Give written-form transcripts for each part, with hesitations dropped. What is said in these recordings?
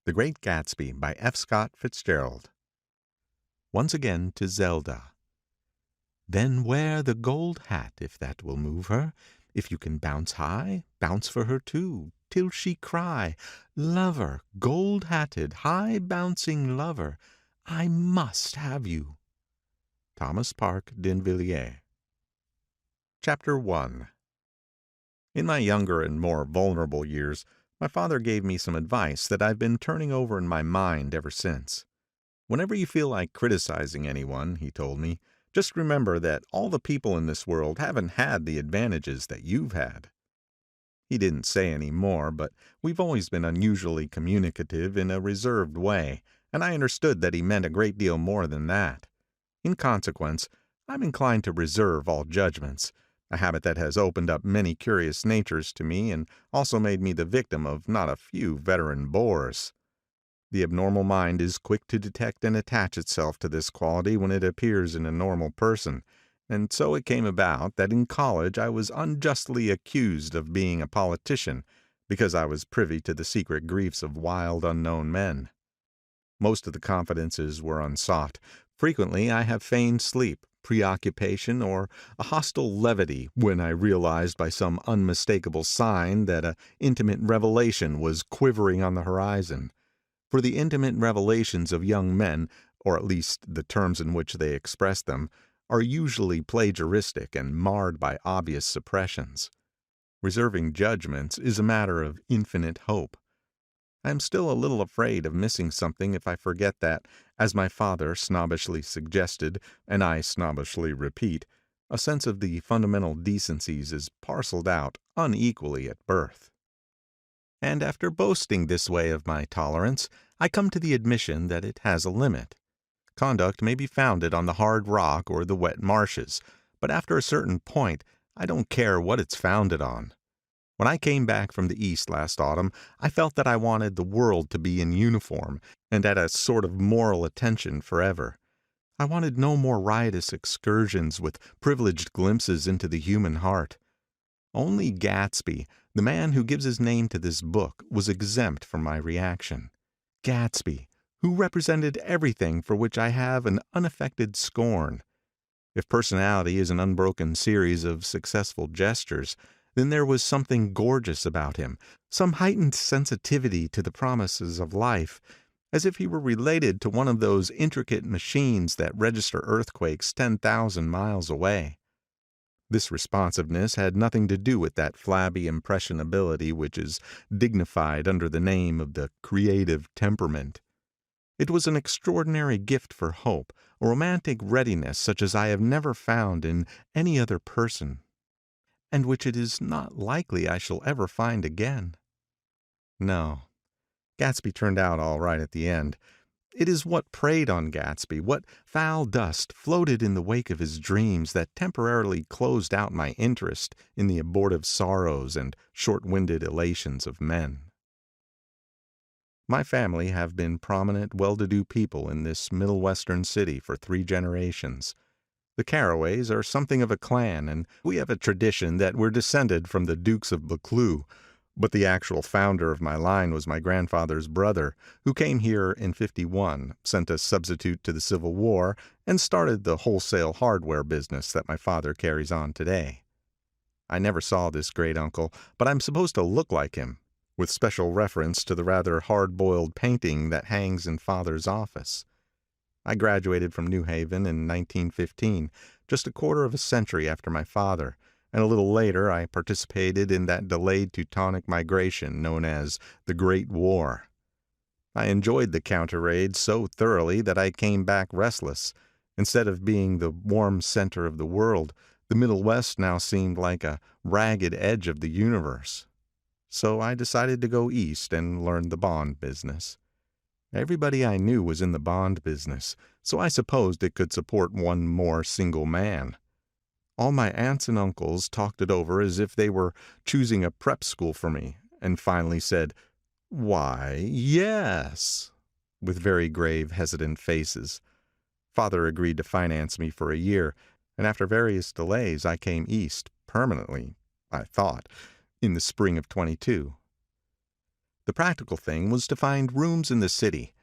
The Great Gatsby by F. Scott Fitzgerald. Once again to Zelda. Then wear the gold hat, if that will move her. If you can bounce high, bounce for her too, till she cry, Lover, gold-hatted, high-bouncing lover, I must have you. Thomas Park D'Invilliers. Chapter 1. In my younger and more vulnerable years, my father gave me some advice that I've been turning over in my mind ever since. Whenever you feel like criticizing anyone, he told me, just remember that all the people in this world haven't had the advantages that you've had. He didn't say any more, but we've always been unusually communicative in a reserved way, and I understood that he meant a great deal more than that. In consequence, I'm inclined to reserve all judgments, a habit that has opened up many curious natures to me and also made me the victim of not a few veteran bores. The abnormal mind is quick to detect and attach itself to this quality when it appears in a normal person, and so it came about that in college I was unjustly accused of being a politician because I was privy to the secret griefs of wild unknown men. Most of the confidences were unsought. Frequently I have feigned sleep, preoccupation, or a hostile levity when I realized by some unmistakable sign that a intimate revelation was quivering on the horizon. For the intimate revelations of young men, or at least the terms in which they express them, are usually plagiaristic and marred by obvious suppressions. Reserving judgments is a matter of infinite hope. I am still a little afraid of missing something if I forget that, as my father snobbishly suggested, and I snobbishly repeat, a sense of the fundamental decencies is parceled out unequally at birth. And after boasting this way of my tolerance, I come to the admission that it has a limit. Conduct may be founded on the hard rock or the wet marshes, but after a certain point, I don't care what it's founded on. When I came back from the East last autumn, I felt that I wanted the world to be in uniform and at a sort of moral attention forever. I wanted no more riotous excursions with privileged glimpses into the human heart. Only Gatsby, the man who gives his name to this book, was exempt from my reaction. Gatsby, who represented everything for which I have an unaffected scorn. If personality is an unbroken series of successful gestures, then there was something gorgeous about him, some heightened sensitivity to the promises of life, as if he were related to one of those intricate machines that register earthquakes 10,000 miles away. This responsiveness had nothing to do with that flabby impressionability which is dignified under the name of the creative temperament. It was an extraordinary gift for hope, a romantic readiness such as I have never found in any other person, and which it is not likely I shall ever find again. No, Gatsby turned out all right at the end. It is what preyed on Gatsby, what foul dust floated in the wake of his dreams that temporarily closed out my interest in the abortive sorrows and short-winded elations of men. My family have been prominent, well-to-do people in this Middle Western city for 3 generations. The Carraways are something of a clan, and we have a tradition that we're descended from the Dukes of Buccleuch. But the actual founder of my line was my grandfather's brother, who came here in '51, sent a substitute to the Civil War, and started the wholesale hardware business that my father carries on today. I never saw this great uncle, but I'm supposed to look like him, with special reference to the rather hard-boiled painting that hangs in father's office. I graduated from New Haven in 1915, just a quarter of a century after my father, and a little later I participated in that delayed Teutonic migration known as the Great War. I enjoyed the counter-raid so thoroughly that I came back restless. Instead of being the warm center of the world, the Middle West now seemed like a ragged edge of the universe. So I decided to go east and learn the bond business. Everybody I knew was in the bond business, so I supposed it could support one more single man. All my aunts and uncles talked it over as if they were choosing a prep school for me, and finally said, "Why, yes," with very grave, hesitant faces. Father agreed to finance me for a year, and after various delays I came east, permanently, I thought, in the spring of '22. The practical thing was to find rooms in the city,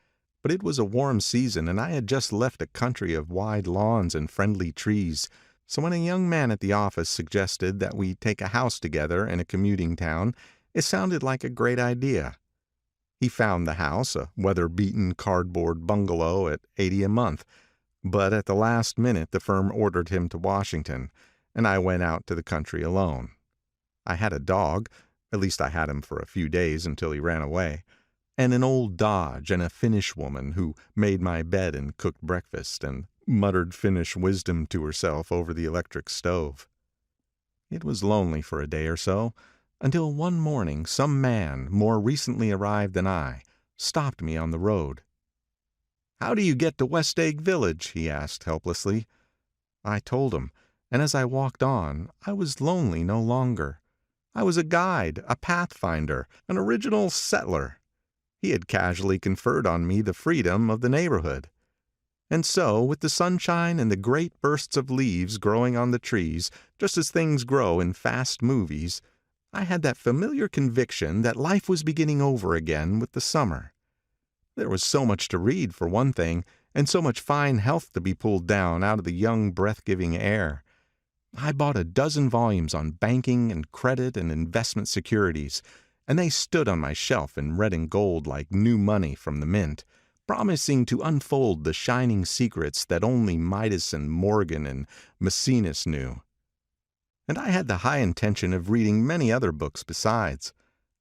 but it was a warm season and I had just left a country of wide lawns and friendly trees, so when a young man at the office suggested that we take a house together in a commuting town, it sounded like a great idea. He found the house, a weather-beaten cardboard bungalow at $80 a month, but at the last minute the firm ordered him to Washington, and I went out to the country alone. I had a dog, at least I had him for a few days until he ran away, and an old Dodge and a Finnish woman who made my bed and cooked breakfast and muttered Finnish wisdom to herself over the electric stove. It was lonely for a day or so, until one morning some man, more recently arrived than I, stopped me on the road. "How do you get to West Egg Village?" he asked helplessly. I told him, and as I walked on, I was lonely no longer. I was a guide, a pathfinder, an original settler. He had casually conferred on me the freedom of the neighborhood. And so, with the sunshine and the great bursts of leaves growing on the trees, just as things grow in fast movies, I had that familiar conviction that life was beginning over again with the summer. There was so much to read, for one thing, and so much fine health to be pulled down out of the young, breath-giving air. I bought a dozen volumes on banking and credit and investment securities, and they stood on my shelf in red and gold like new money from the mint, promising to unfold the shining secrets that only Midas and Morgan and Maecenas knew. And I had the high intention of reading many other books besides.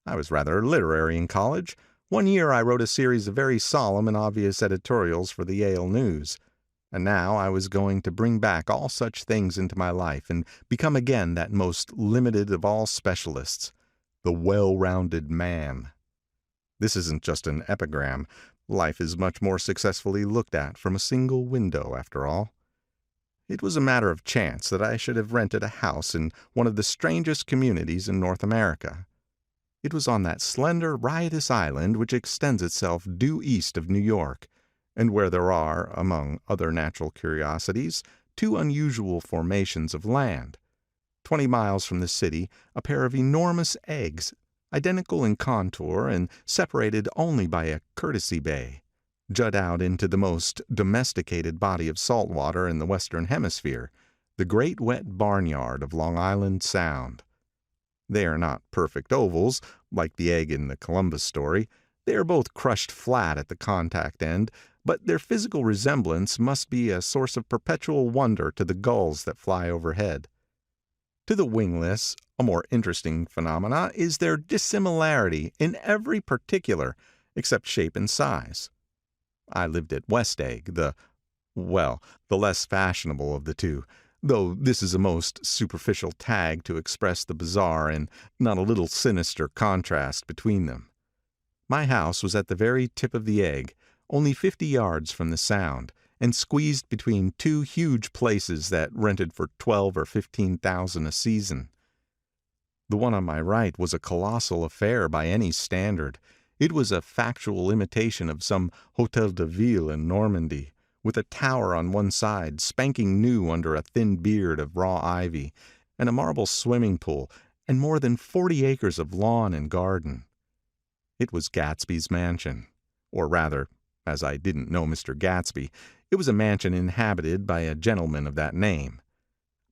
I was rather literary in college. One year I wrote a series of very solemn and obvious editorials for the Yale News. And now I was going to bring back all such things into my life and become again that most limited of all specialists, the well-rounded man. This isn't just an epigram. Life is much more successfully looked at from a single window, after all. It was a matter of chance that I should have rented a house in one of the strangest communities in North America. It was on that slender, riotous island which extends itself due east of New York, and where there are, among other natural curiosities, two unusual formations of land. 20 miles from the city, a pair of enormous eggs, identical in contour and separated only by a courtesy bay, jut out into the most domesticated body of salt water in the Western Hemisphere, the great wet barnyard of Long Island Sound. They are not perfect ovals, like the egg in the Columbus story. They are both crushed flat at the contact end, but their physical resemblance must be a source of perpetual wonder to the gulls that fly overhead. To the wingless, a more interesting phenomena is their dissimilarity in every particular, except shape and size. I lived at West Egg, the less fashionable of the two, though this is a most superficial tag to express the bizarre and not a little sinister contrast between them. My house was at the very tip of the egg, only 50 yards from the Sound, and squeezed between two huge places that rented for $12,000 or $15,000 a season. The one on my right was a colossal affair by any standard. It was a factual imitation of some Hôtel de Ville in Normandy, with a tower on one side spanking new under a thin beard of raw ivy, and a marble swimming pool, and more than 40 acres of lawn and garden. It was Gatsby's mansion, or rather, as I didn't know Mr. Gatsby, it was a mansion inhabited by a gentleman of that name.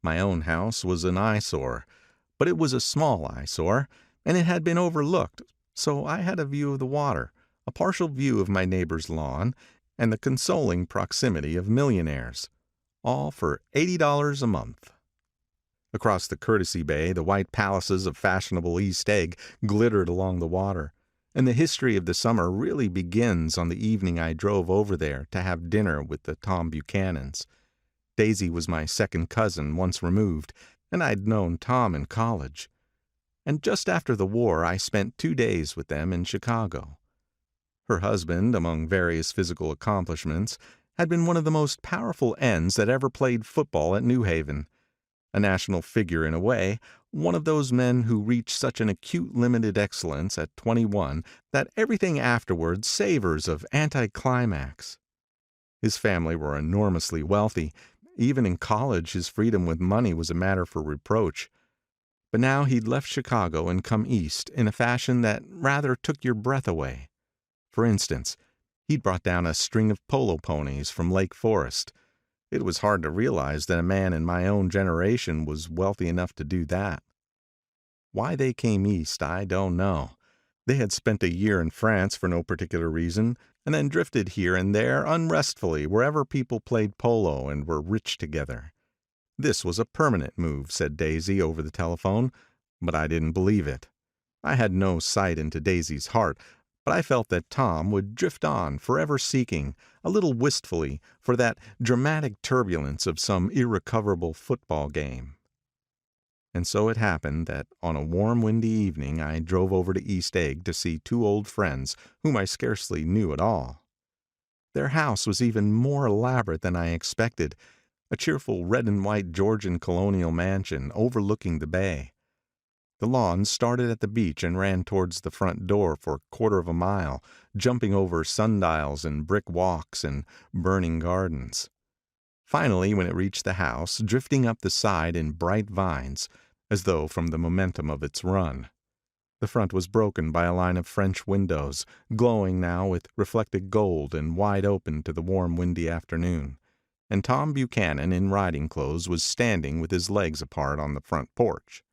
My own house was an eyesore, but it was a small eyesore, and it had been overlooked, so I had a view of the water, a partial view of my neighbor's lawn, and the consoling proximity of millionaires, all for $80 a month. Across the courtesy bay, the white palaces of fashionable East Egg glittered along the water, and the history of the summer really begins on the evening I drove over there to have dinner with the Tom Buchanans. Daisy was my second cousin once removed, and I'd known Tom in college. And just after the war I spent 2 days with them in Chicago. Her husband, among various physical accomplishments, had been one of the most powerful ends that ever played football at New Haven. A national figure in a way, one of those men who reach such an acute limited excellence at 21 that everything afterwards savors of anticlimax. His family were enormously wealthy. Even in college his freedom with money was a matter for reproach. But now he'd left Chicago and come east in a fashion that rather took your breath away. For instance, he'd brought down a string of polo ponies from Lake Forest. It was hard to realize that a man in my own generation was wealthy enough to do that. Why they came east, I don't know. They had spent a year in France for no particular reason, and then drifted here and there unrestfully wherever people played polo and were rich together. This was a permanent move, said Daisy over the telephone, but I didn't believe it. I had no sight into Daisy's heart, but I felt that Tom would drift on, forever seeking, a little wistfully, for that dramatic turbulence of some irrecoverable football game. And so it happened that on a warm, windy evening I drove over to East Egg to see two old friends whom I scarcely knew at all. Their house was even more elaborate than I expected, a cheerful red and white Georgian colonial mansion overlooking the bay. The lawn started at the beach and ran towards the front door for a quarter of a mile, jumping over sundials and brick walks and burning gardens. Finally, when it reached the house, drifting up the side in bright vines, as though from the momentum of its run. The front was broken by a line of French windows, glowing now with reflected gold and wide open to the warm, windy afternoon, and Tom Buchanan in riding clothes was standing with his legs apart on the front porch.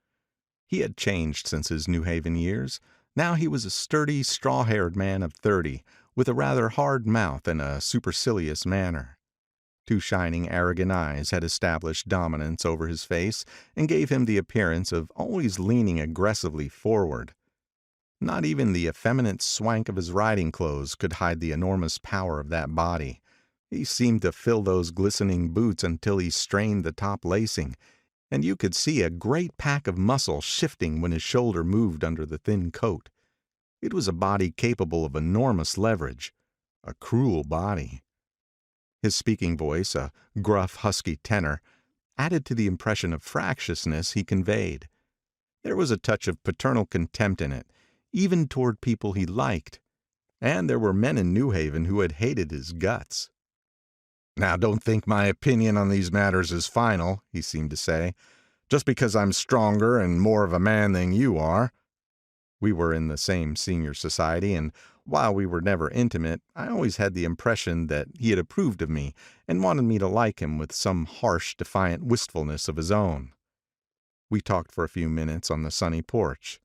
He had changed since his New Haven years. Now he was a sturdy, straw-haired man of 30, with a rather hard mouth and a supercilious manner. Two shining, arrogant eyes had established dominance over his face and gave him the appearance of always leaning aggressively forward. Not even the effeminate swank of his riding clothes could hide the enormous power of that body. He seemed to fill those glistening boots until he strained the top lacing, and you could see a great pack of muscle shifting when his shoulder moved under the thin coat. It was a body capable of enormous leverage, a cruel body. His speaking voice, a gruff, husky tenor, added to the impression of fractiousness he conveyed. There was a touch of paternal contempt in it, even toward people he liked, and there were men in New Haven who had hated his guts. "Now, don't think my opinion on these matters is final," he seemed to say, "just because I'm stronger and more of a man than you are." We were in the same senior society, and while we were never intimate, I always had the impression that he had approved of me and wanted me to like him with some harsh, defiant wistfulness of his own. We talked for a few minutes on the sunny porch.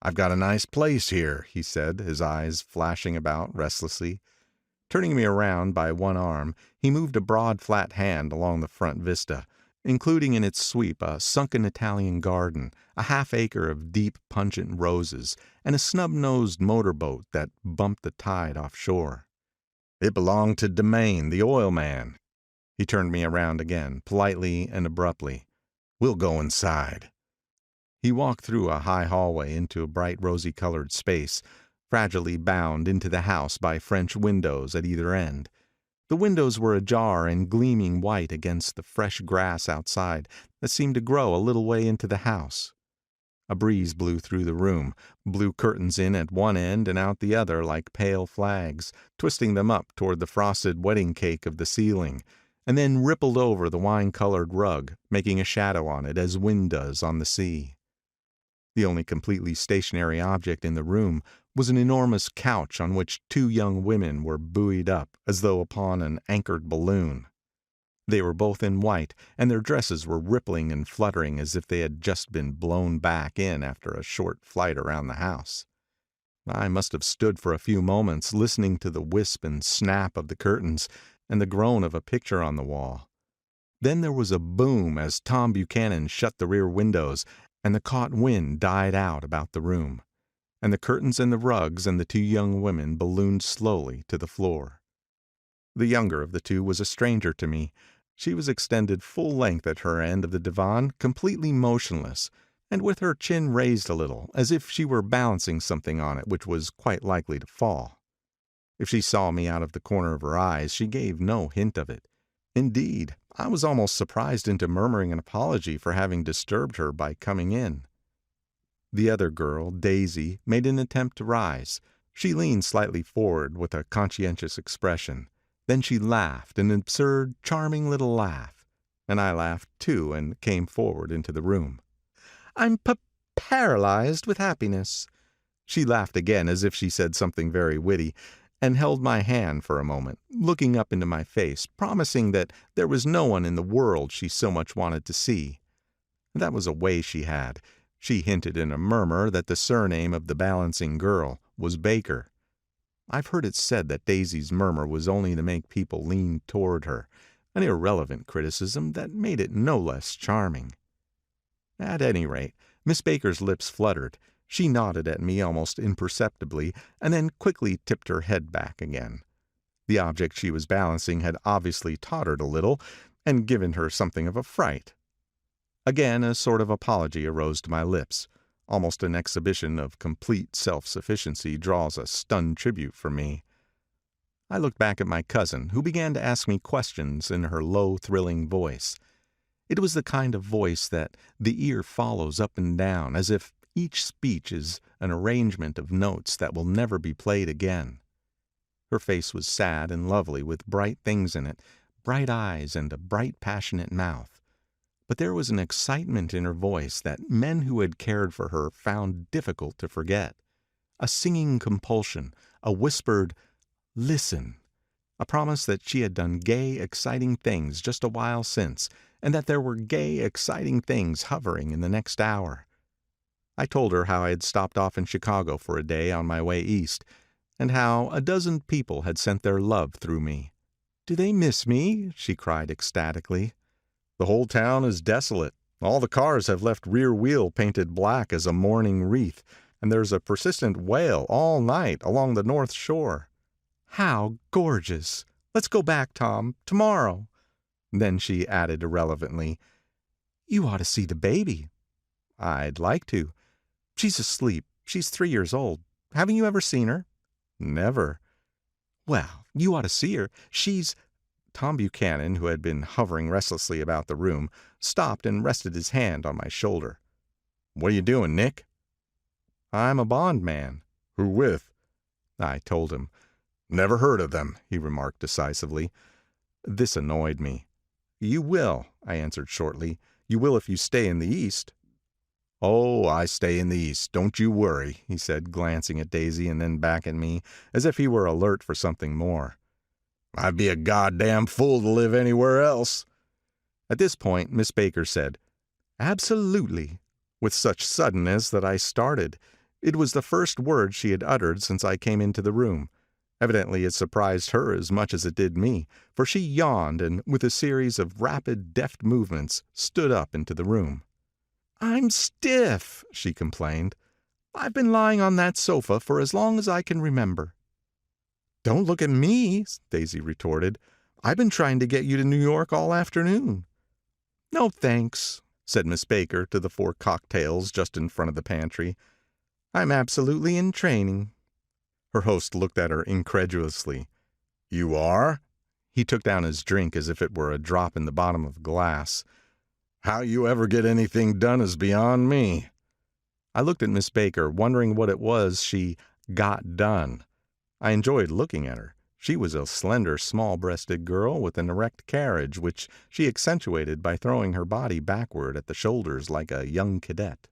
"I've got a nice place here," he said, his eyes flashing about restlessly. Turning me around by one arm, he moved a broad, flat hand along the front vista, including in its sweep a sunken Italian garden, a half-acre of deep, pungent roses, and a snub-nosed motorboat that bumped the tide offshore. "It belonged to Demain, the oil man." He turned me around again, politely and abruptly. "We'll go inside." He walked through a high hallway into a bright rosy-colored space, fragilely bound into the house by French windows at either end. The windows were ajar and gleaming white against the fresh grass outside that seemed to grow a little way into the house. A breeze blew through the room, blew curtains in at one end and out the other like pale flags, twisting them up toward the frosted wedding cake of the ceiling, and then rippled over the wine-colored rug, making a shadow on it as wind does on the sea. The only completely stationary object in the room was an enormous couch on which two young women were buoyed up as though upon an anchored balloon. They were both in white, and their dresses were rippling and fluttering as if they had just been blown back in after a short flight around the house. I must have stood for a few moments listening to the wisp and snap of the curtains and the groan of a picture on the wall. Then there was a boom as Tom Buchanan shut the rear windows, and the caught wind died out about the room, and the curtains and the rugs and the two young women ballooned slowly to the floor. The younger of the two was a stranger to me. She was extended full length at her end of the divan, completely motionless, and with her chin raised a little, as if she were balancing something on it which was quite likely to fall. If she saw me out of the corner of her eyes, she gave no hint of it. Indeed, I was almost surprised into murmuring an apology for having disturbed her by coming in. The other girl, Daisy, made an attempt to rise. She leaned slightly forward with a conscientious expression. Then she laughed, an absurd, charming little laugh, and I laughed too and came forward into the room. I'm paralyzed with happiness." She laughed again as if she said something very witty, and held my hand for a moment, looking up into my face, promising that there was no one in the world she so much wanted to see. That was a way she had. She hinted in a murmur that the surname of the balancing girl was Baker. I've heard it said that Daisy's murmur was only to make people lean toward her, an irrelevant criticism that made it no less charming. At any rate, Miss Baker's lips fluttered. She nodded at me almost imperceptibly, and then quickly tipped her head back again. The object she was balancing had obviously tottered a little, and given her something of a fright. Again a sort of apology arose to my lips. Almost an exhibition of complete self-sufficiency draws a stunned tribute from me. I looked back at my cousin, who began to ask me questions in her low, thrilling voice. It was the kind of voice that the ear follows up and down, as if each speech is an arrangement of notes that will never be played again. Her face was sad and lovely, with bright things in it, bright eyes and a bright, passionate mouth. But there was an excitement in her voice that men who had cared for her found difficult to forget. A singing compulsion, a whispered, "Listen," a promise that she had done gay, exciting things just a while since, and that there were gay, exciting things hovering in the next hour. I told her how I had stopped off in Chicago for a day on my way east, and how a dozen people had sent their love through me. "Do they miss me?" she cried ecstatically. "The whole town is desolate. All the cars have left rear wheel painted black as a mourning wreath, and there's a persistent wail all night along the North Shore." "How gorgeous! Let's go back, Tom, tomorrow." Then she added irrelevantly, "You ought to see the baby." "I'd like to." "She's asleep. She's 3 years old. Haven't you ever seen her?" "Never." "Well, you ought to see her. She's—" Tom Buchanan, who had been hovering restlessly about the room, stopped and rested his hand on my shoulder. "What are you doing, Nick?" "I'm a bond man." "Who with?" I told him. "Never heard of them," he remarked decisively. This annoyed me. "You will," I answered shortly. "You will if you stay in the East." "Oh, I stay in the East, don't you worry," he said, glancing at Daisy and then back at me, as if he were alert for something more. "I'd be a goddamn fool to live anywhere else." At this point, Miss Baker said, "Absolutely," with such suddenness that I started. It was the first word she had uttered since I came into the room. Evidently it surprised her as much as it did me, for she yawned and, with a series of rapid, deft movements, stood up into the room. "I'm stiff," she complained. "I've been lying on that sofa for as long as I can remember." "Don't look at me," Daisy retorted. "I've been trying to get you to New York all afternoon." "No, thanks," said Miss Baker to the 4 cocktails just in front of the pantry. "I'm absolutely in training." Her host looked at her incredulously. "You are?" He took down his drink as if it were a drop in the bottom of a glass. "How you ever get anything done is beyond me." I looked at Miss Baker, wondering what it was she got done. I enjoyed looking at her. She was a slender, small-breasted girl with an erect carriage, which she accentuated by throwing her body backward at the shoulders like a young cadet.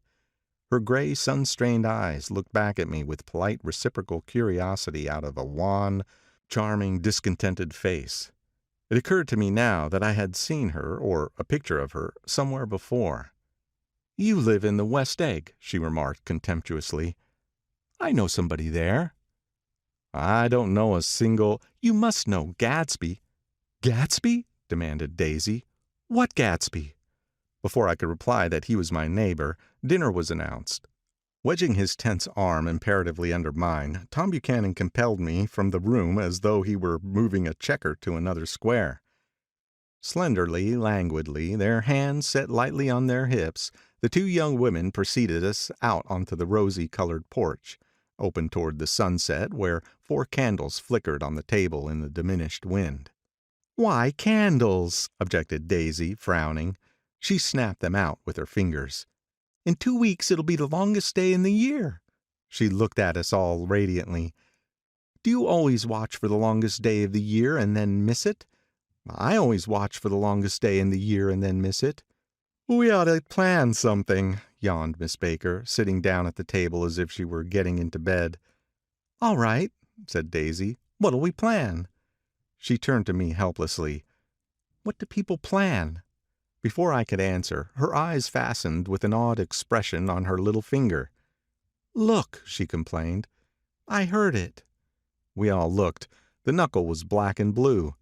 Her gray, sun-strained eyes looked back at me with polite reciprocal curiosity out of a wan, charming, discontented face. It occurred to me now that I had seen her, or a picture of her, somewhere before. "You live in the West Egg," she remarked contemptuously. "I know somebody there." "I don't know a single—" "You must know Gatsby." "Gatsby?" demanded Daisy. "What Gatsby?" Before I could reply that he was my neighbor, dinner was announced. Wedging his tense arm imperatively under mine, Tom Buchanan compelled me from the room as though he were moving a checker to another square. Slenderly, languidly, their hands set lightly on their hips, the 2 young women preceded us out onto the rosy-colored porch, open toward the sunset, where 4 candles flickered on the table in the diminished wind. "Why candles?" objected Daisy, frowning. She snapped them out with her fingers. "In 2 weeks it'll be the longest day in the year." She looked at us all radiantly. "Do you always watch for the longest day of the year and then miss it? I always watch for the longest day in the year and then miss it." "We ought to plan something," yawned Miss Baker, sitting down at the table as if she were getting into bed. "All right," said Daisy. "What'll we plan?" She turned to me helplessly. "What do people plan?" Before I could answer, her eyes fastened with an odd expression on her little finger. "Look," she complained. "I heard it." We all looked. The knuckle was black and blue.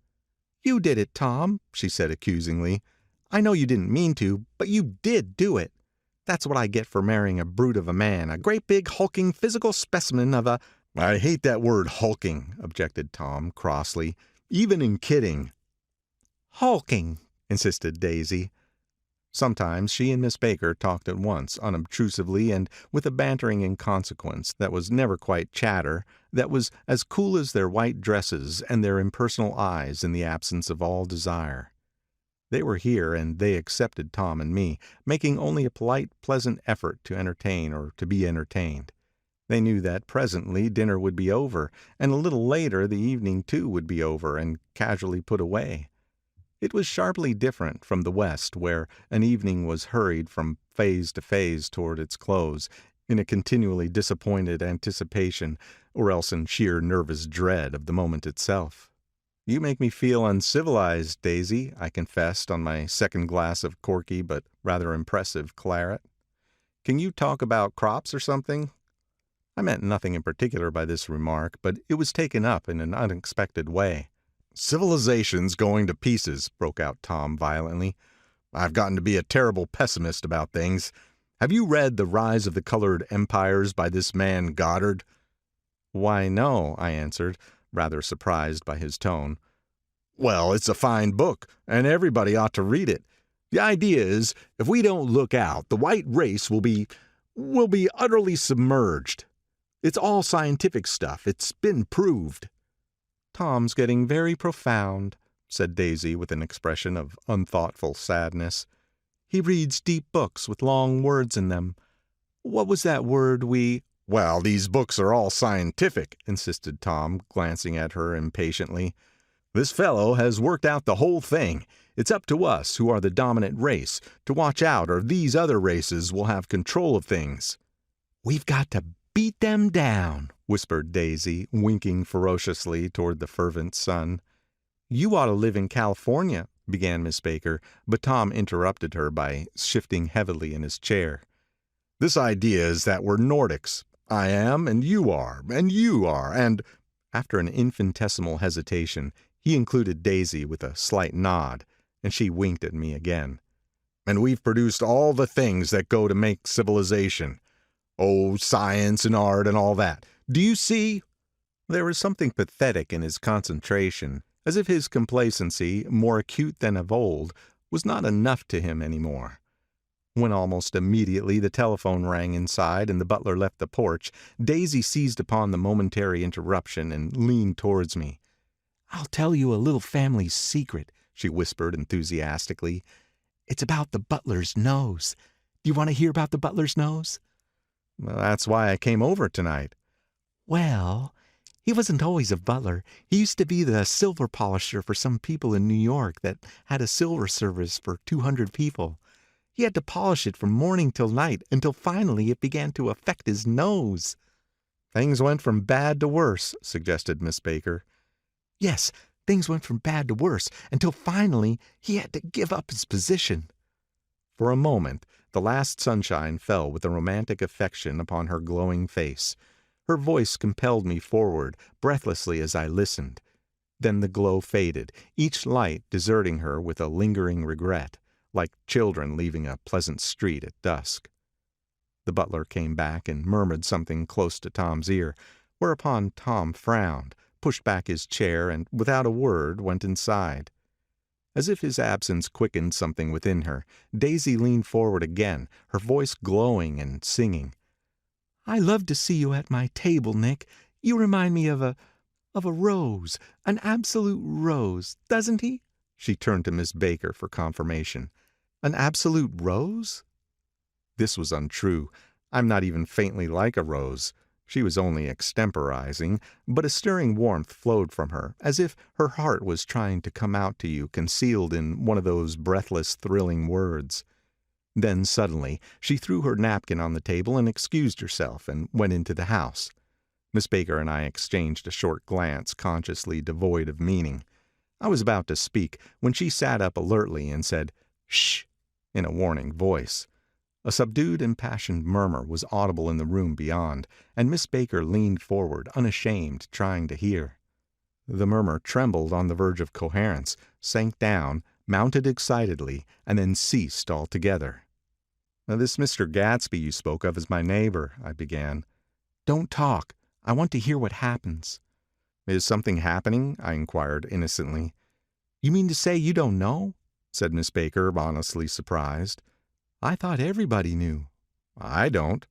"You did it, Tom," she said accusingly. "I know you didn't mean to, but you did do it. That's what I get for marrying a brute of a man, a great big hulking physical specimen of a—" "I hate that word hulking," objected Tom crossly, "even in kidding." "Hulking," insisted Daisy. Sometimes she and Miss Baker talked at once, unobtrusively and with a bantering inconsequence that was never quite chatter, that was as cool as their white dresses and their impersonal eyes in the absence of all desire. They were here, and they accepted Tom and me, making only a polite, pleasant effort to entertain or to be entertained. They knew that presently dinner would be over, and a little later the evening too would be over and casually put away. It was sharply different from the West, where an evening was hurried from phase to phase toward its close, in a continually disappointed anticipation, or else in sheer nervous dread of the moment itself. "You make me feel uncivilized, Daisy," I confessed on my second glass of corky but rather impressive claret. "Can you talk about crops or something?" I meant nothing in particular by this remark, but it was taken up in an unexpected way. "Civilization's going to pieces," broke out Tom violently. "I've gotten to be a terrible pessimist about things. Have you read The Rise of the Colored Empires by this man Goddard?" "Why, no," I answered, rather surprised by his tone. "Well, it's a fine book, and everybody ought to read it. The idea is, if we don't look out, the white race will be utterly submerged. It's all scientific stuff. It's been proved." "Tom's getting very profound," said Daisy with an expression of unthoughtful sadness. "He reads deep books with long words in them. What was that word we—" "Well, these books are all scientific," insisted Tom, glancing at her impatiently. "This fellow has worked out the whole thing. It's up to us, who are the dominant race, to watch out, or these other races will have control of things." "We've got to beat them down," whispered Daisy, winking ferociously toward the fervent sun. "You ought to live in California," began Miss Baker, but Tom interrupted her by shifting heavily in his chair. "This idea is that we're Nordics. I am, and you are, and—" After an infinitesimal hesitation, he included Daisy with a slight nod, and she winked at me again. "And we've produced all the things that go to make civilization. Oh, science and art and all that. Do you see?" There was something pathetic in his concentration, as if his complacency, more acute than of old, was not enough to him any more. When almost immediately the telephone rang inside and the butler left the porch, Daisy seized upon the momentary interruption and leaned towards me. "I'll tell you a little family secret," she whispered enthusiastically. "It's about the butler's nose. Do you want to hear about the butler's nose?" "Well, that's why I came over tonight." "Well, he wasn't always a butler. He used to be the silver polisher for some people in New York that had a silver service for 200 people. He had to polish it from morning till night until finally it began to affect his nose." "Things went from bad to worse," suggested Miss Baker. "Yes, things went from bad to worse until finally he had to give up his position." For a moment the last sunshine fell with a romantic affection upon her glowing face. Her voice compelled me forward, breathlessly as I listened. Then the glow faded, each light deserting her with a lingering regret, like children leaving a pleasant street at dusk. The butler came back and murmured something close to Tom's ear, whereupon Tom frowned, pushed back his chair, and without a word went inside. As if his absence quickened something within her, Daisy leaned forward again, her voice glowing and singing. "I love to see you at my table, Nick. You remind me of a rose, an absolute rose, doesn't he?" She turned to Miss Baker for confirmation. "An absolute rose?" This was untrue. I'm not even faintly like a rose. She was only extemporizing, but a stirring warmth flowed from her, as if her heart was trying to come out to you concealed in one of those breathless, thrilling words. Then suddenly she threw her napkin on the table and excused herself and went into the house. Miss Baker and I exchanged a short glance consciously devoid of meaning. I was about to speak when she sat up alertly and said, "Shh," in a warning voice. A subdued, impassioned murmur was audible in the room beyond, and Miss Baker leaned forward, unashamed, trying to hear. The murmur trembled on the verge of coherence, sank down, mounted excitedly, and then ceased altogether. "This Mr. Gatsby you spoke of is my neighbor," I began. "Don't talk. I want to hear what happens." "Is something happening?" I inquired innocently. "You mean to say you don't know?" said Miss Baker, honestly surprised. "I thought everybody knew." "I don't."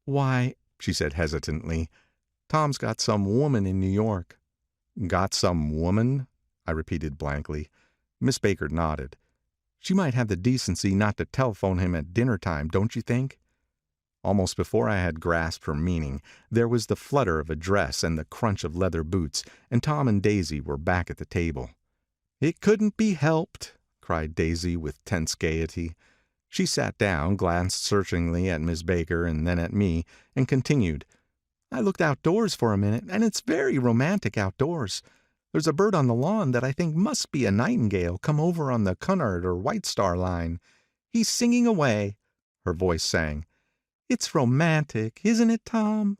"Why," she said hesitantly, "Tom's got some woman in New York." "Got some woman?" I repeated blankly. Miss Baker nodded. "She might have the decency not to telephone him at dinner time, don't you think?" Almost before I had grasped her meaning, there was the flutter of a dress and the crunch of leather boots, and Tom and Daisy were back at the table. "It couldn't be helped," cried Daisy with tense gaiety. She sat down, glanced searchingly at Miss Baker and then at me, and continued, "I looked outdoors for a minute, and it's very romantic outdoors. There's a bird on the lawn that I think must be a nightingale come over on the Cunard or White Star line. He's singing away." Her voice sang. "It's romantic, isn't it, Tom?"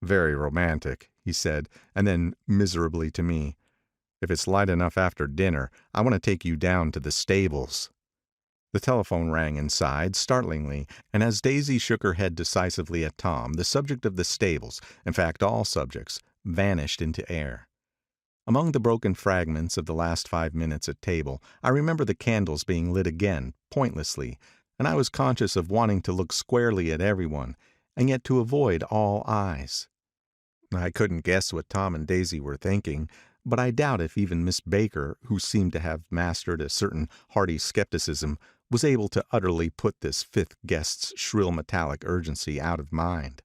"Very romantic," he said, and then miserably to me, "If it's light enough after dinner, I want to take you down to the stables." The telephone rang inside, startlingly, and as Daisy shook her head decisively at Tom, the subject of the stables, in fact all subjects, vanished into air. Among the broken fragments of the last 5 minutes at table, I remember the candles being lit again, pointlessly, and I was conscious of wanting to look squarely at everyone, and yet to avoid all eyes. I couldn't guess what Tom and Daisy were thinking, but I doubt if even Miss Baker, who seemed to have mastered a certain hearty skepticism, was able to utterly put this fifth guest's shrill metallic urgency out of mind.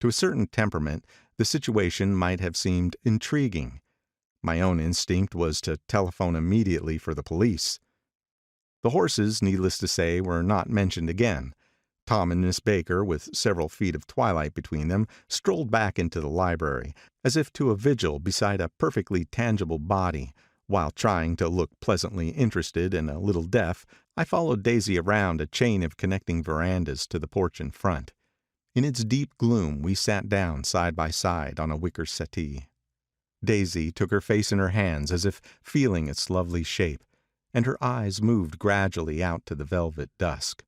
To a certain temperament, the situation might have seemed intriguing. My own instinct was to telephone immediately for the police. The horses, needless to say, were not mentioned again. Tom and Miss Baker, with several feet of twilight between them, strolled back into the library, as if to a vigil beside a perfectly tangible body, while trying to look pleasantly interested and a little deaf, I followed Daisy around a chain of connecting verandas to the porch in front. In its deep gloom we sat down side by side on a wicker settee. Daisy took her face in her hands as if feeling its lovely shape, and her eyes moved gradually out to the velvet dusk.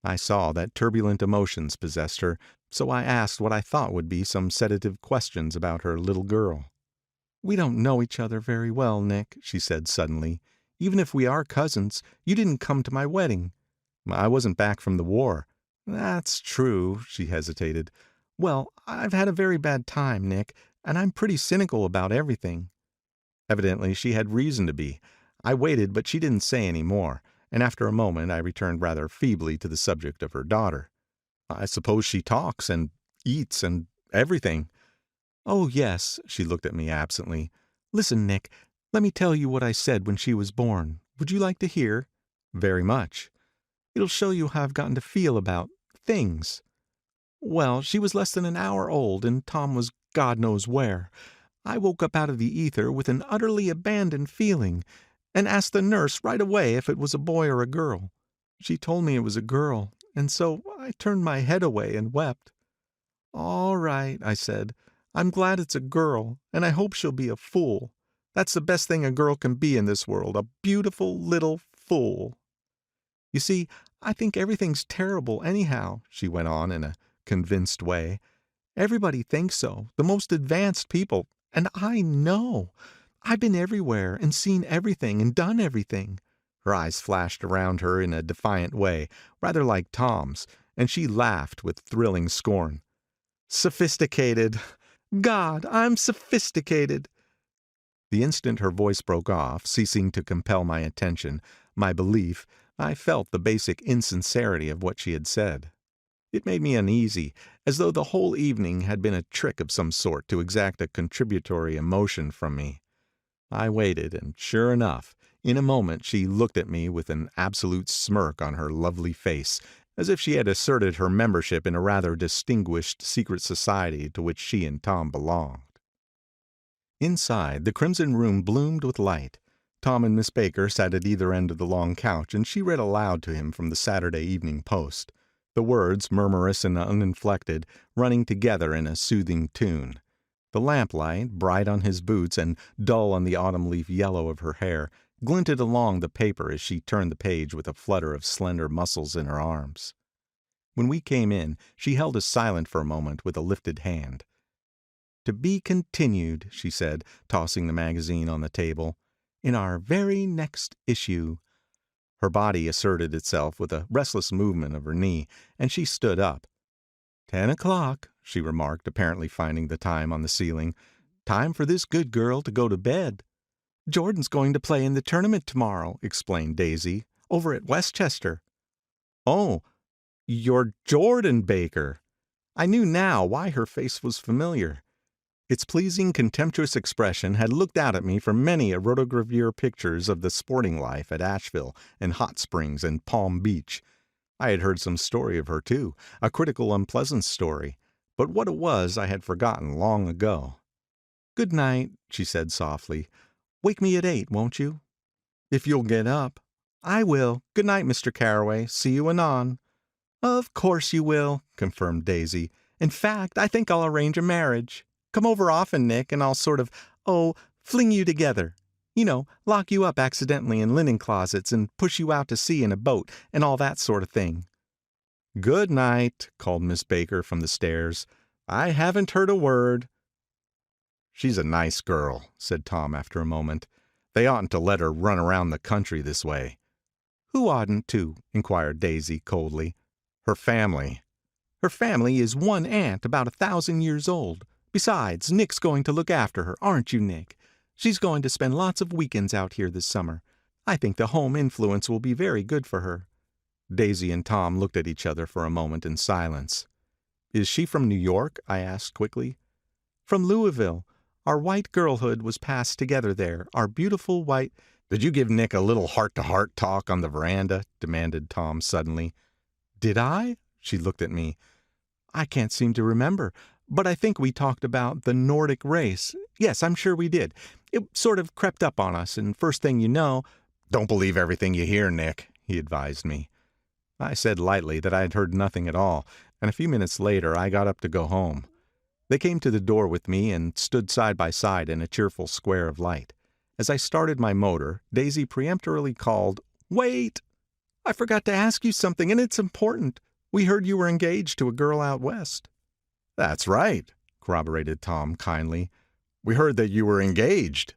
I saw that turbulent emotions possessed her, so I asked what I thought would be some sedative questions about her little girl. "We don't know each other very well, Nick," she said suddenly. "Even if we are cousins, you didn't come to my wedding." "I wasn't back from the war." "That's true," she hesitated. "Well, I've had a very bad time, Nick, and I'm pretty cynical about everything." Evidently she had reason to be. I waited, but she didn't say any more, and after a moment I returned rather feebly to the subject of her daughter. "I suppose she talks and eats and everything." "Oh, yes." She looked at me absently. "Listen, Nick, let me tell you what I said when she was born. Would you like to hear?" "Very much." "It'll show you how I've gotten to feel about things. Well, she was less than an hour old, and Tom was God knows where. I woke up out of the ether with an utterly abandoned feeling, and asked the nurse right away if it was a boy or a girl. She told me it was a girl, and so I turned my head away and wept. 'All right,' I said. 'I'm glad it's a girl, and I hope she'll be a fool. That's the best thing a girl can be in this world, a beautiful little fool.' You see, I think everything's terrible anyhow," she went on in a convinced way. "Everybody thinks so, the most advanced people, and I know. I've been everywhere and seen everything and done everything." Her eyes flashed around her in a defiant way, rather like Tom's, and she laughed with thrilling scorn. "Sophisticated! God, I'm sophisticated!" The instant her voice broke off, ceasing to compel my attention, my belief, I felt the basic insincerity of what she had said. It made me uneasy, as though the whole evening had been a trick of some sort to exact a contributory emotion from me. I waited, and sure enough, in a moment she looked at me with an absolute smirk on her lovely face, as if she had asserted her membership in a rather distinguished secret society to which she and Tom belonged. Inside, the Crimson Room bloomed with light. Tom and Miss Baker sat at either end of the long couch, and she read aloud to him from the Saturday Evening Post, the words, murmurous and uninflected, running together in a soothing tune. The lamplight, bright on his boots and dull on the autumn leaf yellow of her hair, glinted along the paper as she turned the page with a flutter of slender muscles in her arms. When we came in, she held us silent for a moment with a lifted hand. "To be continued," she said, tossing the magazine on the table, "in our very next issue." Her body asserted itself with a restless movement of her knee, and she stood up. 10 o'clock, she remarked, apparently finding the time on the ceiling. "Time for this good girl to go to bed." "Jordan's going to play in the tournament tomorrow," explained Daisy, "over at Westchester." "Oh, you're Jordan Baker." I knew now why her face was familiar. Its pleasing, contemptuous expression had looked out at me from many a rotogravure pictures of the sporting life at Asheville and Hot Springs and Palm Beach. I had heard some story of her, too, a critical, unpleasant story, but what it was I had forgotten long ago. "Good night," she said softly. "Wake me at 8, won't you?" "If you'll get up." "I will. Good night, Mr. Carroway. See you anon." "Of course you will," confirmed Daisy. "In fact, I think I'll arrange a marriage. Come over often, Nick, and I'll sort of, fling you together. You know, lock you up accidentally in linen closets and push you out to sea in a boat and all that sort of thing." "Good night," called Miss Baker from the stairs. "I haven't heard a word." "She's a nice girl," said Tom after a moment. "They oughtn't to let her run around the country this way." "Who oughtn't to?" inquired Daisy coldly. "Her family." "Her family is one aunt about 1,000 years old. Besides, Nick's going to look after her, aren't you, Nick? She's going to spend lots of weekends out here this summer. I think the home influence will be very good for her." Daisy and Tom looked at each other for a moment in silence. "Is she from New York?" I asked quickly. "From Louisville. Our white girlhood was passed together there, our beautiful white—" "Did you give Nick a little heart-to-heart talk on the veranda?" demanded Tom suddenly. "Did I?" She looked at me. "I can't seem to remember. But I think we talked about the Nordic race. Yes, I'm sure we did. It sort of crept up on us, and first thing you know—" "Don't believe everything you hear, Nick," he advised me. I said lightly that I had heard nothing at all, and a few minutes later I got up to go home. They came to the door with me and stood side by side in a cheerful square of light. As I started my motor, Daisy peremptorily called, "Wait! I forgot to ask you something, and it's important. We heard you were engaged to a girl out west." "That's right," corroborated Tom kindly. "We heard that you were engaged."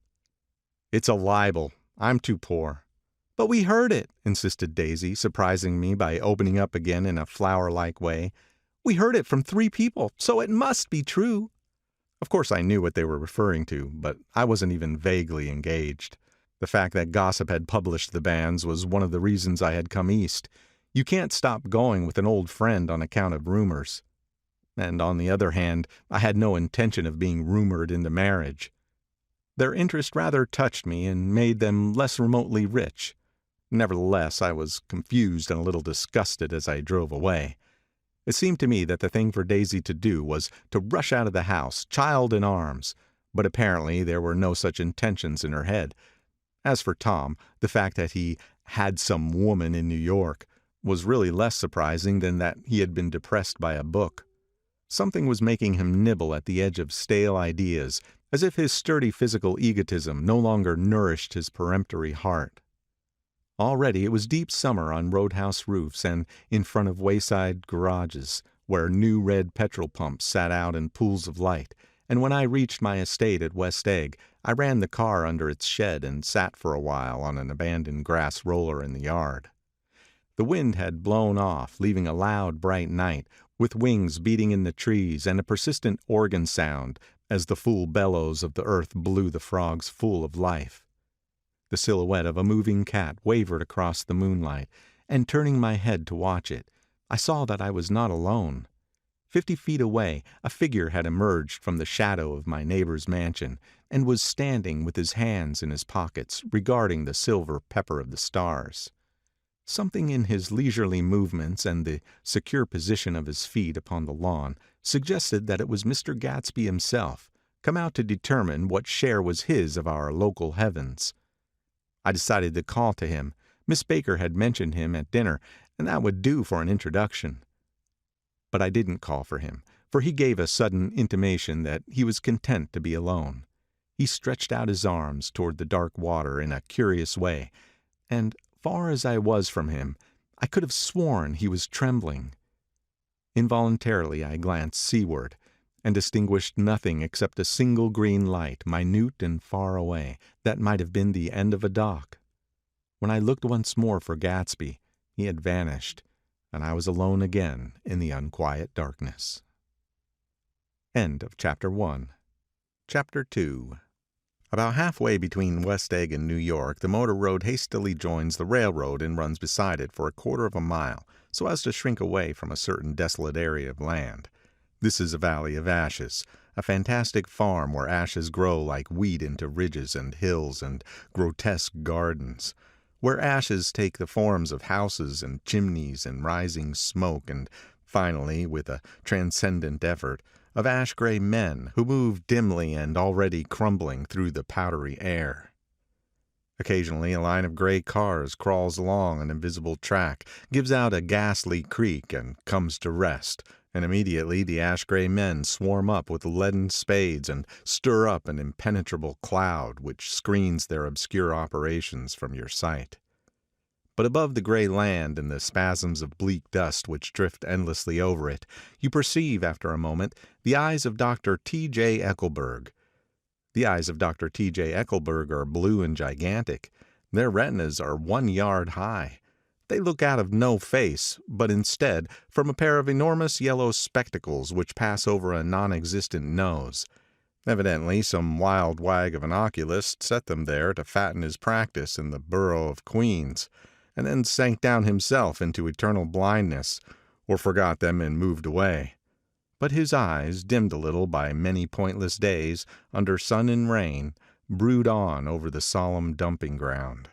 "It's a libel. I'm too poor." "But we heard it," insisted Daisy, surprising me by opening up again in a flower-like way. "We heard it from 3 people, so it must be true." Of course I knew what they were referring to, but I wasn't even vaguely engaged. The fact that gossip had published the banns was one of the reasons I had come east. You can't stop going with an old friend on account of rumors. And on the other hand, I had no intention of being rumored into marriage. Their interest rather touched me and made them less remotely rich. Nevertheless, I was confused and a little disgusted as I drove away. It seemed to me that the thing for Daisy to do was to rush out of the house, child in arms, but apparently there were no such intentions in her head. As for Tom, the fact that he had some woman in New York was really less surprising than that he had been depressed by a book. Something was making him nibble at the edge of stale ideas, as if his sturdy physical egotism no longer nourished his peremptory heart. Already it was deep summer on roadhouse roofs and in front of wayside garages, where new red petrol pumps sat out in pools of light, and when I reached my estate at West Egg, I ran the car under its shed and sat for a while on an abandoned grass roller in the yard. The wind had blown off, leaving a loud, bright night, with wings beating in the trees and a persistent organ sound as the full bellows of the earth blew the frogs full of life. The silhouette of a moving cat wavered across the moonlight, and turning my head to watch it, I saw that I was not alone. 50 feet away, a figure had emerged from the shadow of my neighbor's mansion, and was standing with his hands in his pockets, regarding the silver pepper of the stars. Something in his leisurely movements and the secure position of his feet upon the lawn suggested that it was Mr. Gatsby himself, come out to determine what share was his of our local heavens. I decided to call to him. Miss Baker had mentioned him at dinner, and that would do for an introduction. But I didn't call for him, for he gave a sudden intimation that he was content to be alone. He stretched out his arms toward the dark water in a curious way, and, far as I was from him, I could have sworn he was trembling. Involuntarily I glanced seaward, and distinguished nothing except a single green light, minute and far away, that might have been the end of a dock. When I looked once more for Gatsby, he had vanished, and I was alone again in the unquiet darkness. End of Chapter 1. Chapter 2. About halfway between West Egg and New York, the motor road hastily joins the railroad and runs beside it for a quarter of a mile, so as to shrink away from a certain desolate area of land. This is a valley of ashes, a fantastic farm where ashes grow like wheat into ridges and hills and grotesque gardens, where ashes take the forms of houses and chimneys and rising smoke, and finally, with a transcendent effort, of ash-gray men who move dimly and already crumbling through the powdery air. Occasionally a line of gray cars crawls along an invisible track, gives out a ghastly creak, and comes to rest, and immediately the ash-gray men swarm up with leaden spades and stir up an impenetrable cloud which screens their obscure operations from your sight. But above the gray land and the spasms of bleak dust which drift endlessly over it, you perceive, after a moment, the eyes of Dr. T.J. Eckelberg. The eyes of Dr. T.J. Eckelberg are blue and gigantic. Their retinas are 1 yard high. They look out of no face, but instead from a pair of enormous yellow spectacles which pass over a non-existent nose. Evidently some wild wag of an oculist set them there to fatten his practice in the borough of Queens, and then sank down himself into eternal blindness, or forgot them and moved away. But his eyes, dimmed a little by many pointless days, under sun and rain, brood on over the solemn dumping ground.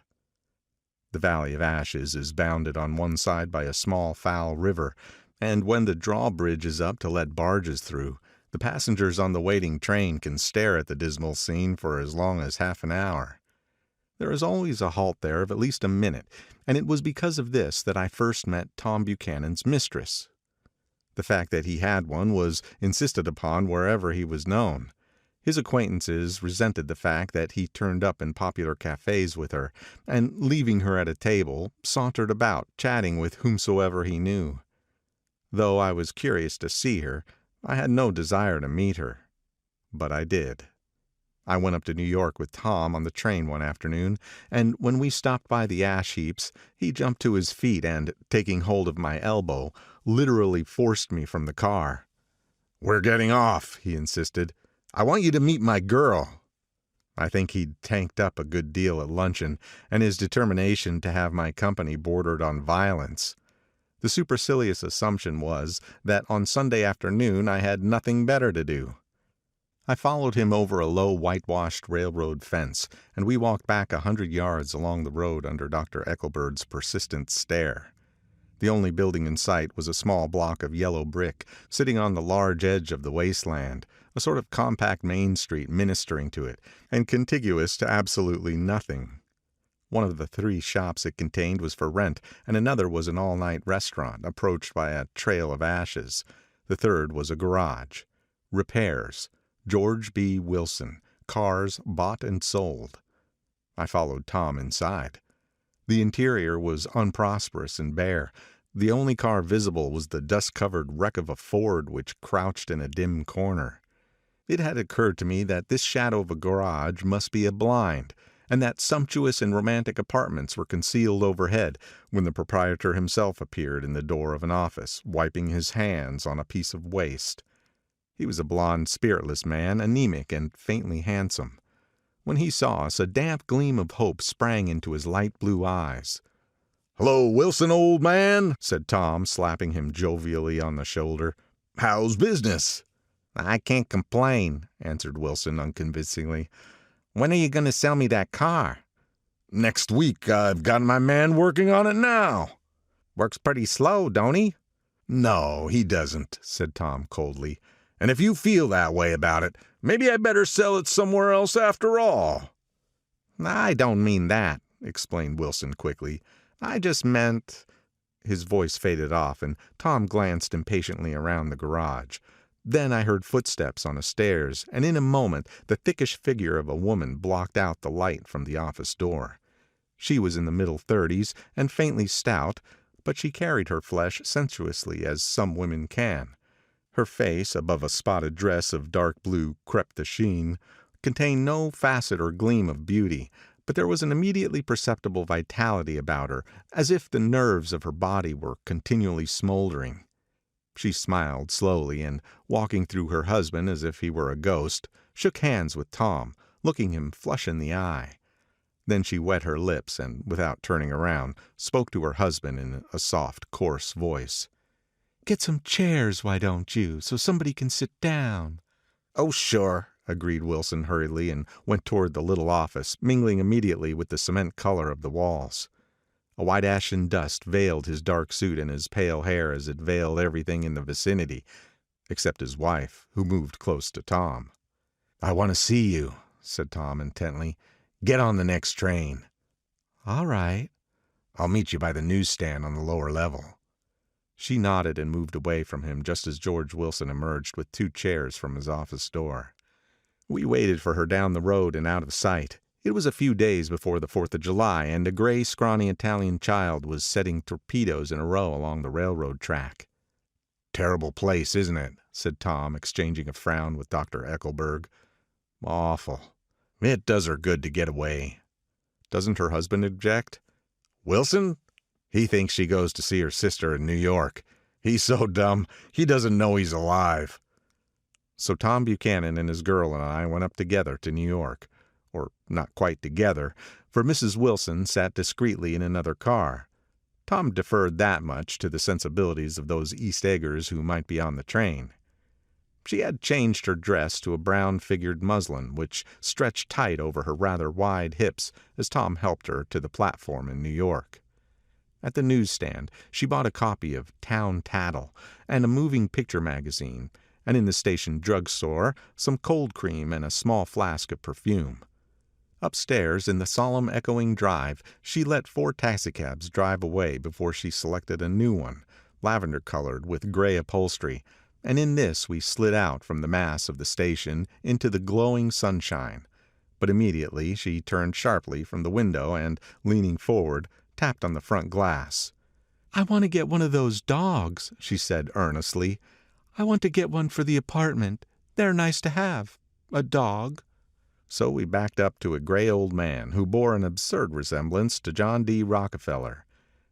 The Valley of Ashes is bounded on one side by a small foul river, and when the drawbridge is up to let barges through, the passengers on the waiting train can stare at the dismal scene for as long as half an hour. There is always a halt there of at least a minute, and it was because of this that I first met Tom Buchanan's mistress. The fact that he had one was insisted upon wherever he was known. His acquaintances resented the fact that he turned up in popular cafes with her, and, leaving her at a table, sauntered about, chatting with whomsoever he knew. Though I was curious to see her, I had no desire to meet her. But I did. I went up to New York with Tom on the train one afternoon, and when we stopped by the ash heaps, he jumped to his feet and, taking hold of my elbow, literally forced me from the car. "We're getting off," he insisted. "I want you to meet my girl." I think he'd tanked up a good deal at luncheon, and his determination to have my company bordered on violence. The supercilious assumption was that on Sunday afternoon I had nothing better to do. I followed him over a low whitewashed railroad fence, and we walked back 100 yards along the road under Dr. Eckelberg's persistent stare. The only building in sight was a small block of yellow brick, sitting on the large edge of the wasteland, a sort of compact main street ministering to it, and contiguous to absolutely nothing. One of the 3 shops it contained was for rent, and another was an all-night restaurant, approached by a trail of ashes. The third was a garage. Repairs. George B. Wilson. Cars bought and sold. I followed Tom inside. The interior was unprosperous and bare. The only car visible was the dust-covered wreck of a Ford which crouched in a dim corner. It had occurred to me that this shadow of a garage must be a blind, and that sumptuous and romantic apartments were concealed overhead, when the proprietor himself appeared in the door of an office, wiping his hands on a piece of waste. He was a blond, spiritless man, anemic and faintly handsome. When he saw us, a damp gleam of hope sprang into his light blue eyes. "Hello, Wilson, old man," said Tom, slapping him jovially on the shoulder. "How's business?" I can't complain, answered Wilson unconvincingly. When are you going to sell me that car? Next week. I've got my man working on it now. Works pretty slow, don't he? No, he doesn't, said Tom coldly. And if you feel that way about it, maybe I better sell it somewhere else after all. I don't mean that, explained Wilson quickly. I just meant... His voice faded off, and Tom glanced impatiently around the garage. Then I heard footsteps on the stairs, and in a moment the thickish figure of a woman blocked out the light from the office door. She was in the middle 30s and faintly stout, but she carried her flesh sensuously as some women can. Her face, above a spotted dress of dark blue crêpe de chine, contained no facet or gleam of beauty, but there was an immediately perceptible vitality about her, as if the nerves of her body were continually smoldering. She smiled slowly, and, walking through her husband as if he were a ghost, shook hands with Tom, looking him flush in the eye. Then she wet her lips and, without turning around, spoke to her husband in a soft, coarse voice. "Get some chairs, why don't you, so somebody can sit down?" "Oh, sure," agreed Wilson hurriedly, and went toward the little office, mingling immediately with the cement color of the walls. A white ashen dust veiled his dark suit and his pale hair as it veiled everything in the vicinity, except his wife, who moved close to Tom. "I want to see you," said Tom intently. "Get on the next train." "All right." "I'll meet you by the newsstand on the lower level." She nodded and moved away from him just as George Wilson emerged with 2 chairs from his office door. We waited for her down the road and out of sight. It was a few days before the 4th of July, and a gray, scrawny Italian child was setting torpedoes in a row along the railroad track. "Terrible place, isn't it?" said Tom, exchanging a frown with Dr. Eckelberg. "Awful. It does her good to get away." "Doesn't her husband object?" "Wilson? He thinks she goes to see her sister in New York. He's so dumb, he doesn't know he's alive." So Tom Buchanan and his girl and I went up together to New York. Or not quite together, for Mrs. Wilson sat discreetly in another car. Tom deferred that much to the sensibilities of those East Eggers who might be on the train. She had changed her dress to a brown-figured muslin, which stretched tight over her rather wide hips as Tom helped her to the platform in New York. At the newsstand, she bought a copy of Town Tattle and a moving picture magazine, and in the station drugstore some cold cream and a small flask of perfume. Upstairs, in the solemn echoing drive, she let 4 taxicabs drive away before she selected a new one, lavender-colored with gray upholstery, and in this we slid out from the mass of the station into the glowing sunshine. But immediately she turned sharply from the window and, leaning forward, tapped on the front glass. "I want to get one of those dogs," she said earnestly. "I want to get one for the apartment. They're nice to have. A dog." So we backed up to a gray old man who bore an absurd resemblance to John D. Rockefeller.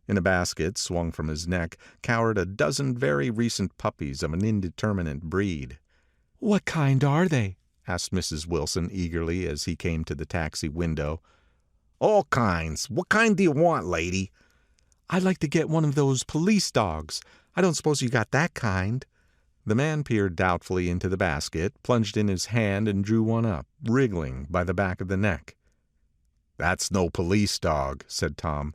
In a basket swung from his neck cowered a dozen very recent puppies of an indeterminate breed. "What kind are they?" asked Mrs. Wilson eagerly as he came to the taxi window. "All kinds. What kind do you want, lady?" "I'd like to get one of those police dogs. I don't suppose you got that kind." The man peered doubtfully into the basket, plunged in his hand, and drew one up, wriggling by the back of the neck. "That's no police dog," said Tom.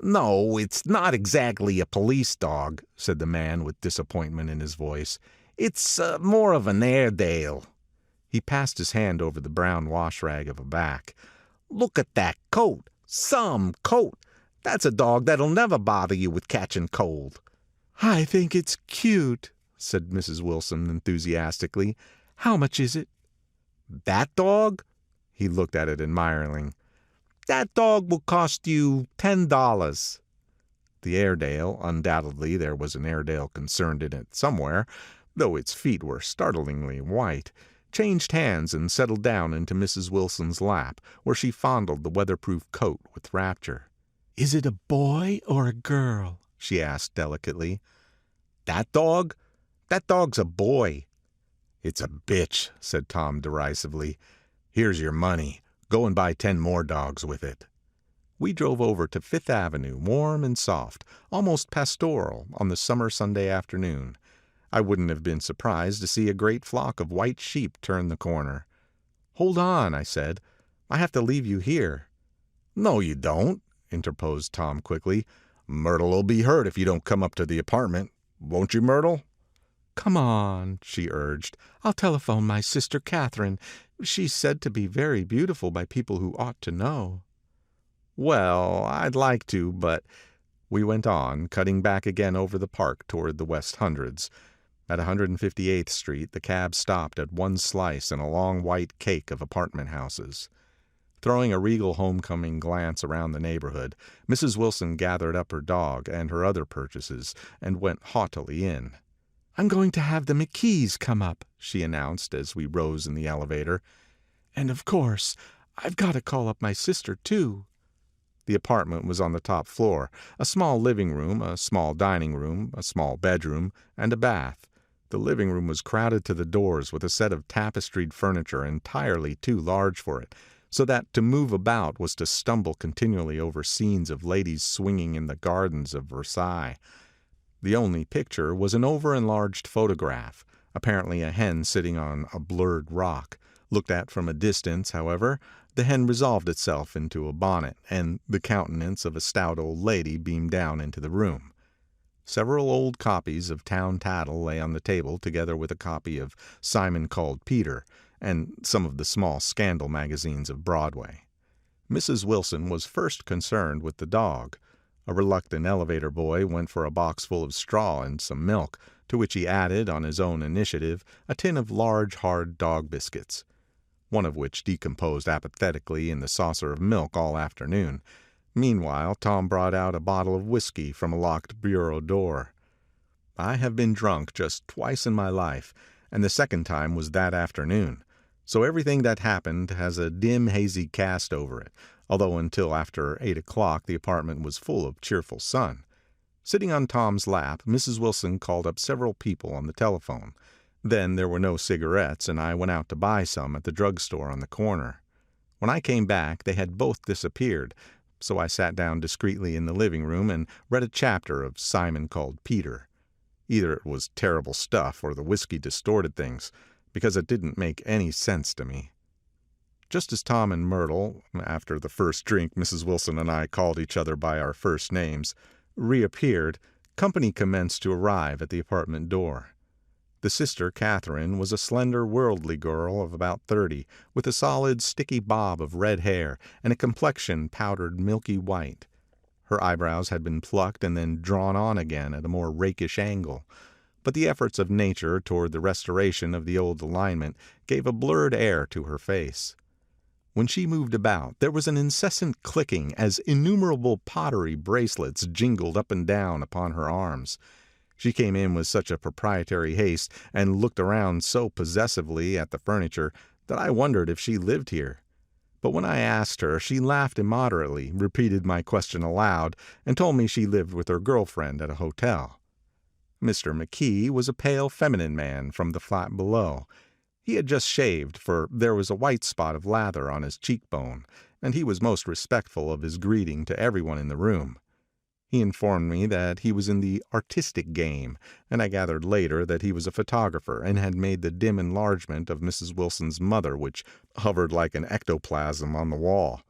"No, it's not exactly a police dog," said the man with disappointment in his voice. "It's more of an Airedale." He passed his hand over the brown wash rag of a back. "Look at that coat. Some coat. That's a dog that'll never bother you with catching cold." "I think it's cute," said Mrs. Wilson enthusiastically. "How much is it?" "That dog?" He looked at it admiringly. "That dog will cost you $10. The Airedale, undoubtedly there was an Airedale concerned in it somewhere, though its feet were startlingly white, changed hands and settled down into Mrs. Wilson's lap, where she fondled the weatherproof coat with rapture. "Is it a boy or a girl?" she asked delicately. "That dog? That dog's a boy." "It's a bitch," said Tom derisively. "Here's your money. Go and buy 10 more dogs with it." We drove over to Fifth Avenue, warm and soft, almost pastoral, on the summer Sunday afternoon. I wouldn't have been surprised to see a great flock of white sheep turn the corner. "Hold on," I said. "I have to leave you here." "No, you don't," interposed Tom quickly. "Myrtle'll be hurt if you don't come up to the apartment. Won't you, Myrtle?" "Come on," she urged. "I'll telephone my sister Catherine. She's said to be very beautiful by people who ought to know." "Well, I'd like to, but—" We went on, cutting back again over the park toward the West Hundreds. At 158th Street, the cab stopped at one slice in a long white cake of apartment houses. Throwing a regal homecoming glance around the neighborhood, Mrs. Wilson gathered up her dog and her other purchases and went haughtily in. "I'm going to have the McKees come up," she announced as we rose in the elevator. "And of course, I've got to call up my sister, too." The apartment was on the top floor, a small living room, a small dining room, a small bedroom, and a bath. The living room was crowded to the doors with a set of tapestried furniture entirely too large for it, so that to move about was to stumble continually over scenes of ladies swinging in the gardens of Versailles. The only picture was an over-enlarged photograph, apparently a hen sitting on a blurred rock. Looked at from a distance, however, the hen resolved itself into a bonnet, and the countenance of a stout old lady beamed down into the room. Several old copies of Town Tattle lay on the table, together with a copy of Simon Called Peter, and some of the small scandal magazines of Broadway. Mrs. Wilson was first concerned with the dog. A reluctant elevator boy went for a box full of straw and some milk, to which he added, on his own initiative, a tin of large, hard dog biscuits, one of which decomposed apathetically in the saucer of milk all afternoon. Meanwhile, Tom brought out a bottle of whiskey from a locked bureau door. I have been drunk just twice in my life, and the second time was that afternoon, so everything that happened has a dim, hazy cast over it, although until after 8 o'clock the apartment was full of cheerful sun. Sitting on Tom's lap, Mrs. Wilson called up several people on the telephone. Then there were no cigarettes, and I went out to buy some at the drugstore on the corner. When I came back, they had both disappeared, so I sat down discreetly in the living room and read a chapter of Simon Called Peter. Either it was terrible stuff or the whiskey distorted things, because it didn't make any sense to me. Just as Tom and Myrtle, after the first drink Mrs. Wilson and I called each other by our first names, reappeared, company commenced to arrive at the apartment door. The sister, Catherine, was a slender, worldly girl of about 30, with a solid, sticky bob of red hair and a complexion powdered milky white. Her eyebrows had been plucked and then drawn on again at a more rakish angle, but the efforts of nature toward the restoration of the old alignment gave a blurred air to her face. When she moved about, there was an incessant clicking as innumerable pottery bracelets jingled up and down upon her arms. She came in with such a proprietary haste and looked around so possessively at the furniture that I wondered if she lived here. But when I asked her, she laughed immoderately, repeated my question aloud, and told me she lived with her girlfriend at a hotel. Mr. McKee was a pale, feminine man from the flat below. He had just shaved, for there was a white spot of lather on his cheekbone, and he was most respectful of his greeting to everyone in the room. He informed me that he was in the artistic game, and I gathered later that he was a photographer and had made the dim enlargement of Mrs. Wilson's mother, which hovered like an ectoplasm on the wall.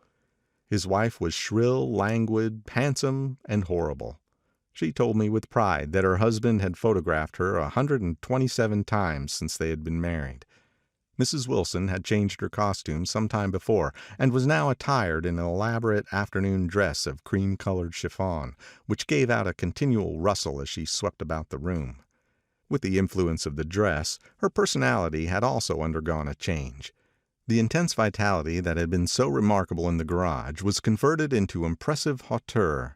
His wife was shrill, languid, handsome, and horrible. She told me with pride that her husband had photographed her 127 times since they had been married. Mrs. Wilson had changed her costume some time before, and was now attired in an elaborate afternoon dress of cream-colored chiffon, which gave out a continual rustle as she swept about the room. With the influence of the dress, her personality had also undergone a change. The intense vitality that had been so remarkable in the garage was converted into impressive hauteur.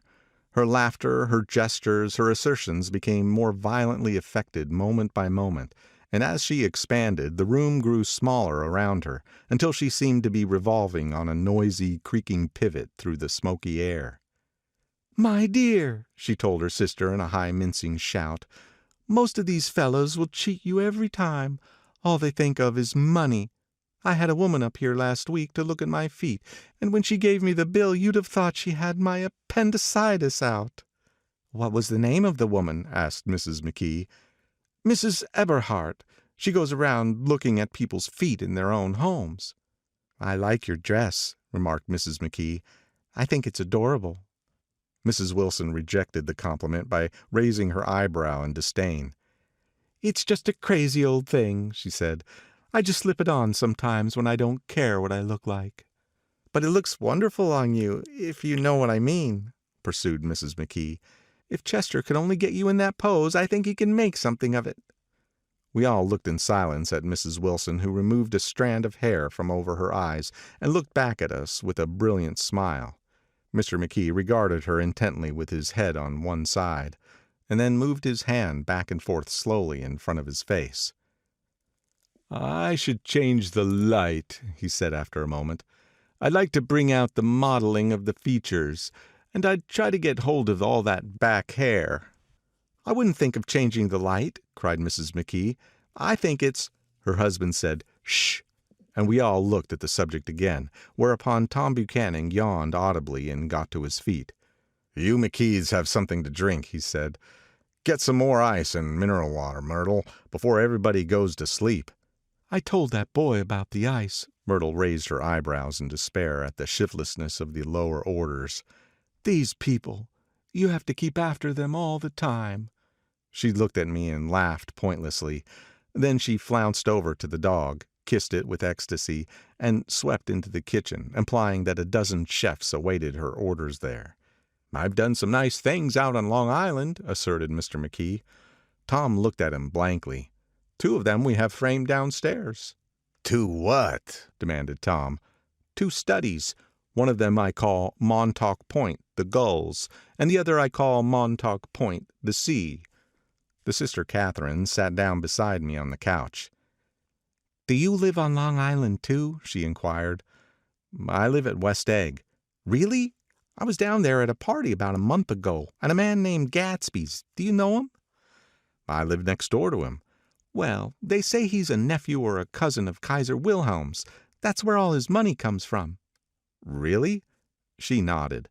Her laughter, her gestures, her assertions became more violently affected moment by moment, and as she expanded, the room grew smaller around her, until she seemed to be revolving on a noisy, creaking pivot through the smoky air. "My dear," she told her sister in a high mincing shout, "most of these fellows will cheat you every time. All they think of is money. I had a woman up here last week to look at my feet, and when she gave me the bill you'd have thought she had my appendicitis out." "What was the name of the woman?" asked Mrs. McKee. Mrs. Eberhardt. She goes around looking at people's feet in their own homes." "I like your dress," remarked Mrs. McKee. "I think it's adorable." Mrs. Wilson rejected the compliment by raising her eyebrow in disdain. "It's just a crazy old thing," she said. "I just slip it on sometimes when I don't care what I look like." "But it looks wonderful on you, if you know what I mean," pursued Mrs. McKee. "If Chester could only get you in that pose, I think he can make something of it." We all looked in silence at Mrs. Wilson, who removed a strand of hair from over her eyes and looked back at us with a brilliant smile. Mr. McKee regarded her intently with his head on one side, and then moved his hand back and forth slowly in front of his face. "I should change the light," he said after a moment. "I'd like to bring out the modeling of the features, and I'd try to get hold of all that back hair." "I wouldn't think of changing the light," cried Mrs. McKee. "I think it's—" Her husband said, "Shh," and we all looked at the subject again, whereupon Tom Buchanan yawned audibly and got to his feet. "You McKees have something to drink," he said. "Get some more ice and mineral water, Myrtle, before everybody goes to sleep." "I told that boy about the ice." Myrtle raised her eyebrows in despair at the shiftlessness of the lower orders. "These people, you have to keep after them all the time." She looked at me and laughed pointlessly. Then she flounced over to the dog, kissed it with ecstasy, and swept into the kitchen, implying that a dozen chefs awaited her orders there. "I've done some nice things out on Long Island," asserted Mr. McKee. Tom looked at him blankly. "2 of them we have framed downstairs." "2 what?" demanded Tom. "2 studies. One of them I call Montauk Point, the Gulls, and the other I call Montauk Point, the Sea." The sister Catherine sat down beside me on the couch. "Do you live on Long Island, too?" she inquired. "I live at West Egg." "Really? I was down there at a party about a month ago, at a man named Gatsby's. Do you know him?" "I live next door to him." "Well, they say he's a nephew or a cousin of Kaiser Wilhelm's. That's where all his money comes from." "Really?" She nodded.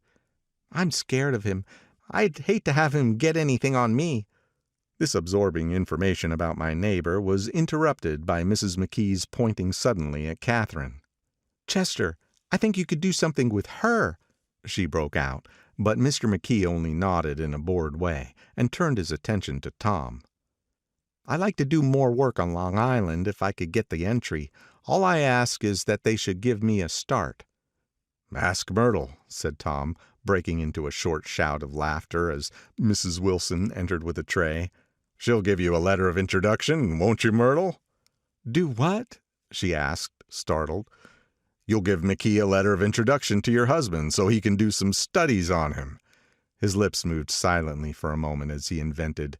"I'm scared of him. I'd hate to have him get anything on me." This absorbing information about my neighbor was interrupted by Mrs. McKee's pointing suddenly at Catherine. "Chester, I think you could do something with her," she broke out, but Mr. McKee only nodded in a bored way and turned his attention to Tom. "I like to do more work on Long Island if I could get the entry. All I ask is that they should give me a start." "Ask Myrtle," said Tom, breaking into a short shout of laughter as Mrs. Wilson entered with a tray. "She'll give you a letter of introduction, won't you, Myrtle?" "Do what?" she asked, startled. "You'll give McKee a letter of introduction to your husband so he can do some studies on him." His lips moved silently for a moment as he invented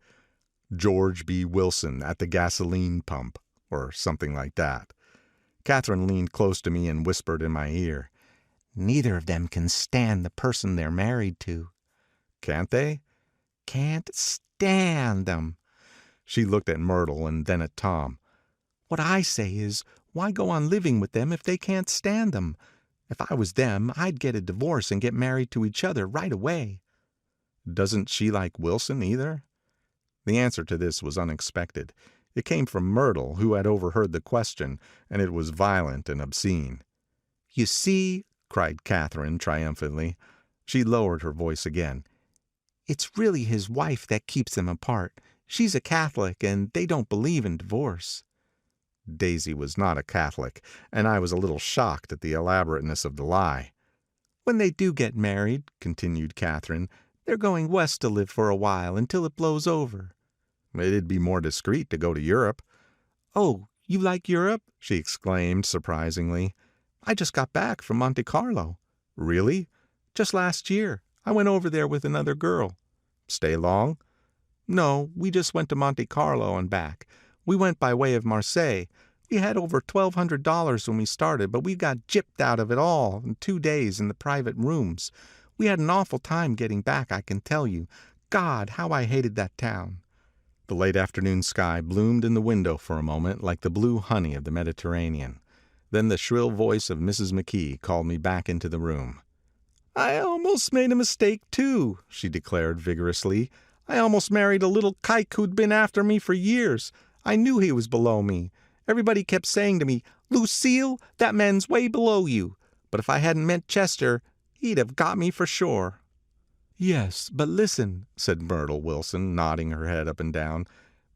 George B. Wilson at the gasoline pump, or something like that. Catherine leaned close to me and whispered in my ear, "Neither of them can stand the person they're married to." "Can't they?" "Can't stand them." She looked at Myrtle and then at Tom. "What I say is, why go on living with them if they can't stand them? If I was them, I'd get a divorce and get married to each other right away." "Doesn't she like Wilson either?" The answer to this was unexpected. It came from Myrtle, who had overheard the question, and it was violent and obscene. "You see," cried Catherine triumphantly. She lowered her voice again. "It's really his wife that keeps them apart. She's a Catholic, and they don't believe in divorce." Daisy was not a Catholic, and I was a little shocked at the elaborateness of the lie. "When they do get married," continued Catherine, "they're going west to live for a while until it blows over." "It'd be more discreet to go to Europe." "Oh, you like Europe?" she exclaimed surprisingly. "I just got back from Monte Carlo." "Really?" "Just last year. I went over there with another girl." "Stay long?" "No, we just went to Monte Carlo and back. We went by way of Marseille. We had over $1,200 when we started, but we got gypped out of it all in 2 days in the private rooms. We had an awful time getting back, I can tell you. God, how I hated that town." The late afternoon sky bloomed in the window for a moment like the blue honey of the Mediterranean. Then the shrill voice of Mrs. McKee called me back into the room. "I almost made a mistake, too," she declared vigorously. I almost married a little kike who'd been after me for years. I knew he was below me. Everybody kept saying to me, 'Lucille, that man's way below you.' But if I hadn't met Chester, he'd have got me for sure." "Yes, but listen," said Myrtle Wilson, nodding her head up and down.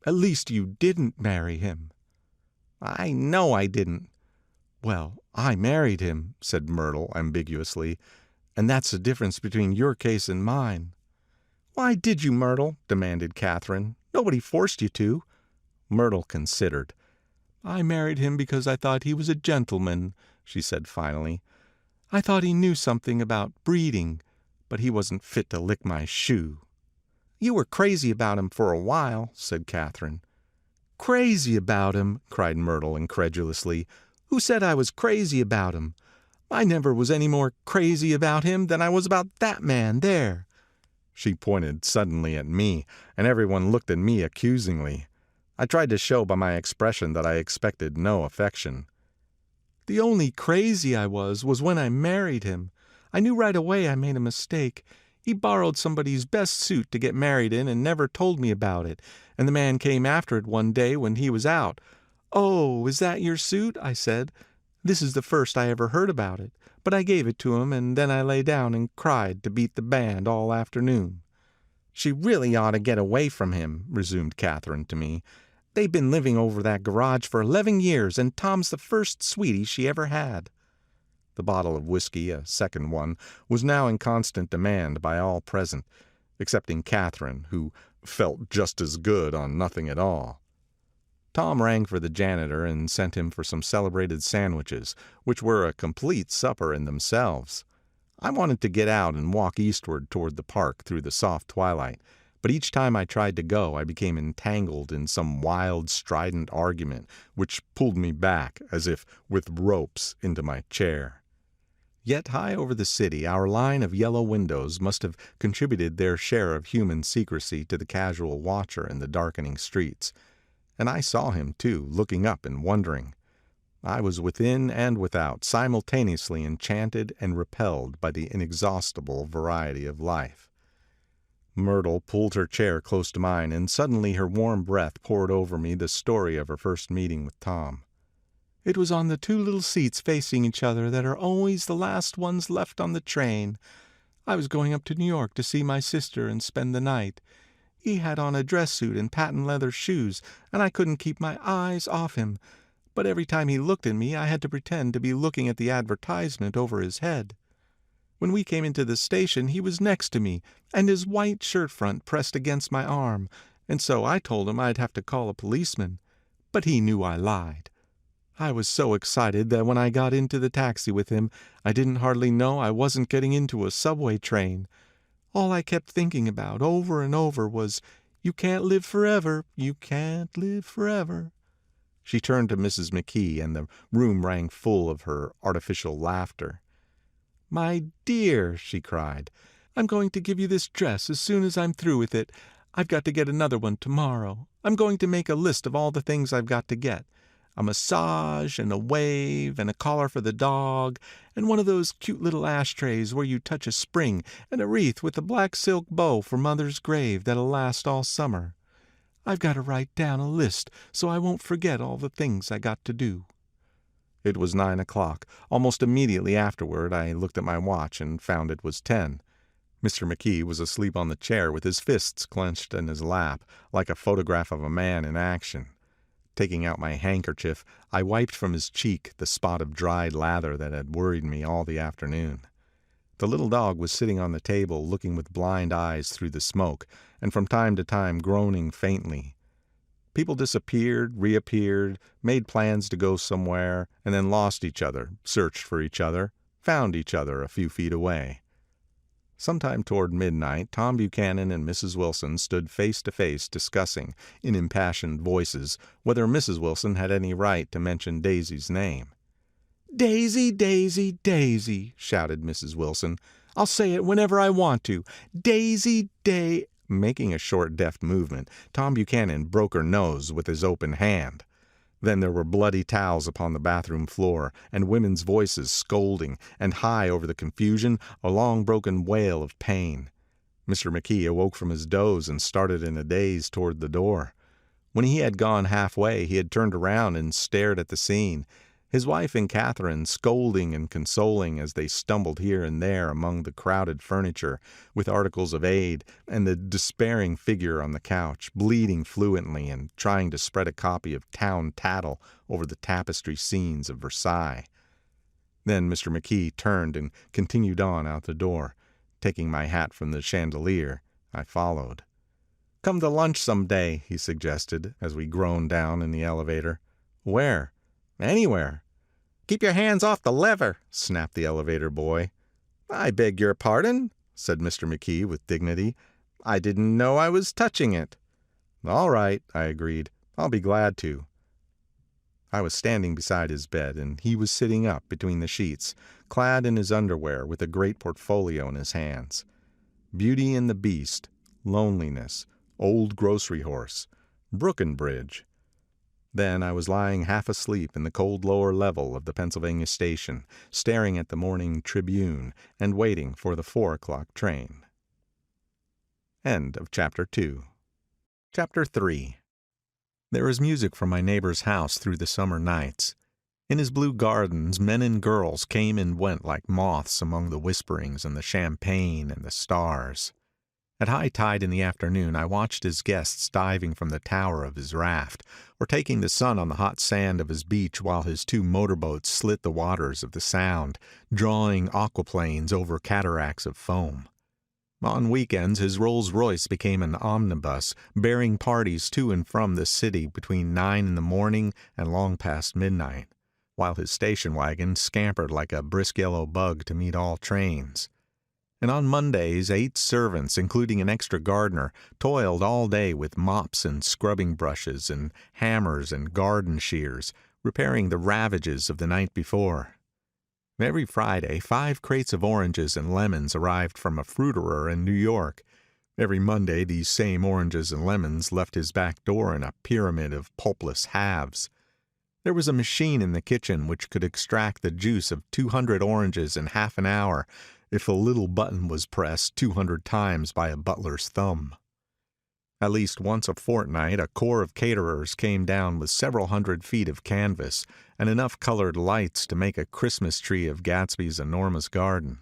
"At least you didn't marry him." "I know I didn't." "Well, I married him," said Myrtle ambiguously, "and that's the difference between your case and mine." "Why did you, Myrtle?" demanded Catherine. "Nobody forced you to." Myrtle considered. "I married him because I thought he was a gentleman," she said finally. "I thought he knew something about breeding, but he wasn't fit to lick my shoe." "You were crazy about him for a while," said Catherine. "Crazy about him?" cried Myrtle incredulously. "Who said I was crazy about him? I never was any more crazy about him than I was about that man there." She pointed suddenly at me, and everyone looked at me accusingly. I tried to show by my expression that I expected no affection. "The only crazy I was when I married him. I knew right away I made a mistake. He borrowed somebody's best suit to get married in and never told me about it, and the man came after it one day when he was out. 'Oh, is that your suit?' I said. This is the first I ever heard about it, but I gave it to him, and then I lay down and cried to beat the band all afternoon." "She really ought to get away from him," resumed Catherine to me. "They've been living over that garage for 11 years, and Tom's the first sweetie she ever had." The bottle of whiskey, a second one, was now in constant demand by all present, excepting Catherine, who felt just as good on nothing at all. Tom rang for the janitor and sent him for some celebrated sandwiches, which were a complete supper in themselves. I wanted to get out and walk eastward toward the park through the soft twilight, but each time I tried to go I became entangled in some wild, strident argument which pulled me back, as if with ropes, into my chair. Yet high over the city our line of yellow windows must have contributed their share of human secrecy to the casual watcher in the darkening streets, and I saw him, too, looking up and wondering. I was within and without, simultaneously enchanted and repelled by the inexhaustible variety of life. Myrtle pulled her chair close to mine, and suddenly her warm breath poured over me the story of her first meeting with Tom. "It was on the two little seats facing each other that are always the last ones left on the train. I was going up to New York to see my sister and spend the night. He had on a dress suit and patent leather shoes, and I couldn't keep my eyes off him. But every time he looked at me I had to pretend to be looking at the advertisement over his head. When we came into the station he was next to me, and his white shirt front pressed against my arm, and so I told him I'd have to call a policeman. But he knew I lied. I was so excited that when I got into the taxi with him I didn't hardly know I wasn't getting into a subway train. All I kept thinking about over and over was, 'You can't live forever, you can't live forever.'" She turned to Mrs. McKee, and the room rang full of her artificial laughter. "My dear," she cried, "I'm going to give you this dress as soon as I'm through with it. I've got to get another one tomorrow. I'm going to make a list of all the things I've got to get. A massage, and a wave, and a collar for the dog, and one of those cute little ashtrays where you touch a spring, and a wreath with a black silk bow for Mother's grave that'll last all summer. I've got to write down a list so I won't forget all the things I got to do." It was 9 o'clock. Almost immediately afterward I looked at my watch and found it was 10. Mr. McKee was asleep on the chair with his fists clenched in his lap, like a photograph of a man in action. Taking out my handkerchief, I wiped from his cheek the spot of dried lather that had worried me all the afternoon. The little dog was sitting on the table looking with blind eyes through the smoke, and from time to time groaning faintly. People disappeared, reappeared, made plans to go somewhere, and then lost each other, searched for each other, found each other a few feet away. Sometime toward midnight Tom Buchanan and Mrs. Wilson stood face to face discussing, in impassioned voices, whether Mrs. Wilson had any right to mention Daisy's name. "Daisy, Daisy, Daisy," shouted Mrs. Wilson. "I'll say it whenever I want to. Daisy, Making a short, deft movement, Tom Buchanan broke her nose with his open hand. Then there were bloody towels upon the bathroom floor, and women's voices scolding, and high over the confusion a long broken wail of pain. Mr. McKee awoke from his doze and started in a daze toward the door. When he had gone halfway, he had turned around and stared at the scene, his wife and Catherine scolding and consoling as they stumbled here and there among the crowded furniture with articles of aid, and the despairing figure on the couch, bleeding fluently and trying to spread a copy of Town Tattle over the tapestry scenes of Versailles. Then Mr. McKee turned and continued on out the door. Taking my hat from the chandelier, I followed. "Come to lunch some day," he suggested, as we groaned down in the elevator. "Where?" "Anywhere." "Keep your hands off the lever," snapped the elevator boy. "I beg your pardon," said Mr. McKee with dignity. "I didn't know I was touching it." "All right," I agreed. "I'll be glad to." I was standing beside his bed, and he was sitting up between the sheets, clad in his underwear with a great portfolio in his hands. Beauty and the Beast, Loneliness, Old Grocery Horse, Brookenbridge. Then I was lying half asleep in the cold lower level of the Pennsylvania station, staring at the morning Tribune and waiting for the 4 o'clock train. End of Chapter 2. Chapter 3. There is music from my neighbor's house through the summer nights. In his blue gardens, men and girls came and went like moths among the whisperings and the champagne and the stars. At high tide in the afternoon, I watched his guests diving from the tower of his raft, or taking the sun on the hot sand of his beach while his 2 motorboats slit the waters of the Sound, drawing aquaplanes over cataracts of foam. On weekends, his Rolls-Royce became an omnibus, bearing parties to and from the city between 9 in the morning and long past midnight, while his station wagon scampered like a brisk yellow bug to meet all trains. And on Mondays, 8 servants, including an extra gardener, toiled all day with mops and scrubbing brushes and hammers and garden shears, repairing the ravages of the night before. Every Friday, 5 crates of oranges and lemons arrived from a fruiterer in New York. Every Monday, these same oranges and lemons left his back door in a pyramid of pulpless halves. There was a machine in the kitchen which could extract the juice of 200 oranges in half an hour, if a little button was pressed 200 times by a butler's thumb. At least once a fortnight, a corps of caterers came down with several hundred feet of canvas and enough colored lights to make a Christmas tree of Gatsby's enormous garden.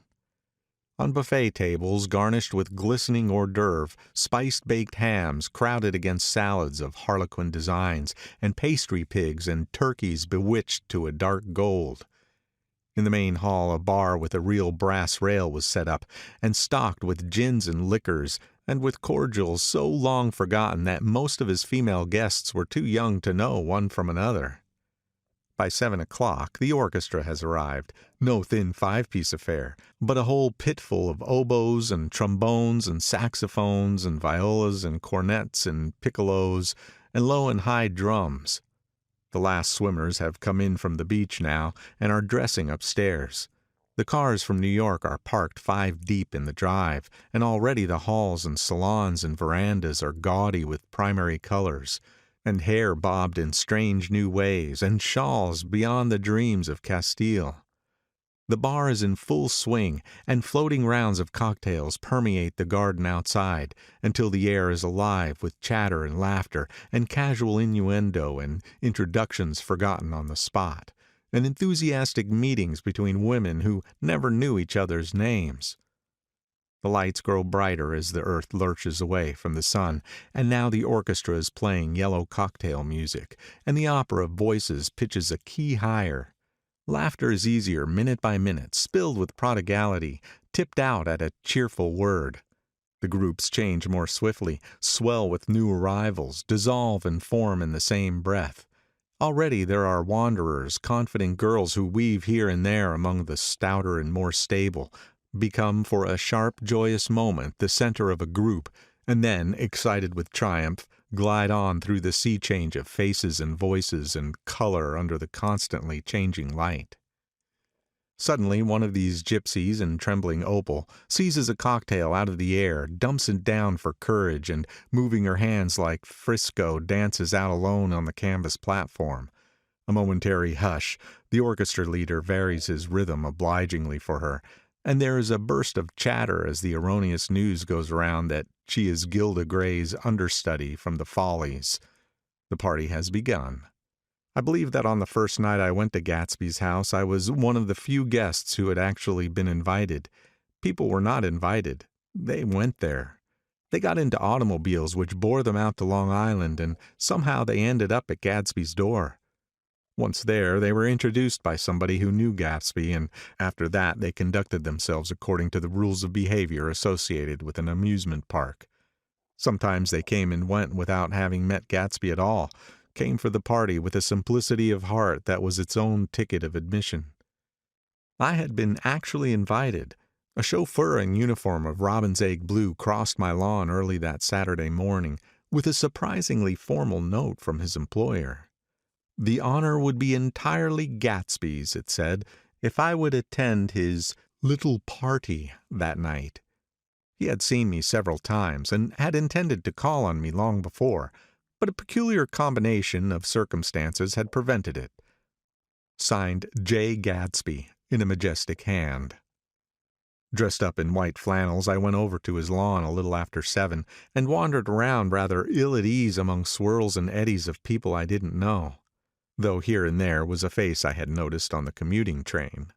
On buffet tables, garnished with glistening hors d'oeuvre, spiced baked hams crowded against salads of harlequin designs, and pastry pigs and turkeys bewitched to a dark gold. In the main hall, a bar with a real brass rail was set up, and stocked with gins and liquors, and with cordials so long forgotten that most of his female guests were too young to know one from another. By 7 o'clock, the orchestra has arrived, no thin 5-piece affair, but a whole pitful of oboes and trombones and saxophones and violas and cornets and piccolos and low and high drums. The last swimmers have come in from the beach now and are dressing upstairs. The cars from New York are parked 5 deep in the drive, and already the halls and salons and verandas are gaudy with primary colors, and hair bobbed in strange new ways, and shawls beyond the dreams of Castile. The bar is in full swing, and floating rounds of cocktails permeate the garden outside, until the air is alive with chatter and laughter, and casual innuendo and introductions forgotten on the spot, and enthusiastic meetings between women who never knew each other's names. The lights grow brighter as the earth lurches away from the sun, and now the orchestra is playing yellow cocktail music, and the opera of voices pitches a key higher. Laughter is easier minute by minute, spilled with prodigality, tipped out at a cheerful word. The groups change more swiftly, swell with new arrivals, dissolve and form in the same breath. Already there are wanderers, confident girls who weave here and there among the stouter and more stable, become for a sharp, joyous moment the center of a group, and then, excited with triumph, glide on through the sea change of faces and voices and color under the constantly changing light. Suddenly one of these gypsies in trembling opal seizes a cocktail out of the air, dumps it down for courage, and moving her hands like Frisco, dances out alone on the canvas platform. A momentary hush. The orchestra leader varies his rhythm obligingly for her. And there is a burst of chatter as the erroneous news goes around that she is Gilda Gray's understudy from the Follies. The party has begun. I believe that on the first night I went to Gatsby's house, I was one of the few guests who had actually been invited. People were not invited. They went there. They got into automobiles which bore them out to Long Island, and somehow they ended up at Gatsby's door. Once there, they were introduced by somebody who knew Gatsby, and after that they conducted themselves according to the rules of behavior associated with an amusement park. Sometimes they came and went without having met Gatsby at all, came for the party with a simplicity of heart that was its own ticket of admission. I had been actually invited. A chauffeur in uniform of robin's egg blue crossed my lawn early that Saturday morning with a surprisingly formal note from his employer. The honor would be entirely Gatsby's, it said, if I would attend his little party that night. He had seen me several times and had intended to call on me long before, but a peculiar combination of circumstances had prevented it. Signed Jay Gatsby in a majestic hand. Dressed up in white flannels, I went over to his lawn a little after 7 and wandered around rather ill at ease among swirls and eddies of people I didn't know, though here and there was a face I had noticed on the commuting train.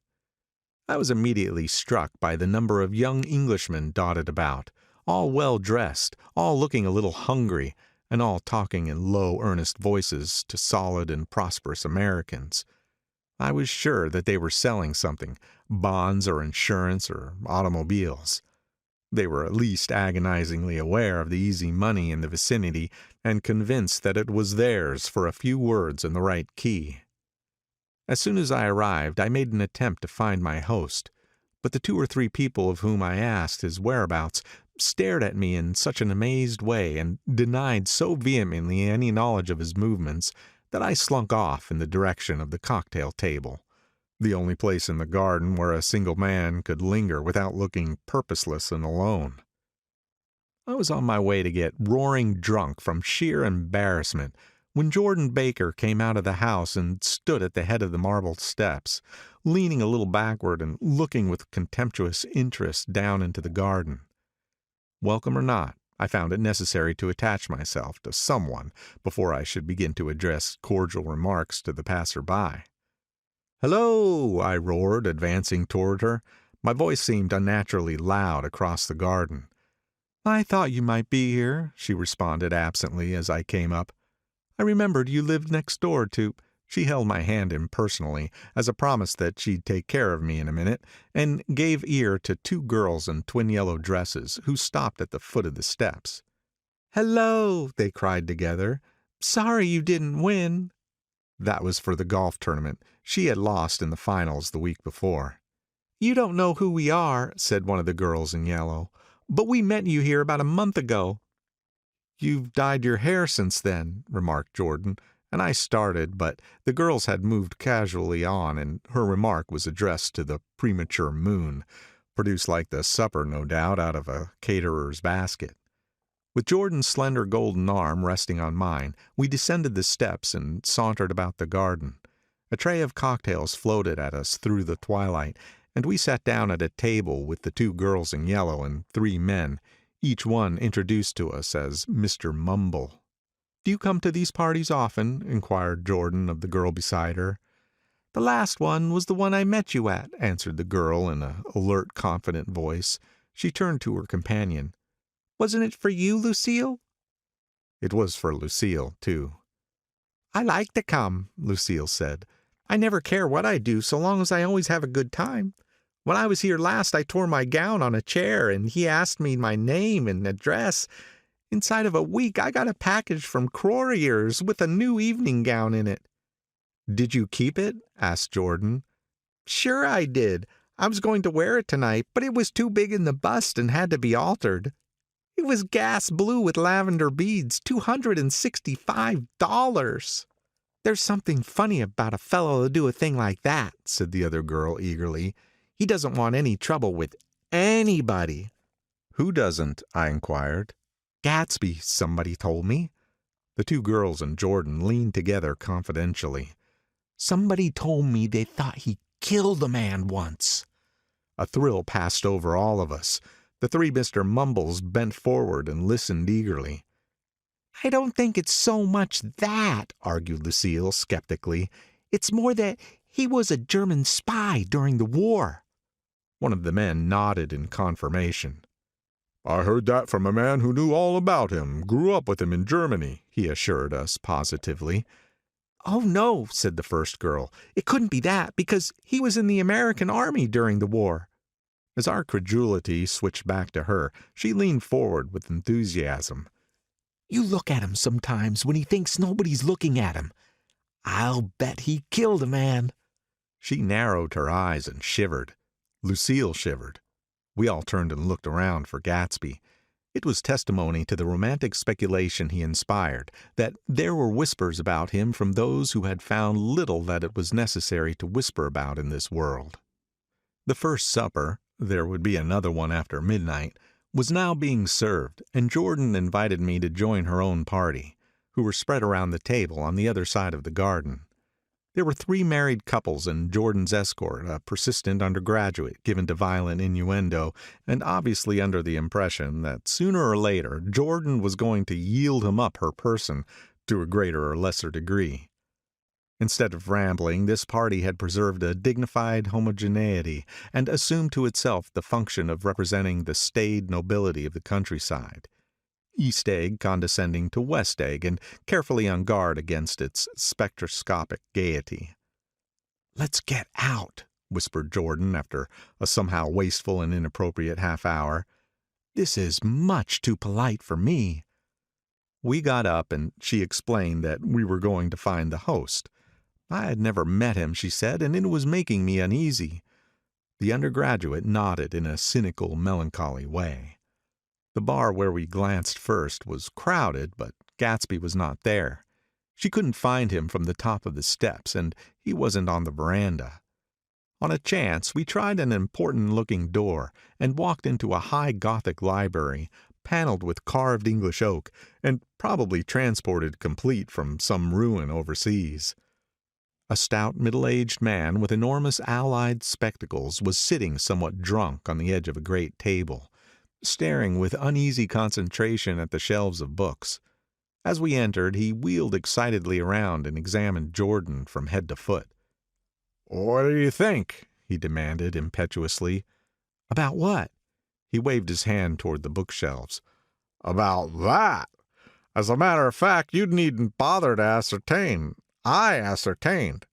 I was immediately struck by the number of young Englishmen dotted about, all well dressed, all looking a little hungry, and all talking in low, earnest voices to solid and prosperous Americans. I was sure that they were selling something, bonds or insurance or automobiles. They were at least agonizingly aware of the easy money in the vicinity and convinced that it was theirs for a few words in the right key. As soon as I arrived, I made an attempt to find my host, but the 2 or 3 people of whom I asked his whereabouts stared at me in such an amazed way and denied so vehemently any knowledge of his movements that I slunk off in the direction of the cocktail table, the only place in the garden where a single man could linger without looking purposeless and alone. I was on my way to get roaring drunk from sheer embarrassment when Jordan Baker came out of the house and stood at the head of the marble steps, leaning a little backward and looking with contemptuous interest down into the garden. Welcome or not, I found it necessary to attach myself to someone before I should begin to address cordial remarks to the passer-by. "Hello!" I roared, advancing toward her. My voice seemed unnaturally loud across the garden. "I thought you might be here," she responded absently as I came up. "I remembered you lived next door to—" She held my hand impersonally, as a promise that she'd take care of me in a minute, and gave ear to 2 girls in twin yellow dresses, who stopped at the foot of the steps. "Hello!" they cried together. "Sorry you didn't win." That was for the golf tournament. She had lost in the finals the week before. "You don't know who we are," said one of the girls in yellow, "but we met you here about a month ago." "You've dyed your hair since then," remarked Jordan, and I started, but the girls had moved casually on, and her remark was addressed to the premature moon, produced like the supper, no doubt, out of a caterer's basket. With Jordan's slender golden arm resting on mine, we descended the steps and sauntered about the garden. A tray of cocktails floated at us through the twilight, and we sat down at a table with the 2 girls in yellow and 3 men, each one introduced to us as Mr. Mumble. "Do you come to these parties often?" inquired Jordan of the girl beside her. "The last one was the one I met you at," answered the girl in an alert, confident voice. She turned to her companion. "Wasn't it for you, Lucille?" It was for Lucille, too. "I like to come," Lucille said. "I never care what I do so long as I always have a good time. When I was here last I tore my gown on a chair, and he asked me my name and address. Inside of a week I got a package from Crorier's with a new evening gown in it." "Did you keep it?" asked Jordan. "Sure I did. I was going to wear it tonight, but it was too big in the bust and had to be altered. It was gas blue with lavender beads, $265. "There's something funny about a fellow to do a thing like that," said the other girl eagerly. "He doesn't want any trouble with anybody." "Who doesn't?" I inquired. "Gatsby, somebody told me." The 2 girls and Jordan leaned together confidentially. "Somebody told me they thought he killed a man once." A thrill passed over all of us. The three Mr. Mumbles bent forward and listened eagerly. I don't think it's so much that, argued Lucille skeptically. It's more that he was a German spy during the war. One of the men nodded in confirmation. I heard that from a man who knew all about him, grew up with him in Germany, he assured us positively. Oh, no, said the first girl. It couldn't be that, because he was in the American army during the war. As our credulity switched back to her, she leaned forward with enthusiasm. You look at him sometimes when he thinks nobody's looking at him. I'll bet he killed a man. She narrowed her eyes and shivered. Lucille shivered. We all turned and looked around for Gatsby. It was testimony to the romantic speculation he inspired that there were whispers about him from those who had found little that it was necessary to whisper about in this world. The first supper, there would be another one after midnight, was now being served, and Jordan invited me to join her own party, who were spread around the table on the other side of the garden. There were 3 married couples and Jordan's escort, a persistent undergraduate given to violent innuendo, and obviously under the impression that sooner or later Jordan was going to yield him up her person to a greater or lesser degree. Instead of rambling, this party had preserved a dignified homogeneity and assumed to itself the function of representing the staid nobility of the countryside. East Egg condescending to West Egg and carefully on guard against its spectroscopic gaiety. Let's get out, whispered Jordan after a somehow wasteful and inappropriate half-hour. This is much too polite for me. We got up and she explained that we were going to find the host. I had never met him, she said, and it was making me uneasy. The undergraduate nodded in a cynical, melancholy way. The bar where we glanced first was crowded, but Gatsby was not there. She couldn't find him from the top of the steps, and he wasn't on the veranda. On a chance, we tried an important-looking door and walked into a high Gothic library, paneled with carved English oak, and probably transported complete from some ruin overseas. A stout, middle-aged man with enormous allied spectacles was sitting somewhat drunk on the edge of a great table, staring with uneasy concentration at the shelves of books. As we entered, he wheeled excitedly around and examined Jordan from head to foot. "What do you think?" he demanded impetuously. "About what?" He waved his hand toward the bookshelves. "About that. As a matter of fact, you needn't bother to ascertain. I ascertained.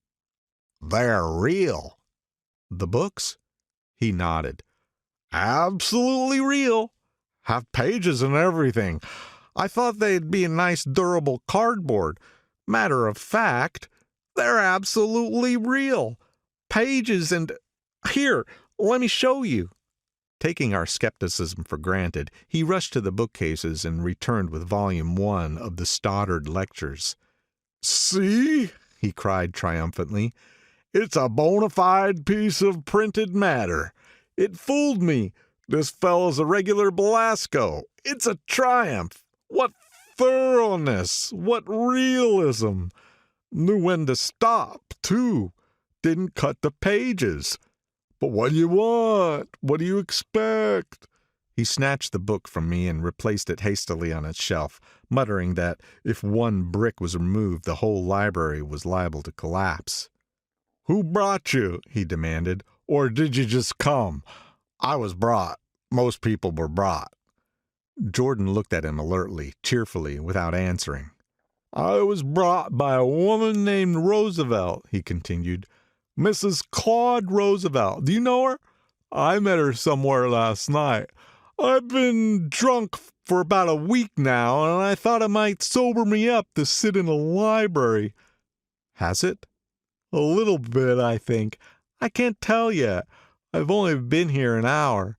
They're real." "The books?" He nodded. "Absolutely real. Have pages and everything. I thought they'd be a nice durable cardboard. Matter of fact, they're absolutely real. Pages and... Here, let me show you." Taking our skepticism for granted, he rushed to the bookcases and returned with volume 1 of the Stoddard Lectures. "See?" he cried triumphantly. "It's a bona fide piece of printed matter. It fooled me. This fellow's a regular Belasco. It's a triumph. What thoroughness! What realism! Knew when to stop, too. Didn't cut the pages. But what do you want? What do you expect?" He snatched the book from me and replaced it hastily on its shelf, muttering that if one brick was removed, the whole library was liable to collapse. "Who brought you?" he demanded. "Or did you just come?" "I was brought. Most people were brought." Jordan looked at him alertly, cheerfully, without answering. "I was brought by a woman named Roosevelt," he continued. "Mrs. Claude Roosevelt. Do you know her? I met her somewhere last night. I've been drunk for about a week now, and I thought it might sober me up to sit in a library." "Has it?" "A little bit, I think. I can't tell yet. I've only been here an hour.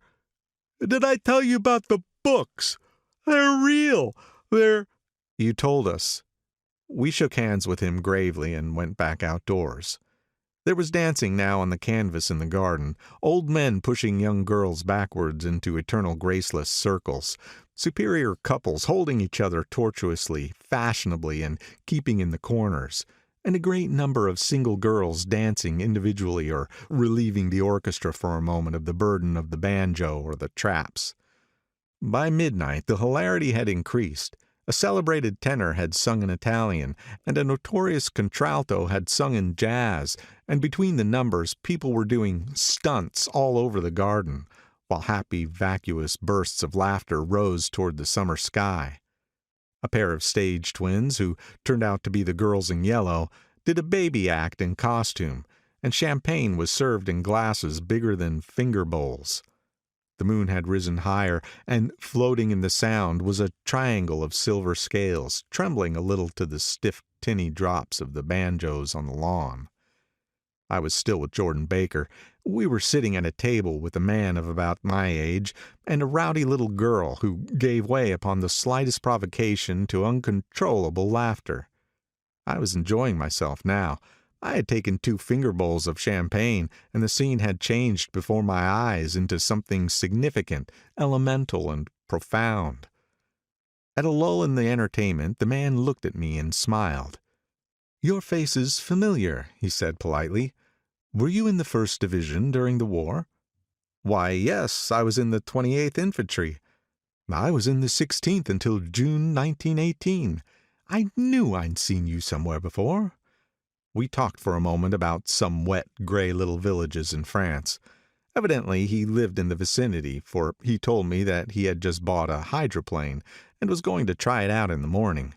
Did I tell you about the books? They're real. They're—" "You told us." We shook hands with him gravely and went back outdoors. There was dancing now on the canvas in the garden, old men pushing young girls backwards into eternal graceless circles, superior couples holding each other tortuously, fashionably, and keeping in the corners, and a great number of single girls dancing individually or relieving the orchestra for a moment of the burden of the banjo or the traps. By midnight the hilarity had increased. A celebrated tenor had sung in Italian, and a notorious contralto had sung in jazz, and between the numbers people were doing stunts all over the garden, while happy vacuous bursts of laughter rose toward the summer sky. A pair of stage twins, who turned out to be the girls in yellow, did a baby act in costume, and champagne was served in glasses bigger than finger bowls. The moon had risen higher, and floating in the sound was a triangle of silver scales, trembling a little to the stiff tinny drops of the banjos on the lawn. I was still with Jordan Baker. We were sitting at a table with a man of about my age and a rowdy little girl who gave way upon the slightest provocation to uncontrollable laughter. I was enjoying myself now. I had taken 2 finger bowls of champagne, and the scene had changed before my eyes into something significant, elemental, and profound. At a lull in the entertainment, the man looked at me and smiled. "Your face is familiar," he said politely. "Were you in the 1st Division during the war?" "Why, yes, I was in the 28th Infantry." "I was in the 16th until June 1918. I knew I'd seen you somewhere before." We talked for a moment about some wet, gray little villages in France. Evidently he lived in the vicinity, for he told me that he had just bought a hydroplane and was going to try it out in the morning.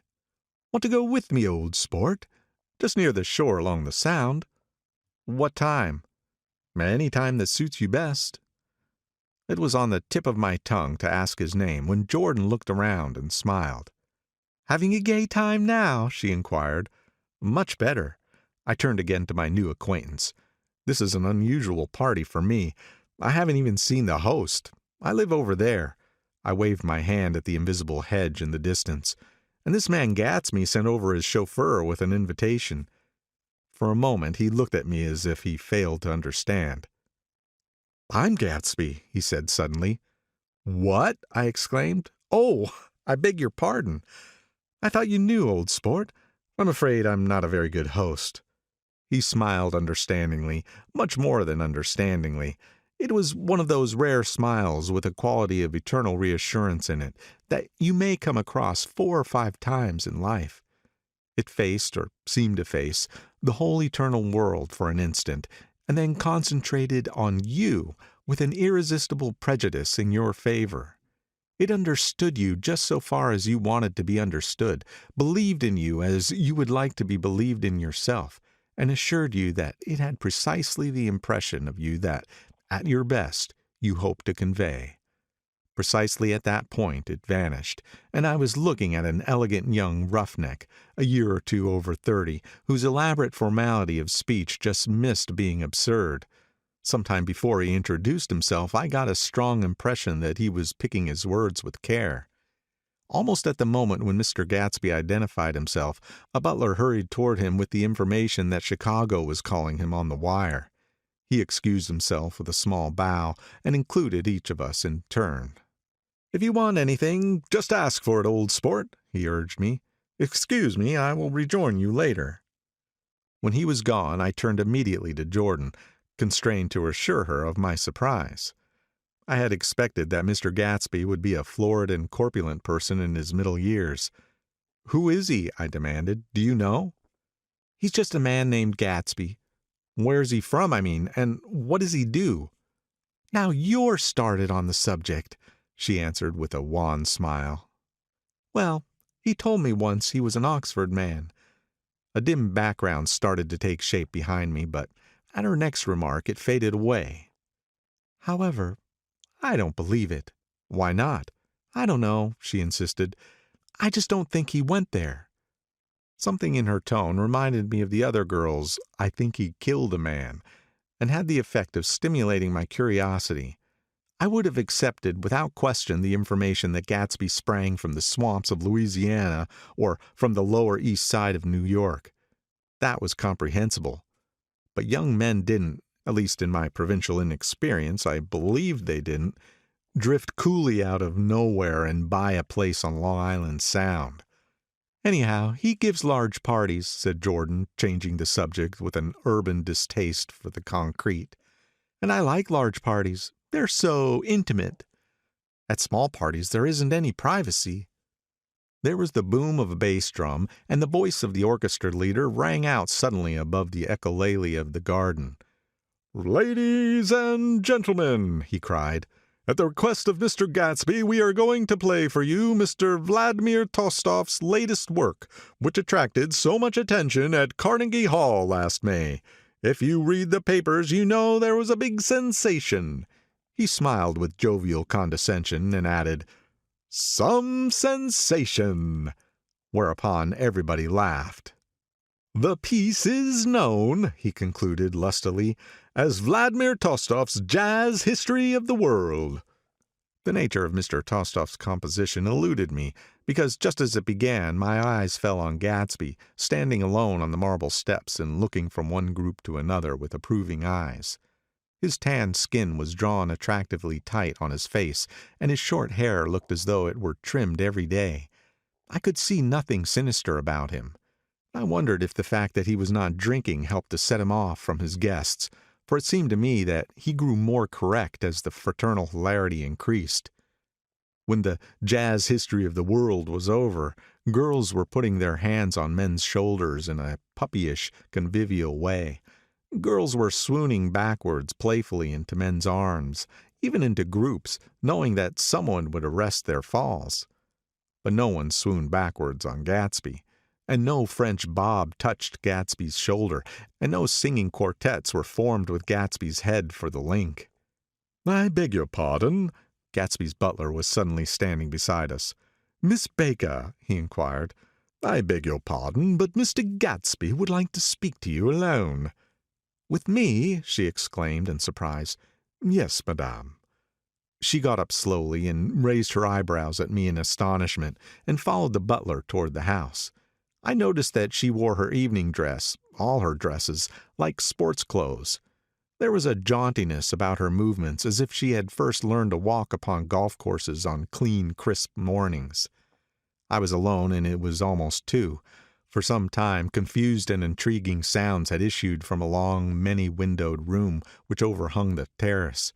"Want to go with me, old sport? Just near the shore along the Sound." "What time?" "Any time that suits you best." It was on the tip of my tongue to ask his name when Jordan looked around and smiled. "Having a gay time now?" she inquired. "Much better." I turned again to my new acquaintance. "This is an unusual party for me. I haven't even seen the host. I live over there." I waved my hand at the invisible hedge in the distance. "And this man Gatsby sent over his chauffeur with an invitation." For a moment he looked at me as if he failed to understand. "I'm Gatsby," he said suddenly. "What?" I exclaimed. "Oh, I beg your pardon. I thought you knew, old sport. I'm afraid I'm not a very good host." He smiled understandingly, much more than understandingly. It was one of those rare smiles with a quality of eternal reassurance in it that you may come across 4 or 5 times in life. It faced, or seemed to face, the whole eternal world for an instant, and then concentrated on you with an irresistible prejudice in your favor. It understood you just so far as you wanted to be understood, believed in you as you would like to be believed in yourself, and assured you that it had precisely the impression of you that, at your best, you hoped to convey. Precisely at that point it vanished, and I was looking at an elegant young roughneck, a year or 2 over 30, whose elaborate formality of speech just missed being absurd. Some time before he introduced himself I got a strong impression that he was picking his words with care. Almost at the moment when Mr. Gatsby identified himself, a butler hurried toward him with the information that Chicago was calling him on the wire. He excused himself with a small bow, and included each of us in turn. "If you want anything, just ask for it, old sport," he urged me. "Excuse me, I will rejoin you later." When he was gone, I turned immediately to Jordan, constrained to assure her of my surprise. I had expected that Mr. Gatsby would be a florid and corpulent person in his middle years. "Who is he?" I demanded. "Do you know?" "He's just a man named Gatsby." "Where's he from, I mean, and what does he do?" "Now you're started on the subject," she answered with a wan smile. "Well, he told me once he was an Oxford man." A dim background started to take shape behind me, but at her next remark it faded away. "However, I don't believe it." "Why not?" "I don't know," she insisted. "I just don't think he went there." Something in her tone reminded me of the other girl's "I think he killed a man," and had the effect of stimulating my curiosity. I would have accepted without question the information that Gatsby sprang from the swamps of Louisiana or from the lower east side of New York. That was comprehensible. But young men didn't, at least in my provincial inexperience, I believed they didn't, drift coolly out of nowhere and buy a place on Long Island Sound. Anyhow, he gives large parties," said Jordan, changing the subject with an urban distaste for the concrete. "And I like large parties. They're so intimate. At small parties there isn't any privacy." There was the boom of a bass drum, and the voice of the orchestra leader rang out suddenly above the echolale of the garden. "Ladies and gentlemen," he cried, "at the request of Mr. Gatsby, we are going to play for you Mr. Vladimir Tostof's latest work, which attracted so much attention at Carnegie Hall last May. If you read the papers, you know there was a big sensation." He smiled with jovial condescension and added, "Some sensation," whereupon everybody laughed. "The piece is known," he concluded lustily, "as Vladimir Tostof's Jazz History of the World." The nature of Mr. Tostof's composition eluded me, because just as it began my eyes fell on Gatsby, standing alone on the marble steps and looking from one group to another with approving eyes. His tanned skin was drawn attractively tight on his face, and his short hair looked as though it were trimmed every day. I could see nothing sinister about him. I wondered if the fact that he was not drinking helped to set him off from his guests, for it seemed to me that he grew more correct as the fraternal hilarity increased. When the Jazz History of the World was over, girls were putting their hands on men's shoulders in a puppyish, convivial way. Girls were swooning backwards playfully into men's arms, even into groups, knowing that someone would arrest their falls. But no one swooned backwards on Gatsby, and no French bob touched Gatsby's shoulder, and no singing quartets were formed with Gatsby's head for the link. "I beg your pardon." Gatsby's butler was suddenly standing beside us. "Miss Baker," he inquired, "I beg your pardon, but Mr. Gatsby would like to speak to you alone." "With me?" she exclaimed in surprise. "Yes, madame." She got up slowly and raised her eyebrows at me in astonishment, and followed the butler toward the house. I noticed that she wore her evening dress, all her dresses, like sports clothes. There was a jauntiness about her movements as if she had first learned to walk upon golf courses on clean, crisp mornings. I was alone, and it was almost 2. For some time confused and intriguing sounds had issued from a long, many-windowed room which overhung the terrace.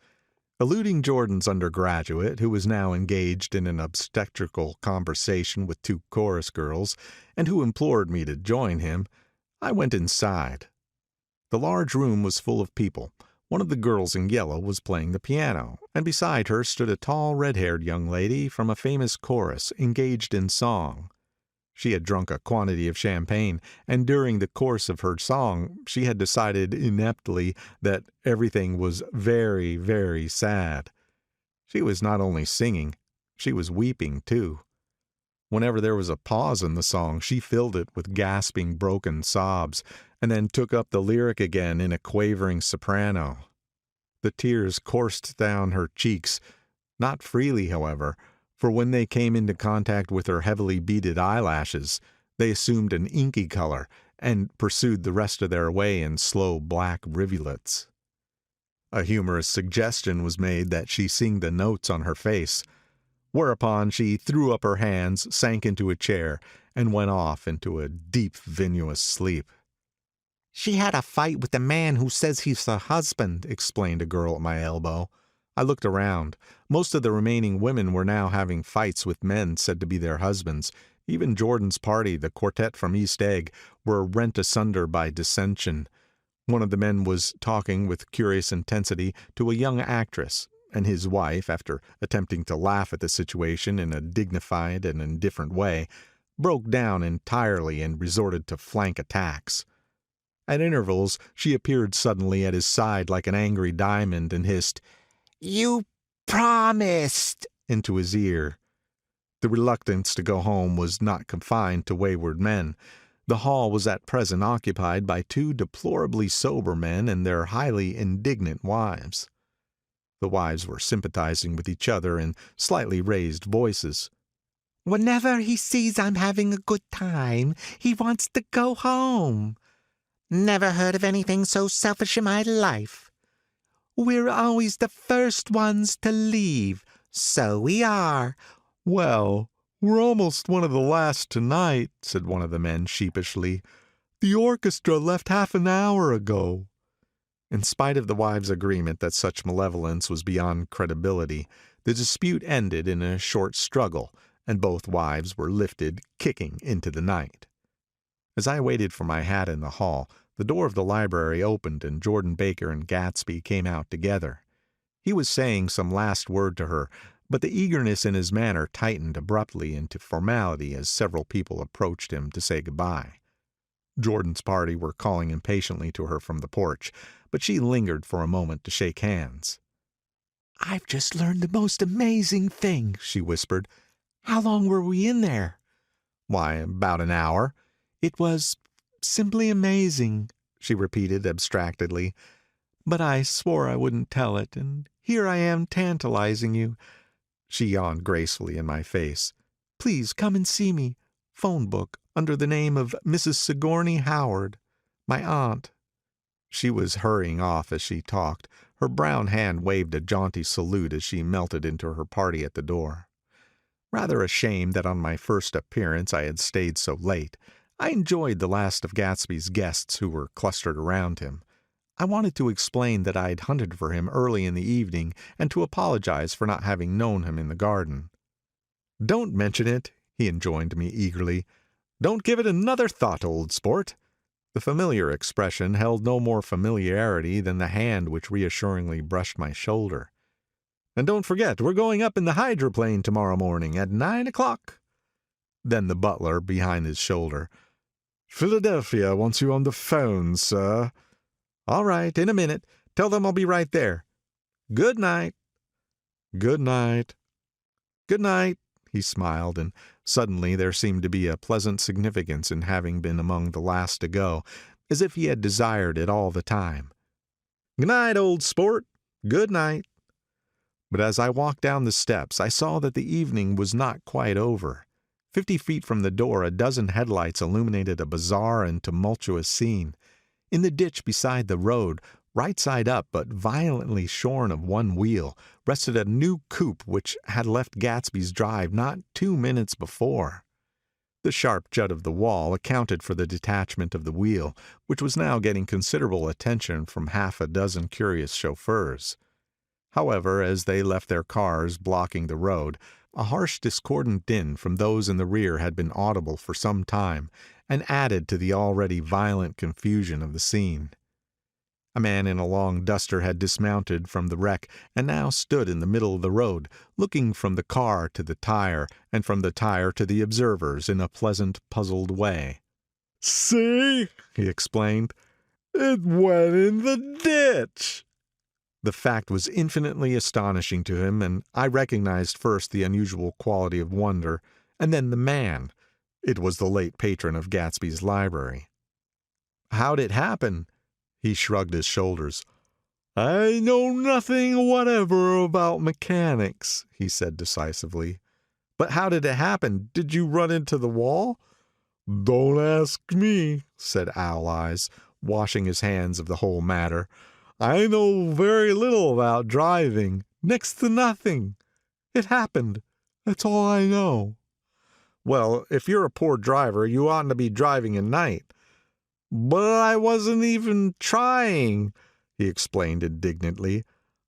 Eluding Jordan's undergraduate, who was now engaged in an obstetrical conversation with 2 chorus girls, and who implored me to join him, I went inside. The large room was full of people. One of the girls in yellow was playing the piano, and beside her stood a tall, red-haired young lady from a famous chorus, engaged in song. She had drunk a quantity of champagne, and during the course of her song she had decided ineptly that everything was very, very sad. She was not only singing, she was weeping too. Whenever there was a pause in the song, she filled it with gasping, broken sobs, and then took up the lyric again in a quavering soprano. The tears coursed down her cheeks, not freely, however, for when they came into contact with her heavily beaded eyelashes, they assumed an inky color, and pursued the rest of their way in slow black rivulets. A humorous suggestion was made that she sing the notes on her face, whereupon she threw up her hands, sank into a chair, and went off into a deep, vinous sleep. "She had a fight with the man who says he's her husband," explained a girl at my elbow. I looked around. Most of the remaining women were now having fights with men said to be their husbands. Even Jordan's party, the quartet from East Egg, were rent asunder by dissension. One of the men was talking with curious intensity to a young actress, and his wife, after attempting to laugh at the situation in a dignified and indifferent way, broke down entirely and resorted to flank attacks. At intervals she appeared suddenly at his side like an angry diamond and hissed, "You promised!" into his ear. The reluctance to go home was not confined to wayward men. The hall was at present occupied by 2 deplorably sober men and their highly indignant wives. The wives were sympathizing with each other in slightly raised voices. "Whenever he sees I'm having a good time, he wants to go home." "Never heard of anything so selfish in my life." "We're always the first ones to leave." "So we are." "Well, "We're almost one of the last tonight," said one of the men sheepishly. "The orchestra left half an hour ago." In spite of the wives' agreement that such malevolence was beyond credibility, the dispute ended in a short struggle, and both wives were lifted, kicking, into the night. As I waited for my hat in the hall, the door of the library opened and Jordan Baker and Gatsby came out together. He was saying some last word to her, but the eagerness in his manner tightened abruptly into formality as several people approached him to say goodbye. Jordan's party were calling impatiently to her from the porch, but she lingered for a moment to shake hands. "I've just learned the most amazing thing," she whispered. "How long were we in there?" "Why, about an hour." "It was simply amazing," she repeated abstractedly. "But I swore I wouldn't tell it, and here I am tantalizing you." She yawned gracefully in my face. "Please come and see me. Phone book under the name of Mrs. Sigourney Howard. My aunt." She was hurrying off as she talked. Her brown hand waved a jaunty salute as she melted into her party at the door. Rather ashamed that on my first appearance I had stayed so late, I enjoyed the last of Gatsby's guests who were clustered around him. I wanted to explain that I'd hunted for him early in the evening and to apologize for not having known him in the garden. "Don't mention it," he enjoined me eagerly. "Don't give it another thought, old sport." The familiar expression held no more familiarity than the hand which reassuringly brushed my shoulder. "And don't forget, we're going up in the hydroplane tomorrow morning at 9 o'clock. Then the butler, behind his shoulder. "Philadelphia wants you on the phone, sir." "All right, in a minute. Tell them I'll be right there. Good night." "Good night." "Good night." He smiled, and suddenly there seemed to be a pleasant significance in having been among the last to go, as if he had desired it all the time. "Good night, old sport. Good night." But as I walked down the steps, I saw that the evening was not quite over. 50 feet from the door a dozen headlights illuminated a bizarre and tumultuous scene. In the ditch beside the road, right side up but violently shorn of one wheel, rested a new coupe which had left Gatsby's drive not 2 minutes before. The sharp jut of the wall accounted for the detachment of the wheel, which was now getting considerable attention from half a dozen curious chauffeurs. However, as they left their cars blocking the road, a harsh discordant din from those in the rear had been audible for some time, and added to the already violent confusion of the scene. A man in a long duster had dismounted from the wreck and now stood in the middle of the road, looking from the car to the tire, and from the tire to the observers in a pleasant, puzzled way. "See," he explained, "it went in the ditch." The fact was infinitely astonishing to him, and I recognized first the unusual quality of wonder, and then the man. It was the late patron of Gatsby's library. "How'd it happen?" He shrugged his shoulders. "I know nothing whatever about mechanics," he said decisively. "But how did it happen? Did you run into the wall?" "Don't ask me," said Owl Eyes, washing his hands of the whole matter. "I know very little about driving, next to nothing. It happened. That's all I know." "Well, if you're a poor driver, you oughtn't to be driving at night." "But I wasn't even trying," he explained indignantly.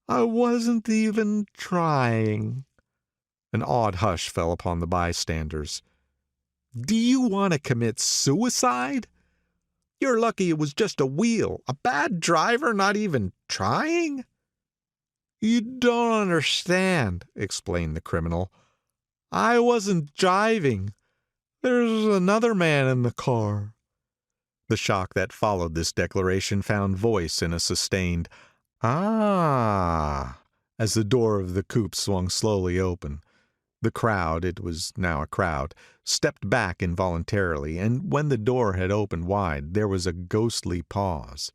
"I wasn't even trying." An awed hush fell upon the bystanders. "Do you want to commit suicide? You're lucky it was just a wheel. A bad driver not even trying?" "You don't understand," explained the criminal. "I wasn't driving. There's another man in the car." The shock that followed this declaration found voice in a sustained "Ah!" as the door of the coupe swung slowly open. The crowd, it was now a crowd, stepped back involuntarily, and when the door had opened wide, there was a ghostly pause.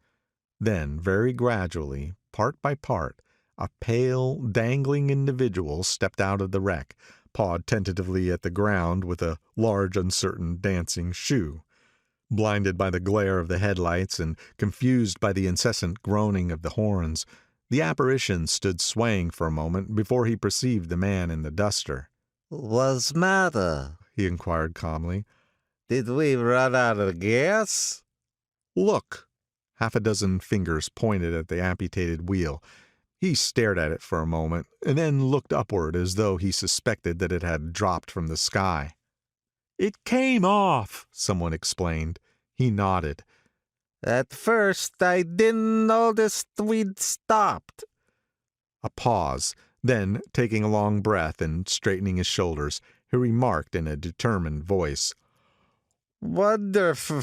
Then, very gradually, part by part, a pale, dangling individual stepped out of the wreck, pawed tentatively at the ground with a large, uncertain, dancing shoe. Blinded by the glare of the headlights and confused by the incessant groaning of the horns, the apparition stood swaying for a moment before he perceived the man in the duster. "What's matter?" he inquired calmly. "Did we run out of gas?" Look! Half a dozen fingers pointed at the amputated wheel. He stared at it for a moment, and then looked upward as though he suspected that it had dropped from the sky. "It came off," someone explained. He nodded. "At first I didn't notice we'd stopped." A pause. Then, taking a long breath and straightening his shoulders, he remarked in a determined voice, "Wonderful.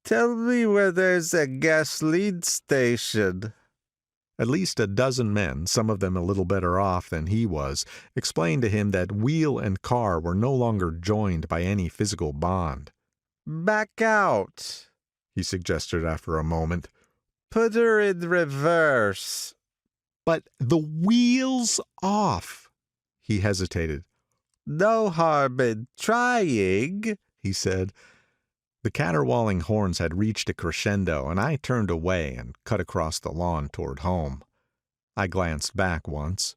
Tell me where there's a gasoline station." At least a dozen men, some of them a little better off than he was, explained to him that wheel and car were no longer joined by any physical bond. "Back out," he suggested after a moment. "Put her in reverse." "But the wheel's off." He hesitated. "No harm in trying," he said. The caterwauling horns had reached a crescendo, and I turned away and cut across the lawn toward home. I glanced back once.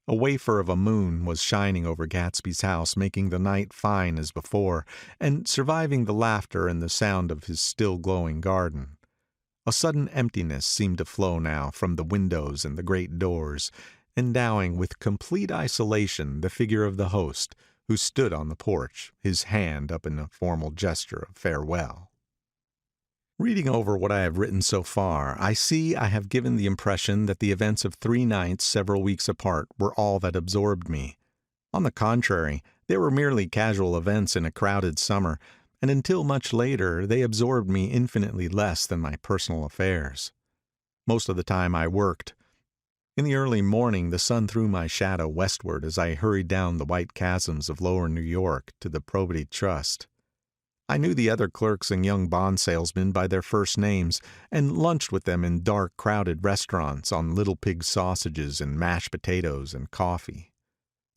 A wafer of a moon was shining over Gatsby's house, making the night fine as before, and surviving the laughter and the sound of his still glowing garden. A sudden emptiness seemed to flow now from the windows and the great doors, endowing with complete isolation the figure of the host, who stood on the porch, his hand up in a formal gesture of farewell. Reading over what I have written so far, I see I have given the impression that the events of 3 nights several weeks apart were all that absorbed me. On the contrary, they were merely casual events in a crowded summer, and until much later they absorbed me infinitely less than my personal affairs. Most of the time I worked. In the early morning the sun threw my shadow westward as I hurried down the white chasms of lower New York to the Probity Trust. I knew the other clerks and young bond salesmen by their first names, and lunched with them in dark, crowded restaurants on little pig sausages and mashed potatoes and coffee.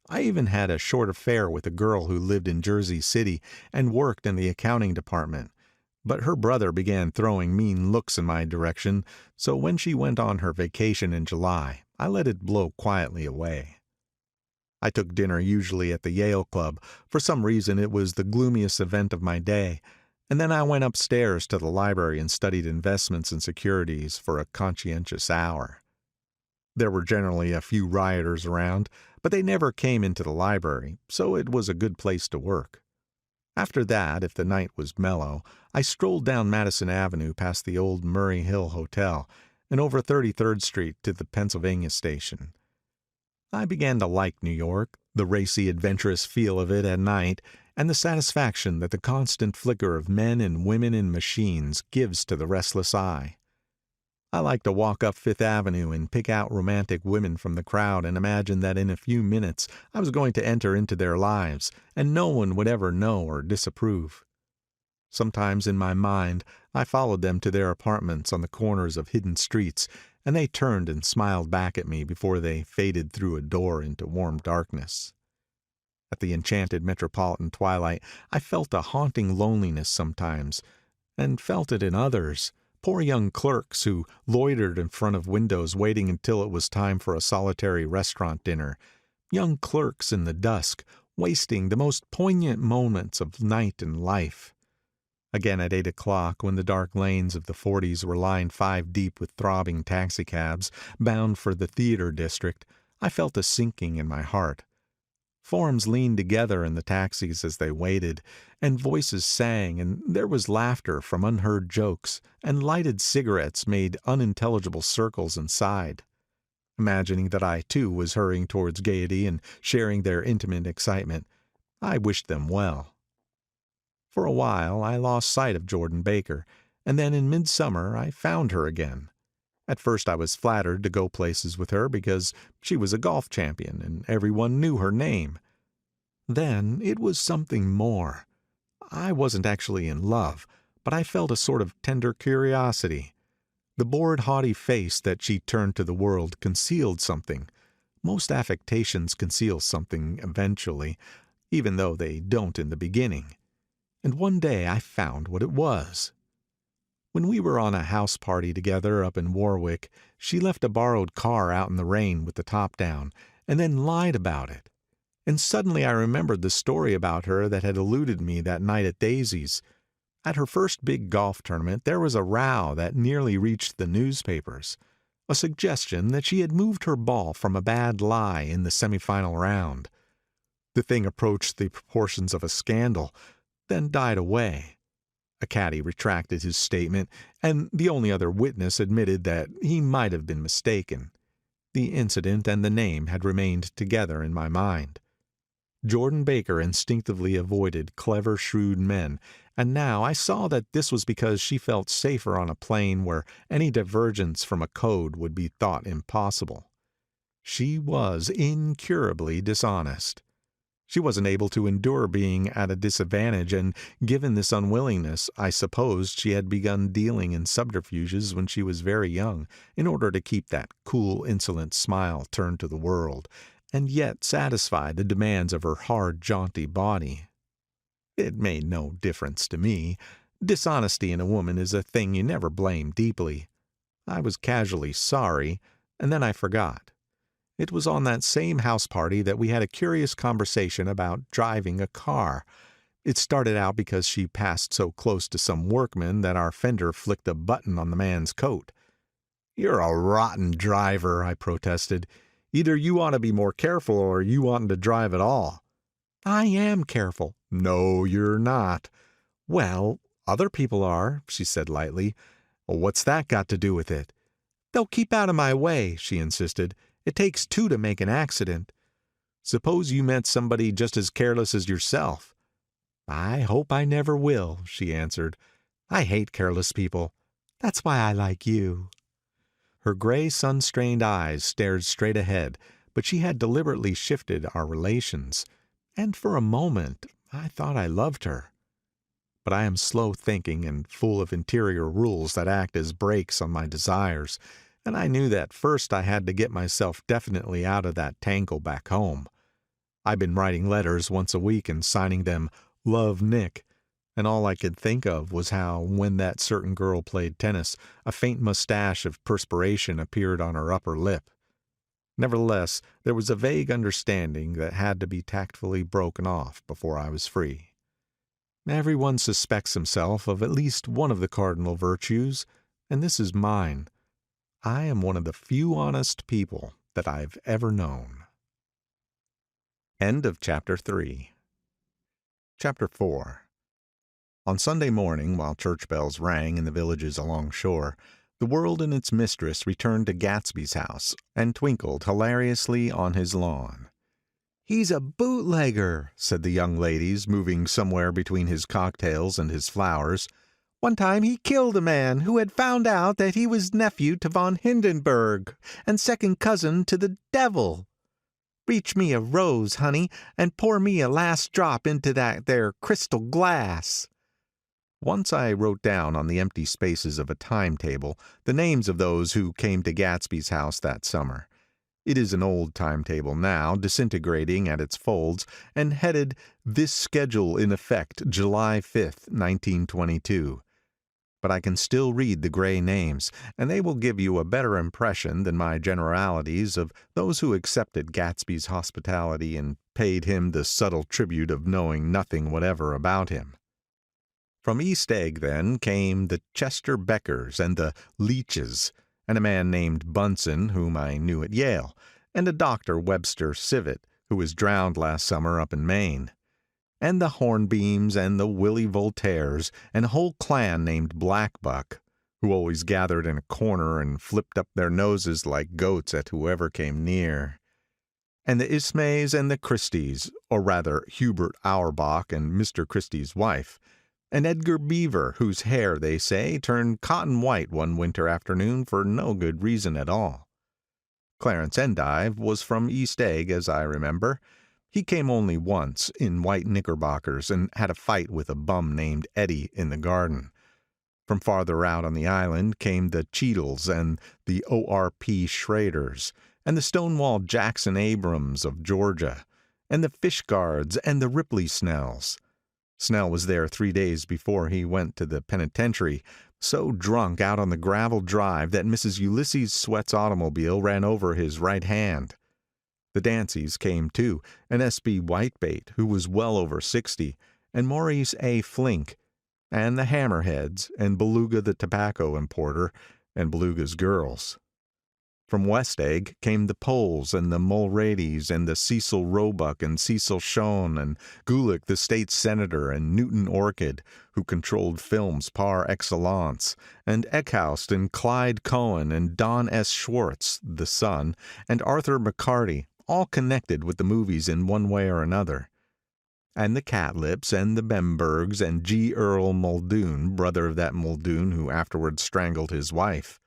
I even had a short affair with a girl who lived in Jersey City and worked in the accounting department, but her brother began throwing mean looks in my direction, so when she went on her vacation in July, I let it blow quietly away. I took dinner usually at the Yale Club. For some reason it was the gloomiest event of my day, and then I went upstairs to the library and studied investments and securities for a conscientious hour. There were generally a few rioters around, but they never came into the library, so it was a good place to work. After that, if the night was mellow, I strolled down Madison Avenue past the old Murray Hill Hotel and over 33rd Street to the Pennsylvania Station. I began to like New York, the racy, adventurous feel of it at night, and the satisfaction that the constant flicker of men and women and machines gives to the restless eye. I like to walk up Fifth Avenue and pick out romantic women from the crowd and imagine that in a few minutes I was going to enter into their lives, and no one would ever know or disapprove. Sometimes in my mind I followed them to their apartments on the corners of hidden streets, and they turned and smiled back at me before they faded through a door into warm darkness. At the enchanted metropolitan twilight I felt a haunting loneliness sometimes, and felt it in others. Poor young clerks who loitered in front of windows waiting until it was time for a solitary restaurant dinner. Young clerks in the dusk, wasting the most poignant moments of night and life. Again at 8 o'clock, when the dark lanes of the 40s were lined 5 deep with throbbing taxicabs, bound for the theater district, I felt a sinking in my heart. Forms leaned together in the taxis as they waited, and voices sang, and there was laughter from unheard jokes, and lighted cigarettes made unintelligible circles inside. Imagining that I, too, was hurrying towards gaiety and sharing their intimate excitement, I wished them well. For a while I lost sight of Jordan Baker, and then in midsummer I found her again. At first I was flattered to go places with her because she was a golf champion and everyone knew her name. Then it was something more. I wasn't actually in love, but I felt a sort of tender curiosity. The bored, haughty face that she turned to the world concealed something. Most affectations conceal something eventually, even though they don't in the beginning. And one day I found what it was. When we were on a house party together up in Warwick, she left a borrowed car out in the rain with the top down, and then lied about it. And suddenly I remembered the story about her that had eluded me that night at Daisy's. At her first big golf tournament there was a row that nearly reached the newspapers. A suggestion that she had moved her ball from a bad lie in the semifinal round. The thing approached the proportions of a scandal, then died away. A caddy retracted his statement, and the only other witness admitted that he might have been mistaken. The incident and the name had remained together in my mind. Jordan Baker instinctively avoided clever, shrewd men, and now I saw that this was because she felt safer on a plane where any divergence from a code would be thought impossible. She was incurably dishonest. She wasn't able to endure being at a disadvantage, and given this unwillingness, I supposed she had begun dealing in subterfuges when she was very young, in order to keep that cool, insolent smile turned to the world, and yet satisfy the demands of her hard, jaunty body. It made no difference to me. Dishonesty in a woman is a thing you never blame deeply. I was casually sorry, and then I forgot. It was on that same house party that we had a curious conversation about driving a car. It started out because she passed so close to some workman that our fender flicked a button on the man's coat. "You're a rotten driver," I protested. "Either you ought to be more careful or you oughtn't to drive at all." "I am careful." "No, you're not." "Well, other people are," she said lightly. "What's that got to do with it?" "They'll keep out of my way," she insisted. "It takes two to make an accident." "Suppose you met somebody just as careless as yourself." "I hope I never will," she answered. "I hate careless people. That's why I like you." Her gray, sun-strained eyes stared straight ahead, but she had deliberately shifted our relations, and for a moment I thought I loved her. But I am slow thinking and full of interior rules that act as brakes on my desires, and I knew that first I had to get myself definitely out of that tangle back home. I've been writing letters once a week and signing them "Love, Nick," and all I could think of was how, when that certain girl played tennis, a faint mustache of perspiration appeared on her upper lip. Nevertheless, there was a vague understanding that had to be tactfully broken off before I was free. Everyone suspects himself of at least one of the cardinal virtues, and this is mine. I am one of the few honest people that I've ever known. End of Chapter 3. Chapter 4. On Sunday morning, while church bells rang in the villages along shore, the world and its mistress returned to Gatsby's house and twinkled hilariously on his lawn. "He's a bootlegger," said the young ladies, moving somewhere between his cocktails and his flowers. "One time he killed a man who had found out that he was nephew to von Hindenburg and second cousin to the devil. Reach me a rose, honey, and pour me a last drop into that there crystal glass." Once I wrote down on the empty spaces of a timetable the names of those who came to Gatsby's house that summer. It is an old timetable now, disintegrating at its folds, and headed "This schedule in effect July 5th, 1922. But I can still read the gray names, and they will give you a better impression than my generalities of those who accepted Gatsby's hospitality and paid him the subtle tribute of knowing nothing whatever about him. From East Egg, then, came the Chester Beckers and the Leaches, and a man named Bunsen, whom I knew at Yale, and a Dr. Webster Civet, who was drowned last summer up in Maine, and the Hornbeams and the Willie Voltaires, and a whole clan named Blackbuck, who always gathered in a corner and flipped up their noses like goats at whoever came near, and the Ismays and the Christies, or rather Hubert Auerbach and Mr. Christie's wife, and Edgar Beaver, whose hair, they say, turned cotton white one winter afternoon for no good reason at all. Clarence Endive was from East Egg, as I remember. He came only once, in white knickerbockers, and had a fight with a bum named Eddie in the garden. From farther out on the island came the Cheadles and the O.R.P. Schraders, and the Stonewall Jackson Abrams of Georgia, and the Fishguards and the Ripley Snells. Snell was there 3 days before he went to the penitentiary, so drunk out on the gravel drive that Mrs. Ulysses Sweat's automobile ran over his right hand. The Danceys came too, and S.B. Whitebait, who was well over 60, and Maurice A. Flink, and the Hammerheads, and Beluga the tobacco importer, and Beluga's girls. From West Egg came the Poles and the Mulreadys and the Cecil Roebuck and Cecil Schoen and Gulick the state senator and Newton Orchid, who controlled films par excellence, and Eckhouse and Clyde Cohen and Don S. Schwartz, the son, and Arthur McCarty, all connected with the movies in one way or another. And the Catlips and the Bembergs and G. Earl Muldoon, brother of that Muldoon who afterwards strangled his wife.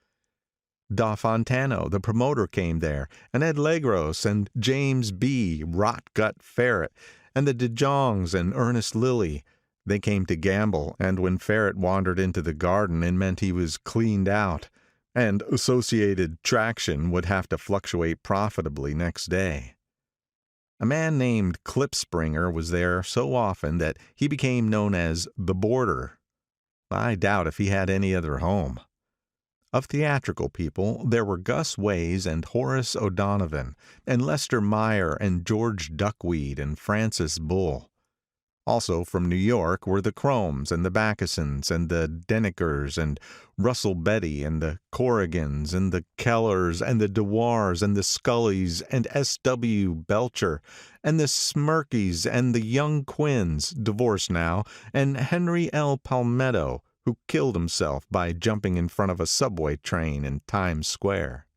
Da Fontano, the promoter, came there, and Ed Legros and James B. Rotgut Ferret, and the De Jongs and Ernest Lilly. They came to gamble, and when Ferret wandered into the garden, it meant he was cleaned out, and Associated Traction would have to fluctuate profitably next day. A man named Klipspringer was there so often that he became known as the Boarder. I doubt if he had any other home. Of theatrical people, there were Gus Ways and Horace O'Donovan, and Lester Meyer and George Duckweed and Francis Bull. Also from New York were the Chromes and the Backesons and the Denekers and Russell Betty and the Corrigans and the Kellers and the Dewars and the Scullys and S.W. Belcher and the Smirkeys and the Young Quinns, divorced now, and Henry L. Palmetto, who killed himself by jumping in front of a subway train in Times Square.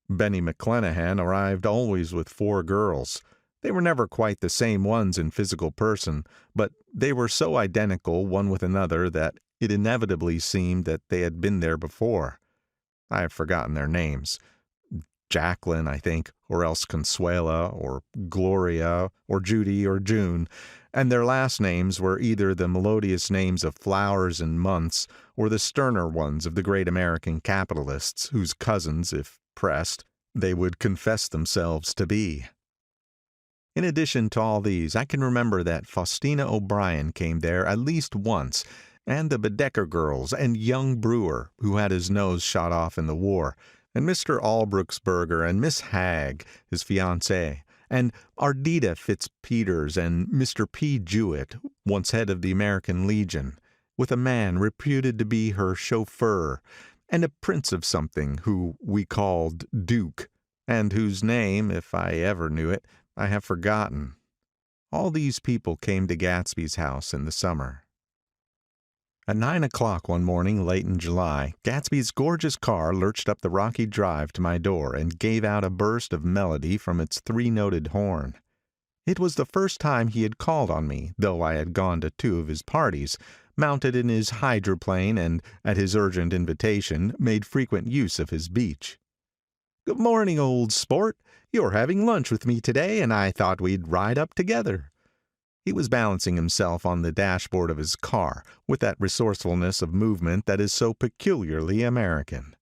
Benny McClenahan arrived always with 4 girls. They were never quite the same ones in physical person, but they were so identical one with another that it inevitably seemed that they had been there before. I have forgotten their names. Jacqueline, I think, or else Consuela, or Gloria, or Judy, or June, and their last names were either the melodious names of flowers and months, or the sterner ones of the great American capitalists, whose cousins, if pressed, they would confess themselves to be. In addition to all these, I can remember that Faustina O'Brien came there at least once, and the Bedecker girls, and young Brewer, who had his nose shot off in the war, and Mr. Albruxberger and Miss Hagg, his fiancée, and Ardita Fitzpeters and Mr. P. Jewett, once head of the American Legion, with a man reputed to be her chauffeur, and a prince of something who we called Duke, and whose name, if I ever knew it, I have forgotten. All these people came to Gatsby's house in the summer. At 9 o'clock one morning late in July, Gatsby's gorgeous car lurched up the rocky drive to my door and gave out a burst of melody from its 3-noted horn. It was the first time he had called on me, though I had gone to 2 of his parties, mounted in his hydroplane and, at his urgent invitation, made frequent use of his beach. "Good morning, old sport. You're having lunch with me today, and I thought we'd ride up together." He was balancing himself on the dashboard of his car, with that resourcefulness of movement that is so peculiarly American.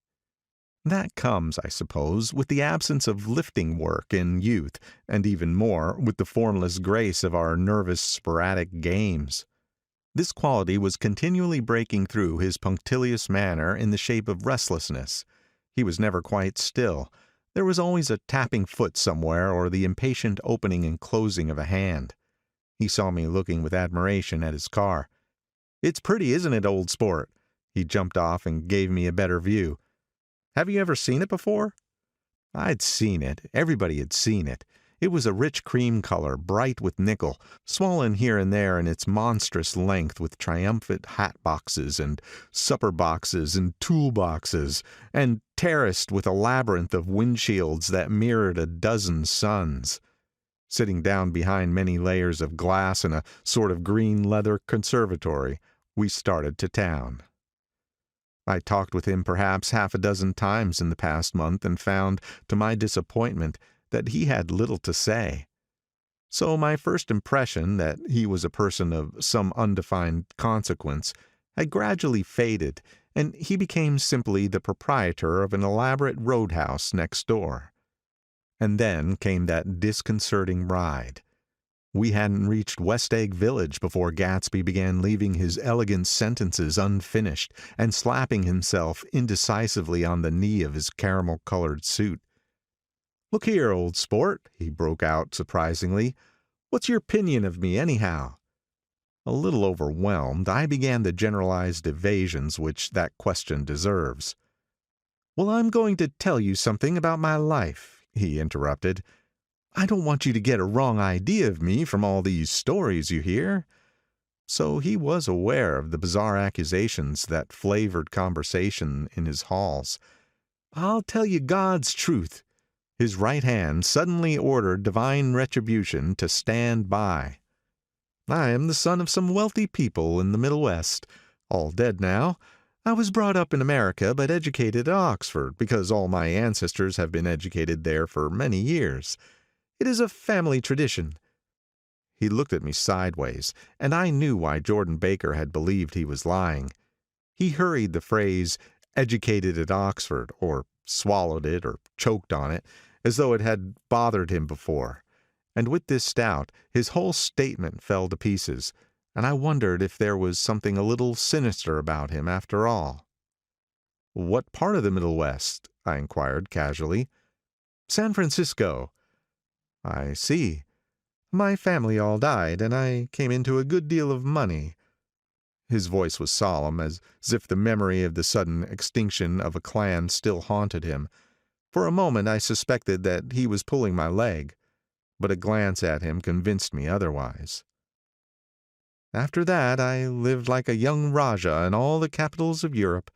That comes, I suppose, with the absence of lifting work in youth, and even more, with the formless grace of our nervous sporadic games. This quality was continually breaking through his punctilious manner in the shape of restlessness. He was never quite still. There was always a tapping foot somewhere or the impatient opening and closing of a hand. He saw me looking with admiration at his car. "It's pretty, isn't it, old sport?" He jumped off and gave me a better view. "Have you ever seen it before?" I'd seen it. Everybody had seen it. It was a rich cream color, bright with nickel, swollen here and there in its monstrous length with triumphant hat boxes and supper boxes and tool boxes, and terraced with a labyrinth of windshields that mirrored a dozen suns. Sitting down behind many layers of glass in a sort of green leather conservatory, we started to town. I talked with him perhaps half a dozen times in the past month and found, to my disappointment, that he had little to say. So my first impression that he was a person of some undefined consequence had gradually faded, and he became simply the proprietor of an elaborate roadhouse next door. And then came that disconcerting ride. We hadn't reached West Egg Village before Gatsby began leaving his elegant sentences unfinished and slapping himself indecisively on the knee of his caramel-colored suit. "Look here, old sport," he broke out surprisingly. "What's your opinion of me, anyhow?" A little overwhelmed, I began the generalized evasions which that question deserves. "Well, I'm going to tell you something about my life," he interrupted. "I don't want you to get a wrong idea of me from all these stories you hear." So he was aware of the bizarre accusations that flavored conversation in his halls. "I'll tell you God's truth." His right hand suddenly ordered divine retribution to stand by. "I am the son of some wealthy people in the Middle West, all dead now. I was brought up in America, but educated at Oxford, because all my ancestors have been educated there for many years. It is a family tradition." He looked at me sideways, and I knew why Jordan Baker had believed he was lying. He hurried the phrase, "educated at Oxford," or swallowed it, or choked on it, as though it had bothered him before. And with this doubt, his whole statement fell to pieces, and I wondered if there was something a little sinister about him after all. "What part of the Middle West?" I inquired casually. "San Francisco." "I see. My family all died, and I came into a good deal of money." His voice was solemn, as if the memory of the sudden extinction of a clan still haunted him. For a moment I suspected that he was pulling my leg, but a glance at him convinced me otherwise. "After that I lived like a young Rajah in all the capitals of Europe,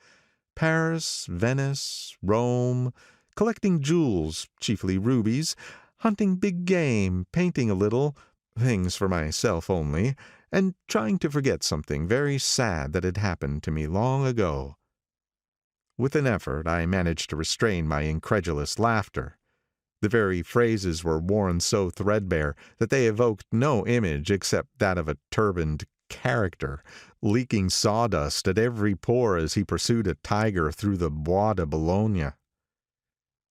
Paris, Venice, Rome, collecting jewels, chiefly rubies, hunting big game, painting a little, things for myself only, and trying to forget something very sad that had happened to me long ago." With an effort I managed to restrain my incredulous laughter. The very phrases were worn so threadbare that they evoked no image except that of a turbaned character, leaking sawdust at every pore as he pursued a tiger through the Bois de Boulogne.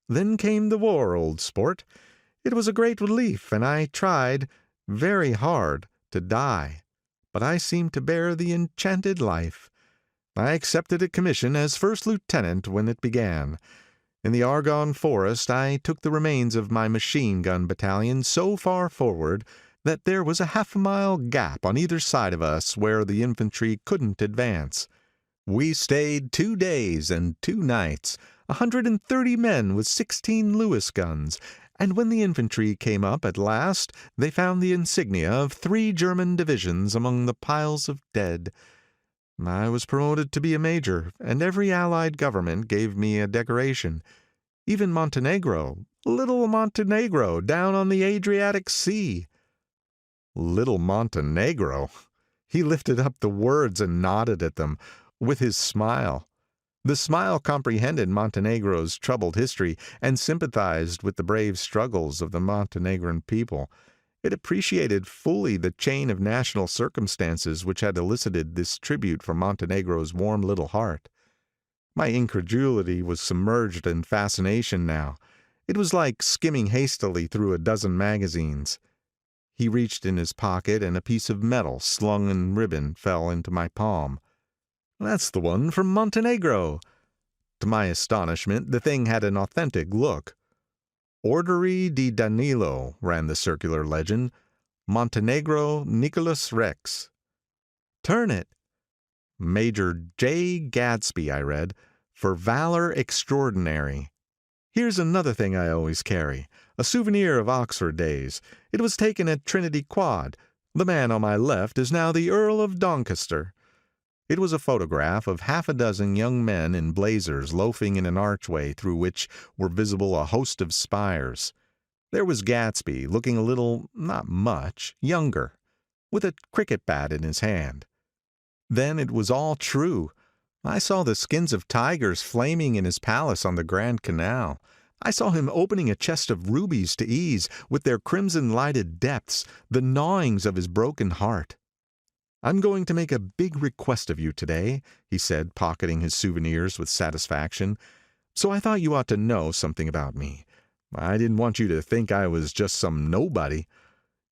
"Then came the war, old sport. It was a great relief, and I tried, very hard, to die. But I seemed to bear the enchanted life. I accepted a commission as first lieutenant when it began. In the Argonne Forest I took the remains of my machine-gun battalion so far forward that there was a half-mile gap on either side of us where the infantry couldn't advance. We stayed 2 days and 2 nights, 130 men with 16 Lewis guns, and when the infantry came up at last they found the insignia of 3 German divisions among the piles of dead. I was promoted to be a major, and every Allied government gave me a decoration. Even Montenegro, little Montenegro, down on the Adriatic Sea." Little Montenegro! He lifted up the words and nodded at them, with his smile. The smile comprehended Montenegro's troubled history, and sympathized with the brave struggles of the Montenegrin people. It appreciated fully the chain of national circumstances which had elicited this tribute from Montenegro's warm little heart. My incredulity was submerged in fascination now. It was like skimming hastily through a dozen magazines. He reached in his pocket, and a piece of metal slung in ribbon fell into my palm. "That's the one from Montenegro." To my astonishment, the thing had an authentic look. "Ordere di Danilo," ran the circular legend. "Montenegro Nicholas Rex." "Turn it." "Major Jay Gatsby," I read, "for valor extraordinary. Here's another thing I always carry, a souvenir of Oxford days. It was taken at Trinity Quad. The man on my left is now the Earl of Doncaster." It was a photograph of half a dozen young men in blazers loafing in an archway through which were visible a host of spires. There was Gatsby, looking a little, not much, younger, with a cricket bat in his hand. Then it was all true. I saw the skins of tigers flaming in his palace on the Grand Canal. I saw him opening a chest of rubies to ease, with their crimson-lighted depths, the gnawings of his broken heart. "I'm going to make a big request of you today," he said, pocketing his souvenirs with satisfaction. "So I thought you ought to know something about me. I didn't want you to think I was just some nobody.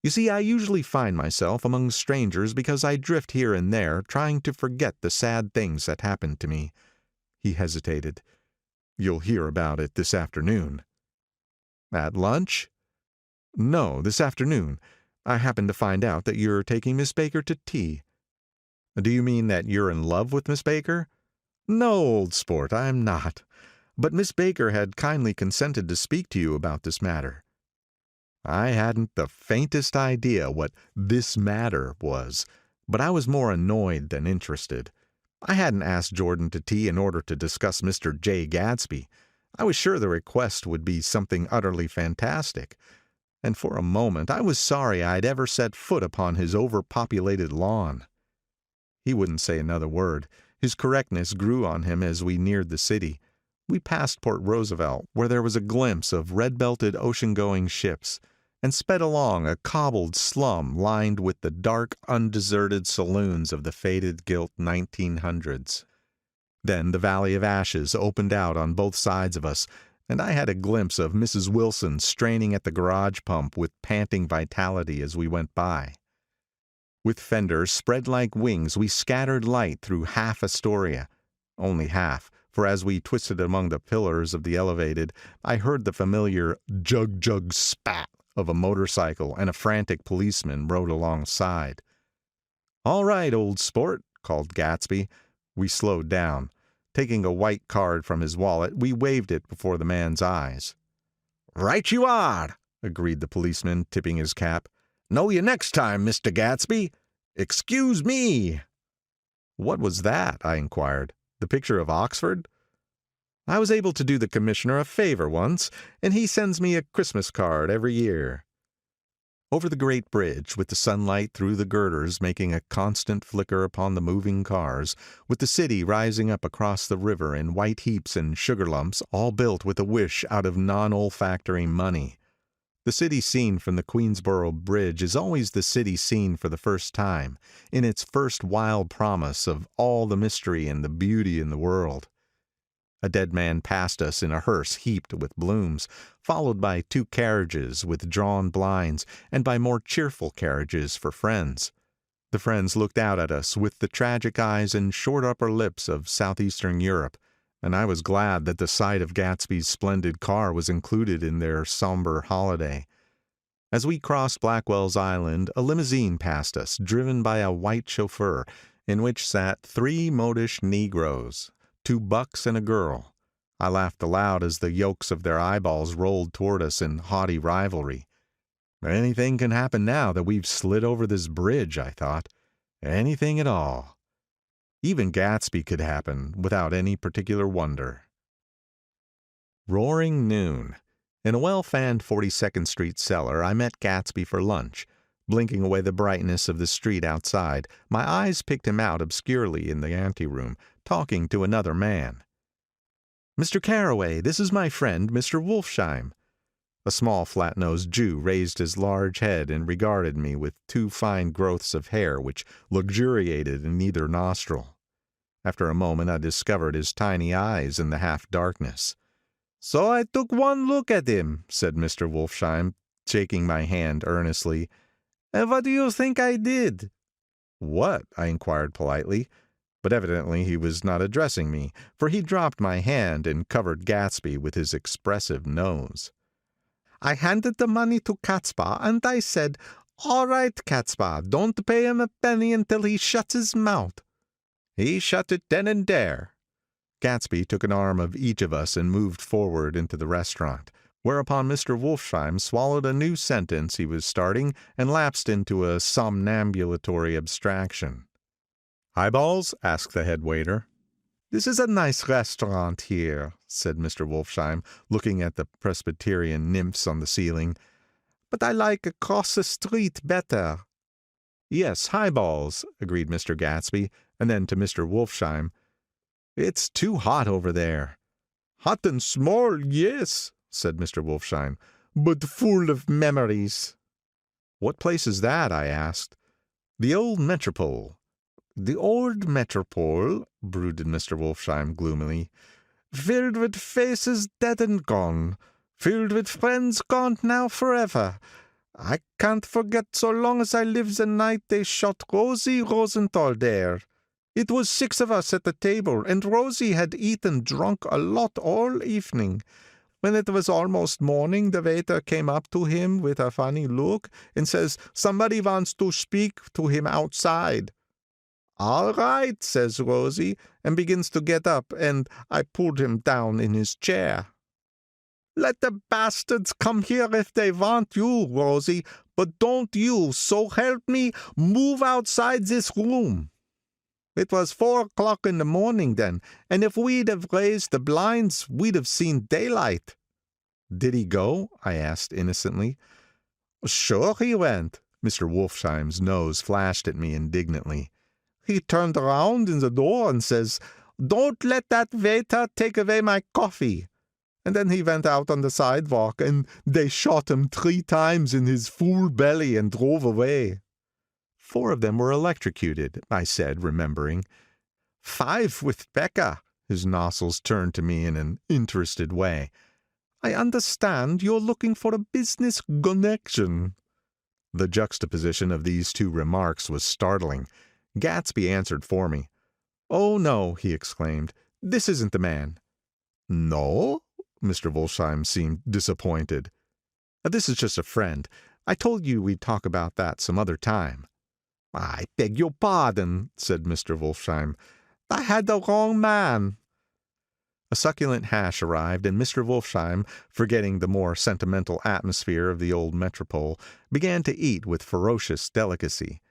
You see, I usually find myself among strangers because I drift here and there, trying to forget the sad things that happened to me." He hesitated. "You'll hear about it this afternoon." At lunch? No, this afternoon. I happened to find out that you're taking Miss Baker to tea. Do you mean that you're in love with Miss Baker? No, old sport, I'm not. But Miss Baker had kindly consented to speak to you about this matter. I hadn't the faintest idea what this matter was, but I was more annoyed than interested. I hadn't asked Jordan to tea in order to discuss Mr. Jay Gatsby. I was sure the request would be something utterly fantastic. And for a moment I was sorry I'd ever set foot upon his overpopulated lawn. He wouldn't say another word. His correctness grew on him as we neared the city. We passed Port Roosevelt, where there was a glimpse of red-belted ocean-going ships, and sped along a cobbled slum lined with the dark, undeserted saloons of the faded gilt 1900s. Then the Valley of Ashes opened out on both sides of us, and I had a glimpse of Mrs. Wilson straining at the garage pump with panting vitality as we went by. With fenders spread like wings, we scattered light through half Astoria. Only half, for as we twisted among the pillars of the elevated, I heard the familiar jug-jug spat of a motorcycle, and a frantic policeman rode alongside. "All right, old sport," called Gatsby. We slowed down. Taking a white card from his wallet, we waved it before the man's eyes. "Right you are," agreed the policeman, tipping his cap. "Know you next time, Mr. Gatsby. Excuse me." "What was that?" I inquired. "The picture of Oxford?" "I was able to do the commissioner a favor once, and he sends me a Christmas card every year." Over the great bridge, with the sunlight through the girders making a constant flicker upon the moving cars, with the city rising up across the river in white heaps and sugar lumps, all built with a wish out of non-olfactory money. The city seen from the Queensboro Bridge is always the city seen for the first time, in its first wild promise of all the mystery and the beauty in the world. A dead man passed us in a hearse heaped with blooms, followed by 2 carriages with drawn blinds, and by more cheerful carriages for friends. The friends looked out at us with the tragic eyes and short upper lips of southeastern Europe, and I was glad that the sight of Gatsby's splendid car was included in their somber holiday. As we crossed Blackwell's Island, a limousine passed us, driven by a white chauffeur, in which sat 3 modish Negroes, 2 bucks and a girl. I laughed aloud as the yolks of their eyeballs rolled toward us in haughty rivalry. Anything can happen now that we've slid over this bridge, I thought. Anything at all. Even Gatsby could happen, without any particular wonder. Roaring noon. In a well-fanned 42nd Street cellar, I met Gatsby for lunch. Blinking away the brightness of the street outside, my eyes picked him out obscurely in the anteroom, talking to another man. "Mr. Carroway, this is my friend, Mr. Wolfsheim." A small flat-nosed Jew raised his large head and regarded me with 2 fine growths of hair which luxuriated in either nostril. After a moment I discovered his tiny eyes in the half-darkness. "So I took one look at him," said Mr. Wolfsheim, shaking my hand earnestly. "And what do you think I did?" "What?" I inquired politely. But evidently he was not addressing me, for he dropped my hand and covered Gatsby with his expressive nose. "I handed the money to Catspaw, and I said, 'All right, Catspaw, don't pay him a penny until he shuts his mouth.' He shut it then and there." Gatsby took an arm of each of us and moved forward into the restaurant, whereupon Mr. Wolfsheim swallowed a new sentence he was starting and lapsed into a somnambulatory abstraction. "Highballs?" asked the head waiter. "This is a nice restaurant here," said Mr. Wolfsheim, looking at the Presbyterian nymphs on the ceiling. "But I like across the street better." "Yes, highballs," agreed Mr. Gatsby, and then to Mr. Wolfsheim, "It's too hot over there." "Hot and small, yes," said Mr. Wolfsheim, "but full of memories." "What place is that?" I asked. "The old Metropole." "The old Metropole," brooded Mr. Wolfsheim gloomily, "filled with faces dead and gone, filled with friends gone now forever. I can't forget so long as I live the night they shot Rosie Rosenthal there. It was 6 of us at the table, and Rosie had eaten drunk a lot all evening. When it was almost morning, the waiter came up to him with a funny look and says, somebody wants to speak to him outside. All right, says Rosie, and begins to get up, and I pulled him down in his chair. Let the bastards come here if they want you, Rosie, but don't you, so help me, move outside this room. It was 4 o'clock in the morning then, and if we'd have raised the blinds, we'd have seen daylight. Did he go? I asked innocently. Sure he went. Mr. Wolfsheim's nose flashed at me indignantly. He turned around in the door and says, Don't let that waiter take away my coffee. And then he went out on the sidewalk, and they shot him 3 times in his full belly and drove away. 4 of them were electrocuted, I said, remembering. 5 with Becca. His nostrils turned to me in an interested way. I understand you're looking for a business connection. The juxtaposition of these 2 remarks was startling. Gatsby answered for me. Oh, no, he exclaimed. This isn't the man. No? Mr. Wolfsheim seemed disappointed. This is just a friend. I told you we'd talk about that some other time. I beg your pardon, said Mr. Wolfsheim. I had the wrong man. A succulent hash arrived, and Mr. Wolfsheim, forgetting the more sentimental atmosphere of the old metropole, began to eat with ferocious delicacy.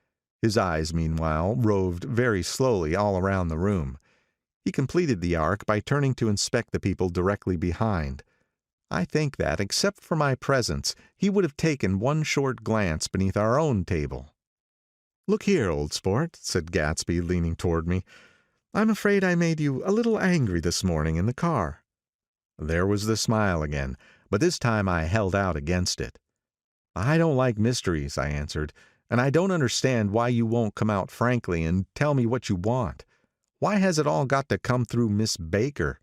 His eyes, meanwhile, roved very slowly all around the room. He completed the arc by turning to inspect the people directly behind. I think that, except for my presence, he would have taken one short glance beneath our own table. Look here, old sport, said Gatsby, leaning toward me. I'm afraid I made you a little angry this morning in the car. There was the smile again, but this time I held out against it. I don't like mysteries, I answered, and I don't understand why you won't come out frankly and tell me what you want. Why has it all got to come through Miss Baker?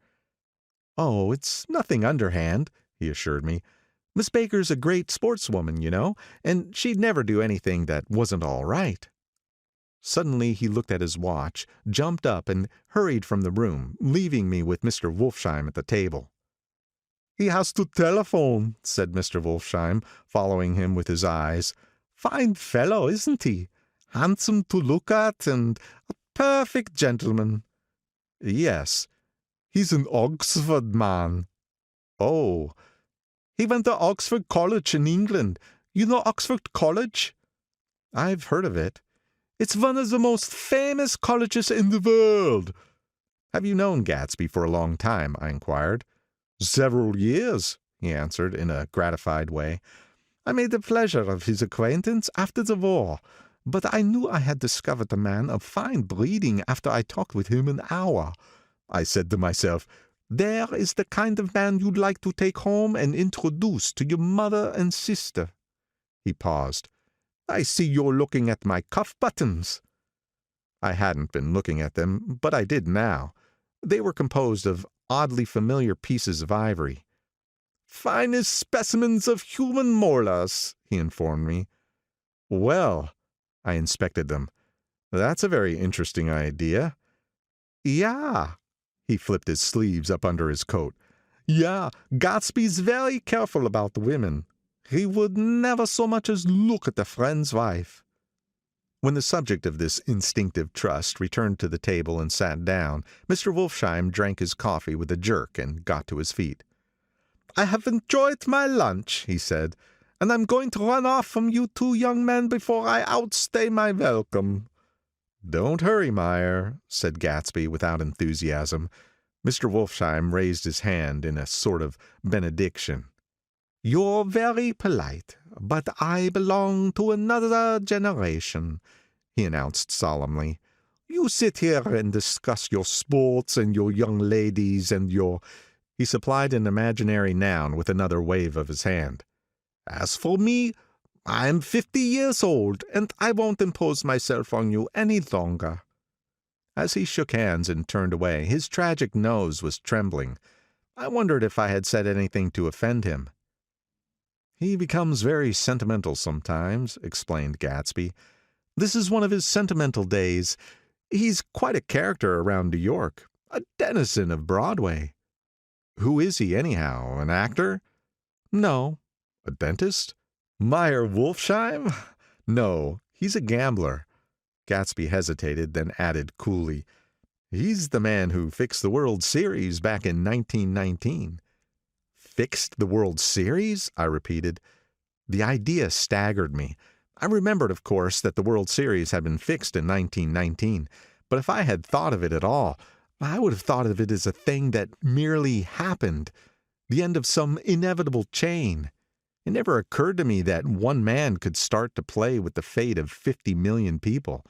Oh, it's nothing underhand, he assured me. Miss Baker's a great sportswoman, you know, and she'd never do anything that wasn't all right. Suddenly he looked at his watch, jumped up, and hurried from the room, leaving me with Mr. Wolfsheim at the table. He has to telephone, said Mr. Wolfsheim, following him with his eyes. Fine fellow, isn't he? Handsome to look at, and a perfect gentleman. Yes. He's an Oxford man. Oh. He went to Oxford College in England. You know Oxford College? I've heard of it. It's one of the most famous colleges in the world. Have you known Gatsby for a long time? I inquired. Several years, he answered in a gratified way. I made the pleasure of his acquaintance after the war, but I knew I had discovered a man of fine breeding after I talked with him an hour. I said to myself, there is the kind of man you'd like to take home and introduce to your mother and sister. He paused. I see you're looking at my cuff buttons. I hadn't been looking at them, but I did now. They were composed of oddly familiar pieces of ivory. Finest specimens of human molars, he informed me. Well, I inspected them. That's a very interesting idea. Yeah. He flipped his sleeves up under his coat. Yeah, Gatsby's very careful about the women. He would never so much as look at a friend's wife. When the subject of this instinctive trust returned to the table and sat down, Mr. Wolfsheim drank his coffee with a jerk and got to his feet. I have enjoyed my lunch, he said, and I'm going to run off from you 2 young men before I outstay my welcome. Don't hurry, Meyer, said Gatsby without enthusiasm. Mr. Wolfsheim raised his hand in a sort of benediction. You're very polite, but I belong to another generation, he announced solemnly. You sit here and discuss your sports and your young ladies and your— He supplied an imaginary noun with another wave of his hand. As for me, I'm 50 years old, and I won't impose myself on you any longer. As he shook hands and turned away, his tragic nose was trembling. I wondered if I had said anything to offend him. He becomes very sentimental sometimes, explained Gatsby. This is one of his sentimental days. He's quite a character around New York, a denizen of Broadway. Who is he, anyhow? An actor? No. A dentist? Meyer Wolfsheim? No, he's a gambler. Gatsby hesitated, then added coolly, he's the man who fixed the World Series back in 1919. Fixed the World Series? I repeated. The idea staggered me. I remembered, of course, that the World Series had been fixed in 1919, but if I had thought of it at all, I would have thought of it as a thing that merely happened, the end of some inevitable chain. It never occurred to me that one man could start to play with the fate of 50 million people,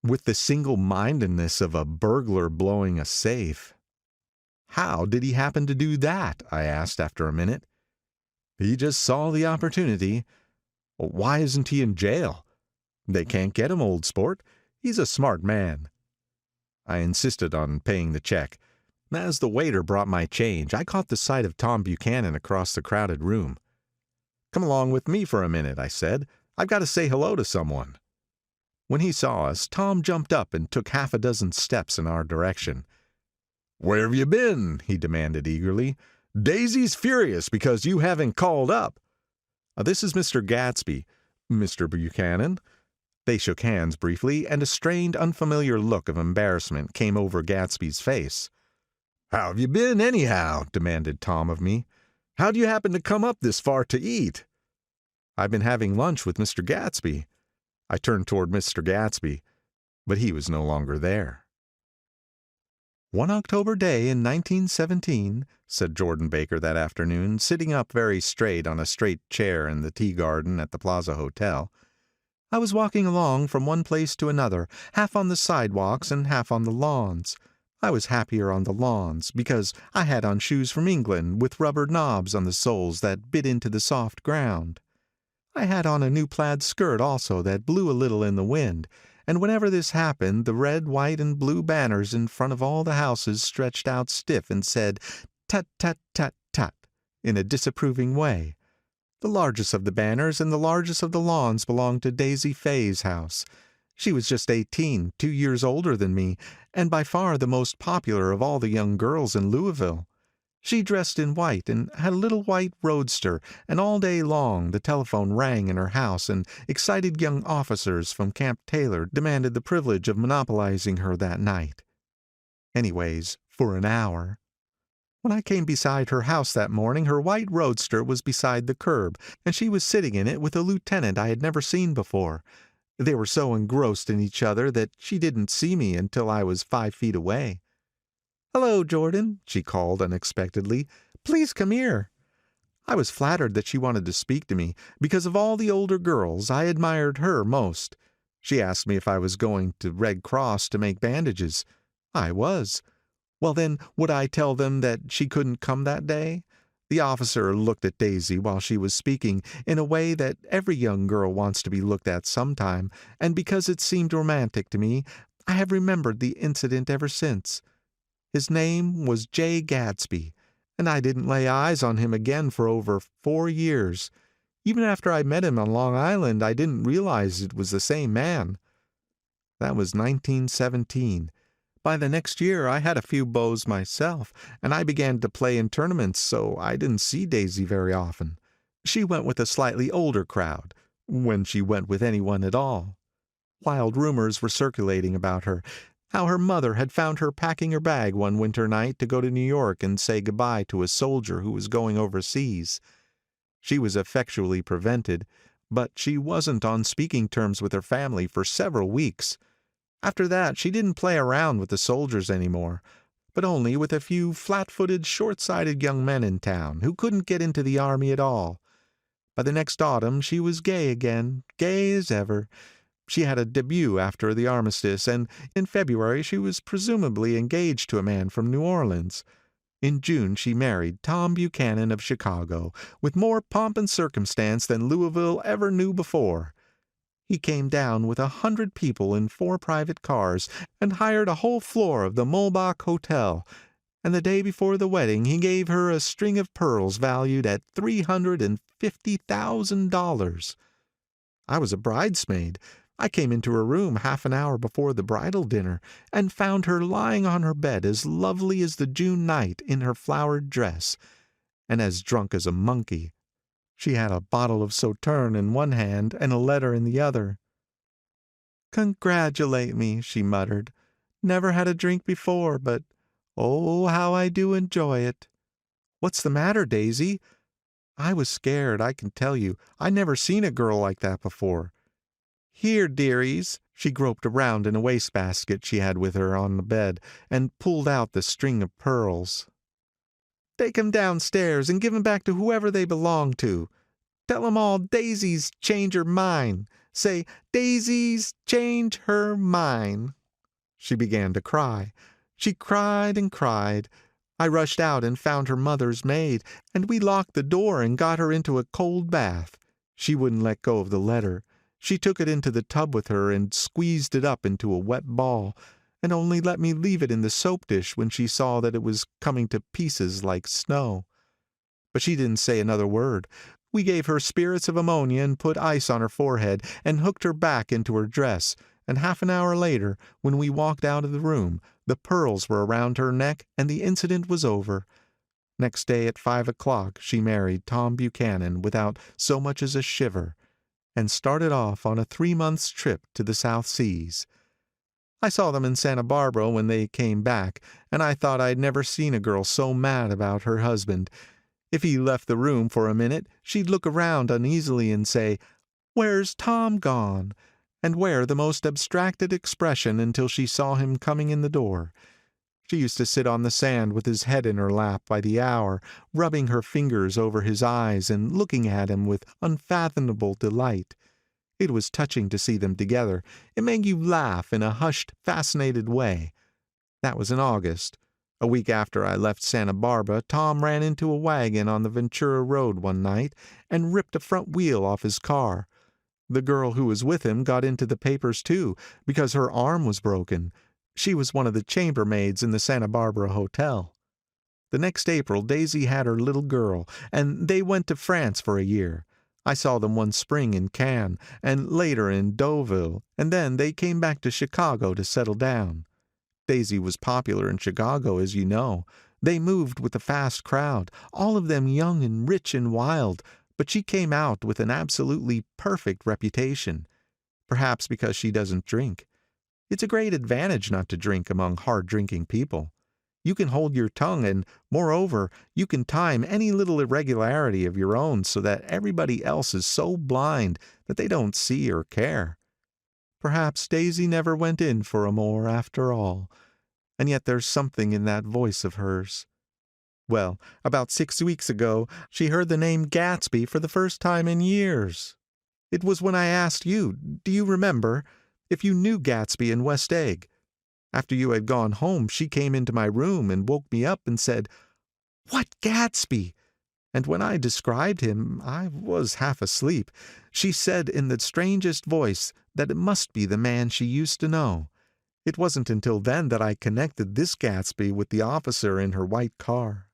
with the single-mindedness of a burglar blowing a safe. How did he happen to do that? I asked after a minute. He just saw the opportunity. Why isn't he in jail? They can't get him, old sport. He's a smart man. I insisted on paying the check. As the waiter brought my change, I caught the sight of Tom Buchanan across the crowded room. Come along with me for a minute, I said. I've got to say hello to someone. When he saw us, Tom jumped up and took half a dozen steps in our direction. Where have you been? He demanded eagerly. Daisy's furious because you haven't called up. This is Mr. Gatsby. Mr. Buchanan. They shook hands briefly, and a strained, unfamiliar look of embarrassment came over Gatsby's face. How have you been, anyhow? Demanded Tom of me. How'd you happen to come up this far to eat? I've been having lunch with Mr. Gatsby. I turned toward Mr. Gatsby, but he was no longer there. One October day in 1917, said Jordan Baker that afternoon, sitting up very straight on a straight chair in the tea garden at the Plaza Hotel, I was walking along from one place to another, half on the sidewalks and half on the lawns. I was happier on the lawns, because I had on shoes from England with rubber knobs on the soles that bit into the soft ground. I had on a new plaid skirt also that blew a little in the wind, and whenever this happened the red, white, and blue banners in front of all the houses stretched out stiff and said, "Tut, tut, tut, tut," in a disapproving way. The largest of the banners and the largest of the lawns belonged to Daisy Fay's house. She was just 18, 2 years older than me, and by far the most popular of all the young girls in Louisville. She dressed in white and had a little white roadster, and all day long the telephone rang in her house, and excited young officers from Camp Taylor demanded the privilege of monopolizing her that night. Anyways, for an hour. When I came beside her house that morning, her white roadster was beside the curb, and she was sitting in it with a lieutenant I had never seen before. They were so engrossed in each other that she didn't see me until I was 5 feet away. "Hello, Jordan," she called unexpectedly. "Please come here." I was flattered that she wanted to speak to me, because of all the older girls I admired her most. She asked me if I was going to Red Cross to make bandages. I was. Well, then, would I tell them that she couldn't come that day? The officer looked at Daisy while she was speaking in a way that every young girl wants to be looked at sometime, and because it seemed romantic to me, I have remembered the incident ever since. His name was Jay Gatsby, and I didn't lay eyes on him again for over 4 years. Even after I met him on Long Island, I didn't realize it was the same man. That was 1917. By the next year I had a few beaux myself, and I began to play in tournaments, so I didn't see Daisy very often. She went with a slightly older crowd, when she went with anyone at all. Wild rumors were circulating about her, how her mother had found her packing her bag one winter night to go to New York and say goodbye to a soldier who was going overseas. She was effectually prevented, but she wasn't on speaking terms with her family for several weeks. After that she didn't play around with the soldiers anymore, but only with a few flat-footed, short-sighted young men in town who couldn't get into the army at all. By the next autumn she was gay again, gay as ever. She had a debut after the armistice, and in February she was presumably engaged to a man from New Orleans. In June she married Tom Buchanan of Chicago, with more pomp and circumstance than Louisville ever knew before. He came down with 100 people in 4 private cars, and hired a whole floor of the Mulbach Hotel, and the day before the wedding he gave her a string of pearls valued at $350,000. I was a bridesmaid, I came into her room half an hour before the bridal dinner, and found her lying on her bed as lovely as the June night in her flowered dress, and as drunk as a monkey. She had a bottle of Sauterne in one hand and a letter in the other. "Congratulate me," she muttered. "Never had a drink before, but oh, how I do enjoy it. What's the matter, Daisy? I was scared, I can tell you. I never seen a girl like that before. Here, dearies." She groped around in a wastebasket she had with her on the bed, and pulled out the string of pearls. "Take 'em downstairs and give 'em back to whoever they belong to. Tell 'em all Daisy's change her mind. Say, Daisy's change her mind." She began to cry. She cried and cried. I rushed out and found her mother's maid, and we locked the door and got her into a cold bath. She wouldn't let go of the letter. She took it into the tub with her and squeezed it up into a wet ball, and only let me leave it in the soap dish when she saw that it was coming to pieces like snow. But she didn't say another word. We gave her spirits of ammonia and put ice on her forehead and hooked her back into her dress, and half an hour later, when we walked out of the room, the pearls were around her neck and the incident was over. Next day at 5 o'clock she married Tom Buchanan without so much as a shiver, and started off on a 3 months' trip to the South Seas. I saw them in Santa Barbara when they came back, and I thought I'd never seen a girl so mad about her husband. If he left the room for a minute, she'd look around uneasily and say, "Where's Tom gone?" and wear the most abstracted expression until she saw him coming in the door. She used to sit on the sand with his head in her lap by the hour, rubbing her fingers over his eyes and looking at him with unfathomable delight. It was touching to see them together. It made you laugh in a hushed, fascinated way. That was in August. A week after I left Santa Barbara, Tom ran into a wagon on the Ventura Road one night and ripped a front wheel off his car. The girl who was with him got into the papers too, because her arm was broken. She was one of the chambermaids in the Santa Barbara hotel. The next April Daisy had her little girl, and they went to France for a year. I saw them one spring in Cannes, and later in Deauville, and then they came back to Chicago to settle down. Daisy was popular in Chicago, as you know. They moved with a fast crowd, all of them young and rich and wild, but she came out with an absolutely perfect reputation. Perhaps because she doesn't drink. It's a great advantage not to drink among hard-drinking people. You can hold your tongue, and, moreover, you can time any little irregularity of your own so that everybody else is so blind that they don't see or care. Perhaps Daisy never went in for amour after all, and yet there's something in that voice of hers. Well, about 6 weeks ago, she heard the name Gatsby for the first time in years. It was when I asked you, do you remember, if you knew Gatsby in West Egg. After you had gone home, she came into my room and woke me up and said, "What Gatsby?" And when I described him, I was half asleep. She said in the strangest voice that it must be the man she used to know. It wasn't until then that I connected this Gatsby with the officer in her white car.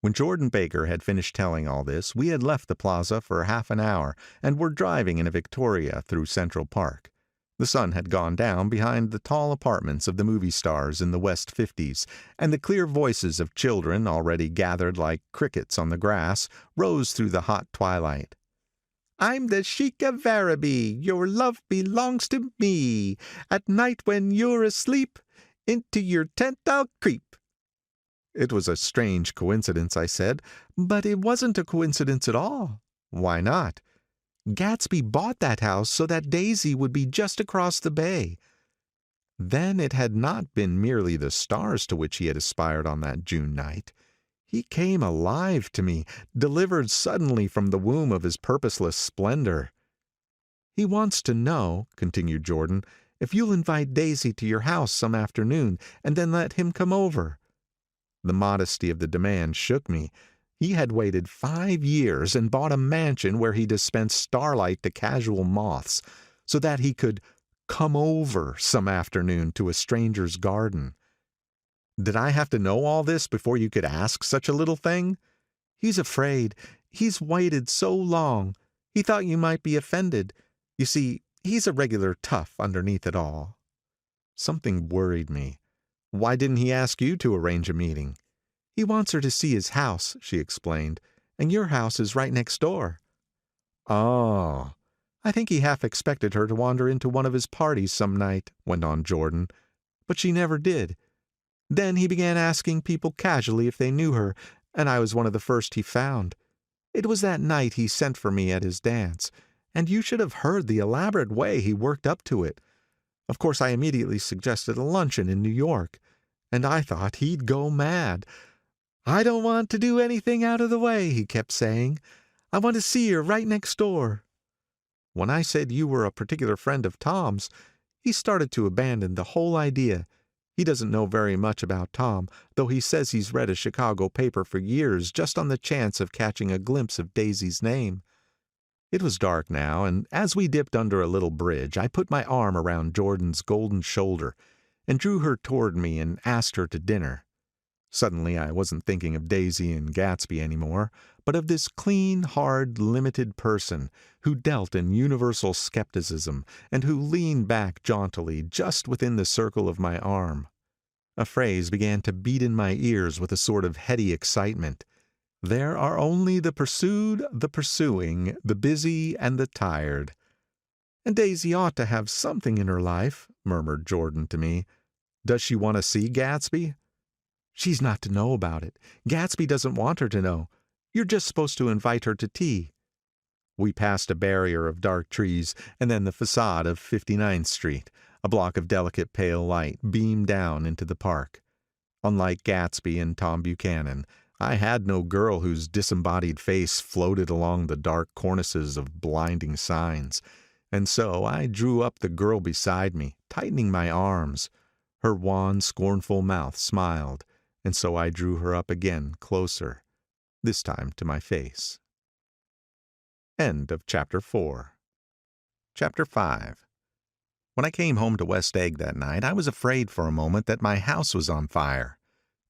When Jordan Baker had finished telling all this, we had left the plaza for half an hour and were driving in a Victoria through Central Park. The sun had gone down behind the tall apartments of the movie stars in the West 50s, and the clear voices of children, already gathered like crickets on the grass, rose through the hot twilight. "I'm the Sheik of Araby, your love belongs to me. At night when you're asleep, into your tent I'll creep." It was a strange coincidence, I said, but it wasn't a coincidence at all. Why not? Gatsby bought that house so that Daisy would be just across the bay. Then it had not been merely the stars to which he had aspired on that June night. He came alive to me, delivered suddenly from the womb of his purposeless splendor. "He wants to know," continued Jordan, "if you'll invite Daisy to your house some afternoon, and then let him come over." The modesty of the demand shook me. He had waited 5 years and bought a mansion where he dispensed starlight to casual moths, so that he could come over some afternoon to a stranger's garden. Did I have to know all this before you could ask such a little thing? He's afraid. He's waited so long. He thought you might be offended. You see, he's a regular tough underneath it all." Something worried me. Why didn't he ask you to arrange a meeting? "He wants her to see his house," she explained, "and your house is right next door." "Oh." "I think he half expected her to wander into one of his parties some night," went on Jordan, "but she never did. Then he began asking people casually if they knew her, and I was one of the first he found. It was that night he sent for me at his dance, and you should have heard the elaborate way he worked up to it. Of course, I immediately suggested a luncheon in New York, and I thought he'd go mad. 'I don't want to do anything out of the way,' he kept saying. 'I want to see her right next door.' When I said you were a particular friend of Tom's, he started to abandon the whole idea. He doesn't know very much about Tom, though he says he's read a Chicago paper for years just on the chance of catching a glimpse of Daisy's name. It was dark now, and as we dipped under a little bridge, I put my arm around Jordan's golden shoulder and drew her toward me and asked her to dinner. Suddenly I wasn't thinking of Daisy and Gatsby anymore, but of this clean, hard, limited person who dealt in universal skepticism and who leaned back jauntily just within the circle of my arm. A phrase began to beat in my ears with a sort of heady excitement. "There are only the pursued, the pursuing, the busy, and the tired." "And Daisy ought to have something in her life," murmured Jordan to me. "Does she want to see Gatsby?" "She's not to know about it. Gatsby doesn't want her to know. You're just supposed to invite her to tea." We passed a barrier of dark trees, and then the facade of 59th Street. A block of delicate pale light beamed down into the park. Unlike Gatsby and Tom Buchanan, I had no girl whose disembodied face floated along the dark cornices of blinding signs, and so I drew up the girl beside me, tightening my arms. Her wan, scornful mouth smiled, and so I drew her up again closer, this time to my face. End of Chapter 4. Chapter 5. When I came home to West Egg that night, I was afraid for a moment that my house was on fire.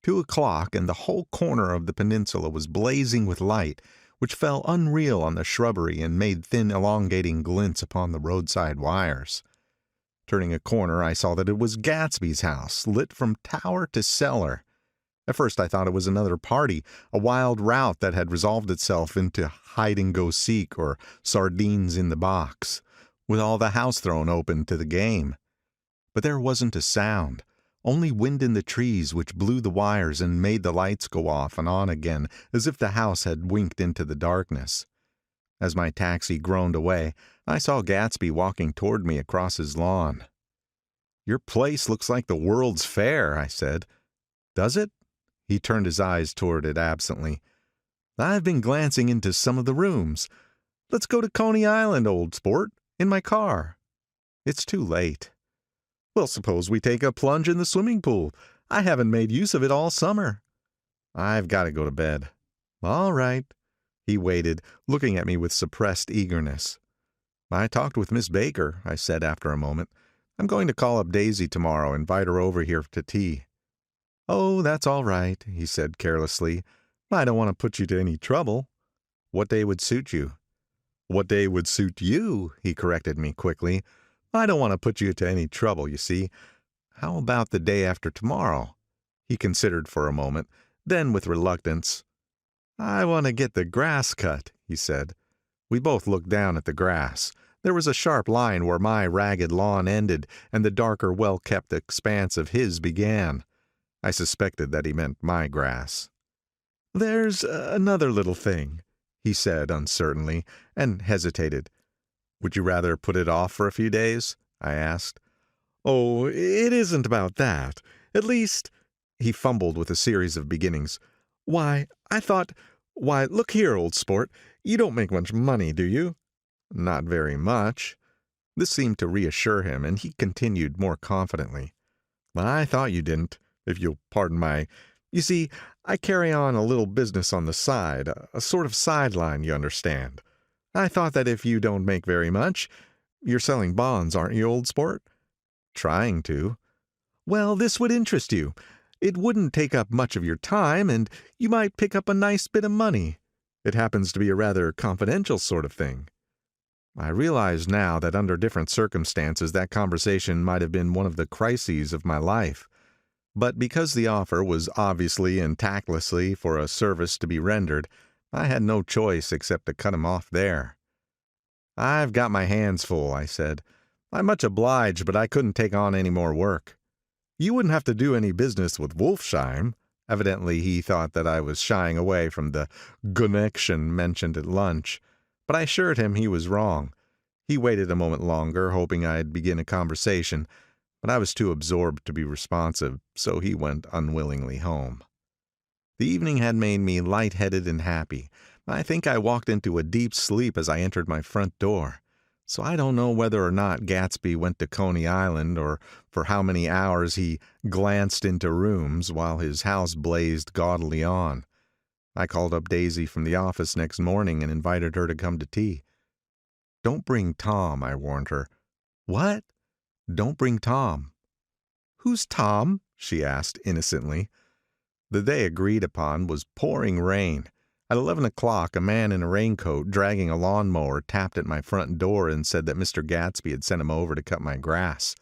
2 o'clock, and the whole corner of the peninsula was blazing with light, which fell unreal on the shrubbery and made thin elongating glints upon the roadside wires. Turning a corner, I saw that it was Gatsby's house, lit from tower to cellar. At first I thought it was another party, a wild rout that had resolved itself into hide-and-go-seek or sardines in the box, with all the house thrown open to the game. But there wasn't a sound, only wind in the trees which blew the wires and made the lights go off and on again as if the house had winked into the darkness. As my taxi groaned away, I saw Gatsby walking toward me across his lawn. "Your place looks like the World's Fair," I said. "Does it?" He turned his eyes toward it absently. "I've been glancing into some of the rooms. Let's go to Coney Island, old sport, in my car." "It's too late." "Well, suppose we take a plunge in the swimming pool. I haven't made use of it all summer." "I've got to go to bed." "All right." He waited, looking at me with suppressed eagerness. "I talked with Miss Baker," I said after a moment. "I'm going to call up Daisy tomorrow, invite her over here to tea." "Oh, that's all right," he said carelessly. "I don't want to put you to any trouble." "What day would suit you?" "What day would suit you," he corrected me quickly. "I don't want to put you to any trouble, you see. How about the day after tomorrow?" He considered for a moment, then with reluctance, "I want to get the grass cut," he said. We both looked down at the grass. There was a sharp line where my ragged lawn ended, and the darker, well-kept expanse of his began. I suspected that he meant my grass. "There's another little thing," he said uncertainly, and hesitated. "Would you rather put it off for a few days?" I asked. "Oh, it isn't about that. At least—" He fumbled with a series of beginnings. Why, look here, old sport. You don't make much money, do you?" "Not very much." This seemed to reassure him, and he continued more confidently. "I thought you didn't, if you'll pardon my... You see, I carry on a little business on the side, a sort of sideline, you understand. I thought that if you don't make very much... You're selling bonds, aren't you, old sport?" "Trying to." "Well, this would interest you. It wouldn't take up much of your time, and you might pick up a nice bit of money. It happens to be a rather confidential sort of thing." I realize now that under different circumstances that conversation might have been one of the crises of my life. But because the offer was obviously and tactlessly for a service to be rendered, I had no choice except to cut him off there. "I've got my hands full," I said. "I'm much obliged, but I couldn't take on any more work." "You wouldn't have to do any business with Wolfsheim." Evidently he thought that I was shying away from the connection mentioned at lunch, but I assured him he was wrong. He waited a moment longer, hoping I'd begin a conversation, but I was too absorbed to be responsive, so he went unwillingly home. The evening had made me light-headed and happy. I think I walked into a deep sleep as I entered my front door. So I don't know whether or not Gatsby went to Coney Island, or for how many hours he glanced into rooms while his house blazed gaudily on. I called up Daisy from the office next morning and invited her to come to tea. "Don't bring Tom," I warned her. "What?" "Don't bring Tom." "Who's Tom?" she asked innocently. The day agreed upon was pouring rain. At 11 o'clock, a man in a raincoat dragging a lawnmower tapped at my front door and said that Mr. Gatsby had sent him over to cut my grass.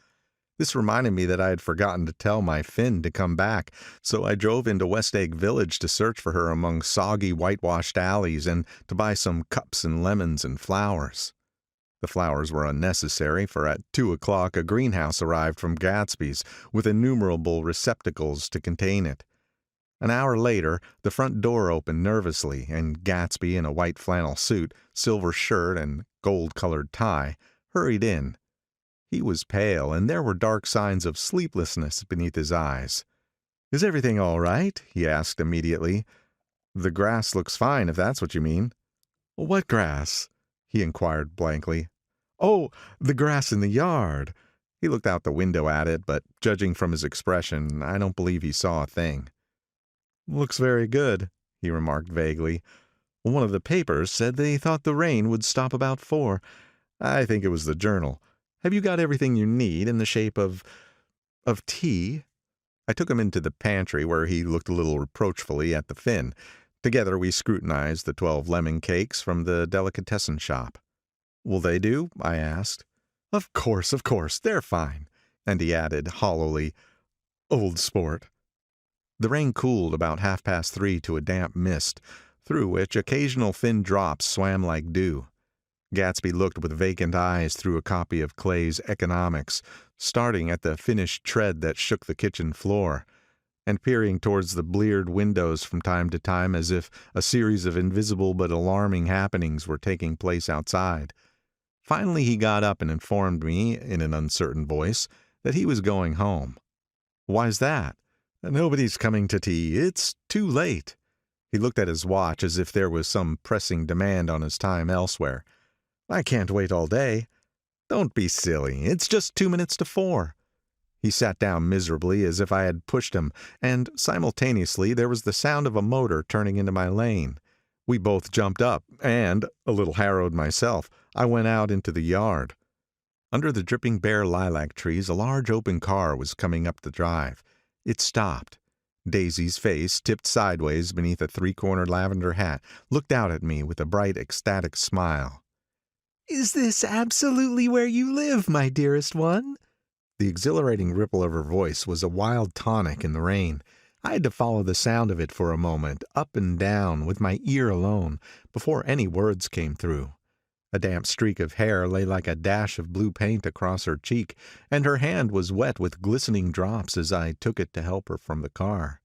This reminded me that I had forgotten to tell my Finn to come back, so I drove into West Egg Village to search for her among soggy whitewashed alleys and to buy some cups and lemons and flowers. The flowers were unnecessary, for at 2 o'clock a greenhouse arrived from Gatsby's with innumerable receptacles to contain it. An hour later, the front door opened nervously, and Gatsby, in a white flannel suit, silver shirt, and gold-colored tie, hurried in. He was pale, and there were dark signs of sleeplessness beneath his eyes. "Is everything all right?" he asked immediately. "The grass looks fine, if that's what you mean." "What grass?" he inquired blankly. "Oh, the grass in the yard." He looked out the window at it, but judging from his expression, I don't believe he saw a thing. "Looks very good," he remarked vaguely. "One of the papers said they thought the rain would stop about 4. I think it was the Journal. Have you got everything you need in the shape of tea?" I took him into the pantry, where he looked a little reproachfully at the Finn. Together we scrutinized the 12 lemon cakes from the delicatessen shop. "Will they do?" I asked. Of course, they're fine." And he added hollowly, "Old sport." The rain cooled about 3:30 to a damp mist, through which occasional thin drops swam like dew. Gatsby looked with vacant eyes through a copy of Clay's Economics, starting at the finished tread that shook the kitchen floor, and peering towards the bleared windows from time to time as if a series of invisible but alarming happenings were taking place outside. Finally he got up and informed me, in an uncertain voice, that he was going home. "Why's that?" "Nobody's coming to tea. It's too late." He looked at his watch as if there was some pressing demand on his time elsewhere. "I can't wait all day." "Don't be silly. It's just 2 minutes to 4. He sat down miserably as if I had pushed him, and simultaneously there was the sound of a motor turning into my lane. We both jumped up, and, a little harrowed myself, I went out into the yard. Under the dripping bare lilac trees a large open car was coming up the drive. It stopped. Daisy's face, tipped sideways beneath a 3-cornered lavender hat, looked out at me with a bright, ecstatic smile. "Is this absolutely where you live, my dearest one?" The exhilarating ripple of her voice was a wild tonic in the rain. I had to follow the sound of it for a moment, up and down, with my ear alone, before any words came through. A damp streak of hair lay like a dash of blue paint across her cheek, and her hand was wet with glistening drops as I took it to help her from the car.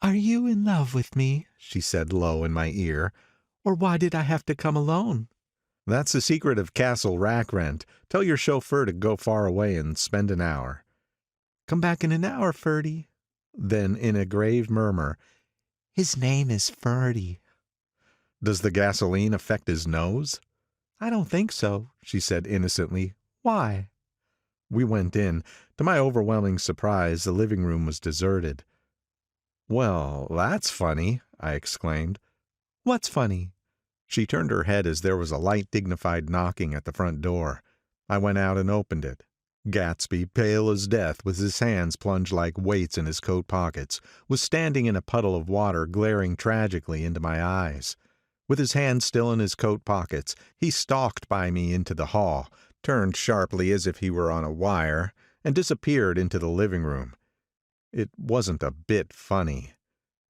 "Are you in love with me?" she said low in my ear. "Or why did I have to come alone?" "That's the secret of Castle Rackrent. Tell your chauffeur to go far away and spend an hour." "Come back in an hour, Ferdy." Then, in a grave murmur, "His name is Ferdy." "Does the gasoline affect his nose?" "I don't think so," she said innocently. "Why?" We went in. To my overwhelming surprise, the living room was deserted. "Well, that's funny," I exclaimed. "What's funny?" She turned her head as there was a light, dignified knocking at the front door. I went out and opened it. Gatsby, pale as death, with his hands plunged like weights in his coat pockets, was standing in a puddle of water, glaring tragically into my eyes. With his hands still in his coat pockets, he stalked by me into the hall, turned sharply as if he were on a wire, and disappeared into the living room. It wasn't a bit funny.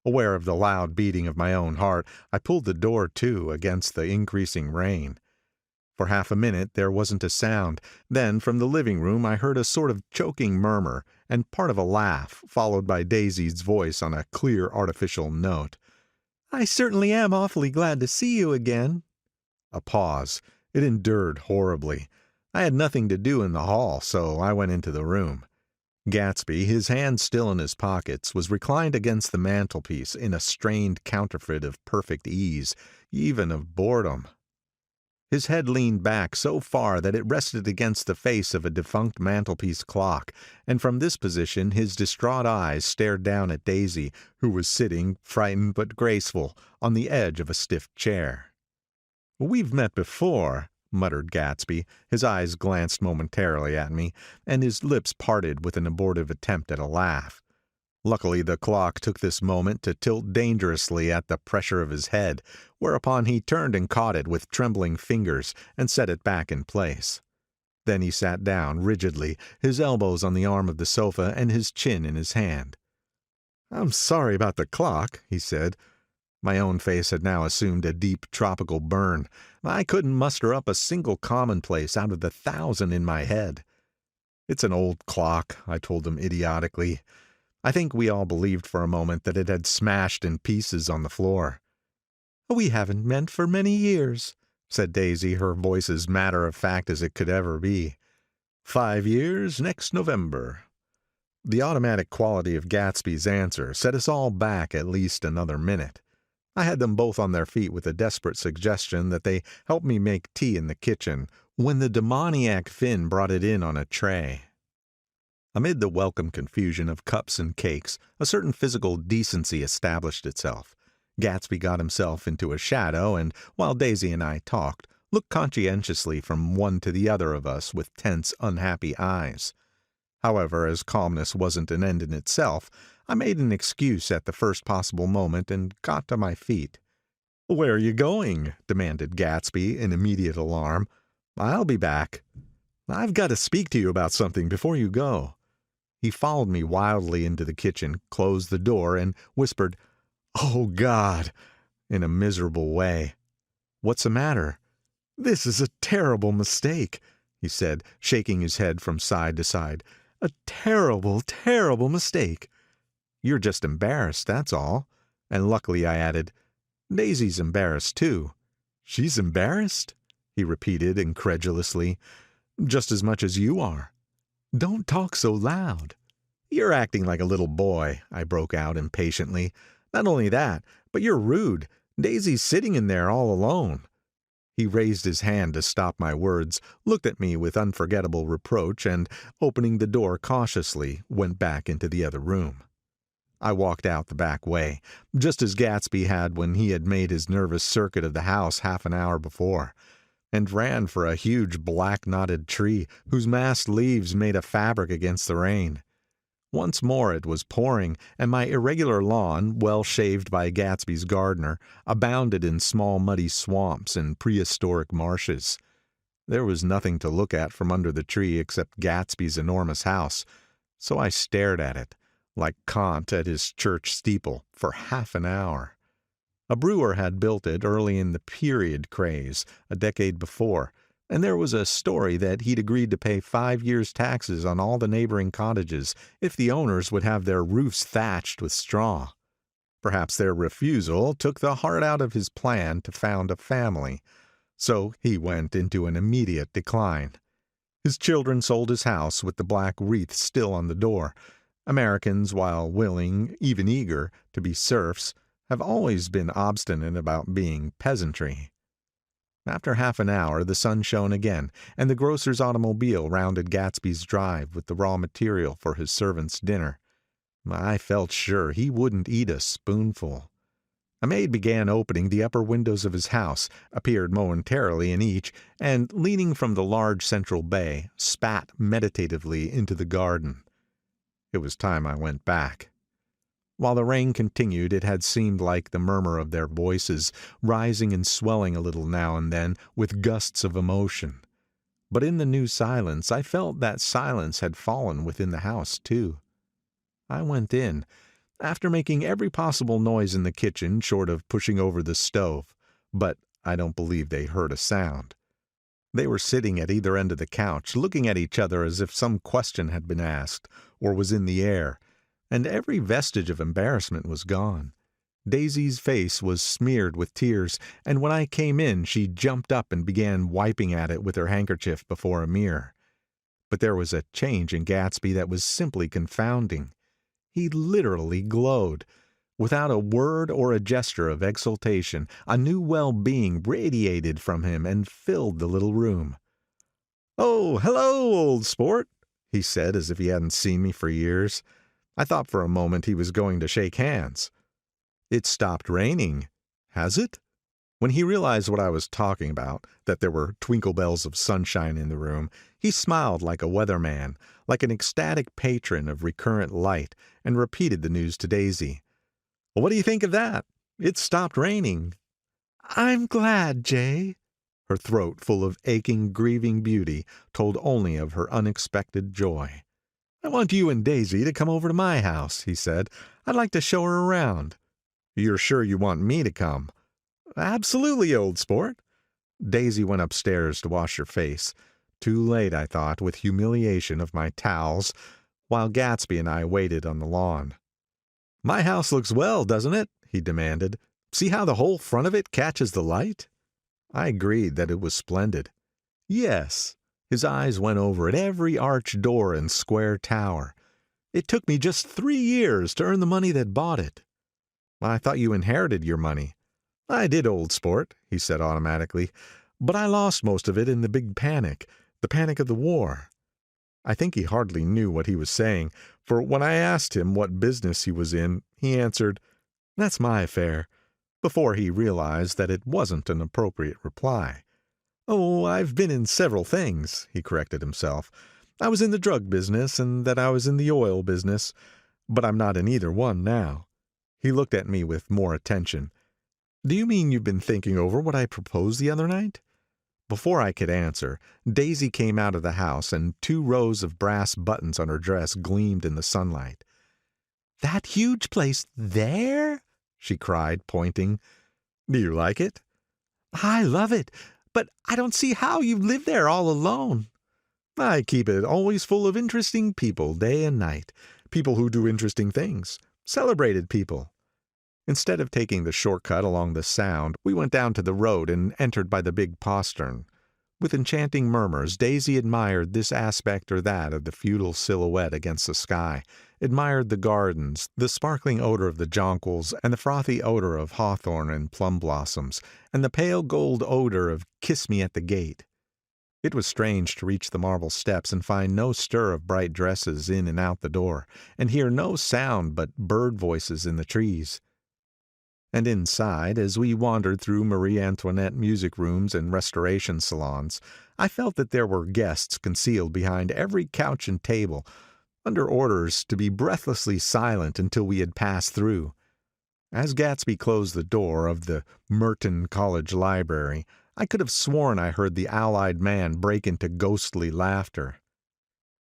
Aware of the loud beating of my own heart, I pulled the door to against the increasing rain. For half a minute there wasn't a sound. Then from the living room I heard a sort of choking murmur, and part of a laugh, followed by Daisy's voice on a clear artificial note. "I certainly am awfully glad to see you again." A pause. It endured horribly. I had nothing to do in the hall, so I went into the room. Gatsby, his hands still in his pockets, was reclined against the mantelpiece in a strained counterfeit of perfect ease, even of boredom. His head leaned back so far that it rested against the face of a defunct mantelpiece clock, and from this position his distraught eyes stared down at Daisy, who was sitting, frightened but graceful, on the edge of a stiff chair. "We've met before," muttered Gatsby. His eyes glanced momentarily at me, and his lips parted with an abortive attempt at a laugh. Luckily the clock took this moment to tilt dangerously at the pressure of his head, whereupon he turned and caught it with trembling fingers and set it back in place. Then he sat down rigidly, his elbows on the arm of the sofa and his chin in his hand. "I'm sorry about the clock," he said. My own face had now assumed a deep tropical burn. I couldn't muster up a single commonplace out of the 1,000 in my head. "It's an old clock," I told him idiotically. I think we all believed for a moment that it had smashed in pieces on the floor. "We haven't met for many years," said Daisy, her voice as matter-of-fact as it could ever be. 5 years next November." The automatic quality of Gatsby's answer set us all back at least another minute. I had them both on their feet with a desperate suggestion that they help me make tea in the kitchen, when the demoniac Finn brought it in on a tray. Amid the welcome confusion of cups and cakes, a certain physical decency established itself. Gatsby got himself into a shadow, and, while Daisy and I talked, looked conscientiously from one to the other of us with tense, unhappy eyes. However, as calmness wasn't an end in itself, I made an excuse at the first possible moment and got to my feet. "Where are you going?" demanded Gatsby in immediate alarm. "I'll be back. I've got to speak to you about something before you go." He followed me wildly into the kitchen, closed the door, and whispered, "Oh, God," in a miserable way. "What's the matter?" "This is a terrible mistake," he said, shaking his head from side to side. "A terrible, terrible mistake." "You're just embarrassed, that's all." And luckily I added, "Daisy's embarrassed, too." "She's embarrassed?" he repeated incredulously. "Just as much as you are." "Don't talk so loud." "You're acting like a little boy," I broke out impatiently. "Not only that, but you're rude. Daisy's sitting in there all alone." He raised his hand to stop my words, looked at me with unforgettable reproach, and, opening the door cautiously, went back into the other room. I walked out the back way, just as Gatsby had when he had made his nervous circuit of the house half an hour before, and ran for a huge black-knotted tree whose massed leaves made a fabric against the rain. Once more it was pouring, and my irregular lawn, well shaved by Gatsby's gardener, abounded in small muddy swamps and prehistoric marshes. There was nothing to look at from under the tree except Gatsby's enormous house, so I stared at it, like Kant at his church steeple, for half an hour. A brewer had built it early in the period craze, a decade before, and there was a story that he'd agreed to pay 5 years' taxes on all the neighboring cottages if the owners would have their roofs thatched with straw. Perhaps their refusal took the heart out of his plan to found a family, so he went into an immediate decline. His children sold his house with the black wreath still on the door. Americans, while willing, even eager, to be serfs, have always been obstinate about being peasantry. After half an hour the sun shone again, and the grocer's automobile rounded Gatsby's drive with the raw material for his servant's dinner. I felt sure he wouldn't eat a spoonful. A maid began opening the upper windows of his house, appeared momentarily in each, and, leaning from the large central bay, spat meditatively into the garden. It was time I went back. While the rain continued, it had seemed like the murmur of their voices, rising and swelling a little now and then with gusts of emotion. But in the new silence, I felt that silence had fallen within the house, too. I went in, after making every possible noise in the kitchen short of pushing over the stove, but I don't believe they heard a sound. They were sitting at either end of the couch, looking at each other as if some question had been asked, or was in the air, and every vestige of embarrassment was gone. Daisy's face was smeared with tears, and when I came in she jumped up and began wiping at it with her handkerchief before a mirror. But there was a change in Gatsby that was simply confounding. He literally glowed. Without a word or a gesture of exultation, a new well-being radiated from him and filled the little room. "Oh, hello, old sport," he said as if he hadn't seen me for years. I thought for a moment he was going to shake hands. "It stopped raining. Has it?" When he realized what I was talking about, that there were twinkle bells of sunshine in the room, he smiled like a weatherman, like an ecstatic patron of recurrent light, and repeated the news to Daisy. "What do you think of that? It stopped raining." "I'm glad, Jay." Her throat, full of aching, grieving beauty, told only of her unexpected joy. "I want you and Daisy to come over to my house," he said. "I'd like to show her around." "You're sure you want me to come?" "Absolutely, old sport." Daisy went upstairs to wash her face. Too late, I thought, with humiliation of my towels, while Gatsby and I waited on the lawn. "My house looks well, doesn't it?" he demanded. "See how the whole front of it catches the light?" I agreed that it was splendid. "Yes." His eyes went over at every arched door and square tower. "It took me just 3 years to earn the money that bought it." "I thought you inherited your money." "I did, old sport," he said automatically, "but I lost most of it in the big panic, the panic of the war." I think he hardly knew what he was saying, for when I asked him what business he was in, he answered, "That's my affair," before he realized that it wasn't an appropriate reply. "Oh, I've been in several things," he corrected himself. "I was in the drug business, and then I was in the oil business, but I'm not in either one now." He looked at me with more attention. "Do you mean you've been thinking over what I proposed the other night?" Before I could answer, Daisy came out of the house, and 2 rows of brass buttons on her dress gleamed in the sunlight. "That huge place there?" she cried, pointing. "Do you like it?" "I love it, but I don't see how you live there all alone." "I keep it always full of interesting people, day and night. People who do interesting things. Celebrated people." Instead of taking the shortcut along the Sound, we went down to the road and entered by the big postern. With enchanting murmurs, Daisy admired this aspect or that of the feudal silhouette against the sky, admired the gardens, the sparkling odor of the jonquils, and the frothy odor of hawthorn and plum blossoms, and the pale gold odor of Kiss Me at the Gate. It was strange to reach the marble steps and find no stir of bright dresses in and out the door, and hear no sound but bird voices in the trees. And inside, as we wandered through Marie Antoinette music rooms and restoration salons, I felt that there were guests concealed behind every couch and table, under orders to be breathlessly silent until we had passed through. As Gatsby closed the door of the Merton College Library, I could have sworn I heard the owl-eyed man break into ghostly laughter.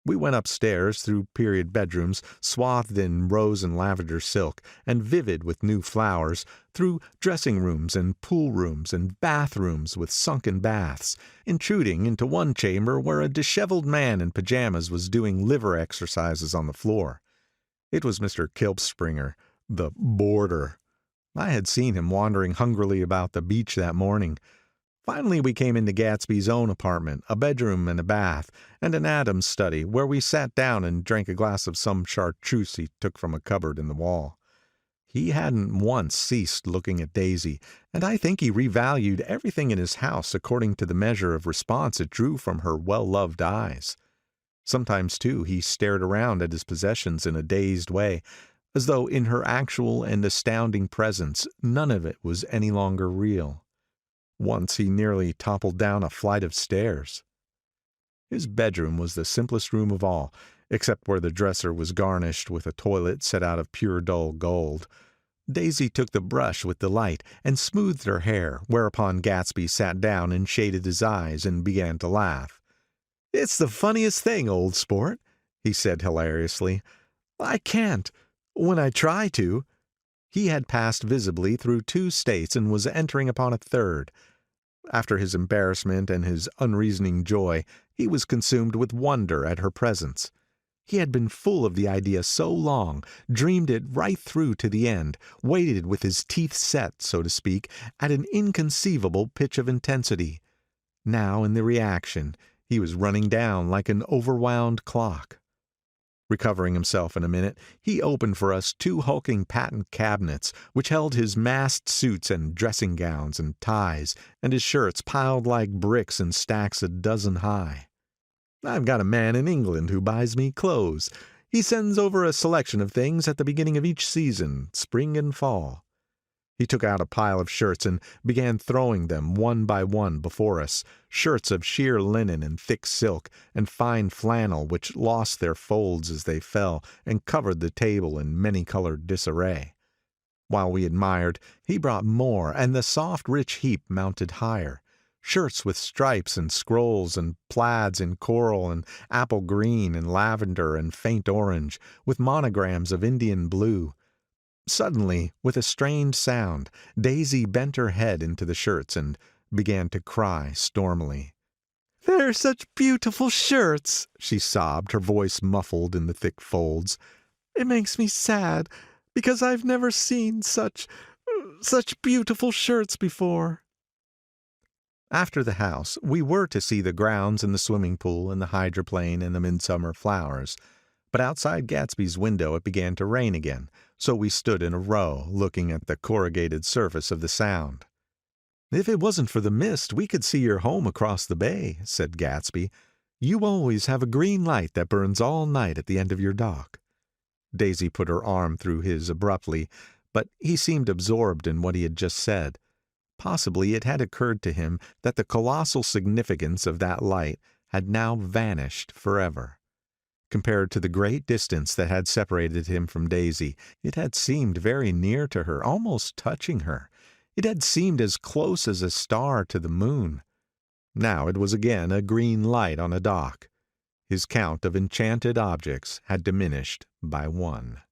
We went upstairs through period bedrooms swathed in rose and lavender silk and vivid with new flowers, through dressing rooms and pool rooms and bathrooms with sunken baths, intruding into one chamber where a disheveled man in pajamas was doing liver exercises on the floor. It was Mr. Kilpspringer, the boarder. I had seen him wandering hungrily about the beach that morning. Finally we came into Gatsby's own apartment, a bedroom and a bath, and an Adams study, where we sat down and drank a glass of some chartreuse he took from a cupboard in the wall. He hadn't once ceased looking at Daisy, and I think he revalued everything in his house according to the measure of response it drew from her well-loved eyes. Sometimes, too, he stared around at his possessions in a dazed way, as though in her actual and astounding presence none of it was any longer real. Once he nearly toppled down a flight of stairs. His bedroom was the simplest room of all. except where the dresser was garnished with a toilet set out of pure dull gold. Daisy took the brush with delight and smoothed her hair, whereupon Gatsby sat down and shaded his eyes and began to laugh. "It's the funniest thing, old sport," he said hilariously. "I can't, when I try to." He had passed visibly through 2 states and was entering upon a third. After his embarrassment and his unreasoning joy, he was consumed with wonder at her presence. He had been full of the idea so long, dreamed it right through to the end, waited with his teeth set, so to speak, at an inconceivable pitch of intensity. Now, in the reaction, he was running down like an overwound clock. Recovering himself in a minute, he opened for us 2 hulking patent cabinets, which held his massed suits and dressing gowns and ties, and his shirts piled like bricks in stacks a dozen high. "I've got a man in England who buys me clothes. He sends over a selection of things at the beginning of each season, spring and fall." He took out a pile of shirts and began throwing them one by one before us, shirts of sheer linen and thick silk and fine flannel which lost their folds as they fell and covered the table in many-colored disarray. While we admired, he brought more, and the soft, rich heap mounted higher. Shirts with stripes and scrolls and plaids in coral and apple green and lavender and faint orange, with monograms of Indian blue. Suddenly, with a strained sound, Daisy bent her head into the shirts and began to cry stormily. "They're such beautiful shirts," she sobbed, her voice muffled in the thick folds. "It makes me sad, because I've never seen such beautiful shirts before." After the house, we were to see the grounds and the swimming pool and the hydroplane and the midsummer flowers. But outside Gatsby's window it began to rain again, so we stood in a row, looking at the corrugated surface of the Sound. "If it wasn't for the mist, we could see your home across the bay," said Gatsby. "You always have a green light that burns all night at the end of your dock." Daisy put her arm through his abruptly, but he seemed absorbed in what he had just said. Possibly it had occurred to him that the colossal significance of that light had now vanished forever. Compared to the great distance that had separated him from Daisy, it had seemed very near to her, almost touching her. It had seemed as close as a star to the moon. Now it was again a green light on a dock. His count of enchanted objects had diminished by 1.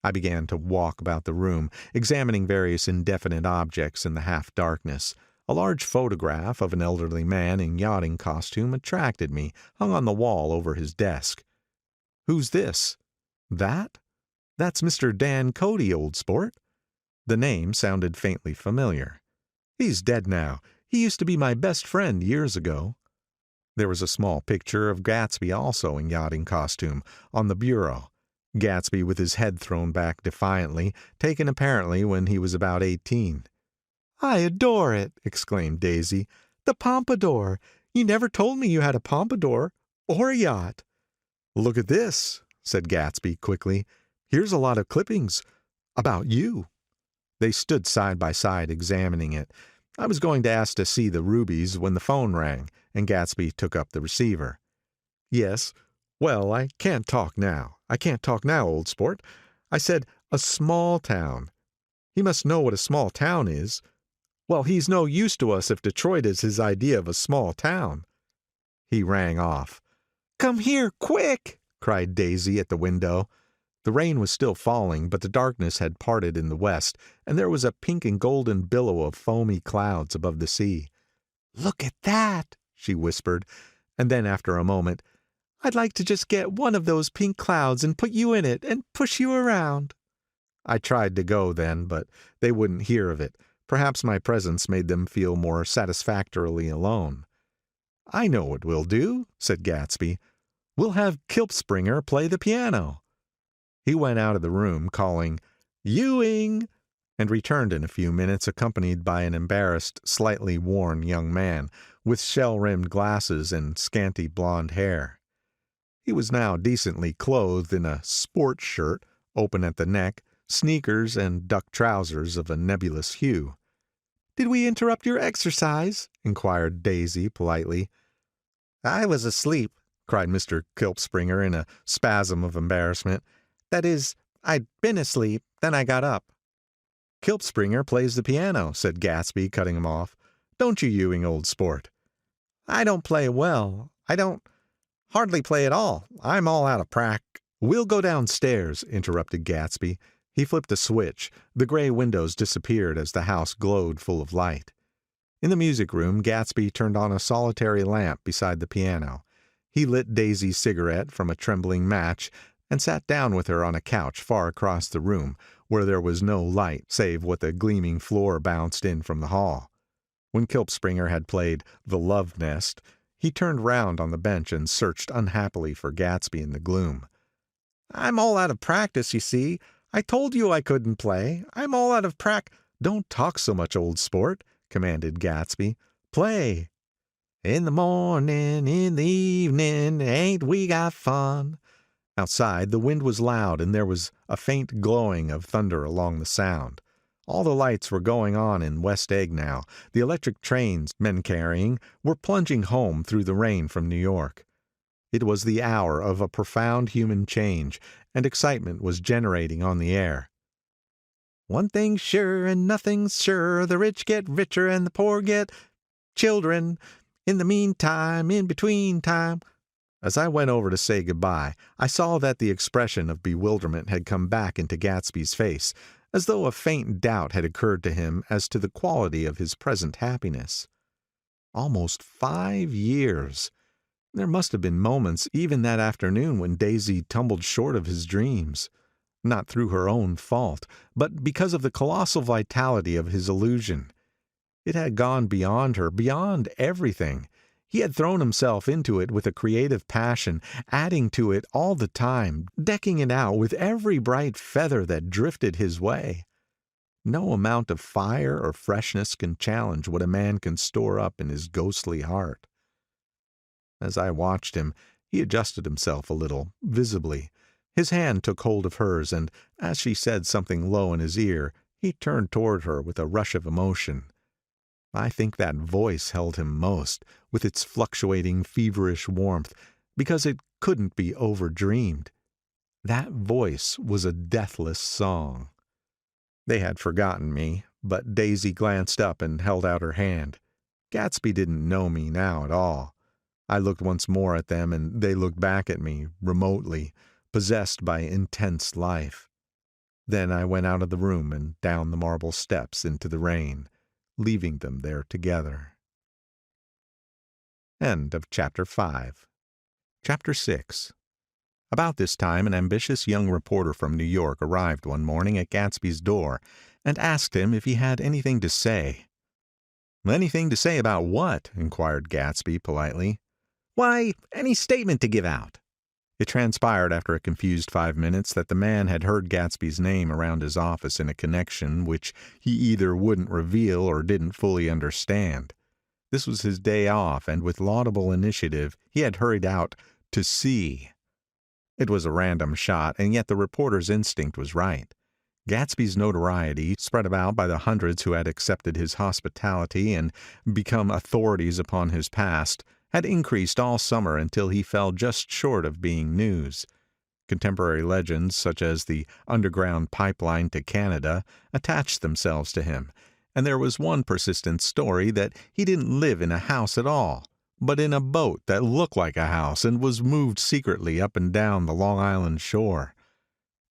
I began to walk about the room, examining various indefinite objects in the half-darkness. A large photograph of an elderly man in yachting costume attracted me, hung on the wall over his desk. "Who's this?" "That? That's Mr. Dan Cody, old sport." The name sounded faintly familiar. "He's dead now. He used to be my best friend years ago." There was a small picture of Gatsby, also in yachting costume, on the bureau. Gatsby with his head thrown back defiantly, taken apparently when he was about 18. "I adore it!" exclaimed Daisy. "The pompadour! You never told me you had a pompadour, or a yacht." "Look at this," said Gatsby quickly. "Here's a lot of clippings about you." They stood side by side examining it. I was going to ask to see the rubies when the phone rang, and Gatsby took up the receiver. "Yes. Well, I can't talk now. I can't talk now, old sport. I said a small town. He must know what a small town is. Well, he's no use to us if Detroit is his idea of a small town." He rang off. "Come here, quick!" cried Daisy at the window. The rain was still falling, but the darkness had parted in the west, and there was a pink and golden billow of foamy clouds above the sea. "Look at that!" she whispered, and then after a moment, "I'd like to just get one of those pink clouds and put you in it and push you around." I tried to go then, but they wouldn't hear of it. Perhaps my presence made them feel more satisfactorily alone. "I know what we'll do," said Gatsby. "We'll have Kilpspringer play the piano." He went out of the room, calling, "Ewing!" and returned in a few minutes accompanied by an embarrassed, slightly worn young man, with shell-rimmed glasses and scanty blonde hair. He was now decently clothed in a sport shirt, open at the neck, sneakers, and duck trousers of a nebulous hue. "Did we interrupt your exercise?" inquired Daisy politely. "I was asleep," cried Mr. Kilpspringer in a spasm of embarrassment. "That is, I'd been asleep, then I got up." "Kilpspringer plays the piano," said Gatsby, cutting him off. "Don't you, Ewing, old sport?" "I don't play well. I don't hardly play at all. I'm all out of "We'll go downstairs," interrupted Gatsby. He flipped a switch. The gray windows disappeared as the house glowed full of light. In the music room, Gatsby turned on a solitary lamp beside the piano. He lit Daisy's cigarette from a trembling match and sat down with her on a couch far across the room, where there was no light save what the gleaming floor bounced in from the hall. When Kilpspringer had played "The Love Nest," he turned round on the bench and searched unhappily for Gatsby in the gloom. "I'm all out of practice, you see. I told you I couldn't play. I'm all out of "Don't talk so much, old sport," commanded Gatsby. "Play." In the morning, in the evening, ain't we got fun? Outside, the wind was loud and there was a faint glowing of thunder along the sound. All the lights were going on in West Egg now. The electric trains, men carrying, were plunging home through the rain from New York. It was the hour of a profound human change, and excitement was generating on the air. "One thing's sure and nothing's sure, the rich get richer and the poor get children. In the meantime, in between time." As I went over to say goodbye, I saw that the expression of bewilderment had come back into Gatsby's face, as though a faint doubt had occurred to him as to the quality of his present happiness. Almost 5 years! There must have been moments, even that afternoon, when Daisy tumbled short of his dreams. Not through her own fault, but because of the colossal vitality of his illusion. It had gone beyond her, beyond everything. He had thrown himself into it with a creative passion, adding to it all the time, decking it out with every bright feather that drifted his way. No amount of fire or freshness can challenge what a man can store up in his ghostly heart. As I watched him, he adjusted himself a little, visibly. His hand took hold of hers, and as she said something low in his ear, he turned toward her with a rush of emotion. I think that voice held him most, with its fluctuating, feverish warmth, because it couldn't be overdreamed. That voice was a deathless song. They had forgotten me, but Daisy glanced up and held out her hand. Gatsby didn't know me now at all. I looked once more at them, and they looked back at me, remotely, possessed by intense life. Then I went out of the room and down the marble steps into the rain, leaving them there together. End of Chapter 5. Chapter 6. About this time an ambitious young reporter from New York arrived one morning at Gatsby's door and asked him if he had anything to say. "Anything to say about what?" inquired Gatsby politely. "Why, any statement to give out." It transpired after a confused 5 minutes that the man had heard Gatsby's name around his office in a connection which he either wouldn't reveal or didn't fully understand. This was his day off, and with laudable initiative he had hurried out to see. It was a random shot, and yet the reporter's instinct was right. Gatsby's notoriety, spread about by the hundreds who had accepted his hospitality and become authorities upon his past, had increased all summer until he fell just short of being news. Contemporary legends, such as the underground pipeline to Canada, attached themselves to him, and there was one persistent story that he didn't live in a house at all, but in a boat that looked like a house and was moved secretly up and down the Long Island shore.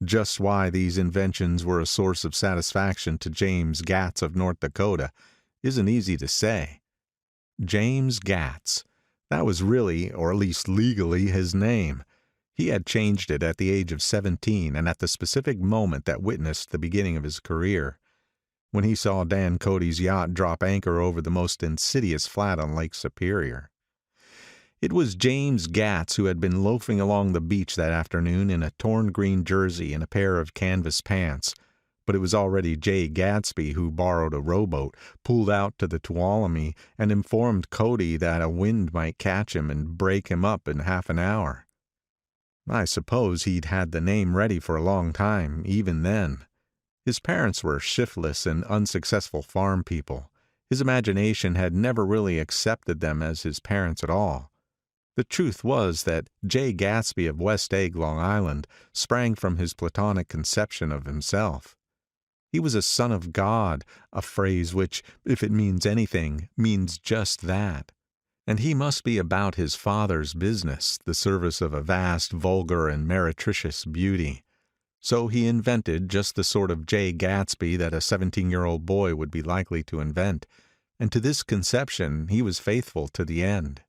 Just why these inventions were a source of satisfaction to James Gatz of North Dakota isn't easy to say. James Gatz. That was really, or at least legally, his name. He had changed it at the age of 17 and at the specific moment that witnessed the beginning of his career, when he saw Dan Cody's yacht drop anchor over the most insidious flat on Lake Superior. It was James Gatz who had been loafing along the beach that afternoon in a torn green jersey and a pair of canvas pants, but it was already Jay Gatsby who borrowed a rowboat, pulled out to the Tuolumne, and informed Cody that a wind might catch him and break him up in half an hour. I suppose he'd had the name ready for a long time, even then. His parents were shiftless and unsuccessful farm people. His imagination had never really accepted them as his parents at all. The truth was that Jay Gatsby of West Egg, Long Island, sprang from his platonic conception of himself. He was a son of God, a phrase which, if it means anything, means just that. And he must be about his father's business, the service of a vast, vulgar, and meretricious beauty. So he invented just the sort of Jay Gatsby that a 17-year-old boy would be likely to invent, and to this conception he was faithful to the end.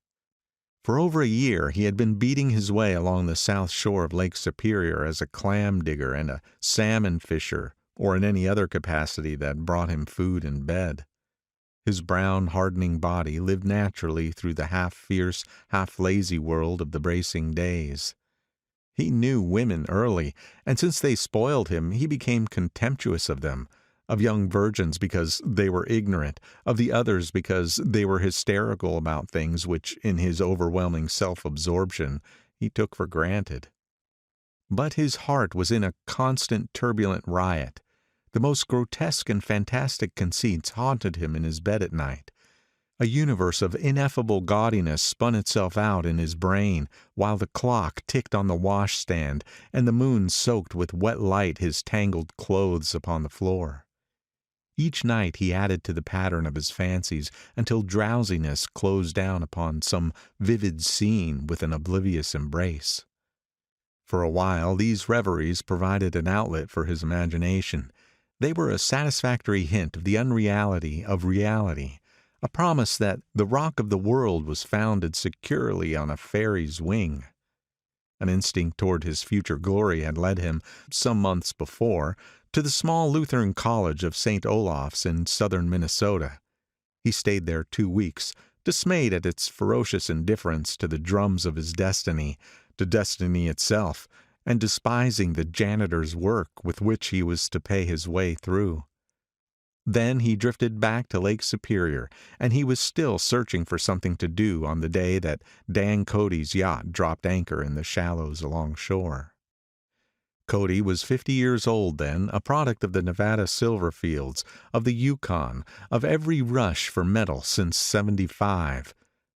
For over a year he had been beating his way along the south shore of Lake Superior as a clam digger and a salmon fisher, or in any other capacity that brought him food and bed. His brown, hardening body lived naturally through the half-fierce, half-lazy world of the bracing days. He knew women early, and since they spoiled him, he became contemptuous of them, of young virgins because they were ignorant, of the others because they were hysterical about things which, in his overwhelming self-absorption, he took for granted. But his heart was in a constant turbulent riot. The most grotesque and fantastic conceits haunted him in his bed at night. A universe of ineffable gaudiness spun itself out in his brain, while the clock ticked on the washstand and the moon soaked with wet light his tangled clothes upon the floor. Each night he added to the pattern of his fancies until drowsiness closed down upon some vivid scene with an oblivious embrace. For a while these reveries provided an outlet for his imagination. They were a satisfactory hint of the unreality of reality, a promise that the rock of the world was founded securely on a fairy's wing. An instinct toward his future glory had led him, some months before, to the small Lutheran college of St. Olaf's in southern Minnesota. He stayed there 2 weeks, dismayed at its ferocious indifference to the drums of his destiny, to destiny itself, and despising the janitor's work with which he was to pay his way through. Then he drifted back to Lake Superior, and he was still searching for something to do on the day that Dan Cody's yacht dropped anchor in the shallows alongshore. Cody was 50 years old then, a product of the Nevada silver fields, of the Yukon, of every rush for metal since '75.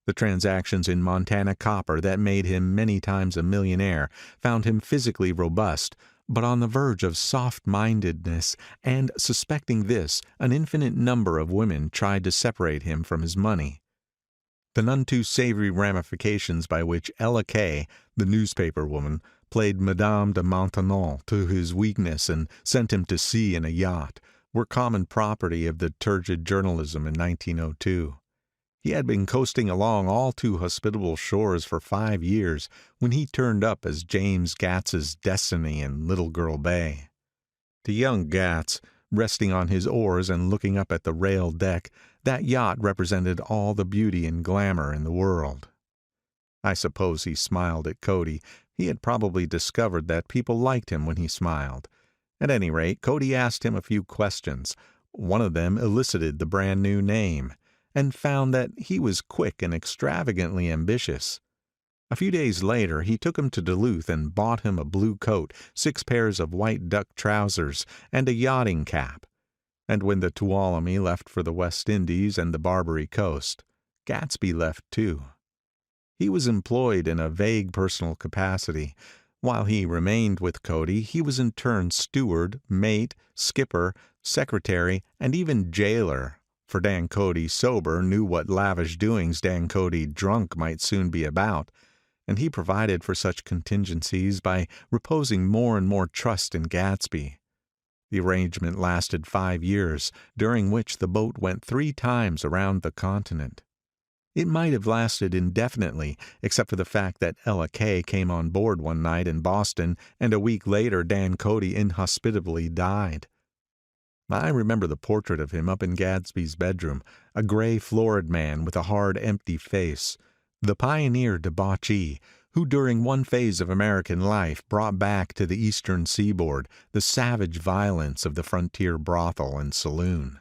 The transactions in Montana copper that made him many times a millionaire found him physically robust, but on the verge of soft-mindedness, and, suspecting this, an infinite number of women tried to separate him from his money. The none too savory ramifications by which Ella Kay, the newspaper woman, played Madame de Maintenon to his weakness and sent him to sea in a yacht, were common property of the turgid journalism in 1902. He had been coasting along all too hospitable shores for 5 years when he turned up as James Gats's destiny in Little Girl Bay. To young Gats, resting on his oars and looking up at the rail deck, that yacht represented all the beauty and glamour in the world. I suppose he smiled at Cody. He had probably discovered that people liked him when he smiled. At any rate, Cody asked him a few questions. One of them elicited the brand new name, and found that he was quick and extravagantly ambitious. A few days later he took him to Duluth and bought him a blue coat, 6 pairs of white duck trousers, and a yachting cap. And when the Tuolumne left for the West Indies and the Barbary Coast, Gatsby left too. He was employed in a vague personal capacity. While he remained with Cody, he was in turn steward, mate, skipper, secretary, and even jailer. For Dan Cody sober knew what lavish doings Dan Cody drunk might soon be about, and he provided for such contingencies by reposing more and more trust in Gatsby. The arrangement lasted 5 years, during which the boat went 3 times around the continent. It might have lasted indefinitely, except for the fact that Ella Kay came on board one night in Boston, and a week later Dan Cody inhospitably died. I remember the portrait of him up in Gadsby's bedroom, a gray, florid man with a hard, empty face, the pioneer debauchee, who during one phase of American life brought back to the eastern seaboard the savage violence of the frontier brothel and saloon.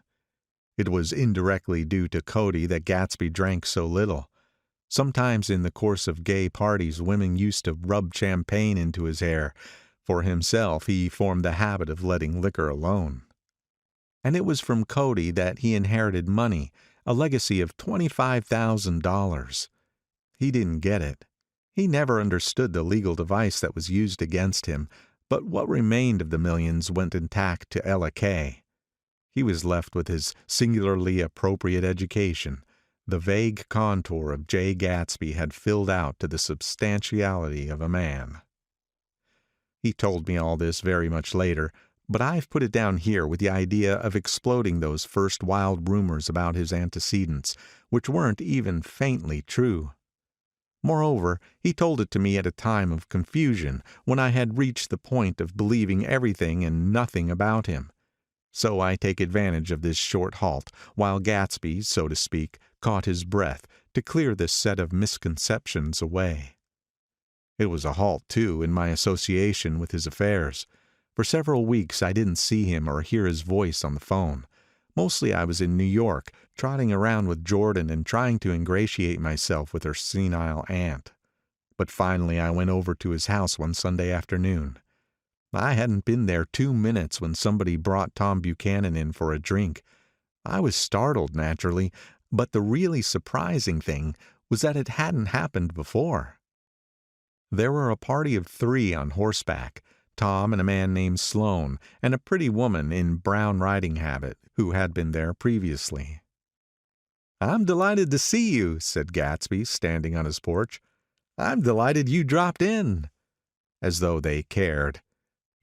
It was indirectly due to Cody that Gatsby drank so little. Sometimes in the course of gay parties women used to rub champagne into his hair. For himself he formed the habit of letting liquor alone. And it was from Cody that he inherited money, a legacy of $25,000. He didn't get it. He never understood the legal device that was used against him, but what remained of the millions went intact to Ella Kay. He was left with his singularly appropriate education. The vague contour of Jay Gatsby had filled out to the substantiality of a man. He told me all this very much later, but I've put it down here with the idea of exploding those first wild rumors about his antecedents, which weren't even faintly true. Moreover, he told it to me at a time of confusion, when I had reached the point of believing everything and nothing about him. So I take advantage of this short halt, while Gatsby, so to speak, caught his breath, to clear this set of misconceptions away. It was a halt, too, in my association with his affairs. For several weeks I didn't see him or hear his voice on the phone. Mostly I was in New York, trotting around with Jordan and trying to ingratiate myself with her senile aunt. But finally I went over to his house one Sunday afternoon. I hadn't been there 2 minutes when somebody brought Tom Buchanan in for a drink. I was startled, naturally, but the really surprising thing was that it hadn't happened before. There were a party of 3 on horseback, Tom and a man named Sloane, and a pretty woman in brown riding habit, who had been there previously. "I'm delighted to see you," said Gatsby, standing on his porch. "I'm delighted you dropped in." As though they cared.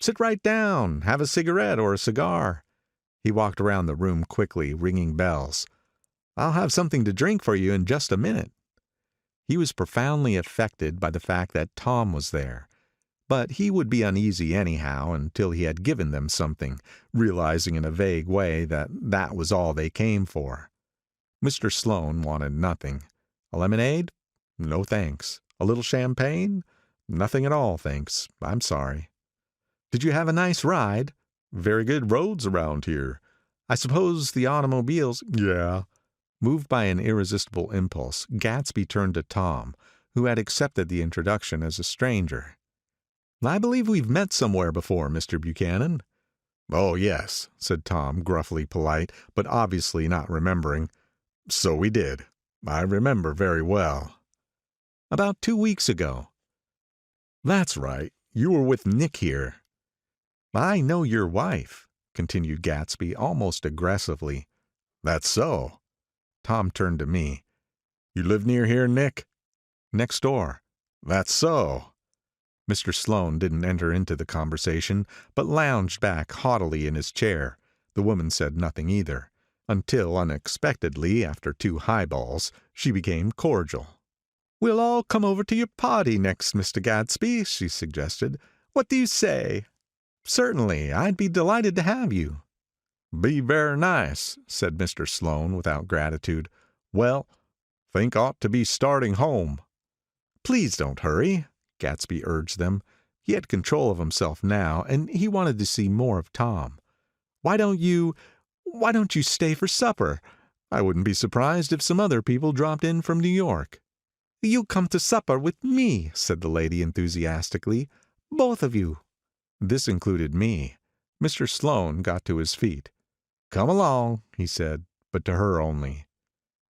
"Sit right down, have a cigarette or a cigar." He walked around the room quickly, ringing bells. "I'll have something to drink for you in just a minute." He was profoundly affected by the fact that Tom was there. But he would be uneasy anyhow until he had given them something, realizing in a vague way that that was all they came for. Mr. Sloane wanted nothing. A lemonade? No thanks. A little champagne? Nothing at all, thanks. I'm sorry. "Did you have a nice ride?" "Very good roads around here." "I suppose the automobiles—" "Yeah." Moved by an irresistible impulse, Gatsby turned to Tom, who had accepted the introduction as a stranger. "I believe we've met somewhere before, Mr. Buchanan." "Oh, yes," said Tom, gruffly polite, but obviously not remembering. "So we did. I remember very well." "About 2 weeks ago." "That's right. You were with Nick here." "I know your wife," continued Gatsby almost aggressively. "That's so." Tom turned to me. "You live near here, Nick?" "Next door." "That's so." Mr. Sloane didn't enter into the conversation, but lounged back haughtily in his chair. The woman said nothing either, until unexpectedly, after 2 highballs, she became cordial. "We'll all come over to your party next, Mr. Gatsby," she suggested. "What do you say?" "Certainly, I'd be delighted to have you." "Be very nice," said Mr. Sloane without gratitude. "Well, think ought to be starting home." "Please don't hurry," Gatsby urged them. He had control of himself now, and he wanted to see more of Tom. Why don't you stay for supper? I wouldn't be surprised if some other people dropped in from New York." "You come to supper with me," said the lady enthusiastically. "Both of you." This included me. Mr. Sloane got to his feet. "Come along," he said, but to her only.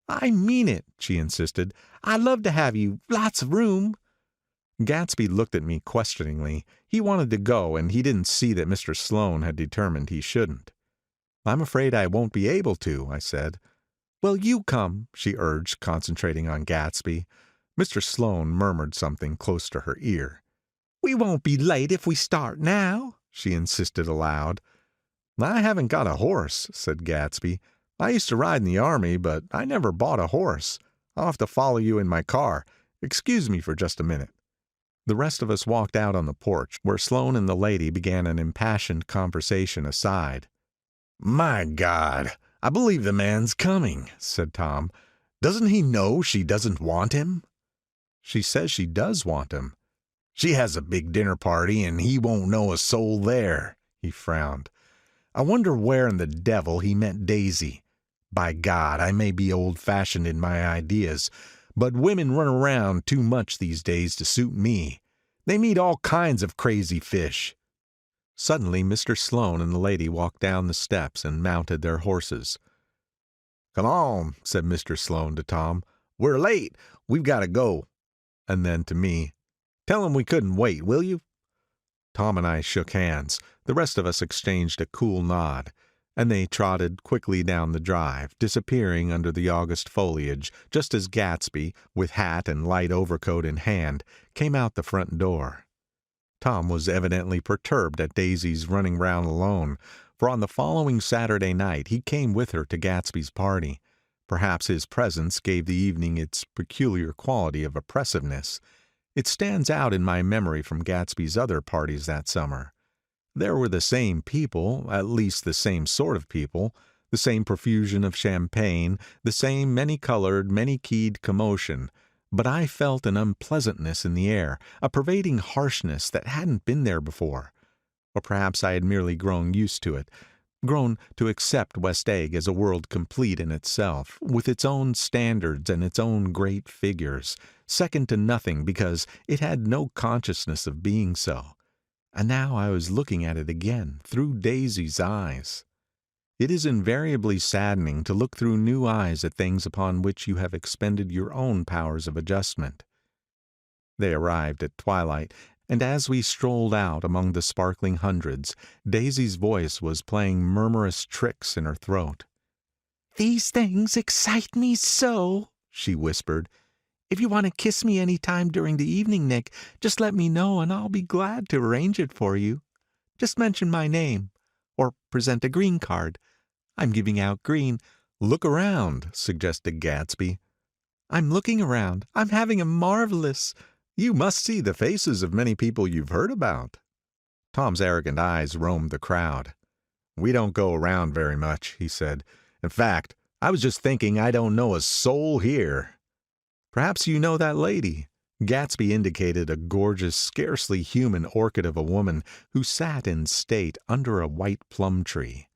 "I mean it," she insisted. "I'd love to have you. Lots of room." Gatsby looked at me questioningly. He wanted to go, and he didn't see that Mr. Sloane had determined he shouldn't. "I'm afraid I won't be able to," I said. "Well, you come," she urged, concentrating on Gatsby. Mr. Sloane murmured something close to her ear. "We won't be late if we start now," she insisted aloud. "I haven't got a horse," said Gatsby. "I used to ride in the army, but I never bought a horse. I'll have to follow you in my car. Excuse me for just a minute." The rest of us walked out on the porch, where Sloane and the lady began an impassioned conversation aside. "My God, I believe the man's coming," said Tom. "Doesn't he know she doesn't want him?" "She says she does want him." "She has a big dinner party, and he won't know a soul there." He frowned. "I wonder where in the devil he met Daisy. By God, I may be old-fashioned in my ideas, but women run around too much these days to suit me. They meet all kinds of crazy fish." Suddenly Mr. Sloane and the lady walked down the steps and mounted their horses. "Come on," said Mr. Sloane to Tom. "We're late. We've got to go." and then to me, "Tell him we couldn't wait, will you?" Tom and I shook hands. The rest of us exchanged a cool nod, and they trotted quickly down the drive, disappearing under the August foliage, just as Gatsby, with hat and light overcoat in hand, came out the front door. Tom was evidently perturbed at Daisy's running round alone, for on the following Saturday night he came with her to Gatsby's party. Perhaps his presence gave the evening its peculiar quality of oppressiveness. It stands out in my memory from Gatsby's other parties that summer. There were the same people, at least the same sort of people, the same profusion of champagne, the same many-colored, many-keyed commotion, but I felt an unpleasantness in the air, a pervading harshness that hadn't been there before. Or perhaps I had merely grown used to it, grown to accept West Egg as a world complete in itself, with its own standards and its own great figures, second to nothing because it had no consciousness of being so. And now I was looking at it again, through Daisy's eyes. It is invariably saddening to look through new eyes at things upon which you have expended your own powers of adjustment. They arrived at twilight, and as we strolled out among the sparkling hundreds, Daisy's voice was playing murmurous tricks in her throat. "These things excite me so," she whispered. "If you want to kiss me any time during the evening, Nick, just let me know and I'll be glad to arrange it for you. Just mention my name, or present a green card. I'm giving out green." "Look around," suggested Gatsby. "I'm looking around. I'm having a marvelous—" "You must see the faces of many people you've heard about." Tom's arrogant eyes roamed the crowd. "We don't go around very much," he said. "In fact, I was just thinking I don't know a soul here." "Perhaps you know that lady." Gatsby indicated a gorgeous, scarcely human orchid of a woman who sat in state under a white plum tree.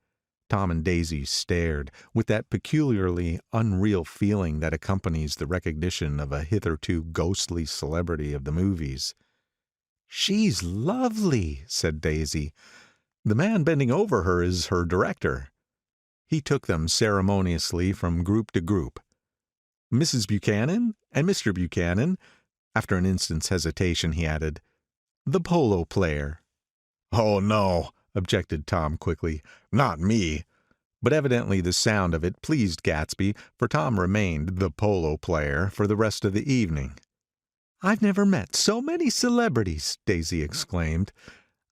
Tom and Daisy stared, with that peculiarly unreal feeling that accompanies the recognition of a hitherto ghostly celebrity of the movies. "She's lovely," said Daisy. "The man bending over her is her director." He took them ceremoniously from group to group. "Mrs. Buchanan and Mr. Buchanan." After an instant's hesitation, he added, "The polo player." "Oh, no," objected Tom quickly. "Not me." But evidently the sound of it pleased Gatsby, for Tom remained the polo player for the rest of the evening. "I've never met so many celebrities," Daisy exclaimed.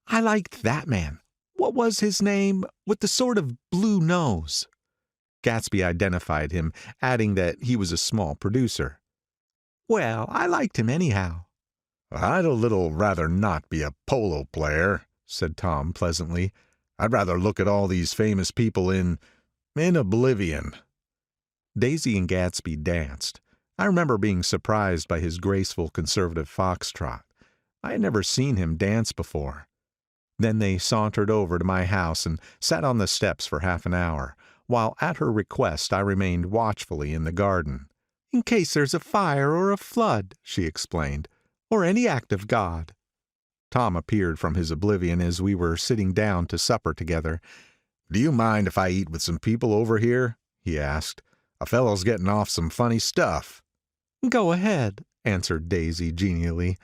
"I liked that man. What was his name, with the sort of blue nose?" Gatsby identified him, adding that he was a small producer. "Well, I liked him anyhow." "I'd a little rather not be a polo player," said Tom pleasantly. "I'd rather look at all these famous people in oblivion." Daisy and Gatsby danced. I remember being surprised by his graceful conservative foxtrot. I had never seen him dance before. Then they sauntered over to my house and sat on the steps for half an hour, while at her request I remained watchfully in the garden. "In case there's a fire or a flood," she explained, "or any act of God." Tom appeared from his oblivion as we were sitting down to supper together. "Do you mind if I eat with some people over here?" he asked. "A fellow's getting off some funny stuff." "Go ahead," answered Daisy genially.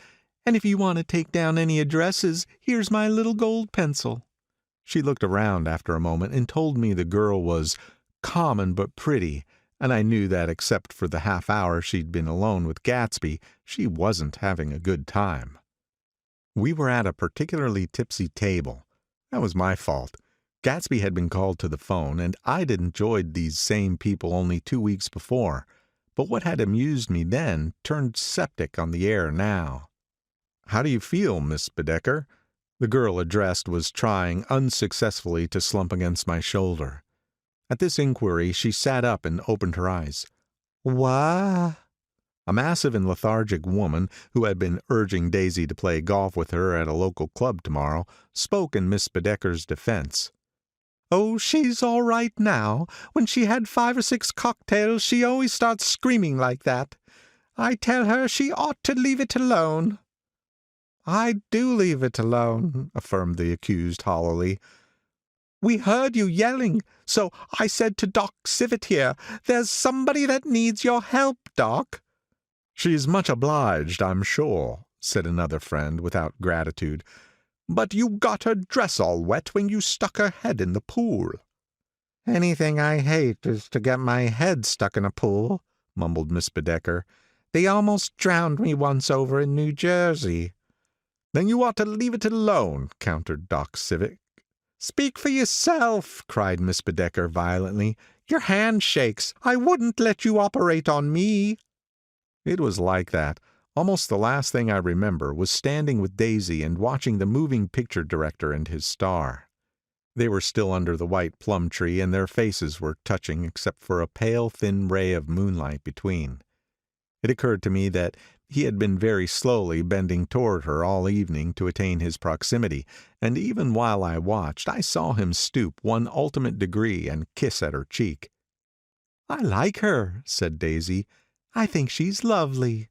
"And if you want to take down any addresses, here's my little gold pencil." She looked around after a moment and told me the girl was common but pretty, and I knew that except for the half hour she'd been alone with Gatsby, she wasn't having a good time. We were at a particularly tipsy table. That was my fault. Gatsby had been called to the phone, and I'd enjoyed these same people only 2 weeks before. But what had amused me then turned septic on the air now. "How do you feel, Miss Bedecker?" The girl addressed was trying unsuccessfully to slump against my shoulder. At this inquiry she sat up and opened her eyes. "Wha—" A massive and lethargic woman, who had been urging Daisy to play golf with her at a local club tomorrow, spoke in Miss Bedecker's defense. "Oh, she's all right now. When she had 5 or 6 cocktails, she always starts screaming like that. I tell her she ought to leave it alone." "I do leave it alone," affirmed the accused hollowly. "We heard you yelling, so I said to Doc Civet here, 'There's somebody that needs your help, Doc.'" "She's much obliged, I'm sure," said another friend without gratitude. "But you got her dress all wet when you stuck her head in the pool." "Anything I hate is to get my head stuck in a pool," mumbled Miss Bedecker. "They almost drowned me once over in New Jersey." "Then you ought to leave it alone," countered Doc Civic. "Speak for yourself," cried Miss Bedecker violently. "Your hand shakes. I wouldn't let you operate on me." It was like that. Almost the last thing I remember was standing with Daisy and watching the moving picture director and his star. They were still under the white plum tree and their faces were touching except for a pale thin ray of moonlight between. It occurred to me that he had been very slowly bending toward her all evening to attain his proximity, and even while I watched I saw him stoop one ultimate degree and kiss at her cheek. "I like her," said Daisy. "I think she's lovely."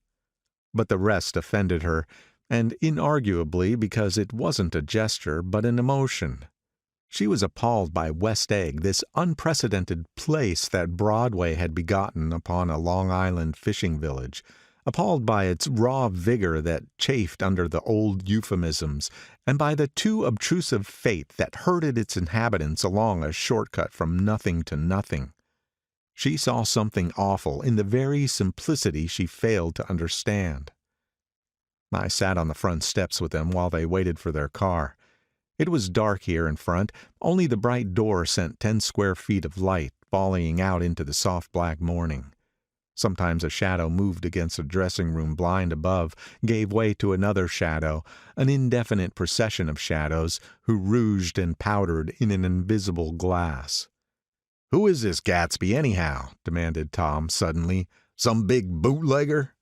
But the rest offended her, and inarguably because it wasn't a gesture but an emotion. She was appalled by West Egg, this unprecedented place that Broadway had begotten upon a Long Island fishing village, appalled by its raw vigor that chafed under the old euphemisms, and by the too obtrusive fate that herded its inhabitants along a shortcut from nothing to nothing. She saw something awful in the very simplicity she failed to understand. I sat on the front steps with them while they waited for their car. It was dark here in front, only the bright door sent 10 square feet of light volleying out into the soft black morning. Sometimes a shadow moved against a dressing room blind above, gave way to another shadow, an indefinite procession of shadows, who rouged and powdered in an invisible glass. "Who is this Gatsby, anyhow?" demanded Tom suddenly. "Some big bootlegger?"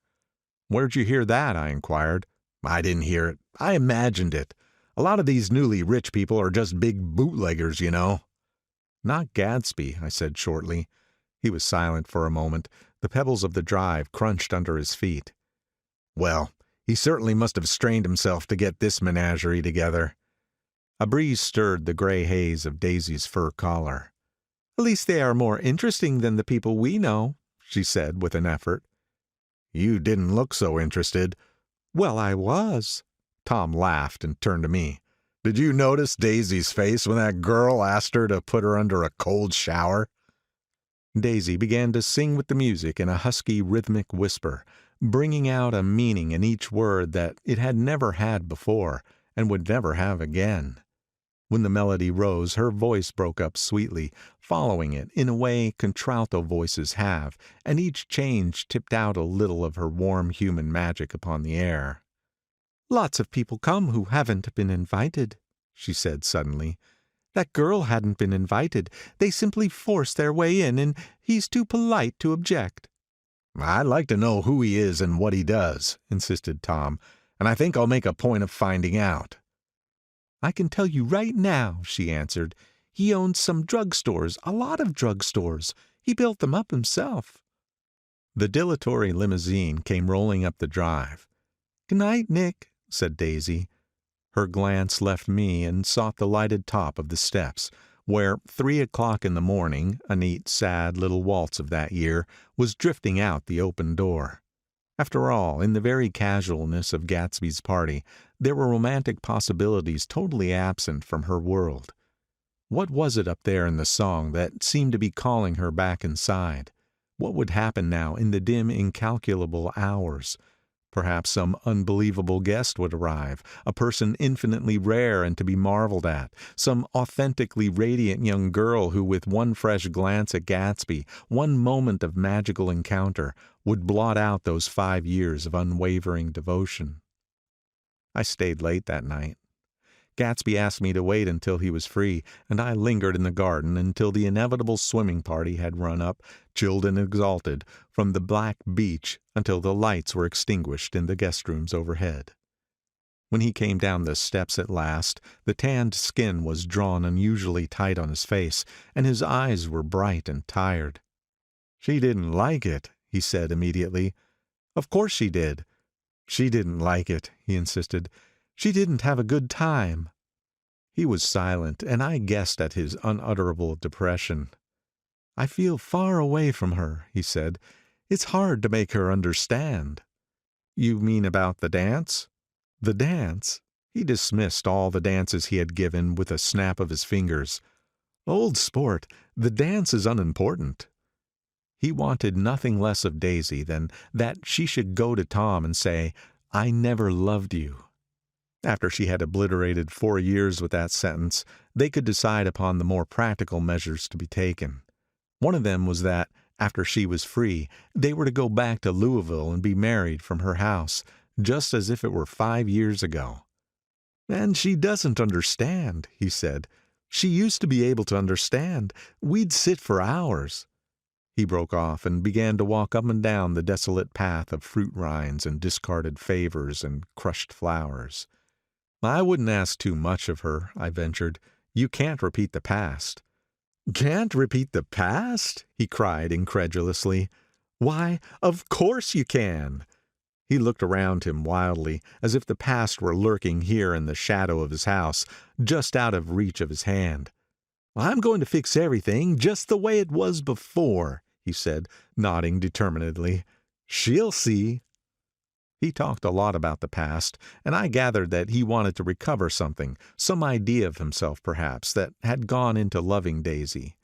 "Where'd you hear that?" I inquired. "I didn't hear it. I imagined it. A lot of these newly rich people are just big bootleggers, you know." "Not Gadsby," I said shortly. He was silent for a moment. The pebbles of the drive crunched under his feet. "Well, he certainly must have strained himself to get this menagerie together." A breeze stirred the gray haze of Daisy's fur collar. "At least they are more interesting than the people we know," she said with an effort. "You didn't look so interested." "Well, I was." Tom laughed and turned to me. "Did you notice Daisy's face when that girl asked her to put her under a cold shower?" Daisy began to sing with the music in a husky rhythmic whisper, bringing out a meaning in each word that it had never had before and would never have again. When the melody rose, her voice broke up sweetly, following it in a way contralto voices have, and each change tipped out a little of her warm human magic upon the air. "Lots of people come who haven't been invited," she said suddenly. "That girl hadn't been invited. They simply forced their way in, and he's too polite to object." "I'd like to know who he is and what he does," insisted Tom, "and I think I'll make a point of finding out." "I can tell you right now," she answered. "He owns some drugstores, a lot of drugstores. He built them up himself." The dilatory limousine came rolling up the drive. "Good night, Nick," said Daisy. Her glance left me and sought the lighted top of the steps, where 3 o'clock in the morning, a neat, sad little waltz of that year, was drifting out the open door. After all, in the very casualness of Gatsby's party, there were romantic possibilities totally absent from her world. What was it up there in the song that seemed to be calling her back inside? What would happen now in the dim, incalculable hours? Perhaps some unbelievable guest would arrive, a person infinitely rare and to be marveled at, some authentically radiant young girl who, with one fresh glance at Gatsby, one moment of magical encounter, would blot out those 5 years of unwavering devotion. I stayed late that night. Gatsby asked me to wait until he was free, and I lingered in the garden until the inevitable swimming party had run up, chilled and exalted, from the black beach until the lights were extinguished in the guest rooms overhead. When he came down the steps at last, the tanned skin was drawn unusually tight on his face, and his eyes were bright and tired. "She didn't like it," he said immediately. "Of course she did." "She didn't like it," he insisted. "She didn't have a good time." He was silent, and I guessed at his unutterable depression. "I feel far away from her," he said. "It's hard to make her understand." You mean about the dance? The dance? He dismissed all the dances he had given with a snap of his fingers. Old sport, the dance is unimportant. He wanted nothing less of Daisy than that she should go to Tom and say, "I never loved you." After she had obliterated 4 years with that sentence, they could decide upon the more practical measures to be taken. One of them was that, after she was free, they were to go back to Louisville and be married from her house, just as if it were 5 years ago. "And she doesn't understand," he said. "She used to be able to understand. We'd sit for hours." He broke off and began to walk up and down the desolate path of fruit rinds and discarded favors and crushed flowers. "I wouldn't ask too much of her," I ventured. "You can't repeat the past." "Can't repeat the past?" he cried incredulously. "Why, of course you can." He looked around him wildly, as if the past were lurking here in the shadow of his house, just out of reach of his hand. "I'm going to fix everything just the way it was before," he said, nodding determinedly. "She'll see." He talked a lot about the past, and I gathered that he wanted to recover something, some idea of himself perhaps, that had gone into loving Daisy.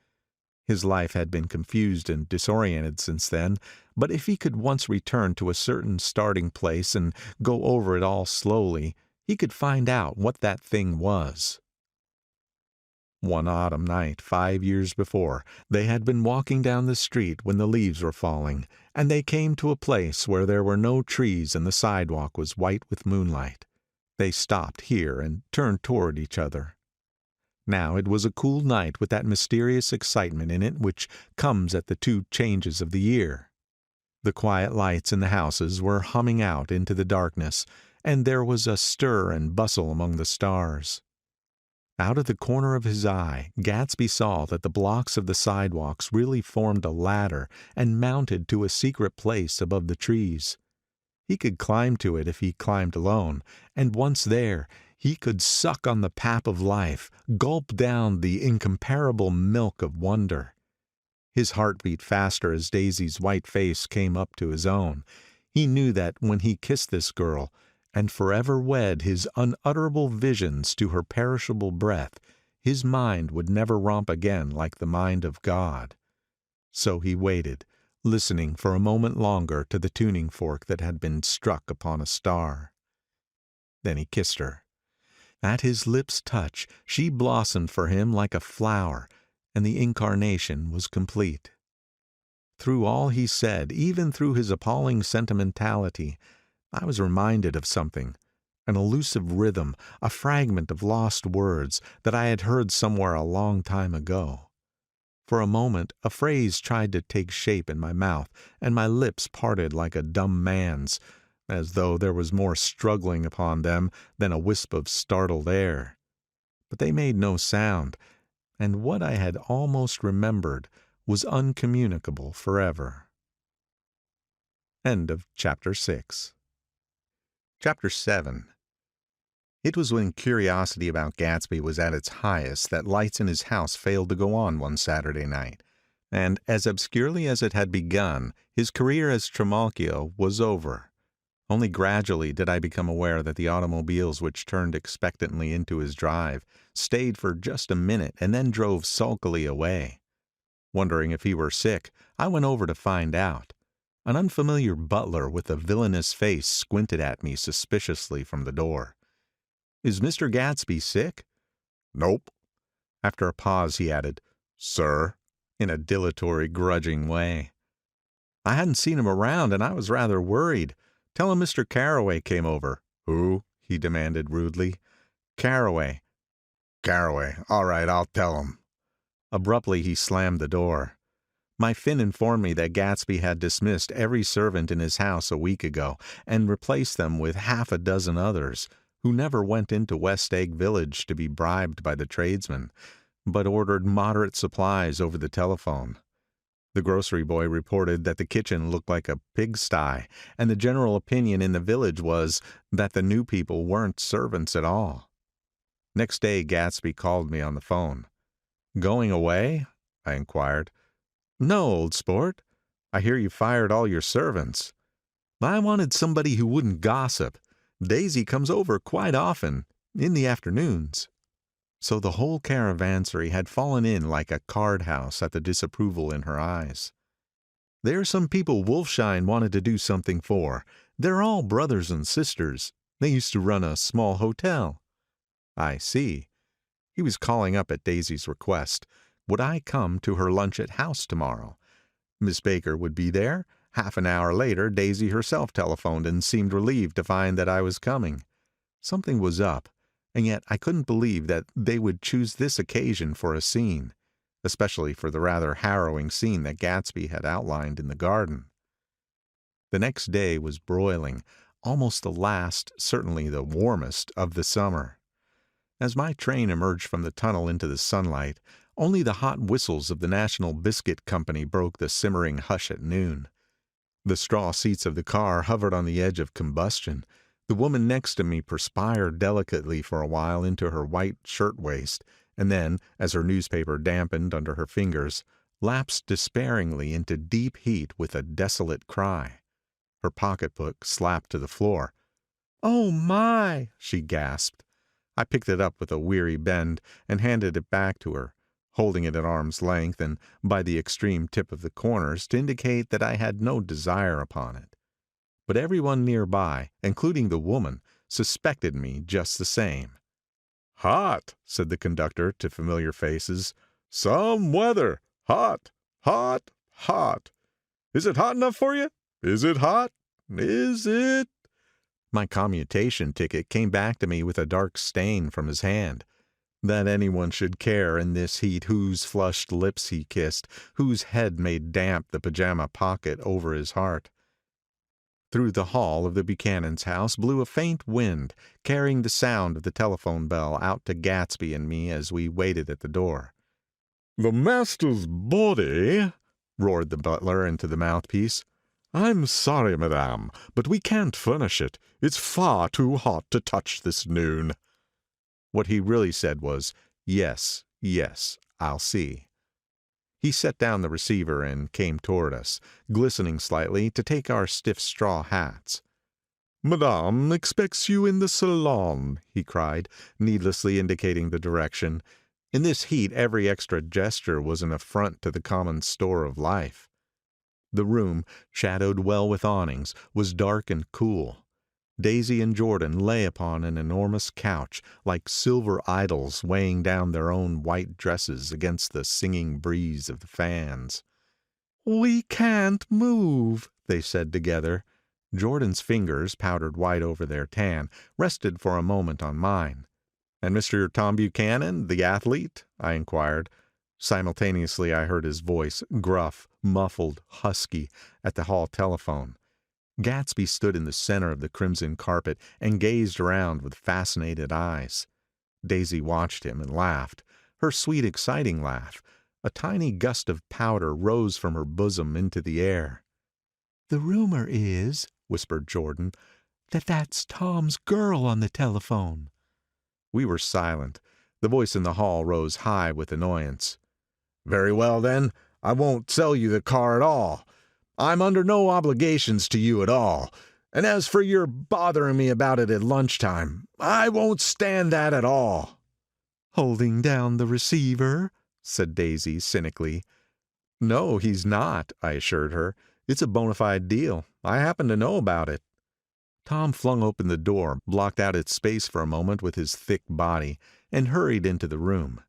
His life had been confused and disoriented since then, but if he could once return to a certain starting place and go over it all slowly, he could find out what that thing was. One autumn night 5 years before, they had been walking down the street when the leaves were falling, and they came to a place where there were no trees and the sidewalk was white with moonlight. They stopped here and turned toward each other. Now it was a cool night with that mysterious excitement in it which comes at the 2 changes of the year. The quiet lights in the houses were humming out into the darkness, and there was a stir and bustle among the stars. Out of the corner of his eye, Gatsby saw that the blocks of the sidewalks really formed a ladder and mounted to a secret place above the trees. He could climb to it if he climbed alone, and once there, he could suck on the pap of life, gulp down the incomparable milk of wonder. His heart beat faster as Daisy's white face came up to his own. He knew that when he kissed this girl, and forever wed his unutterable visions to her perishable breath, his mind would never romp again like the mind of God. So he waited, listening for a moment longer to the tuning fork that had been struck upon a star. Then he kissed her. At his lips' touch, she blossomed for him like a flower, and the incarnation was complete. Through all he said, even through his appalling sentimentality, I was reminded of something, an elusive rhythm, a fragment of lost words that I had heard somewhere a long time ago. For a moment a phrase tried to take shape in my mouth, and my lips parted like a dumb man's, as though there was more struggling upon them than a wisp of startled air. But they made no sound, and what I had almost remembered was uncommunicable forever. End of Chapter 6. Chapter 7. It was when curiosity about Gatsby was at its highest that lights in his house failed to go on one Saturday night, and as obscurely as it had begun, his career as Trimalchio was over. Only gradually did I become aware that the automobiles which turned expectantly into his drive stayed for just a minute and then drove sulkily away. Wondering if he were sick, I went over to find out. An unfamiliar butler with a villainous face squinted at me suspiciously from the door. "Is Mr. Gatsby sick?" "Nope." After a pause he added, "Sir," in a dilatory, grudging way. "I hadn't seen him around, and I was rather worried. Tell him Mr. Carroway came over." "Who?" he demanded rudely. "Carroway." "Carroway. All right, I'll tell him." Abruptly he slammed the door. My Finn informed me that Gatsby had dismissed every servant in his house a week ago, and replaced them with half a dozen others, who never went into West Egg Village to be bribed by the tradesmen, but ordered moderate supplies over the telephone. The grocery boy reported that the kitchen looked like a pigsty, and the general opinion in the village was that the new people weren't servants at all. Next day Gatsby called me on the phone. "Going away?" I inquired. "No, old sport. I hear you fired all your servants." I wanted somebody who wouldn't gossip. Daisy comes over quite often, in the afternoons." So the whole caravansary had fallen in like a card house at the disapproval in her eyes. "There's some people Wolfshine wanted to do something for. They're all brothers and sisters. They used to run a small hotel." I see. He was calling up at Daisy's request. Would I come to her lunch at house tomorrow? Miss Baker would be there. Half an hour later, Daisy herself telephoned and seemed relieved to find that I was coming. Something was up, and yet I couldn't believe that they would choose this occasion for a scene, especially for the rather harrowing scene that Gatsby had outlined in the garden. The next day was broiling, almost the last, certainly the warmest, of the summer. As my train emerged from the tunnel into the sunlight, only the hot whistles of the National Biscuit Company broke the simmering hush at noon. The straw seats of the car hovered on the edge of combustion. The woman next to me perspired delicately for a while into her white shirtwaist, and then, as her newspaper dampened under her fingers, lapsed despairingly into deep heat with a desolate cry. Her pocketbook slapped to the floor. "Oh, my!" she gasped. I picked it up with a weary bend and handed it back to her, holding it at arm's length and by the extreme tip of the corners to indicate that I had no desire upon it. But everyone nearby, including the woman, suspected me just the same. "Hot," said the conductor to familiar faces. "Some weather. Hot, hot, hot. Is it hot enough for you? Is it hot? Is it?" My commutation ticket came back to me with a dark stain from his hand. That anyone should care in this heat whose flushed lips he kissed, whose head made damp the pajama pocket over his heart. Through the hall of the Buchanan's house blew a faint wind, carrying the sound of the telephone bell out to Gatsby and me as we waited at the door. "The master's body," roared the butler into the mouthpiece. "I'm sorry, madame, but we can't furnish it. It's far too hot to touch this noon." What he really said was, "Yes, yes, I'll see." He set down the receiver and came toward us, glistening slightly, to take our stiff straw hats. "Madame expects you in the salon," he cried, needlessly indicating the direction. In this heat every extra gesture was an affront to the common store of life. The room, shadowed well with awnings, was dark and cool. Daisy and Jordan lay upon an enormous couch, like silver idols weighing down their own white dresses against the singing breeze of the fans. "We can't move," they said together. Jordan's fingers, powdered white over their tan, rested for a moment on mine. "And Mr. Tom Buchanan, the athlete?" I inquired. Simultaneously I heard his voice, gruff, muffled, husky, at the hall telephone. Gatsby stood in the center of the crimson carpet and gazed around with fascinated eyes. Daisy watched him and laughed, her sweet, exciting laugh. A tiny gust of powder rose from her bosom into the air. "The rumor is," whispered Jordan, "that that's Tom's girl on the telephone." We were silent. The voice in the hall rose high with annoyance. "Very well, then, I won't sell you the car at all. I'm under no obligations to you at all. And as for your bothering me about it at lunchtime, I won't stand that at all." "Holding down the receiver?" said Daisy cynically. "No, he's not," I assured her. "It's a bona fide deal. I happen to know about it." Tom flung open the door, blocked out its space for a moment with his thick body, and hurried into the room.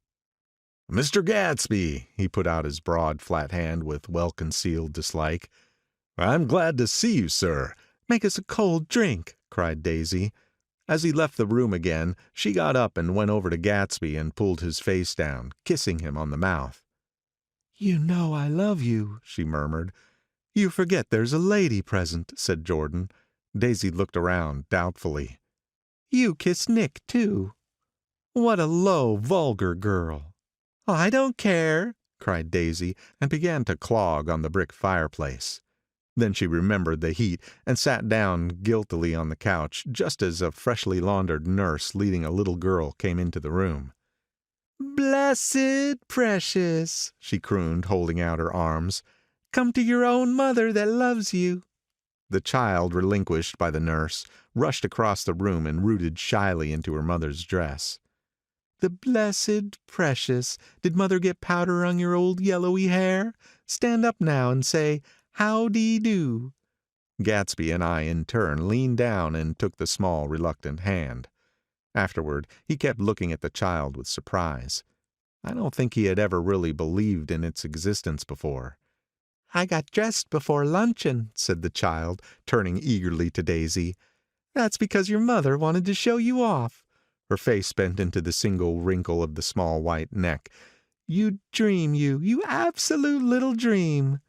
"Mr. Gatsby," he put out his broad, flat hand with well-concealed dislike. "I'm glad to see you, sir." "Make us a cold drink," cried Daisy. As he left the room again, she got up and went over to Gatsby and pulled his face down, kissing him on the mouth. "You know I love you," she murmured. "You forget there's a lady present," said Jordan. Daisy looked around doubtfully. "You kiss Nick, too." "What a low, vulgar girl." "I don't care," cried Daisy, and began to clog on the brick fireplace. Then she remembered the heat and sat down guiltily on the couch just as a freshly laundered nurse leading a little girl came into the room. "Blessed precious," she crooned, holding out her arms. "Come to your own mother that loves you." The child, relinquished by the nurse, rushed across the room and rooted shyly into her mother's dress. "The blessed precious! Did mother get powder on your old yellowy hair? Stand up now and say, 'How-dee-do.'" Gatsby and I in turn leaned down and took the small, reluctant hand. Afterward, he kept looking at the child with surprise. I don't think he had ever really believed in its existence before. "I got dressed before luncheon," said the child, turning eagerly to Daisy. "That's because your mother wanted to show you off." Her face bent into the single wrinkle of the small white neck. "You dream, you absolute little dream."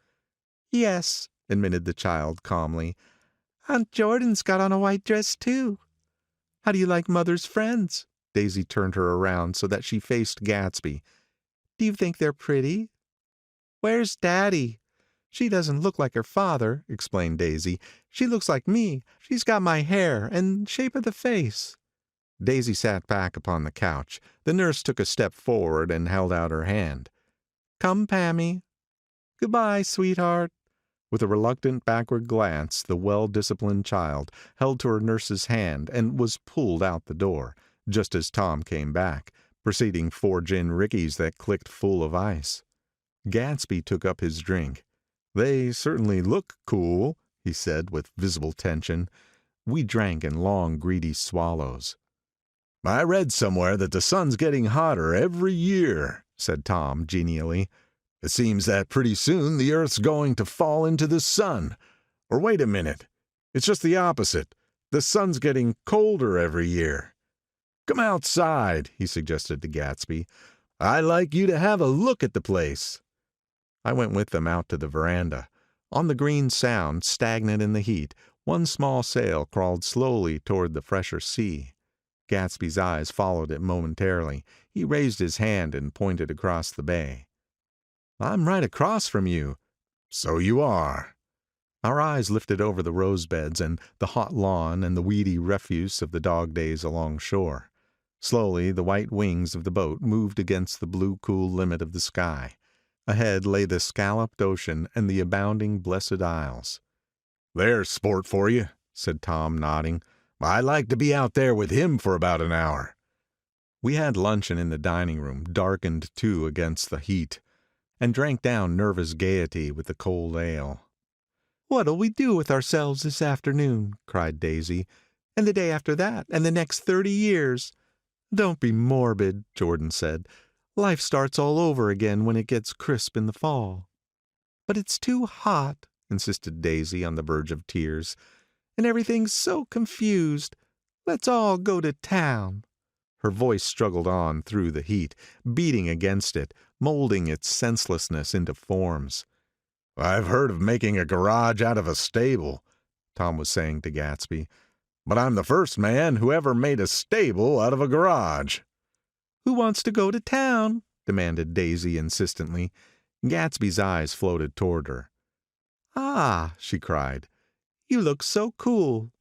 "Yes," admitted the child calmly. "Aunt Jordan's got on a white dress, too." "How do you like mother's friends?" Daisy turned her around so that she faced Gatsby. "Do you think they're pretty?" "Where's Daddy?" "She doesn't look like her father," explained Daisy. "She looks like me. She's got my hair and shape of the face." Daisy sat back upon the couch. The nurse took a step forward and held out her hand. "Come, Pammy." "Goodbye, sweetheart." With a reluctant backward glance, the well-disciplined child held to her nurse's hand and was pulled out the door, just as Tom came back, preceding 4 gin rickeys that clicked full of ice. Gatsby took up his drink. "They certainly look cool," he said with visible tension. We drank in long, greedy swallows. "I read somewhere that the sun's getting hotter every year," said Tom genially. "It seems that pretty soon the Earth's going to fall into the sun. Or wait a minute. It's just the opposite. The sun's getting colder every year. Come outside," he suggested to Gatsby. "I'd like you to have a look at the place." I went with them out to the veranda. On the green Sound, stagnant in the heat, one small sail crawled slowly toward the fresher sea. Gatsby's eyes followed it momentarily. He raised his hand and pointed across the bay. "I'm right across from you." "So you are." Our eyes lifted over the rose beds and the hot lawn and the weedy refuse of the dog days along shore. Slowly the white wings of the boat moved against the blue cool limit of the sky. Ahead lay the scalloped ocean and the abounding Blessed Isles. "There's sport for you," said Tom, nodding. "I like to be out there with him for about an hour." We had luncheon in the dining room, darkened too against the heat, and drank down nervous gaiety with the cold ale. "What'll we do with ourselves this afternoon?" cried Daisy. "And the day after that, and the next 30 years?" "Don't be morbid," Jordan said. "Life starts all over again when it gets crisp in the fall." "But it's too hot," insisted Daisy on the verge of tears. "And everything's so confused. Let's all go to town." Her voice struggled on through the heat, beating against it, molding its senselessness into forms. "I've heard of making a garage out of a stable," Tom was saying to Gatsby. "But I'm the first man who ever made a stable out of a garage." "Who wants to go to town?" demanded Daisy insistently. Gatsby's eyes floated toward her. "Ah," she cried, "you look so cool."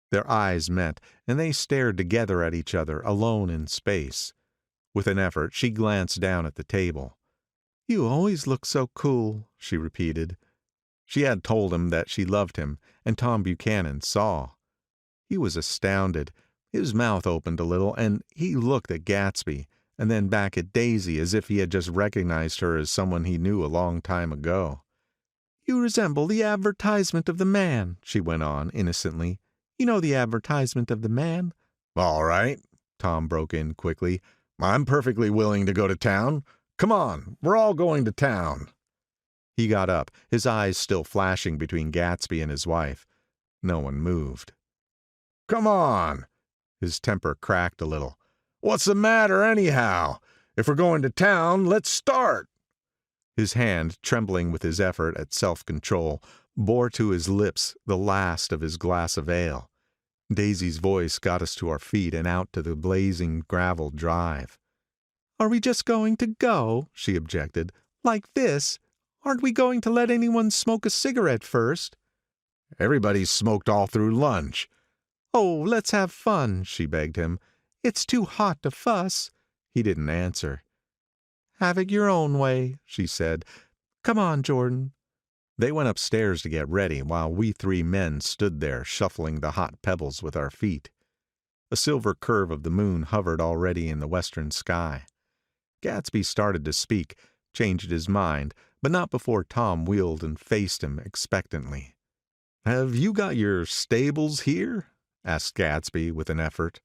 Their eyes met, and they stared together at each other, alone in space. With an effort, she glanced down at the table. "You always look so cool," she repeated. She had told him that she loved him, and Tom Buchanan saw. He was astounded. His mouth opened a little, and he looked at Gatsby, and then back at Daisy as if he had just recognized her as someone he knew a long time ago. "You resemble the advertisement of the Man," she went on innocently. "You know the advertisement of the Man?" "All right," Tom broke in quickly. "I'm perfectly willing to go to town. Come on, we're all going to town." He got up, his eyes still flashing between Gatsby and his wife. No one moved. "Come on." His temper cracked a little. "What's the matter anyhow? If we're going to town, let's start." His hand, trembling with his effort at self-control, bore to his lips the last of his glass of ale. Daisy's voice got us to our feet and out to the blazing gravel drive. "Are we just going to go?" she objected. "Like this? Aren't we going to let anyone smoke a cigarette first?" "Everybody's smoked all through lunch." "Oh, let's have fun," she begged him. "It's too hot to fuss." He didn't answer. "Have it your own way," she said. "Come on, Jordan." They went upstairs to get ready while we three men stood there shuffling the hot pebbles with our feet. A silver curve of the moon hovered already in the western sky. Gatsby started to speak, changed his mind, but not before Tom wheeled and faced him expectantly. "Have you got your stables here?" asked Gatsby with an effort.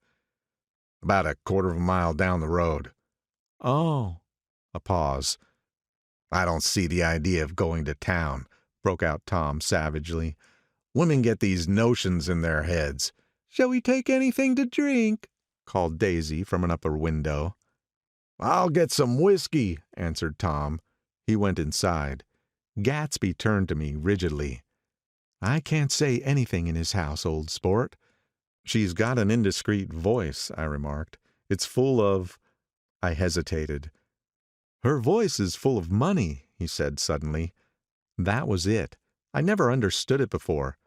"About a quarter of a mile down the road." "Oh." A pause. "I don't see the idea of going to town," broke out Tom savagely. "Women get these notions in their heads." "Shall we take anything to drink?" called Daisy from an upper window. "I'll get some whiskey," answered Tom. He went inside. Gatsby turned to me rigidly. "I can't say anything in his house, old sport." "She's got an indiscreet voice," I remarked. "It's full of—" I hesitated. "Her voice is full of money," he said suddenly. That was it. I never understood it before.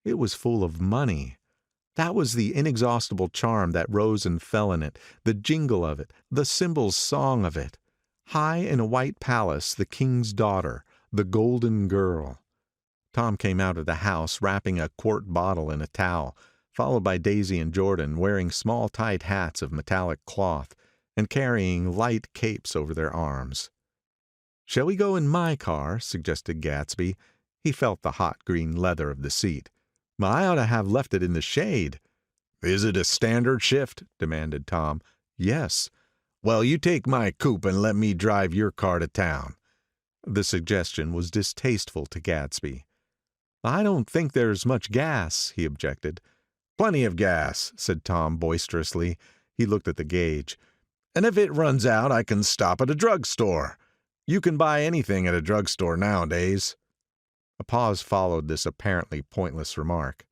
It was full of money. That was the inexhaustible charm that rose and fell in it, the jingle of it, the cymbal's song of it. High in a white palace, the king's daughter, the golden girl. Tom came out of the house wrapping a quart bottle in a towel, followed by Daisy and Jordan wearing small tight hats of metallic cloth and carrying light capes over their arms. "Shall we go in my car?" suggested Gatsby. He felt the hot green leather of the seat. "I ought to have left it in the shade." "Is it a standard shift?" demanded Tom. "Yes." "Well, you take my coupe and let me drive your car to town." The suggestion was distasteful to Gatsby. "I don't think there's much gas," he objected. "Plenty of gas," said Tom boisterously. He looked at the gauge. "And if it runs out, I can stop at a drugstore. You can buy anything at a drugstore nowadays." A pause followed this apparently pointless remark.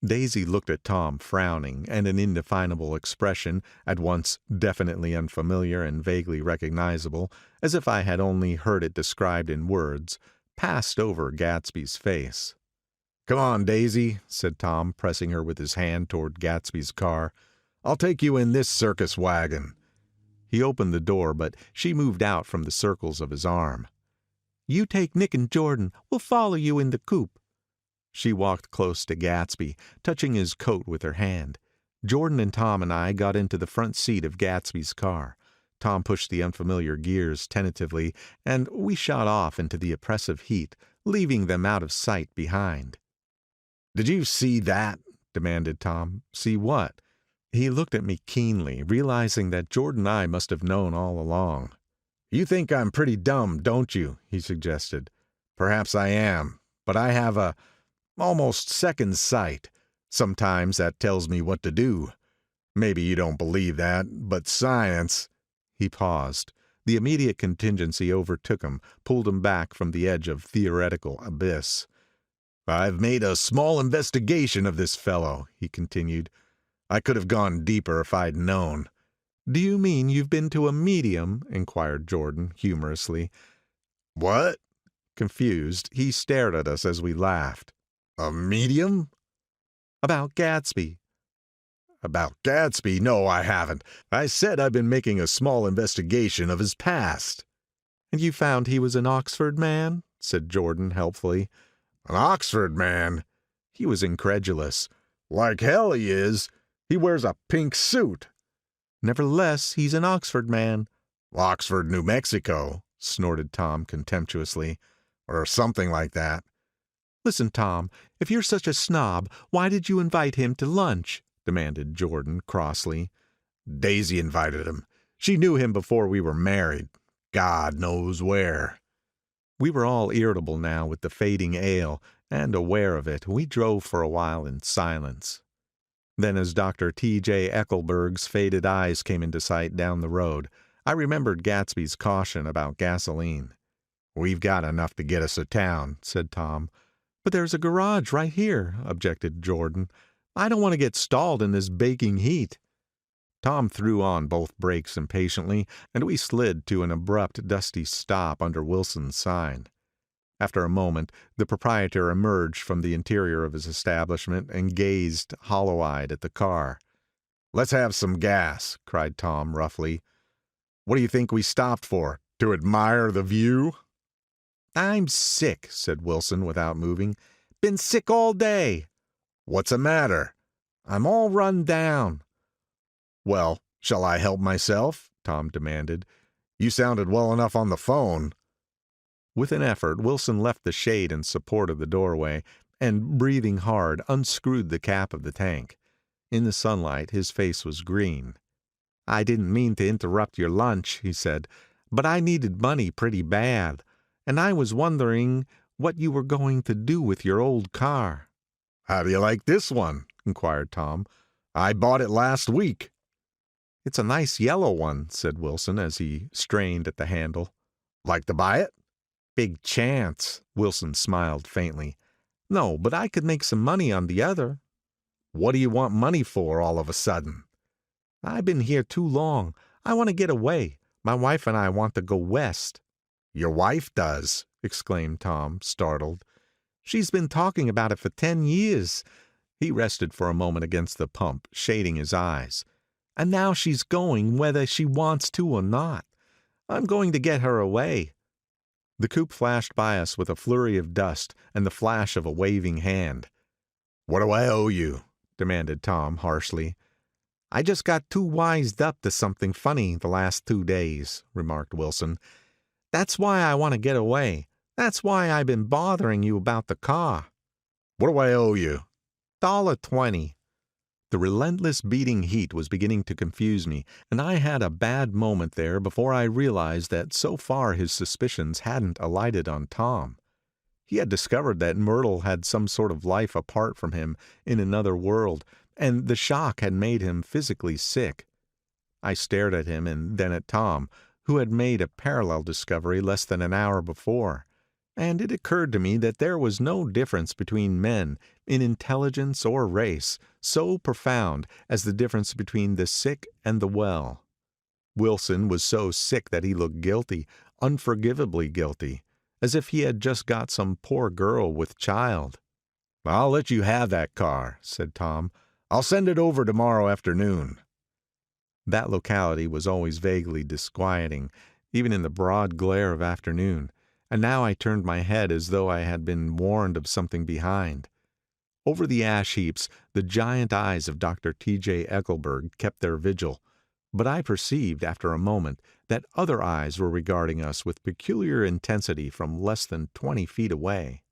Daisy looked at Tom frowning, and an indefinable expression, at once definitely unfamiliar and vaguely recognizable, as if I had only heard it described in words, passed over Gatsby's face. "Come on, Daisy," said Tom, pressing her with his hand toward Gatsby's car. "I'll take you in this circus wagon." He opened the door, but she moved out from the circles of his arm. "You take Nick and Jordan. We'll follow you in the coupe." She walked close to Gatsby, touching his coat with her hand. Jordan and Tom and I got into the front seat of Gatsby's car. Tom pushed the unfamiliar gears tentatively, and we shot off into the oppressive heat, leaving them out of sight behind. "Did you see that?" demanded Tom. "See what?" He looked at me keenly, realizing that Jordan and I must have known all along. "You think I'm pretty dumb, don't you?" he suggested. "Perhaps I am, but I have almost second sight. Sometimes that tells me what to do. Maybe you don't believe that, but science—" He paused. The immediate contingency overtook him, pulled him back from the edge of theoretical abyss. "I've made a small investigation of this fellow," he continued. "I could have gone deeper if I'd known." "Do you mean you've been to a medium?" inquired Jordan humorously. "What?" Confused, he stared at us as we laughed. "A medium?" "About Gatsby." "About Gatsby? No, I haven't. I said I've been making a small investigation of his past." "And you found he was an Oxford man?" said Jordan helpfully. "An Oxford man?" He was incredulous. "Like hell he is. He wears a pink suit." "Nevertheless, he's an Oxford man." "Oxford, New Mexico," snorted Tom contemptuously. "Or something like that." "Listen, Tom, if you're such a snob, why did you invite him to lunch?" demanded Jordan crossly. "Daisy invited him. She knew him before we were married. God knows where." We were all irritable now with the fading ale, and aware of it, we drove for a while in silence. Then as Dr. T.J. Eckelberg's faded eyes came into sight down the road, I remembered Gatsby's caution about gasoline. "We've got enough to get us to town," said Tom. "But there's a garage right here," objected Jordan. "I don't want to get stalled in this baking heat." Tom threw on both brakes impatiently, and we slid to an abrupt, dusty stop under Wilson's sign. After a moment, the proprietor emerged from the interior of his establishment and gazed hollow-eyed at the car. "Let's have some gas," cried Tom roughly. "What do you think we stopped for? To admire the view?" I'm sick, said Wilson without moving. Been sick all day. What's the matter? I'm all run down. Well, shall I help myself? Tom demanded. You sounded well enough on the phone. With an effort, Wilson left the shade in support of the doorway and, breathing hard, unscrewed the cap of the tank. In the sunlight, his face was green. I didn't mean to interrupt your lunch, he said, but I needed money pretty bad, and I was wondering what you were going to do with your old car. How do you like this one? Inquired Tom. I bought it last week. It's a nice yellow one, said Wilson as he strained at the handle. Like to buy it? Big chance, Wilson smiled faintly. No, but I could make some money on the other. What do you want money for all of a sudden? I've been here too long. I want to get away. My wife and I want to go west. Your wife does, exclaimed Tom, startled. She's been talking about it for 10 years. He rested for a moment against the pump, shading his eyes. And now she's going whether she wants to or not. I'm going to get her away. The coupe flashed by us with a flurry of dust and the flash of a waving hand. What do I owe you? Demanded Tom harshly. I just got too wised up to something funny the last 2 days, remarked Wilson. That's why I want to get away. That's why I've been bothering you about the car. What do I owe you? $1.20. The relentless beating heat was beginning to confuse me, and I had a bad moment there before I realized that so far his suspicions hadn't alighted on Tom. He had discovered that Myrtle had some sort of life apart from him in another world, and the shock had made him physically sick. I stared at him and then at Tom, who had made a parallel discovery less than an hour before, and it occurred to me that there was no difference between men, in intelligence or race, so profound as the difference between the sick and the well. Wilson was so sick that he looked guilty, unforgivably guilty, as if he had just got some poor girl with child. I'll let you have that car, said Tom. I'll send it over tomorrow afternoon. That locality was always vaguely disquieting, even in the broad glare of afternoon, and now I turned my head as though I had been warned of something behind. Over the ash heaps, the giant eyes of Dr. T.J. Eckelberg kept their vigil, but I perceived, after a moment, that other eyes were regarding us with peculiar intensity from less than 20 feet away.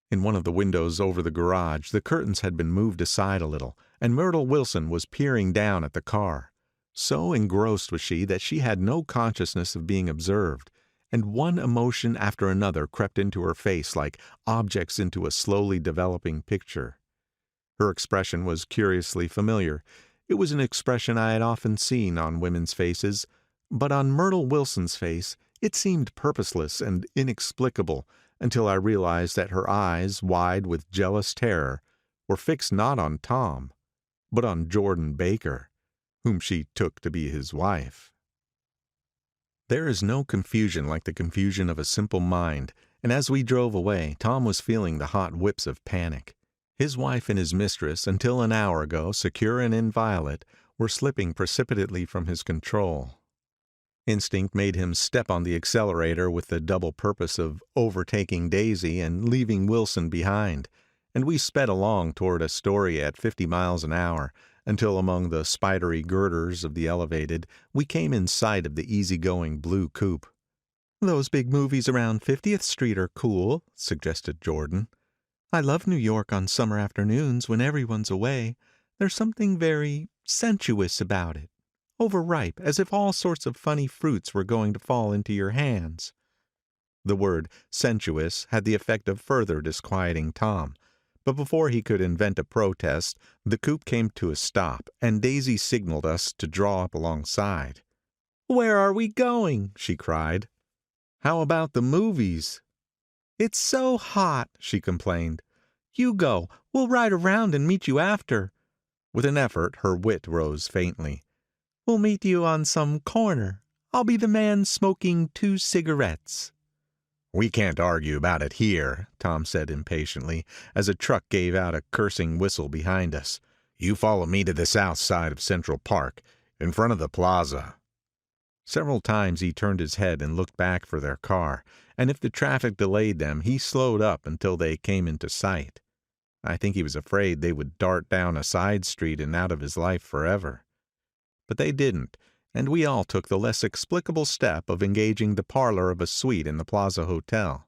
In one of the windows over the garage, the curtains had been moved aside a little, and Myrtle Wilson was peering down at the car. So engrossed was she that she had no consciousness of being observed, and one emotion after another crept into her face like objects into a slowly developing picture. Her expression was curiously familiar. It was an expression I had often seen on women's faces, but on Myrtle Wilson's face it seemed purposeless and inexplicable, until I realized that her eyes, wide with jealous terror, were fixed not on Tom, but on Jordan Baker, whom she took to be his wife. There is no confusion like the confusion of a simple mind, and as we drove away, Tom was feeling the hot whips of panic. His wife and his mistress, until an hour ago secure and inviolate, were slipping precipitately from his control. Instinct made him step on the accelerator with the double purpose of overtaking Daisy and leaving Wilson behind, and we sped along toward Astoria at 50 miles an hour, until among the spidery girders of the elevated, we came in sight of the easy-going blue coupe. "Those big movies around 50th Street are cool," suggested Jordan. "I love New York on summer afternoons when everyone's away. There's something very sensuous about it. Overripe, as if all sorts of funny fruits were going to fall into your hands." The word sensuous had the effect of further disquieting Tom, but before he could invent a protest, the coupe came to a stop, and Daisy signaled us to draw up alongside. "Where are we going?" she cried. "How about the movies?" "It's so hot," she complained. "You go. We'll ride around and meet you after." With an effort, her wit rose faintly. "We'll meet you on some corner. I'll be the man smoking 2 cigarettes. "We can't argue about it here," Tom said impatiently, as a truck gave out a cursing whistle behind us. "You follow me to the south side of Central Park, in front of the plaza." Several times he turned his head and looked back for their car, and if the traffic delayed them, he slowed up until they came into sight. I think he was afraid they would dart down a side street and out of his life forever. But they didn't, and we all took the less explicable step of engaging the parlor of a suite in the Plaza Hotel.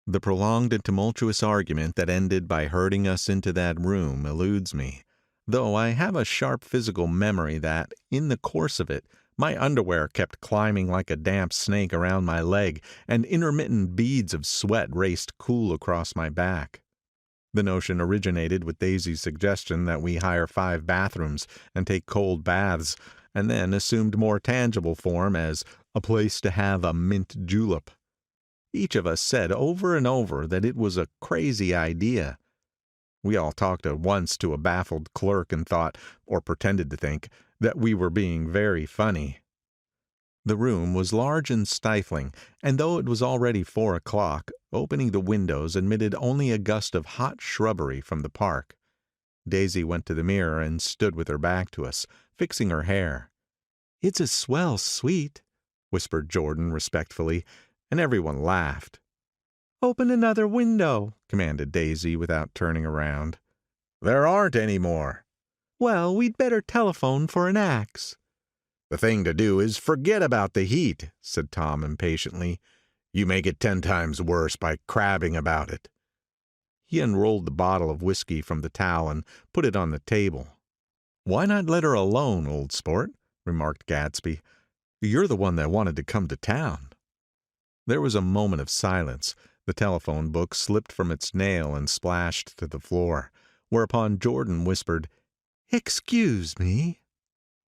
The prolonged and tumultuous argument that ended by herding us into that room eludes me, though I have a sharp physical memory that, in the course of it, my underwear kept climbing like a damp snake around my leg, and intermittent beads of sweat raced cool across my back. The notion originated with Daisy's suggestion that we hire 5 bathrooms and take cold baths, and then assumed more tangible form as a place to have a mint julep. Each of us said over and over that it was a crazy idea. We all talked at once to a baffled clerk and thought, or pretended to think, that we were being very funny. The room was large and stifling, and though it was already 4 o'clock, opening the windows admitted only a gust of hot shrubbery from the park. Daisy went to the mirror and stood with her back to us, fixing her hair. "It's a swell suite," whispered Jordan respectfully, and everyone laughed. "Open another window," commanded Daisy without turning around. "There aren't any more." "Well, we'd better telephone for an axe." "The thing to do is forget about the heat," said Tom impatiently. "You make it 10 times worse by crabbing about it." He unrolled the bottle of whiskey from the towel and put it on the table. "Why not let her alone, old sport?" remarked Gatsby. "You're the one that wanted to come to town." There was a moment of silence. The telephone book slipped from its nail and splashed to the floor, whereupon Jordan whispered, "Excuse me."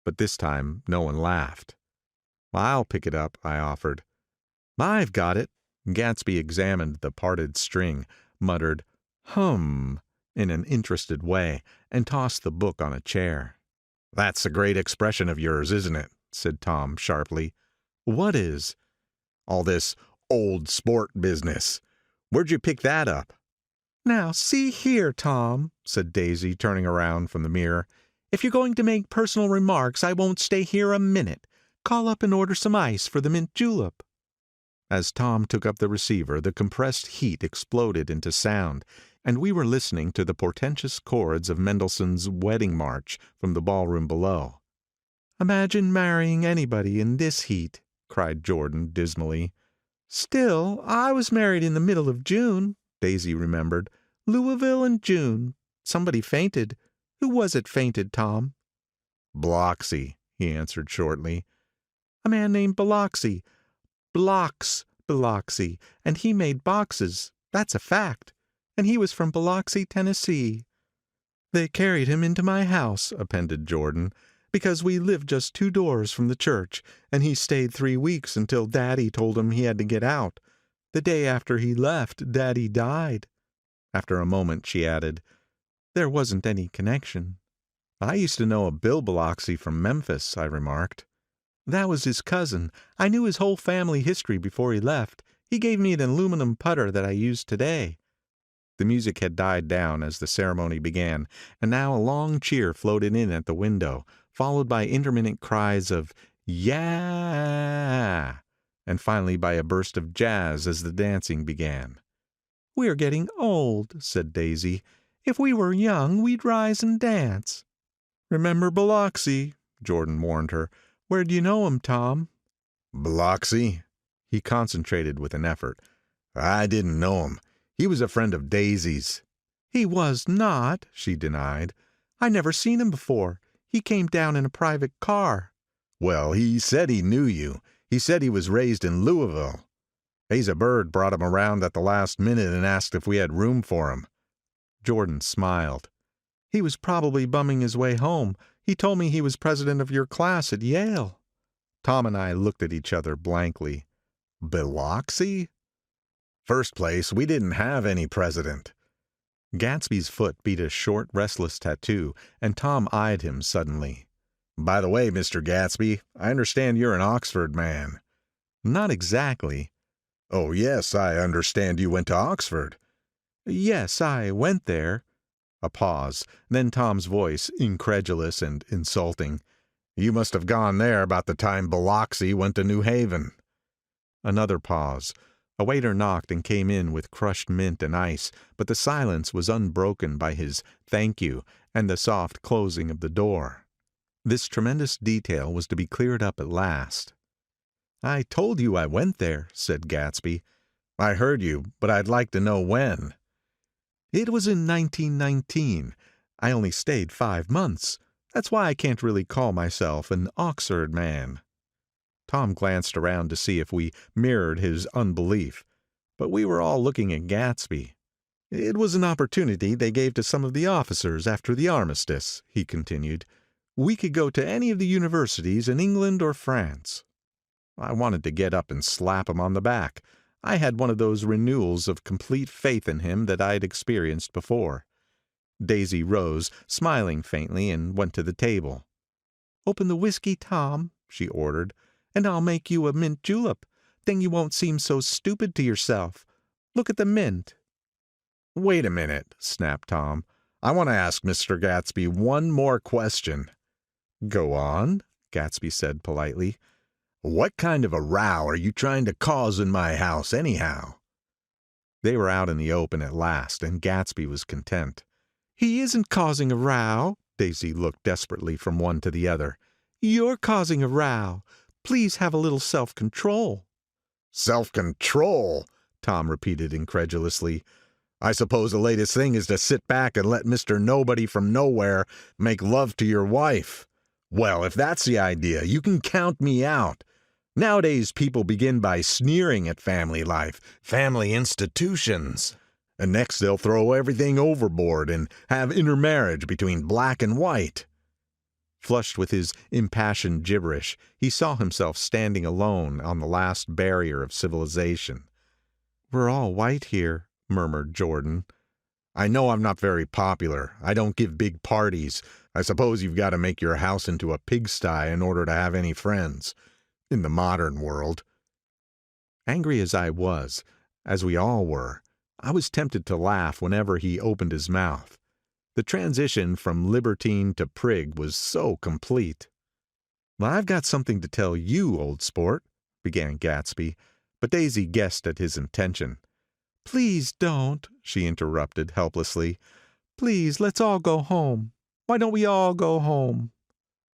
But this time no one laughed. "I'll pick it up," I offered. "I've got it." Gatsby examined the parted string, muttered, "Hum," in an interested way, and tossed the book on a chair. "That's a great expression of yours, isn't it?" said Tom sharply. "What is?" "All this old sport business. Where'd you pick that up?" "Now, see here, Tom," said Daisy, turning around from the mirror. "If you're going to make personal remarks, I won't stay here a minute. Call up and order some ice for the mint julep." As Tom took up the receiver, the compressed heat exploded into sound, and we were listening to the portentous chords of Mendelssohn's Wedding March from the ballroom below. "Imagine marrying anybody in this heat," cried Jordan dismally. "Still, I was married in the middle of June," Daisy remembered. "Louisville in June. Somebody fainted. Who was it fainted, Tom?" "Biloxi," he answered shortly. "A man named Biloxi. Blocks Biloxi, and he made boxes. That's a fact. And he was from Biloxi, Tennessee." "They carried him into my house," appended Jordan, "because we lived just 2 doors from the church, and he stayed 3 weeks until Daddy told him he had to get out. The day after he left, Daddy died." After a moment she added, "There wasn't any connection." "I used to know a Bill Biloxi from Memphis," I remarked. "That was his cousin. I knew his whole family history before he left. He gave me an aluminum putter that I use today." The music had died down as the ceremony began, and now a long cheer floated in at the window, followed by intermittent cries of "Yeah!" and finally by a burst of jazz as the dancing began. "We're getting old," said Daisy. "If we were young, we'd rise and dance." "Remember Biloxi," Jordan warned her. "Where'd you know him, Tom?" "Biloxi?" He concentrated with an effort. "I didn't know him. He was a friend of Daisy's." "He was not," she denied. "I never seen him before. He came down in a private car." "Well, he said he knew you. He said he was raised in Louisville. Asa Bird brought him around at the last minute and asked if we had room for him." Jordan smiled. "He was probably bumming his way home. He told me he was president of your class at Yale." Tom and I looked at each other blankly. "Biloxi? First place, we didn't have any president." Gatsby's foot beat a short, restless tattoo, and Tom eyed him suddenly. "By the way, Mr. Gatsby, I understand you're an Oxford man." "Not exactly." "Oh, yes, I understand you went to Oxford." "Yes, I went there." A pause, then Tom's voice, incredulous and insulting. You must have gone there about the time Biloxi went to New Haven." Another pause. A waiter knocked and came in with crushed mint and ice, but the silence was unbroken by his "thank you" and the soft closing of the door. This tremendous detail was to be cleared up at last. "I told you I went there," said Gatsby. "I heard you, but I'd like to know when." "It was in 1919. I only stayed 5 months. That's why I can't really call myself an Oxford man." Tom glanced around to see if we mirrored his unbelief, but we were all looking at Gatsby. "It was an opportunity they gave to some of the officers after the armistice," he continued. "We could go to any of the universities in England or France." I wanted to get up and slap him on the back. I had one of those renewals of complete faith in him that I'd experienced before. Daisy rose, smiling faintly, and went to the table. "Open the whiskey, Tom," she ordered, "and I'll make you a mint julep. Then you won't seem so stupid to yourself. Look at the mint." "Wait a minute," snapped Tom. "I want to ask Mr. Gatsby one more question." "Go on," Gatsby said politely. "What kind of a row are you trying to cause in my house, anyhow?" They were out in the open at last, and Gatsby was content. "He isn't causing a row." Daisy looked desperately from one to the other. "You're causing a row. Please have a little self-control." "Self-control?" Tom repeated incredulously. "I suppose the latest thing is to sit back and let Mr. Nobody from Nowhere make love to your wife. Well, if that's the idea, you can count me out. Nowadays, people begin by sneering at family life, family institutions. And next they'll throw everything overboard and have intermarriage between black and white." Flushed with his impassioned gibberish, he saw himself standing alone on the last barrier of civilization. "We're all white here," murmured Jordan. "I know I'm not very popular. I don't give big parties. I suppose you've got to make your house into a pigsty in order to have any friends. In the modern world." Angry as I was, as we all were, I was tempted to laugh whenever he opened his mouth. The transition from libertine to prig was so complete. "Well, I've got something to tell you, old sport," began Gatsby, but Daisy guessed at his intention. "Please don't," she interrupted helplessly. "Please, let's all go home. Why don't we all go home?"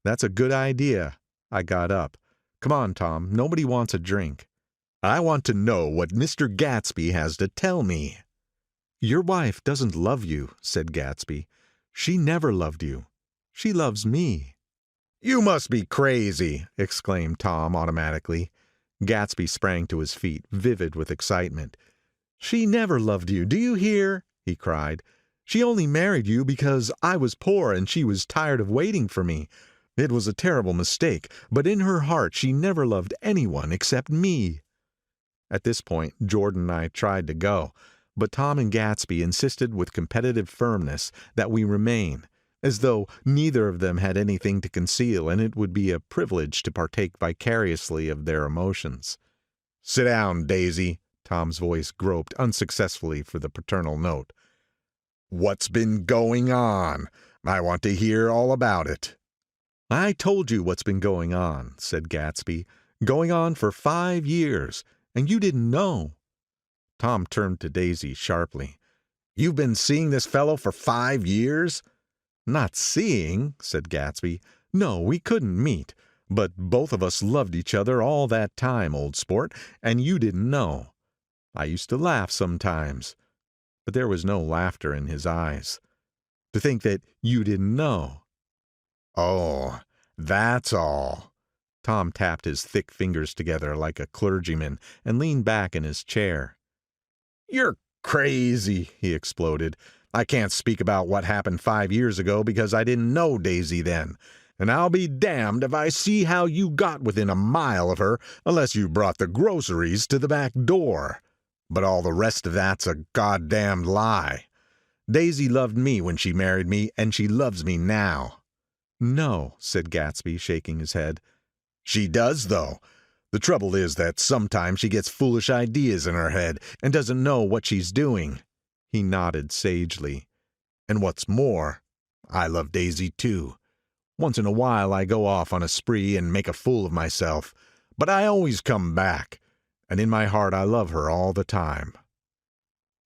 "That's a good idea." I got up. "Come on, Tom. Nobody wants a drink." "I want to know what Mr. Gatsby has to tell me." "Your wife doesn't love you," said Gatsby. "She never loved you. She loves me." "You must be crazy!" exclaimed Tom automatically. Gatsby sprang to his feet, vivid with excitement. "She never loved you, do you hear?" he cried. "She only married you because I was poor and she was tired of waiting for me. It was a terrible mistake, but in her heart she never loved anyone except me." At this point, Jordan and I tried to go, but Tom and Gatsby insisted with competitive firmness that we remain, as though neither of them had anything to conceal and it would be a privilege to partake vicariously of their emotions. "Sit down, Daisy." Tom's voice groped unsuccessfully for the paternal note. "What's been going on? I want to hear all about it." "I told you what's been going on," said Gatsby. "Going on for 5 years. And you didn't know." Tom turned to Daisy sharply. "You've been seeing this fellow for 5 years?" "Not seeing," said Gatsby. "No, we couldn't meet. But both of us loved each other all that time, old sport, and you didn't know. I used to laugh sometimes." But there was no laughter in his eyes. "To think that you didn't know." "Oh, that's all." Tom tapped his thick fingers together like a clergyman and leaned back in his chair. "You're crazy," he exploded. "I can't speak about what happened 5 years ago because I didn't know Daisy then. And I'll be damned if I see how you got within a mile of her unless you brought the groceries to the back door. But all the rest of that's a goddamned lie. Daisy loved me when she married me, and she loves me now." "No," said Gatsby, shaking his head. "She does, though. The trouble is that sometimes she gets foolish ideas in her head and doesn't know what she's doing." He nodded sagely. "And what's more, I love Daisy too. Once in a while I go off on a spree and make a fool of myself, but I always come back, and in my heart I love her all the time."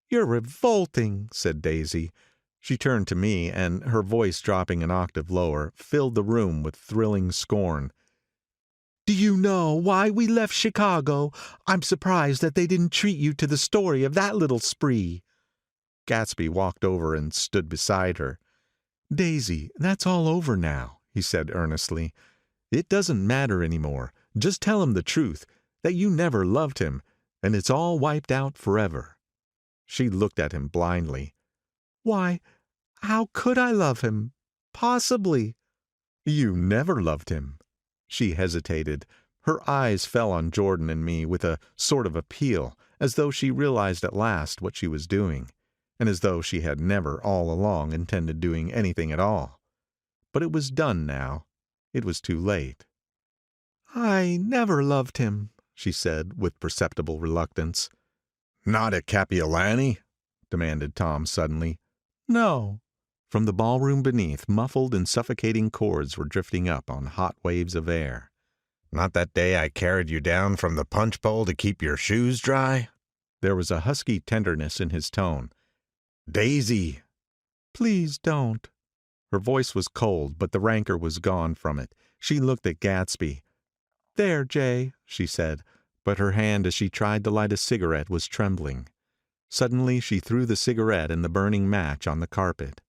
"You're revolting," said Daisy. She turned to me, and her voice dropping an octave lower, filled the room with thrilling scorn. "Do you know why we left Chicago? I'm surprised that they didn't treat you to the story of that little spree." Gatsby walked over and stood beside her. "Daisy, that's all over now," he said earnestly. "It doesn't matter anymore. Just tell him the truth, that you never loved him, and it's all wiped out forever." She looked at him blindly. "Why, how could I love him? Possibly." "You never loved him." She hesitated. Her eyes fell on Jordan and me with a sort of appeal, as though she realized at last what she was doing, and as though she had never all along intended doing anything at all. But it was done now. It was too late. "I never loved him," she said with perceptible reluctance. "Not at Kapiolani?" demanded Tom suddenly. "No." From the ballroom beneath, muffled and suffocating chords were drifting up on hot waves of air. "Not that day I carried you down from the punch bowl to keep your shoes dry?" There was a husky tenderness in his tone. "Daisy!" "Please don't." Her voice was cold, but the rancor was gone from it. She looked at Gatsby. "There, Jay," she said, but her hand as she tried to light a cigarette was trembling. Suddenly she threw the cigarette and the burning match on the carpet.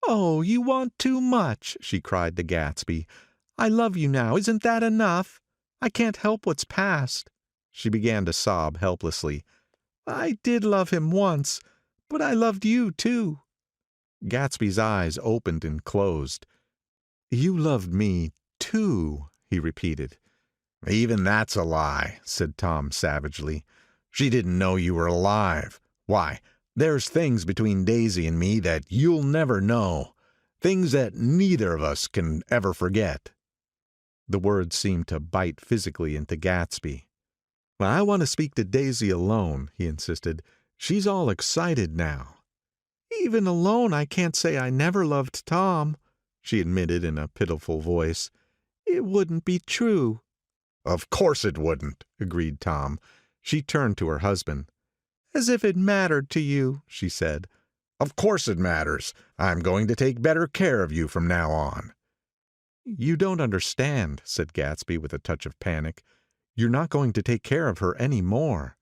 "Oh, you want too much," she cried to Gatsby. "I love you now. Isn't that enough? I can't help what's past." She began to sob helplessly. "I did love him once, but I loved you too." Gatsby's eyes opened and closed. "You loved me, too," he repeated. "Even that's a lie," said Tom savagely. "She didn't know you were alive. Why, there's things between Daisy and me that you'll never know. Things that neither of us can ever forget." The words seemed to bite physically into Gatsby. "I want to speak to Daisy alone," he insisted. "She's all excited now." "Even alone I can't say I never loved Tom," she admitted in a pitiful voice. "It wouldn't be true." "Of course it wouldn't," agreed Tom. She turned to her husband. "As if it mattered to you," she said. "Of course it matters. I'm going to take better care of you from now on." "You don't understand," said Gatsby with a touch of panic. "You're not going to take care of her any more."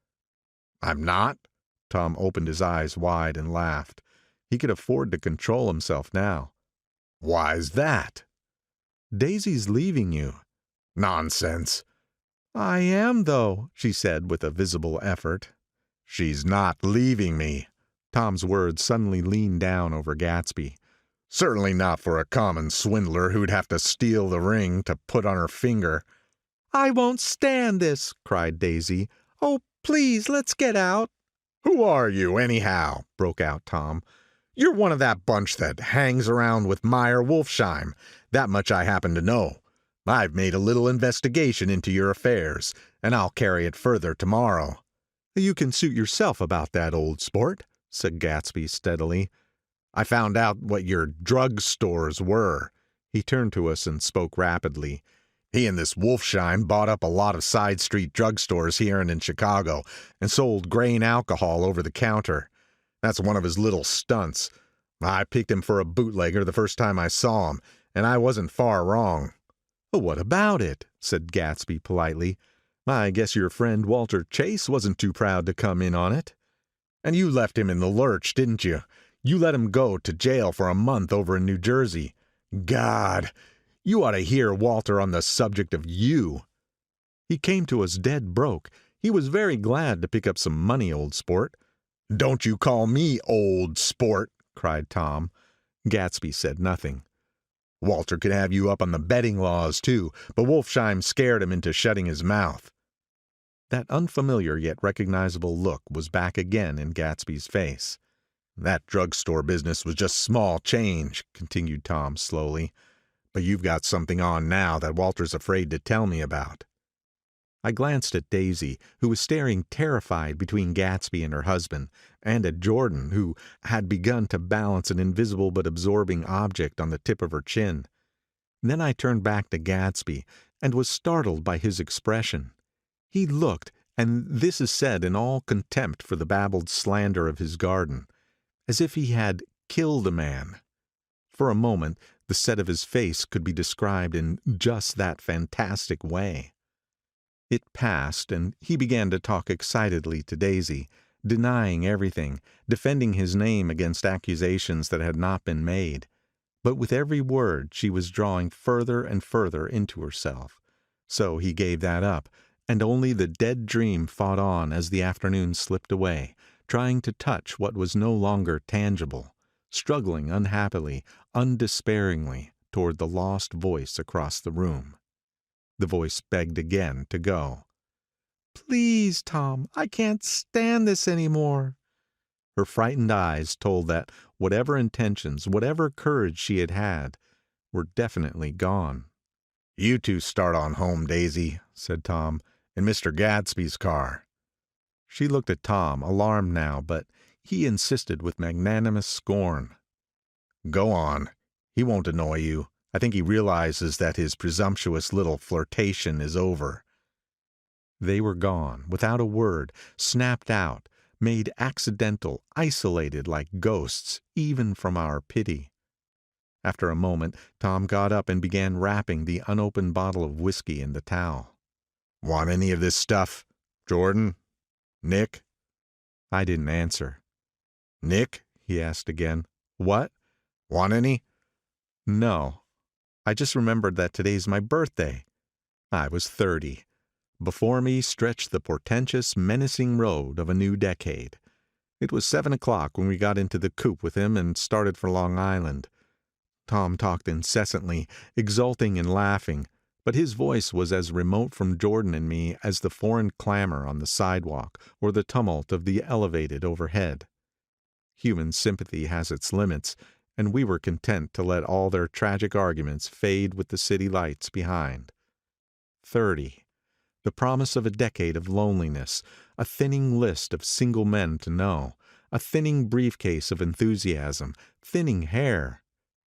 "I'm not?" Tom opened his eyes wide and laughed. He could afford to control himself now. "Why's that?" "Daisy's leaving you." "Nonsense." "I am, though," she said with a visible effort. "She's not leaving me." Tom's words suddenly leaned down over Gatsby. "Certainly not for a common swindler who'd have to steal the ring to put on her finger." "I won't stand this," cried Daisy. "Oh, please, let's get out." "Who are you, anyhow?" broke out Tom. "You're one of that bunch that hangs around with Meyer Wolfsheim. That much I happen to know. I've made a little investigation into your affairs, and I'll carry it further tomorrow." "You can suit yourself about that, old sport," said Gatsby steadily. "I found out what your drug stores were." He turned to us and spoke rapidly. "He and this Wolfsheim bought up a lot of side street drug stores here and in Chicago and sold grain alcohol over the counter. That's one of his little stunts. I picked him for a bootlegger the first time I saw him, and I wasn't far wrong." "What about it?" said Gatsby politely. "I guess your friend Walter Chase wasn't too proud to come in on it." "And you left him in the lurch, didn't you? You let him go to jail for a month over in New Jersey. God, you ought to hear Walter on the subject of you." "He came to us dead broke. He was very glad to pick up some money, old sport." "Don't you call me old sport," cried Tom. Gatsby said nothing. "Walter could have you up on the betting laws, too, but Wolfsheim scared him into shutting his mouth." That unfamiliar yet recognizable look was back again in Gatsby's face. "That drugstore business was just small change," continued Tom slowly. "But you've got something on now that Walter's afraid to tell me about." I glanced at Daisy, who was staring terrified between Gatsby and her husband, and at Jordan, who had begun to balance an invisible but absorbing object on the tip of her chin. Then I turned back to Gatsby and was startled by his expression. He looked, and this is said in all contempt for the babbled slander of his garden, as if he had killed a man. For a moment, the set of his face could be described in just that fantastic way. It passed, and he began to talk excitedly to Daisy, denying everything, defending his name against accusations that had not been made. But with every word she was drawing further and further into herself. So he gave that up, and only the dead dream fought on as the afternoon slipped away, trying to touch what was no longer tangible, struggling unhappily, undespairingly toward the lost voice across the room. The voice begged again to go. "Please, Tom, I can't stand this any more." Her frightened eyes told that whatever intentions, whatever courage she had had, were definitely gone. "You two start on home, Daisy," said Tom, "in Mr. Gatsby's car." She looked at Tom, alarmed now, but he insisted with magnanimous scorn. "Go on. He won't annoy you. I think he realizes that his presumptuous little flirtation is over." They were gone, without a word, snapped out, made accidental, isolated like ghosts, even from our pity. After a moment, Tom got up and began wrapping the unopened bottle of whiskey in the towel. "Want any of this stuff? Jordan? Nick?" I didn't answer. "Nick?" he asked again. "What? Want any?" "No. I just remembered that today's my birthday." I was 30. Before me stretched the portentous, menacing road of a new decade. It was 7 o'clock when we got into the coupe with him and started for Long Island. Tom talked incessantly, exulting and laughing, but his voice was as remote from Jordan and me as the foreign clamor on the sidewalk or the tumult of the elevated overhead. Human sympathy has its limits, and we were content to let all their tragic arguments fade with the city lights behind. 30. The promise of a decade of loneliness, a thinning list of single men to know, a thinning briefcase of enthusiasm, thinning hair.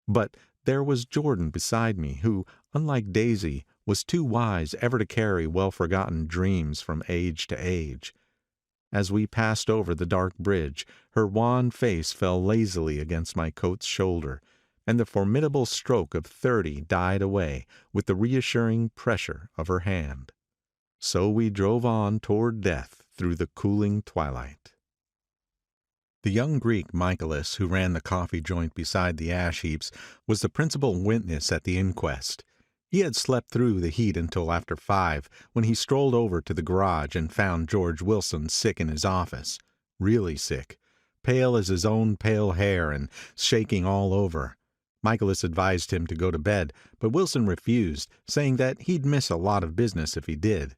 But there was Jordan beside me, who, unlike Daisy, was too wise ever to carry well-forgotten dreams from age to age. As we passed over the dark bridge, her wan face fell lazily against my coat's shoulder, and the formidable stroke of 30 died away with the reassuring pressure of her hand. So we drove on toward death through the cooling twilight. The young Greek Michaelis, who ran the coffee joint beside the ash heaps, was the principal witness at the inquest. He had slept through the heat until after 5, when he strolled over to the garage and found George Wilson sick in his office. Really sick. Pale as his own pale hair and shaking all over. Michaelis advised him to go to bed, but Wilson refused, saying that he'd miss a lot of business if he did.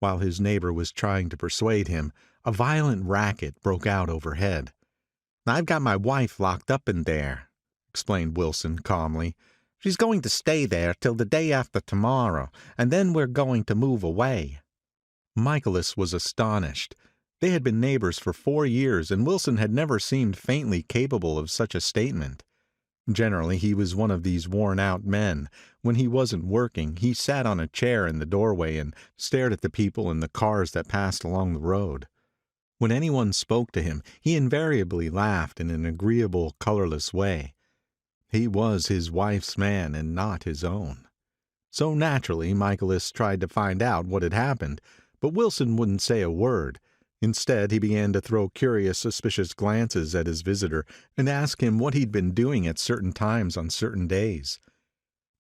While his neighbor was trying to persuade him, a violent racket broke out overhead. "I've got my wife locked up in there," explained Wilson calmly. "She's going to stay there till the day after tomorrow, and then we're going to move away." Michaelis was astonished. They had been neighbors for 4 years, and Wilson had never seemed faintly capable of such a statement. Generally, he was one of these worn-out men. When he wasn't working, he sat on a chair in the doorway and stared at the people and the cars that passed along the road. When anyone spoke to him, he invariably laughed in an agreeable, colorless way. He was his wife's man and not his own. So naturally, Michaelis tried to find out what had happened, but Wilson wouldn't say a word. Instead, he began to throw curious, suspicious glances at his visitor and ask him what he'd been doing at certain times on certain days.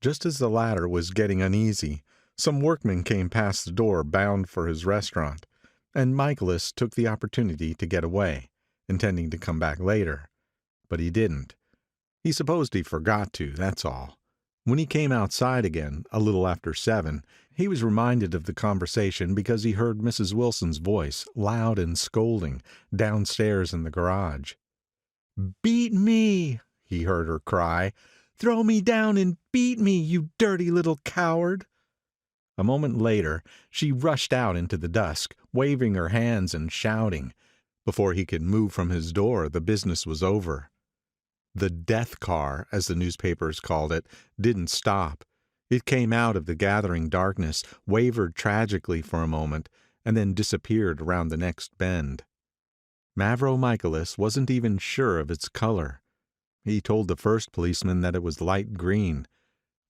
Just as the latter was getting uneasy, some workmen came past the door bound for his restaurant, and Michaelis took the opportunity to get away, intending to come back later. But he didn't. He supposed he forgot to, that's all. When he came outside again, a little after 7, he was reminded of the conversation because he heard Mrs. Wilson's voice, loud and scolding, downstairs in the garage. "Beat me!" he heard her cry. "Throw me down and beat me, you dirty little coward!" A moment later, she rushed out into the dusk, waving her hands and shouting. Before he could move from his door, the business was over. The death car, as the newspapers called it, didn't stop. It came out of the gathering darkness, wavered tragically for a moment, and then disappeared around the next bend. Mavro Michaelis wasn't even sure of its color. He told the first policeman that it was light green.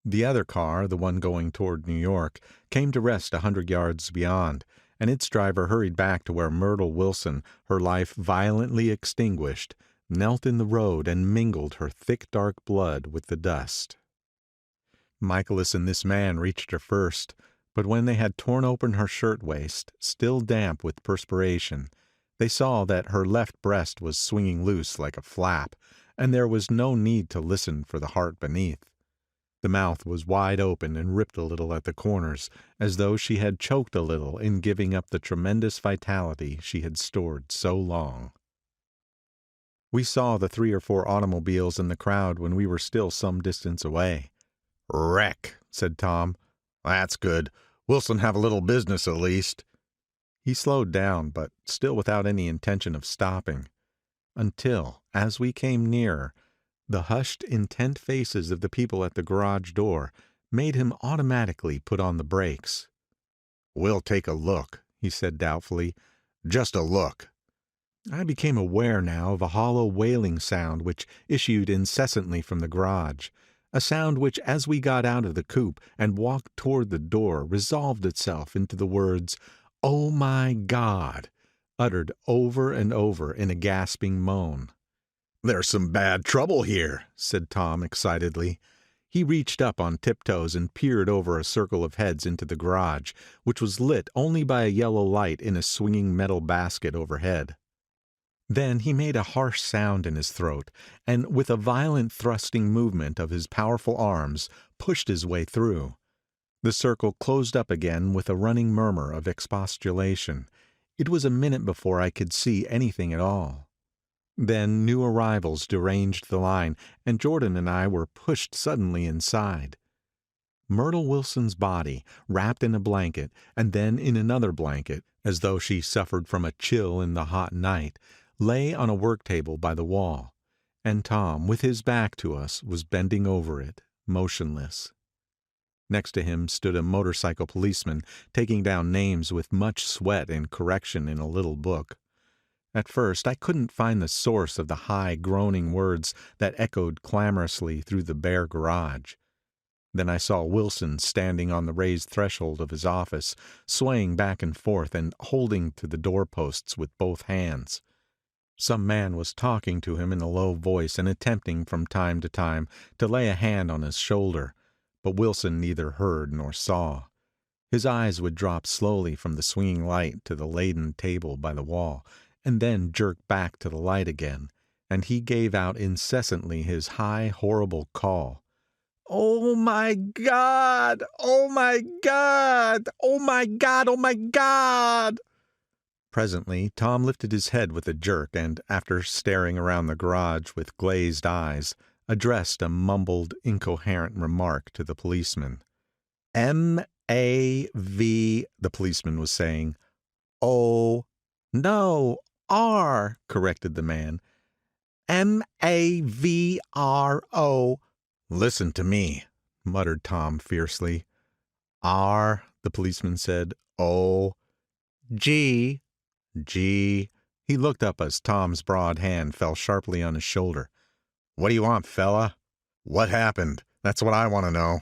The other car, the one going toward New York, came to rest 100 yards beyond, and its driver hurried back to where Myrtle Wilson, her life violently extinguished, knelt in the road and mingled her thick dark blood with the dust. Michaelis and this man reached her first, but when they had torn open her shirtwaist, still damp with perspiration, they saw that her left breast was swinging loose like a flap, and there was no need to listen for the heart beneath. The mouth was wide open and ripped a little at the corners, as though she had choked a little in giving up the tremendous vitality she had stored so long. We saw the 3 or 4 automobiles in the crowd when we were still some distance away. "Wreck," said Tom. "That's good. Wilson have a little business at least." He slowed down, but still without any intention of stopping. Until, as we came nearer, the hushed, intent faces of the people at the garage door made him automatically put on the brakes. "We'll take a look," he said doubtfully. "Just a look." I became aware now of a hollow wailing sound which issued incessantly from the garage, a sound which, as we got out of the coupe and walked toward the door, resolved itself into the words, "Oh my God," uttered over and over in a gasping moan. "There's some bad trouble here," said Tom excitedly. He reached up on tiptoes and peered over a circle of heads into the garage, which was lit only by a yellow light in a swinging metal basket overhead. Then he made a harsh sound in his throat, and with a violent thrusting movement of his powerful arms, pushed his way through. The circle closed up again with a running murmur of expostulation. It was a minute before I could see anything at all. Then new arrivals deranged the line, and Jordan and I were pushed suddenly inside. Myrtle Wilson's body, wrapped in a blanket, and then in another blanket, as though she suffered from a chill in the hot night, lay on a work table by the wall, and Tom, with his back to us, was bending over it, motionless. Next to him stood a motorcycle policeman, taking down names with much sweat and correction in a little book. At first I couldn't find the source of the high, groaning words that echoed clamorously through the bare garage. Then I saw Wilson standing on the raised threshold of his office, swaying back and forth and holding to the doorposts with both hands. Some man was talking to him in a low voice and attempting from time to time to lay a hand on his shoulder, but Wilson neither heard nor saw. His eyes would drop slowly from the swinging light to the laden table by the wall, and then jerk back to the light again, and he gave out incessantly his high, horrible call. "Oh my God! Oh my God! Oh my God! Oh my God!" Presently, Tom lifted his head with a jerk and, after staring around the garage with glazed eyes, addressed a mumbled, incoherent remark to the policeman. "M-A-V," the policeman was saying. "O, no, R," corrected the man. "M-A-V-R-O." "Listen to me," muttered Tom fiercely. "R," the policeman said. "O, G." G." He looked up as Tom's broad hand fell sharply on his shoulder. "What do you want, fella?" "What happened? That's what I want to know."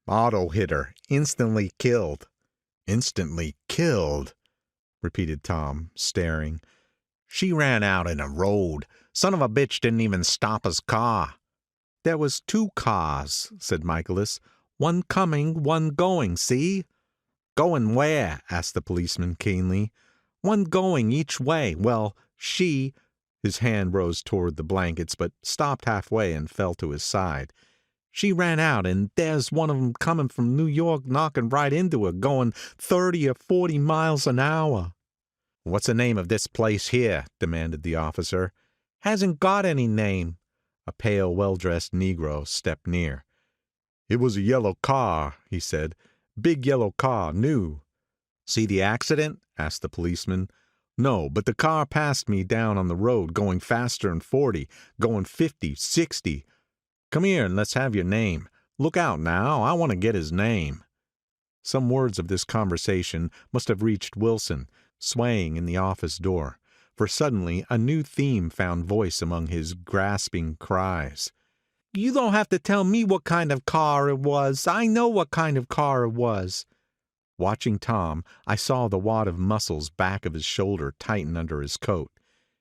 "Auto hit her. Instantly killed." "Instantly killed," repeated Tom, staring. "She ran out in a road. Son of a bitch didn't even stop his car." "There was 2 cars," said Michaelis. "One coming, one going, see?" "Going where?" asked the policeman keenly. "One going each way. Well, she—" His hand rose toward the blankets, but stopped halfway and fell to his side. "She ran out, and there's one of 'em coming from New York knocking right into her, going 30 or 40 miles an hour." "What's the name of this place here?" demanded the officer. "Hasn't got any name." A pale, well-dressed Negro stepped near. "It was a yellow car," he said. "Big yellow car, new." "See the accident?" asked the policeman. "No, but the car passed me down on the road, going faster than 40, going 50, 60. "Come here and let's have your name. Look out now, I want to get his name." Some words of this conversation must have reached Wilson, swaying in the office door, for suddenly a new theme found voice among his grasping cries. "You don't have to tell me what kind of car it was. I know what kind of car it was." Watching Tom, I saw the wad of muscles back of his shoulder tighten under his coat.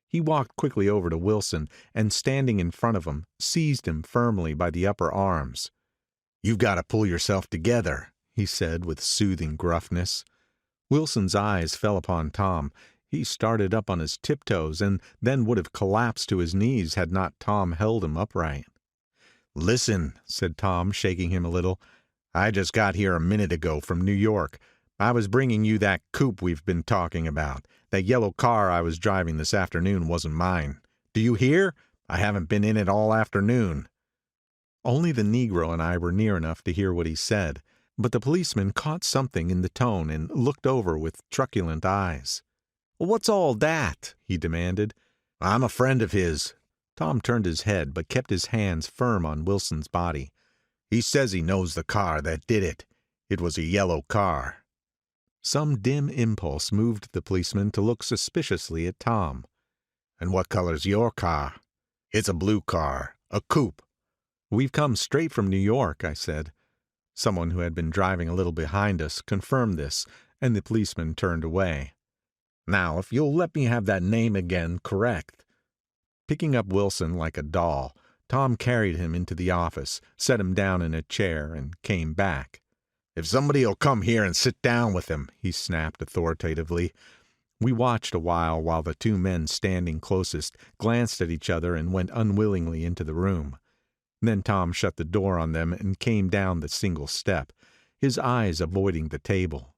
He walked quickly over to Wilson and, standing in front of him, seized him firmly by the upper arms. "You've got to pull yourself together," he said with soothing gruffness. Wilson's eyes fell upon Tom. He started up on his tiptoes and then would have collapsed to his knees had not Tom held him upright. "Listen," said Tom, shaking him a little. "I just got here a minute ago from New York. I was bringing you that coupe we've been talking about. That yellow car I was driving this afternoon wasn't mine. Do you hear? I haven't been in it all afternoon." Only the Negro and I were near enough to hear what he said, but the policeman caught something in the tone and looked over with truculent eyes. "What's all that?" he demanded. "I'm a friend of his." Tom turned his head but kept his hands firm on Wilson's body. "He says he knows the car that did it. It was a yellow car." Some dim impulse moved the policeman to look suspiciously at Tom. "And what color's your car?" "It's a blue car, a coupe." "We've come straight from New York," I said. Someone who had been driving a little behind us confirmed this, and the policeman turned away. "Now, if you'll let me have that name again correct." Picking up Wilson like a doll, Tom carried him into the office, set him down in a chair, and came back. "If somebody'll come here and sit down with him," he snapped authoritatively. We watched a while the two men standing closest glanced at each other and went unwillingly into the room. Then Tom shut the door on them and came down the single step, his eyes avoiding the table.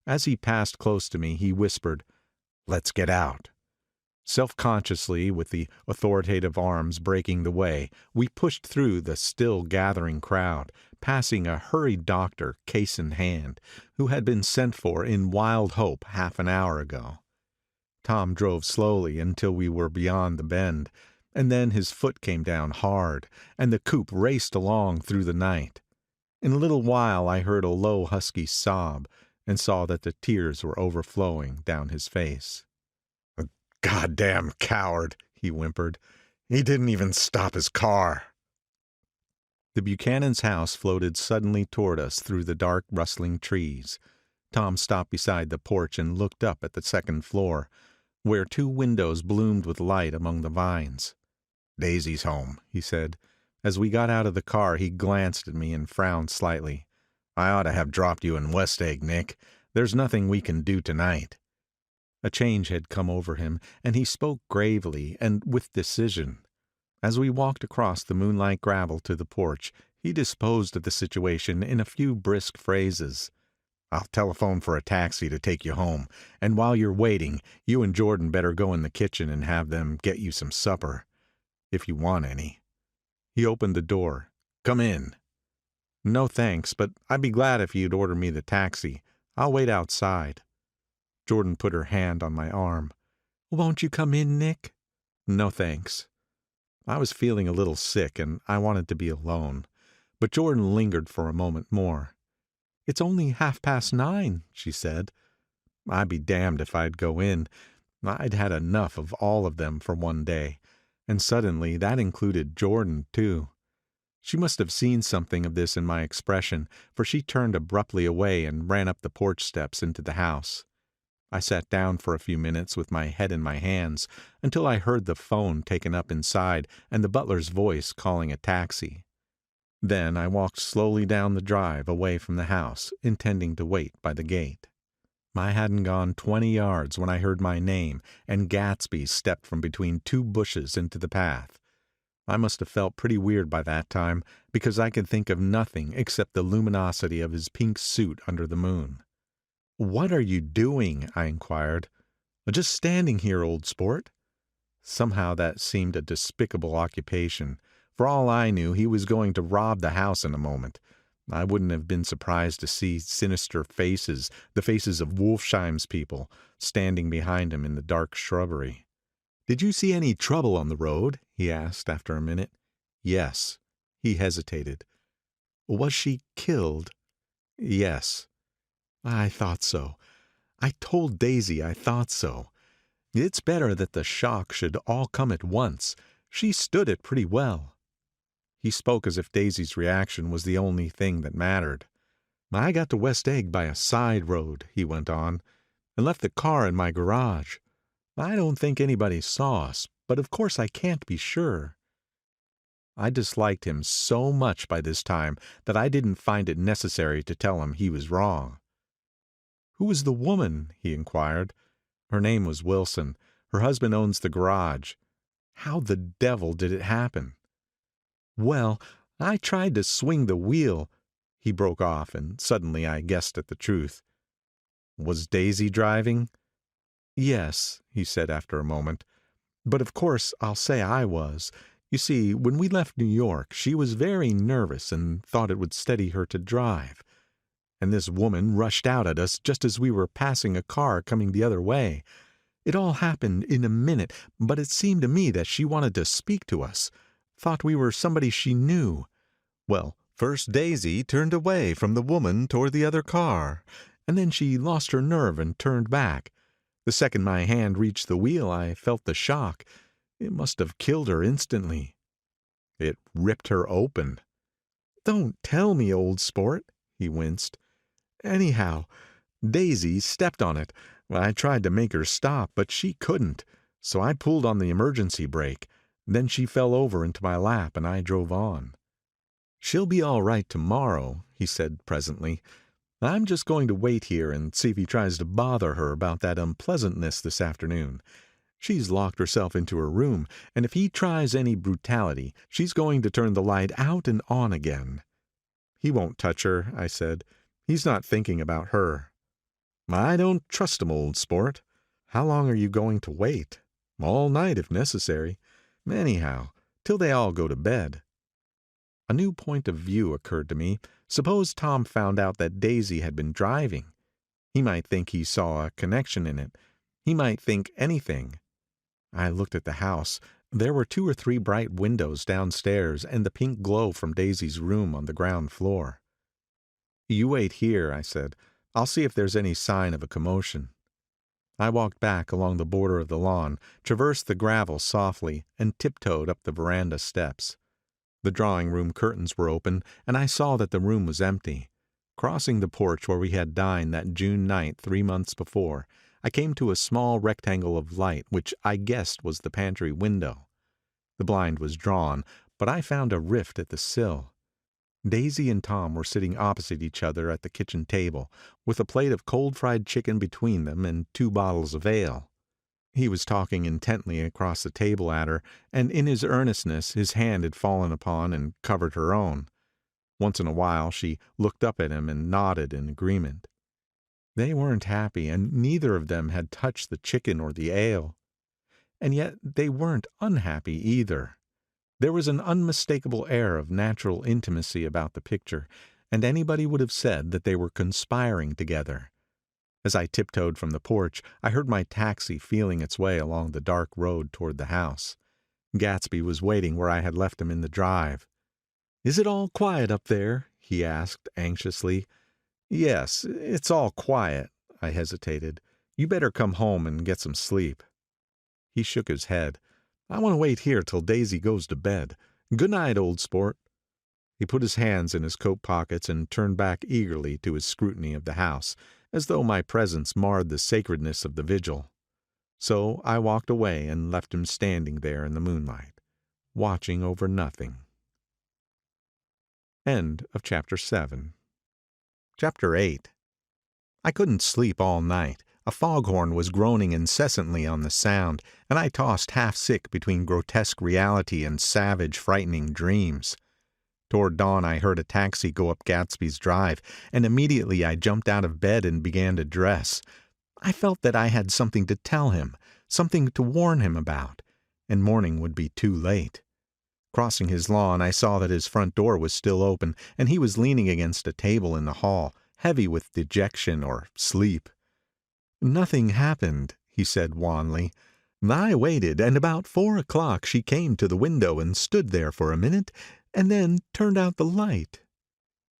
As he passed close to me, he whispered, "Let's get out." Self-consciously, with the authoritative arms breaking the way, we pushed through the still gathering crowd, passing a hurried doctor, case in hand, who had been sent for in wild hope half an hour ago. Tom drove slowly until we were beyond the bend, and then his foot came down hard, and the coupe raced along through the night. In a little while I heard a low husky sob, and saw that the tears were overflowing down his face. "A goddamn coward," he whimpered. "He didn't even stop his car." The Buchanan's house floated suddenly toward us through the dark rustling trees. Tom stopped beside the porch and looked up at the second floor, where two windows bloomed with light among the vines. "Daisy's home," he said. As we got out of the car, he glanced at me and frowned slightly. "I ought to have dropped you in West Egg, Nick. There's nothing we can do tonight." A change had come over him, and he spoke gravely and with decision. As we walked across the moonlight gravel to the porch, he disposed of the situation in a few brisk phrases. "I'll telephone for a taxi to take you home, and while you're waiting, you and Jordan better go in the kitchen and have them get you some supper. If you want any." He opened the door. "Come in." "No thanks, but I'd be glad if you'd order me the taxi. I'll wait outside." Jordan put her hand on my arm. "Won't you come in, Nick?" "No thanks." I was feeling a little sick, and I wanted to be alone, but Jordan lingered for a moment more. "It's only 9:30, she said. I'd be damned if I'd go in. I'd had enough of all of them for one day, and suddenly that included Jordan, too. She must have seen something of this in my expression, for she turned abruptly away and ran up the porch steps into the house. I sat down for a few minutes with my head in my hands, until I heard the phone taken up inside and the butler's voice calling a taxi. Then I walked slowly down the drive away from the house, intending to wait by the gate. I hadn't gone 20 yards when I heard my name, and Gatsby stepped from between two bushes into the path. I must have felt pretty weird by that time, because I could think of nothing except the luminosity of his pink suit under the moon. "What are you doing?" I inquired. "Just standing here, old sport." Somehow that seemed a despicable occupation. For all I knew, he was going to rob the house in a moment. I wouldn't have been surprised to see sinister faces, the faces of Wolfsheim's people, standing behind him in the dark shrubbery. "Did you see any trouble on the road?" he asked after a minute. "Yes." He hesitated. Was she killed? Yes. I thought so. I told Daisy I thought so. It's better that the shock should all come at once. She stood it pretty well. He spoke as if Daisy's reaction was the only thing that mattered. I got to West Egg by a side road, he went on, and left the car in my garage. I don't think anybody saw us, but of course I can't be sure. I disliked him so much by this time that I didn't find it necessary to tell him he was wrong. Who was the woman? He inquired. Her name was Wilson. Her husband owns the garage. How the devil did it happen? Well, I tried to swing the wheel. He broke off, and suddenly I guessed at the truth. Was Daisy driving? Yes, he said after a moment. But of course I'll say I was. You see, when we left New York, she was very nervous and thought it would steady her to drive. And this woman rushed out at us just as we were passing a car coming the other way. It all happened in a minute, but it seemed to me that she wanted to speak to us, thought we were somebody she knew. Well, first Daisy turned away from the woman toward the other car, and then she lost her nerve and turned back. The second my hand reached the wheel, I felt the shock. It must have killed her instantly. It ripped her open. Don't tell me, old sport, he winced. Anyhow, Daisy stepped on it. I tried to make her stop, but she couldn't, so I pulled on the emergency brake. Then she fell over into my lap, and I drove on. She'll be all right tomorrow, he said presently. I'm just going to wait here and see if he tries to bother her about that unpleasantness this afternoon. She's locked herself into her room, and if he tries any brutality, she's going to turn the light out and on again. He won't touch her, I said. He's not thinking about her. I don't trust him, old sport. How long are you going to wait? All night, if necessary. Anyhow, till they all go to bed. A new point of view occurred to me. Suppose Tom found out that Daisy had been driving. He might think he saw a connection in it. He might think anything. I looked at the house. There were 2 or 3 bright windows downstairs and the pink glow from Daisy's room on the ground floor. You wait here, I said. I'll see if there's any sign of a commotion. I walked back along the border of the lawn, traversed the gravel softly, and tiptoed up the veranda steps. The drawing-room curtains were open, and I saw that the room was empty. Crossing the porch where we had dined that June night 3 months before, I came to a small rectangle of light which I guessed was the pantry window. The blind was drawn, but I found a rift at the sill. Daisy and Tom were sitting opposite each other at the kitchen table, with a plate of cold fried chicken between them and 2 bottles of ale. He was talking intently across the table at her, and in his earnestness his hand had fallen upon and covered her own. Once in a while she looked up at him and nodded in agreement. They weren't happy, and neither of them had touched the chicken or the ale. And yet they weren't unhappy either. There was an unmistakable air of natural intimacy about the picture, and anybody would have said that they were conspiring together. As I tiptoed from the porch, I heard my taxi feeling its way along the dark road toward the house. Gatsby was waiting where I had left him in the drive. "Is it all quiet up there?" he asked anxiously. "Yes, it's all quiet." I hesitated. "You better come home and get some sleep." He shook his head. "I want to wait here till Daisy goes to bed. Good night, old sport." He put his hands in his coat pockets and turned back eagerly to his scrutiny of the house, as though my presence marred the sacredness of the vigil. So I walked away and left him standing there in the moonlight, watching over nothing. End of Chapter 7. Chapter 8. I couldn't sleep all night. A foghorn was groaning incessantly on the sound, and I tossed half-sick between grotesque reality and savage, frightening dreams. Toward dawn I heard a taxi go up Gatsby's drive, and immediately I jumped out of bed and began to dress. I felt that I had something to tell him, something to warn him about, and morning would be too late. Crossing his lawn, I saw that his front door was still open, and he was leaning against a table in the hall, heavy with dejection or sleep. "Nothing happened," he said wanly. "I waited, and about 4 o'clock she came to the window and stood there for a minute, and then turned out the light."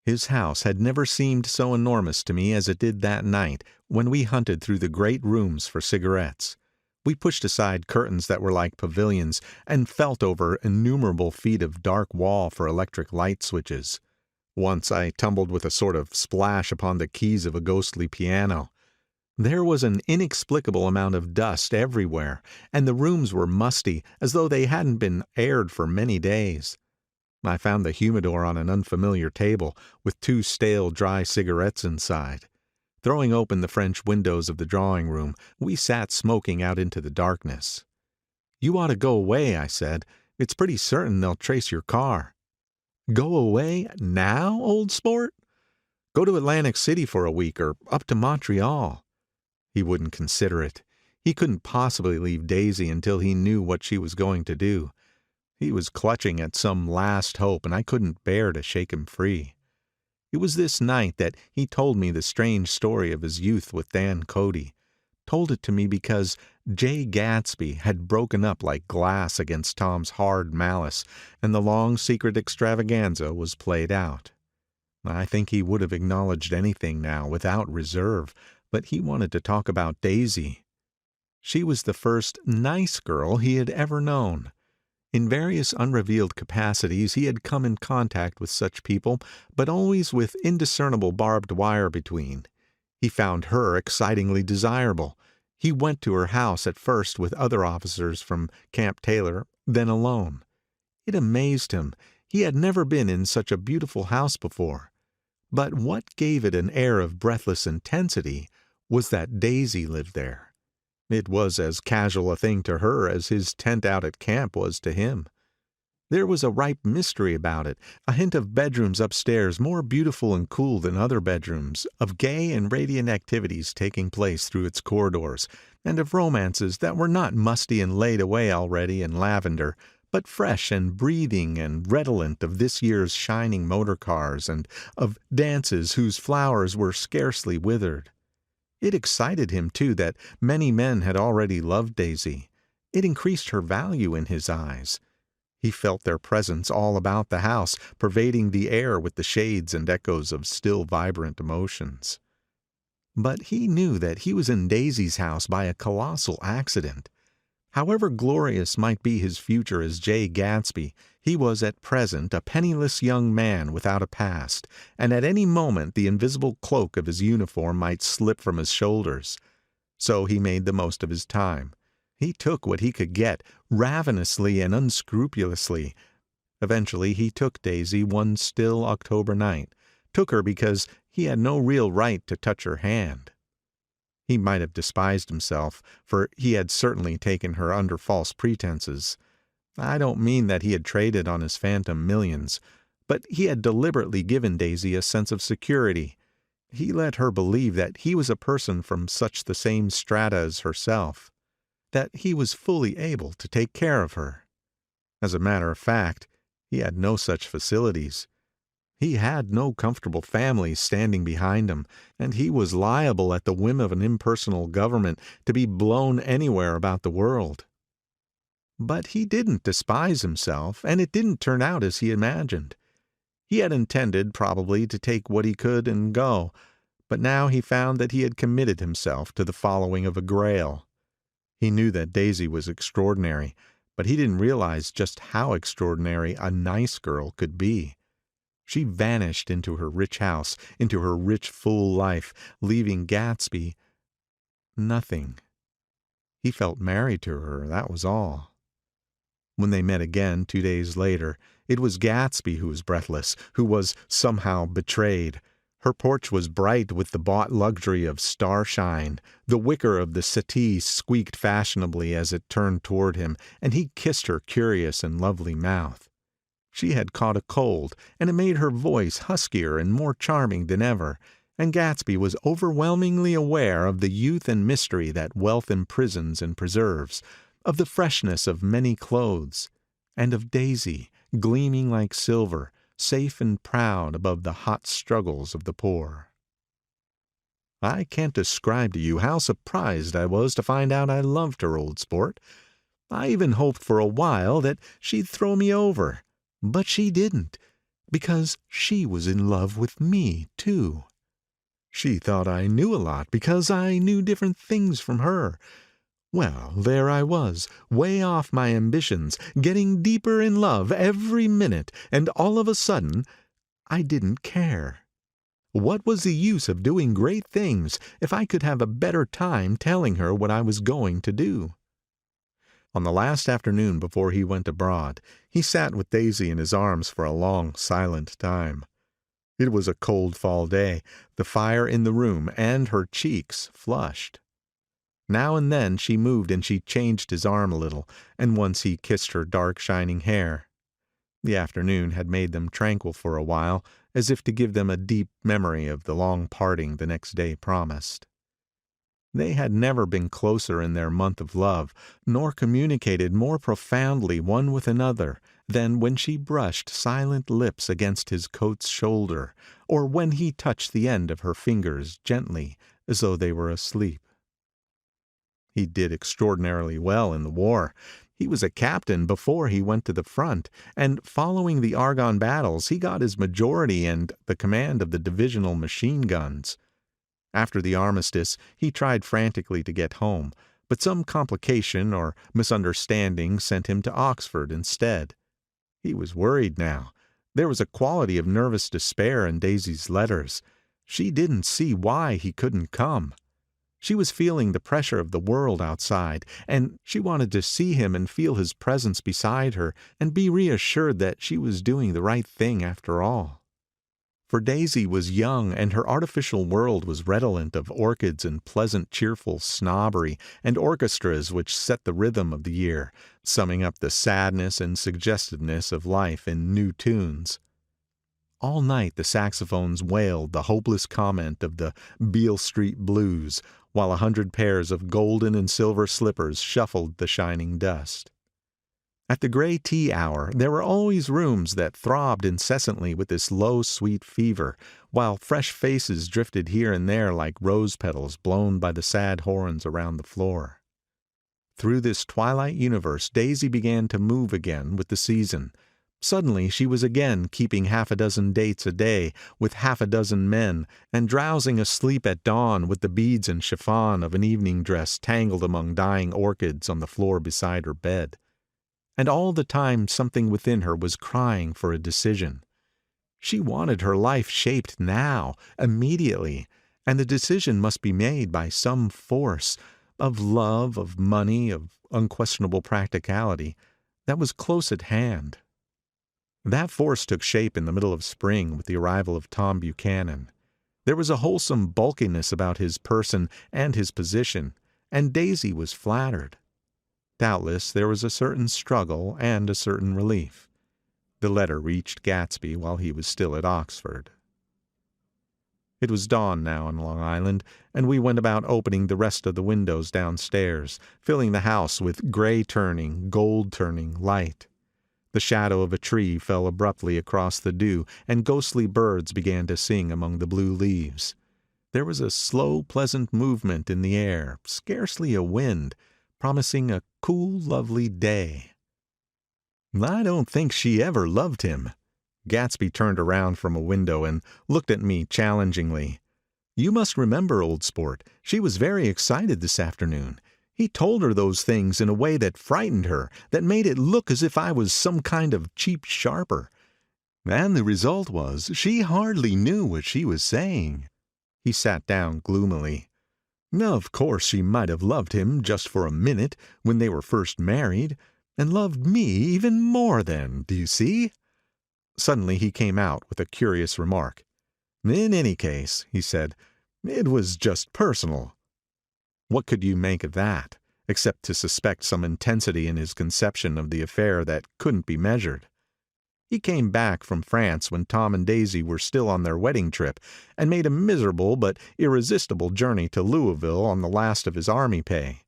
His house had never seemed so enormous to me as it did that night when we hunted through the great rooms for cigarettes. We pushed aside curtains that were like pavilions and felt over innumerable feet of dark wall for electric light switches. Once I tumbled with a sort of splash upon the keys of a ghostly piano. There was an inexplicable amount of dust everywhere, and the rooms were musty, as though they hadn't been aired for many days. I found the humidor on an unfamiliar table, with 2 stale dry cigarettes inside. Throwing open the French windows of the drawing room, we sat smoking out into the darkness. "You ought to go away," I said. "It's pretty certain they'll trace your car." "Go away? Now, old sport?" "Go to Atlantic City for a week, or up to Montreal." He wouldn't consider it. He couldn't possibly leave Daisy until he knew what she was going to do. He was clutching at some last hope, and I couldn't bear to shake him free. It was this night that he told me the strange story of his youth with Dan Cody. Told it to me because Jay Gatsby had broken up like glass against Tom's hard malice, and the long secret extravaganza was played out. I think he would have acknowledged anything now without reserve, but he wanted to talk about Daisy. She was the first nice girl he had ever known. In various unrevealed capacities he had come in contact with such people, but always with indiscernible barbed wire between. He found her excitingly desirable. He went to her house at first with other officers from Camp Taylor, then alone. It amazed him. He had never been in such a beautiful house before. But what gave it an air of breathless intensity was that Daisy lived there. It was as casual a thing to her as his tent out at camp was to him. There was a ripe mystery about it, a hint of bedrooms upstairs more beautiful and cool than other bedrooms, of gay and radiant activities taking place through its corridors, and of romances that were not musty and laid away already in lavender, but fresh and breathing and redolent of this year's shining motor cars, and of dances whose flowers were scarcely withered. It excited him, too, that many men had already loved Daisy. It increased her value in his eyes. He felt their presence all about the house, pervading the air with the shades and echoes of still vibrant emotions. But he knew that he was in Daisy's house by a colossal accident. However glorious might be his future as Jay Gatsby, he was at present a penniless young man without a past, and at any moment the invisible cloak of his uniform might slip from his shoulders. So he made the most of his time. He took what he could get, ravenously and unscrupulously. Eventually he took Daisy one still October night, took her because he had no real right to touch her hand. He might have despised himself, for he had certainly taken her under false pretenses. I don't mean that he had traded on his phantom millions, but he had deliberately given Daisy a sense of security. He let her believe that he was a person from such the same strata as herself, that he was fully able to take care of her. As a matter of fact, he had no such facilities. He had no comfortable family standing behind him, and he was liable at the whim of an impersonal government to be blown anywhere about the world. But he didn't despise himself, and it didn't turn out as he imagined. He had intended, probably, to take what he could and go, but now he found that he had committed himself to the following of a Grail. He knew that Daisy was extraordinary, but he didn't realize just how extraordinary a nice girl could be. She vanished into her rich house, into her rich, full life, leaving Gatsby nothing. He felt married to her, that was all. When they met again 2 days later, it was Gatsby who was breathless, who was somehow betrayed. Her porch was bright with the bought luxury of starshine. The wicker of the settee squeaked fashionably as it turned toward him, and he kissed her curious and lovely mouth. She had caught a cold, and it made her voice huskier and more charming than ever, and Gatsby was overwhelmingly aware of the youth and mystery that wealth imprisons and preserves, of the freshness of many clothes, and of Daisy, gleaming like silver, safe and proud above the hot struggles of the poor. I can't describe to you how surprised I was to find out I loved her, old sport. I even hoped for a while that she'd throw me over, but she didn't. because she was in love with me, too. She thought I knew a lot because I knew different things from her. Well, there I was, way off my ambitions, getting deeper in love every minute, and all of a sudden, I didn't care. What was the use of doing great things if I could have a better time telling her what I was going to do? On the last afternoon before he went abroad, he sat with Daisy in his arms for a long, silent time. It was a cold fall day, the fire in the room and her cheeks flushed. Now and then she moved and she changed his arm a little, and once he kissed her dark shining hair. The afternoon had made them tranquil for a while, as if to give them a deep memory of the long parting the next day promised. They had never been closer in their month of love, nor communicated more profoundly one with another than when she brushed silent lips against his coat's shoulder, or when he touched the end of her fingers gently as though they were asleep. He did extraordinarily well in the war. He was a captain before he went to the front, and following the Argonne battles he got his majority and the command of the divisional machine guns. After the armistice he tried frantically to get home, but some complication or misunderstanding sent him to Oxford instead. He was worried now. There was a quality of nervous despair in Daisy's letters. She didn't see why he couldn't come. She was feeling the pressure of the world outside, and she wanted to see him and feel his presence beside her and be reassured that she was doing the right thing after all. For Daisy was young, and her artificial world was redolent of orchids and pleasant cheerful snobbery and orchestras which set the rhythm of the year, summing up the sadness and suggestiveness of life in new tunes. All night the saxophones wailed the hopeless comment of the Beale Street blues, while 100 pairs of golden and silver slippers shuffled the shining dust. At the gray tea hour there were always rooms that throbbed incessantly with this low sweet fever, while fresh faces drifted here and there like rose petals blown by the sad horns around the floor. Through this twilight universe Daisy began to move again with the season. Suddenly she was again keeping 6 dates a day with 6 men, and drowsing asleep at dawn with the beads and chiffon of an evening dress tangled among dying orchids on the floor beside her bed. And all the time something within her was crying for a decision. She wanted her life shaped now, immediately, and the decision must be made by some force, of love, of money, of unquestionable practicality, that was close at hand. That force took shape in the middle of spring with the arrival of Tom Buchanan. There was a wholesome bulkiness about his person and his position, and Daisy was flattered. Doubtless there was a certain struggle and a certain relief. The letter reached Gatsby while he was still at Oxford. It was dawn now on Long Island, and we went about opening the rest of the windows downstairs, filling the house with gray-turning, gold-turning light. The shadow of a tree fell abruptly across the dew, and ghostly birds began to sing among the blue leaves. There was a slow, pleasant movement in the air, scarcely a wind, promising a cool, lovely day. I don't think she ever loved him. Gatsby turned around from a window and looked at me challengingly. You must remember, old sport, she was very excited this afternoon. He told her those things in a way that frightened her, that made it look as if I was some kind of cheap sharper. And the result was she hardly knew what she was saying. He sat down gloomily. Of course she might have loved him just for a minute, when they were first married, and loved me even more then, do you see? Suddenly he came out with a curious remark. In any case, he said, it was just personal. What could you make of that, except to suspect some intensity in his conception of the affair that couldn't be measured? He came back from France when Tom and Daisy were still on their wedding trip, and made a miserable but irresistible journey to Louisville on the last of his army pay.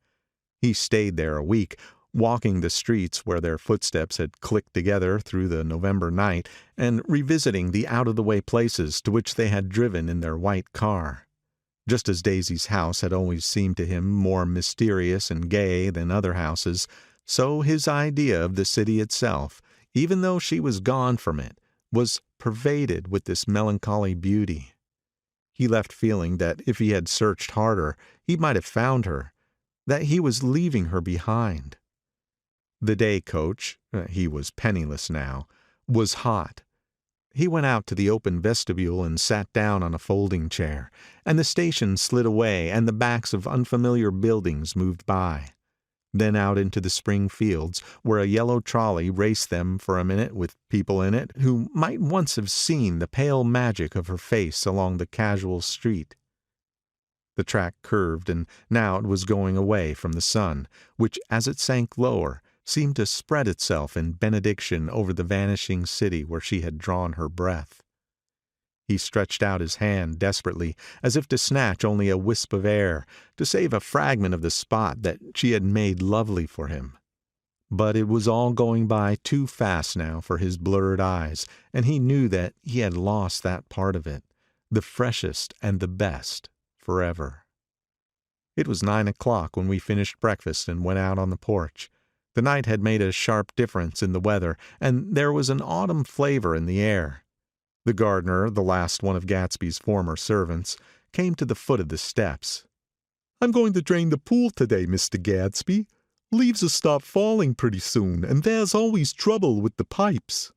He stayed there a week, walking the streets where their footsteps had clicked together through the November night, and revisiting the out-of-the-way places to which they had driven in their white car. Just as Daisy's house had always seemed to him more mysterious and gay than other houses, so his idea of the city itself, even though she was gone from it, was pervaded with this melancholy beauty. He left feeling that if he had searched harder, he might have found her, that he was leaving her behind. The day coach, he was penniless now, was hot. He went out to the open vestibule and sat down on a folding chair, and the station slid away and the backs of unfamiliar buildings moved by. Then out into the spring fields, where a yellow trolley raced them for a minute with people in it who might once have seen the pale magic of her face along the casual street. The track curved, and now it was going away from the sun, which, as it sank lower, seemed to spread itself in benediction over the vanishing city where she had drawn her breath. He stretched out his hand desperately, as if to snatch only a wisp of air, to save a fragment of the spot that she had made lovely for him. But it was all going by too fast now for his blurred eyes, and he knew that he had lost that part of it, the freshest and the best, forever. It was 9 o'clock when we finished breakfast and went out on the porch. The night had made a sharp difference in the weather, and there was an autumn flavor in the air. The gardener, the last one of Gatsby's former servants, came to the foot of the steps. "I'm going to drain the pool today, Mr. Gatsby. Leaves'll stop falling pretty soon, and there's always trouble with the pipes."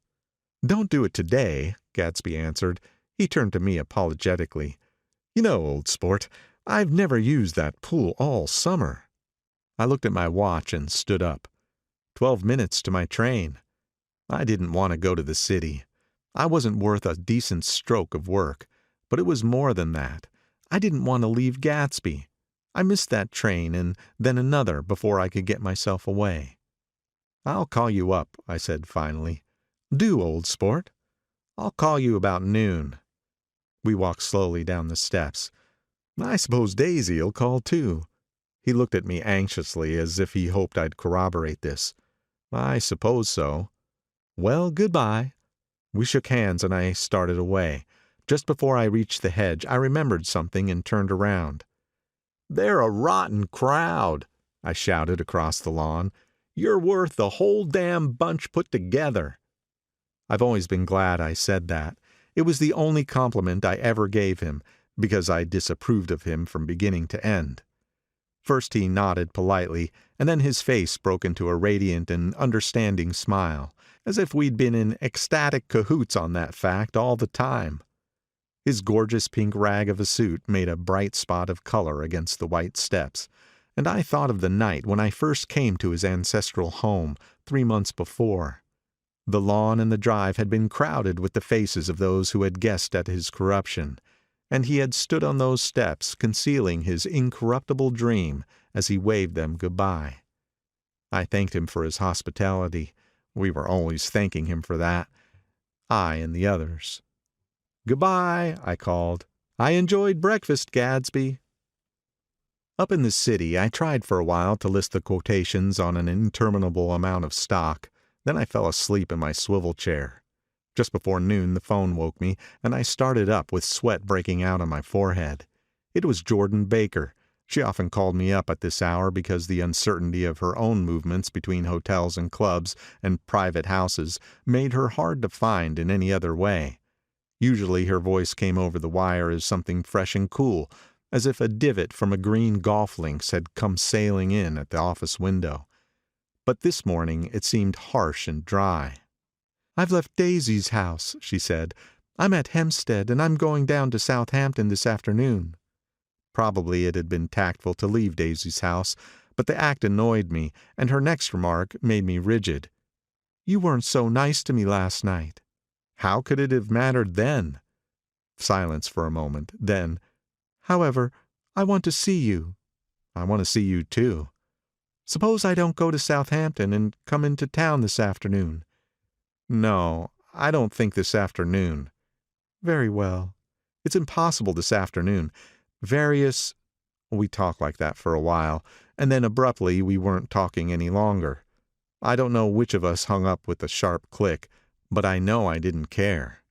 "Don't do it today," Gatsby answered. He turned to me apologetically. "You know, old sport, I've never used that pool all summer." I looked at my watch and stood up. 12 minutes to my train. I didn't want to go to the city. I wasn't worth a decent stroke of work, but it was more than that. I didn't want to leave Gatsby. I missed that train and then another before I could get myself away. "I'll call you up," I said finally. "Do, old sport. I'll call you about noon." We walked slowly down the steps. "I suppose Daisy'll call too." He looked at me anxiously as if he hoped I'd corroborate this. "I suppose so." "Well, goodbye." We shook hands and I started away. Just before I reached the hedge, I remembered something and turned around. "They're a rotten crowd," I shouted across the lawn. "You're worth the whole damn bunch put together." I've always been glad I said that. It was the only compliment I ever gave him, because I disapproved of him from beginning to end. First he nodded politely, and then his face broke into a radiant and understanding smile, as if we'd been in ecstatic cahoots on that fact all the time. His gorgeous pink rag of a suit made a bright spot of color against the white steps, and I thought of the night when I first came to his ancestral home 3 months before. The lawn and the drive had been crowded with the faces of those who had guessed at his corruption, and he had stood on those steps concealing his incorruptible dream as he waved them goodbye. I thanked him for his hospitality. We were always thanking him for that, I and the others. "Goodbye," I called. "I enjoyed breakfast, Gadsby." Up in the city, I tried for a while to list the quotations on an interminable amount of stock. Then I fell asleep in my swivel chair. Just before noon the phone woke me, and I started up with sweat breaking out on my forehead. It was Jordan Baker. She often called me up at this hour because the uncertainty of her own movements between hotels and clubs and private houses made her hard to find in any other way. Usually her voice came over the wire as something fresh and cool, as if a divot from a green golf links had come sailing in at the office window. But this morning it seemed harsh and dry. "I've left Daisy's house," she said. "I'm at Hempstead, and I'm going down to Southampton this afternoon." Probably it had been tactful to leave Daisy's house, but the act annoyed me, and her next remark made me rigid. "You weren't so nice to me last night." How could it have mattered then? Silence for a moment, then, "However, I want to see you." "I want to see you too." "Suppose I don't go to Southampton and come into town this afternoon?" "No, I don't think this afternoon." "Very well. It's impossible this afternoon. Various—" We talked like that for a while, and then abruptly we weren't talking any longer. I don't know which of us hung up with a sharp click, but I know I didn't care.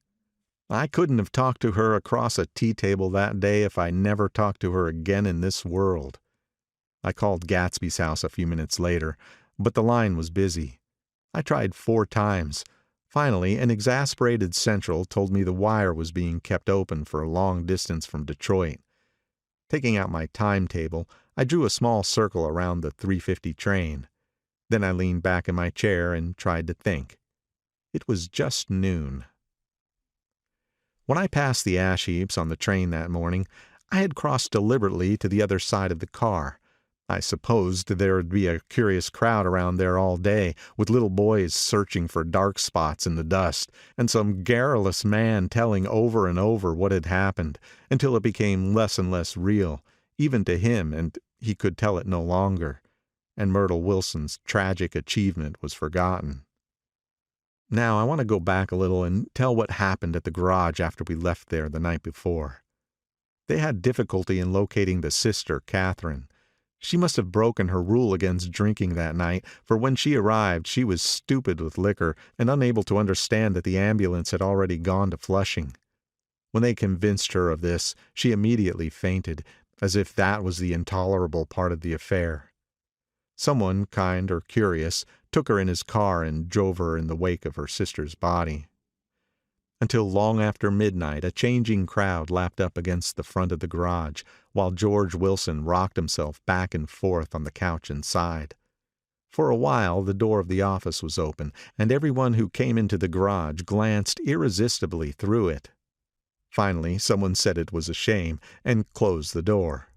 I couldn't have talked to her across a tea table that day if I never talked to her again in this world. I called Gatsby's house a few minutes later, but the line was busy. I tried 4 times. Finally, an exasperated Central told me the wire was being kept open for a long distance from Detroit. Taking out my timetable, I drew a small circle around the 3:50 train. Then I leaned back in my chair and tried to think. It was just noon. When I passed the ash heaps on the train that morning, I had crossed deliberately to the other side of the car. I supposed there would be a curious crowd around there all day, with little boys searching for dark spots in the dust, and some garrulous man telling over and over what had happened, until it became less and less real, even to him, and he could tell it no longer, and Myrtle Wilson's tragic achievement was forgotten. Now I want to go back a little and tell what happened at the garage after we left there the night before. They had difficulty in locating the sister, Catherine. She must have broken her rule against drinking that night, for when she arrived she was stupid with liquor and unable to understand that the ambulance had already gone to Flushing. When they convinced her of this, she immediately fainted, as if that was the intolerable part of the affair. Someone, kind or curious, took her in his car and drove her in the wake of her sister's body. Until long after midnight, a changing crowd lapped up against the front of the garage, while George Wilson rocked himself back and forth on the couch inside. For a while, the door of the office was open, and everyone who came into the garage glanced irresistibly through it. Finally, someone said it was a shame, and closed the door.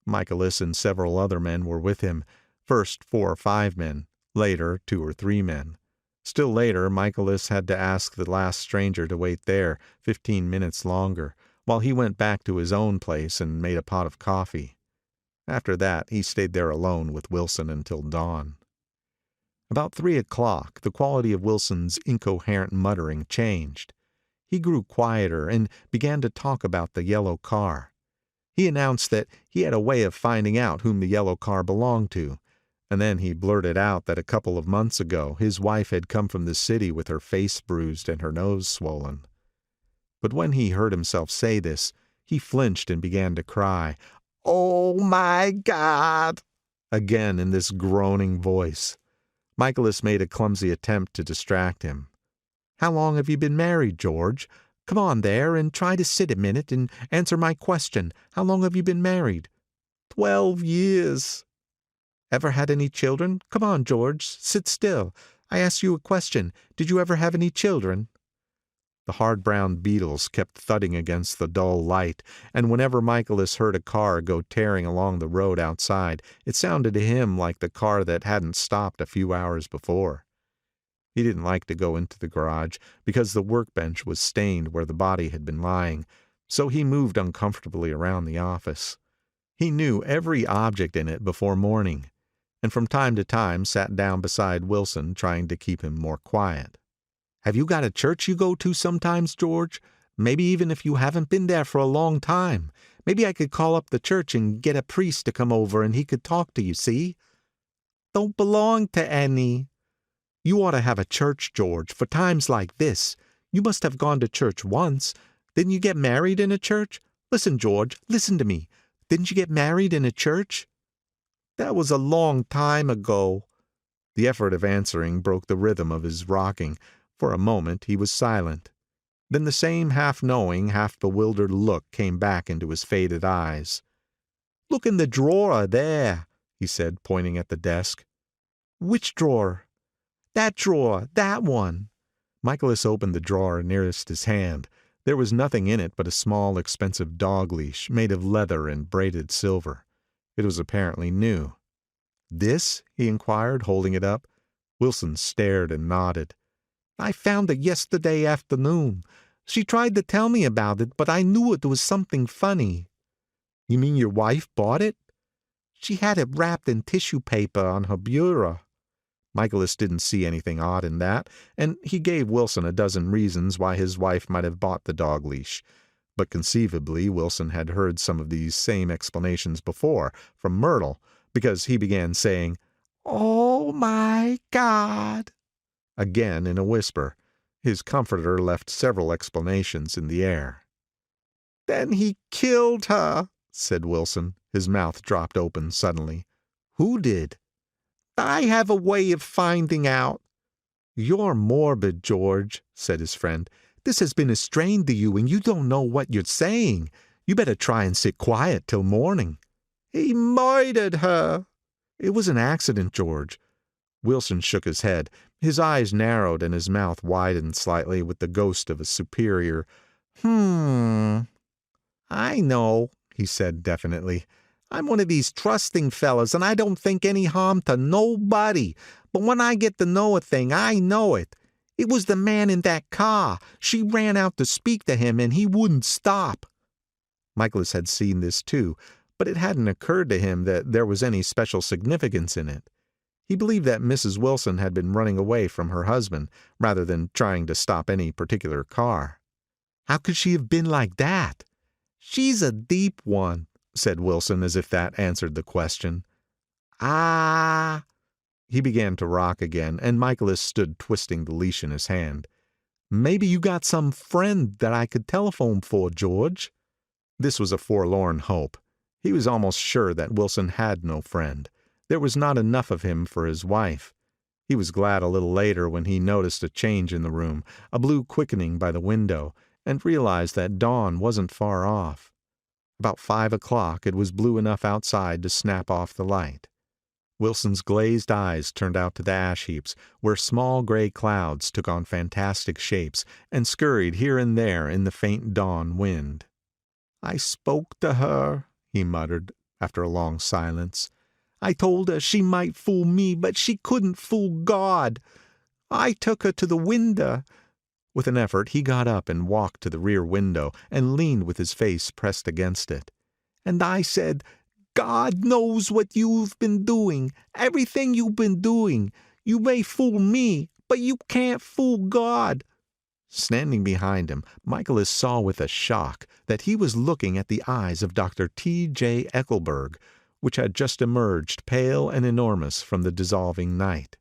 Michaelis and several other men were with him, first 4 or 5 men, later 2 or 3 men. Still later, Michaelis had to ask the last stranger to wait there 15 minutes longer, while he went back to his own place and made a pot of coffee. After that, he stayed there alone with Wilson until dawn. About 3 o'clock, the quality of Wilson's incoherent muttering changed. He grew quieter and began to talk about the yellow car. He announced that he had a way of finding out whom the yellow car belonged to. And then he blurted out that a couple of months ago his wife had come from the city with her face bruised and her nose swollen. But when he heard himself say this, he flinched and began to cry, "Oh, my God!" again in this groaning voice. Michaelis made a clumsy attempt to distract him. "How long have you been married, George? Come on there and try to sit a minute and answer my question. How long have you been married?" 12 years. "Ever had any children? Come on, George, sit still. I asked you a question. Did you ever have any children?" The hard brown beetles kept thudding against the dull light, and whenever Michaelis heard a car go tearing along the road outside, it sounded to him like the car that hadn't stopped a few hours before. He didn't like to go into the garage, because the workbench was stained where the body had been lying, so he moved uncomfortably around the office. He knew every object in it before morning, and from time to time sat down beside Wilson, trying to keep him more quiet. "Have you got a church you go to sometimes, George? Maybe even if you haven't been there for a long time. Maybe I could call up the church and get a priest to come over and he could talk to you, see?" "Don't belong to any." "You ought to have a church, George, for times like this. You must have gone to church once. Didn't you get married in a church? Listen, George, listen to me. Didn't you get married in a church?" "That was a long time ago." The effort of answering broke the rhythm of his rocking. For a moment he was silent. Then the same half-knowing, half-bewildered look came back into his faded eyes. "Look in the drawer there," he said, pointing at the desk. "Which drawer?" "That drawer, that one." Michaelis opened the drawer nearest his hand. There was nothing in it but a small, expensive dog leash, made of leather and braided silver. It was apparently new. "This?" he inquired, holding it up. Wilson stared and nodded. "I found it yesterday afternoon. She tried to tell me about it, but I knew it was something funny." "You mean your wife bought it?" "She had it wrapped in tissue paper on her bureau." Michaelis didn't see anything odd in that, and he gave Wilson a dozen reasons why his wife might have bought the dog leash. But conceivably Wilson had heard some of these same explanations before, from Myrtle, because he began saying, "Oh, my God!" again in a whisper. His comforter left several explanations in the air. "Then he killed her," said Wilson. His mouth dropped open suddenly. "Who did?" "I have a way of finding out." "You're morbid, George," said his friend. "This has been a strain to you, and you don't know what you're saying. You better try and sit quiet till morning." "He murdered her." "It was an accident, George." Wilson shook his head. His eyes narrowed and his mouth widened slightly with the ghost of a superior. "I know," he said definitely. "I'm one of these trusting fellas, and I don't think any harm to nobody. But when I get to know a thing, I know it. It was the man in that car. She ran out to speak to him, and he wouldn't stop." Michaelis had seen this too, but it hadn't occurred to him that there was any special significance in it. He believed that Mrs. Wilson had been running away from her husband, rather than trying to stop any particular car. How could she have been like that? "She's a deep one," said Wilson, as if that answered the question. "Ah." He began to rock again, and Michaelis stood twisting the leash in his hand. "Maybe you got some friend that I could telephone for, George." This was a forlorn hope. He was almost sure that Wilson had no friend. There was not enough of him for his wife. He was glad a little later when he noticed a change in the room, a blue quickening by the window, and realized that dawn wasn't far off. About 5 o'clock, it was blue enough outside to snap off the light. Wilson's glazed eyes turned out to the ash heaps, where small gray clouds took on fantastic shapes and scurried here and there in the faint dawn wind. "I spoke to her," he muttered, after a long silence. "I told her she might fool me, but she couldn't fool God. I took her to the window." With an effort, he got up and walked to the rear window and leaned with his face pressed against it. "And I said, 'God knows what you've been doing, everything you've been doing. You may fool me, but you can't fool God.'" Standing behind him, Michaelis saw with a shock that he was looking at the eyes of Dr. T.J. Eckelberg, which had just emerged pale and enormous from the dissolving night.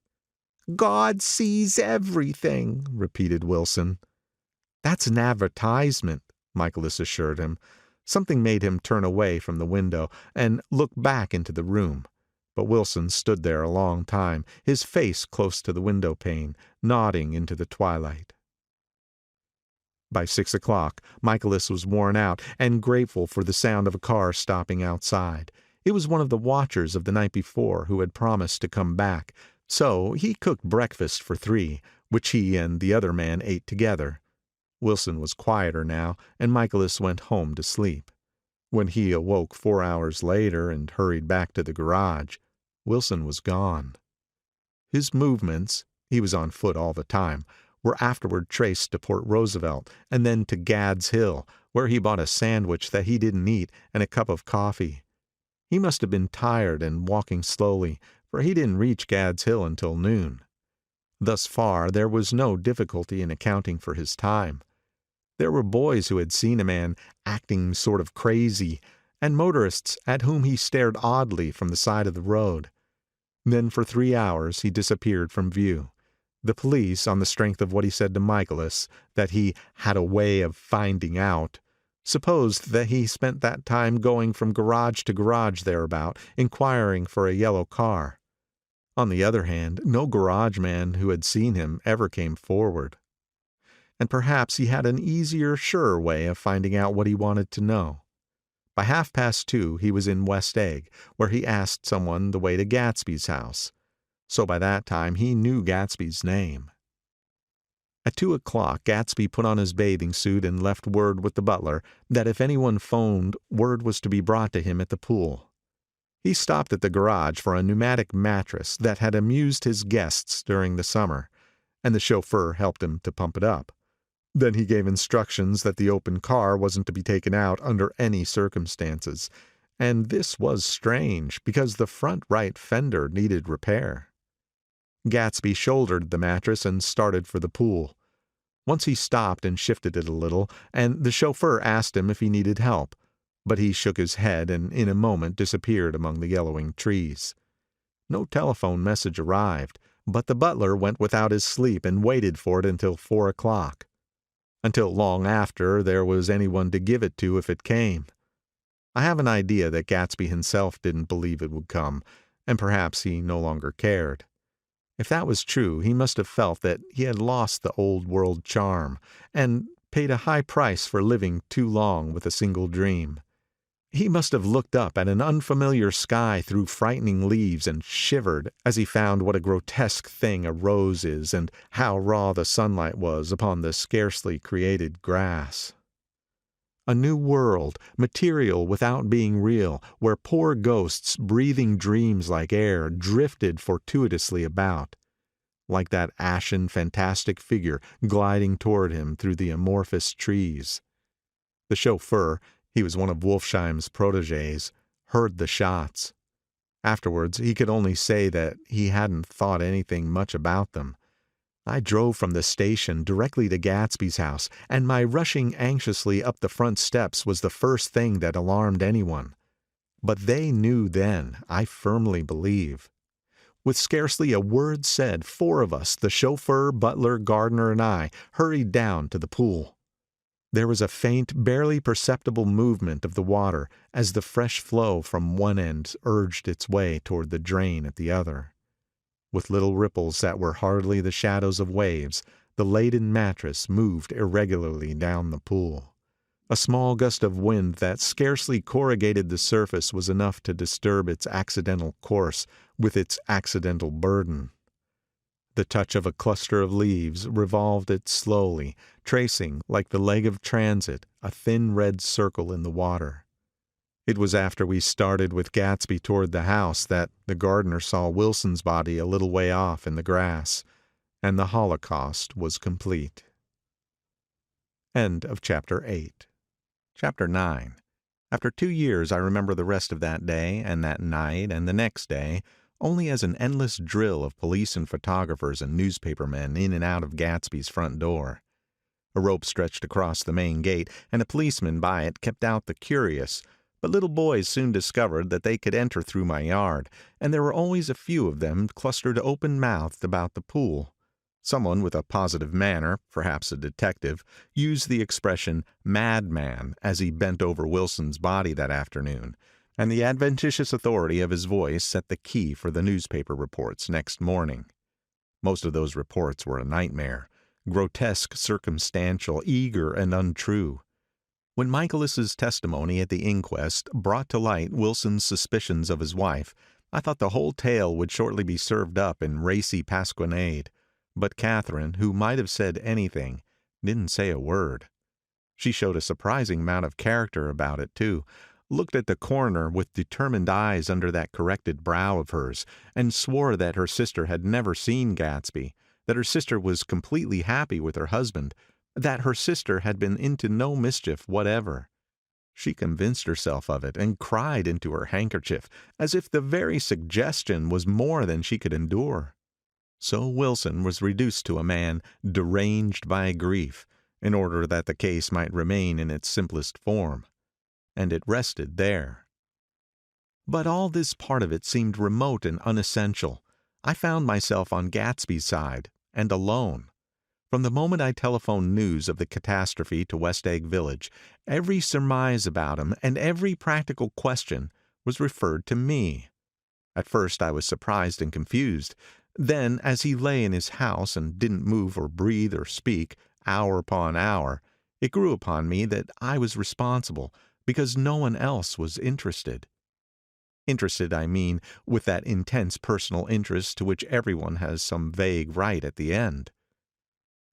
"God sees everything," repeated Wilson. "That's an advertisement," Michaelis assured him. Something made him turn away from the window and look back into the room. But Wilson stood there a long time, his face close to the window pane, nodding into the twilight. By 6 o'clock, Michaelis was worn out and grateful for the sound of a car stopping outside. It was one of the watchers of the night before who had promised to come back, so he cooked breakfast for 3, which he and the other man ate together. Wilson was quieter now, and Michaelis went home to sleep. When he awoke 4 hours later and hurried back to the garage, Wilson was gone. His movements, he was on foot all the time, were afterward traced to Port Roosevelt and then to Gad's Hill, where he bought a sandwich that he didn't eat and a cup of coffee. He must have been tired and walking slowly, for he didn't reach Gad's Hill until noon. Thus far, there was no difficulty in accounting for his time. There were boys who had seen a man acting sort of crazy, and motorists at whom he stared oddly from the side of the road. Then for 3 hours he disappeared from view. The police, on the strength of what he said to Michaelis, that he had a way of finding out, supposed that he spent that time going from garage to garage thereabout, inquiring for a yellow car. On the other hand, no garage man who had seen him ever came forward. And perhaps he had an easier, surer way of finding out what he wanted to know. By 2:30, he was in West Egg, where he asked someone the way to Gatsby's house. So by that time he knew Gatsby's name. At 2 o'clock, Gatsby put on his bathing suit and left word with the butler that if anyone phoned, word was to be brought to him at the pool. He stopped at the garage for a pneumatic mattress that had amused his guests during the summer, and the chauffeur helped him to pump it up. Then he gave instructions that the open car wasn't to be taken out under any circumstances, and this was strange because the front right fender needed repair. Gatsby shouldered the mattress and started for the pool. Once he stopped and shifted it a little, and the chauffeur asked him if he needed help, but he shook his head and in a moment disappeared among the yellowing trees. No telephone message arrived, but the butler went without his sleep and waited for it until 4 o'clock. Until long after there was anyone to give it to if it came. I have an idea that Gatsby himself didn't believe it would come, and perhaps he no longer cared. If that was true, he must have felt that he had lost the old world charm, and paid a high price for living too long with a single dream. He must have looked up at an unfamiliar sky through frightening leaves and shivered as he found what a grotesque thing a rose is and how raw the sunlight was upon the scarcely created grass. A new world, material without being real, where poor ghosts, breathing dreams like air, drifted fortuitously about, like that ashen, fantastic figure gliding toward him through the amorphous trees. The chauffeur, he was one of Wolfsheim's protégés, heard the shots. Afterwards, he could only say that he hadn't thought anything much about them. I drove from the station directly to Gatsby's house, and my rushing anxiously up the front steps was the first thing that alarmed anyone. But they knew then, I firmly believe. With scarcely a word said, 4 of us, the chauffeur, butler, gardener, and I, hurried down to the pool. There was a faint, barely perceptible movement of the water as the fresh flow from one end urged its way toward the drain at the other. With little ripples that were hardly the shadows of waves, the laden mattress moved irregularly down the pool. A small gust of wind that scarcely corrugated the surface was enough to disturb its accidental course with its accidental burden. The touch of a cluster of leaves revolved it slowly, tracing, like the leg of transit, a thin red circle in the water. It was after we started with Gatsby toward the house that the gardener saw Wilson's body a little way off in the grass, and the Holocaust was complete. End of Chapter 8. Chapter 9. After 2 years I remember the rest of that day, and that night, and the next day, only as an endless drill of police and photographers and newspapermen in and out of Gatsby's front door. A rope stretched across the main gate, and a policeman by it kept out the curious, but little boys soon discovered that they could enter through my yard, and there were always a few of them clustered open-mouthed about the pool. Someone with a positive manner, perhaps a detective, used the expression madman as he bent over Wilson's body that afternoon, and the adventitious authority of his voice set the key for the newspaper reports next morning. Most of those reports were a nightmare, grotesque, circumstantial, eager, and untrue. When Michaelis's testimony at the inquest brought to light Wilson's suspicions of his wife, I thought the whole tale would shortly be served up in racy pasquinade. But Catherine, who might have said anything, didn't say a word. She showed a surprising amount of character about it, too, looked at the coroner with determined eyes under that corrected brow of hers, and swore that her sister had never seen Gatsby, that her sister was completely happy with her husband, that her sister had been into no mischief whatever. She convinced herself of it and cried into her handkerchief, as if the very suggestion was more than she could endure. So Wilson was reduced to a man deranged by grief, in order that the case might remain in its simplest form. And it rested there. But all this part of it seemed remote and unessential. I found myself on Gatsby's side, and alone. From the moment I telephoned news of the catastrophe to West Egg Village, every surmise about him and every practical question was referred to me. At first I was surprised and confused. Then, as he lay in his house and didn't move or breathe or speak, hour upon hour, it grew upon me that I was responsible, because no one else was interested. Interested, I mean, with that intense personal interest to which everyone has some vague right at the end.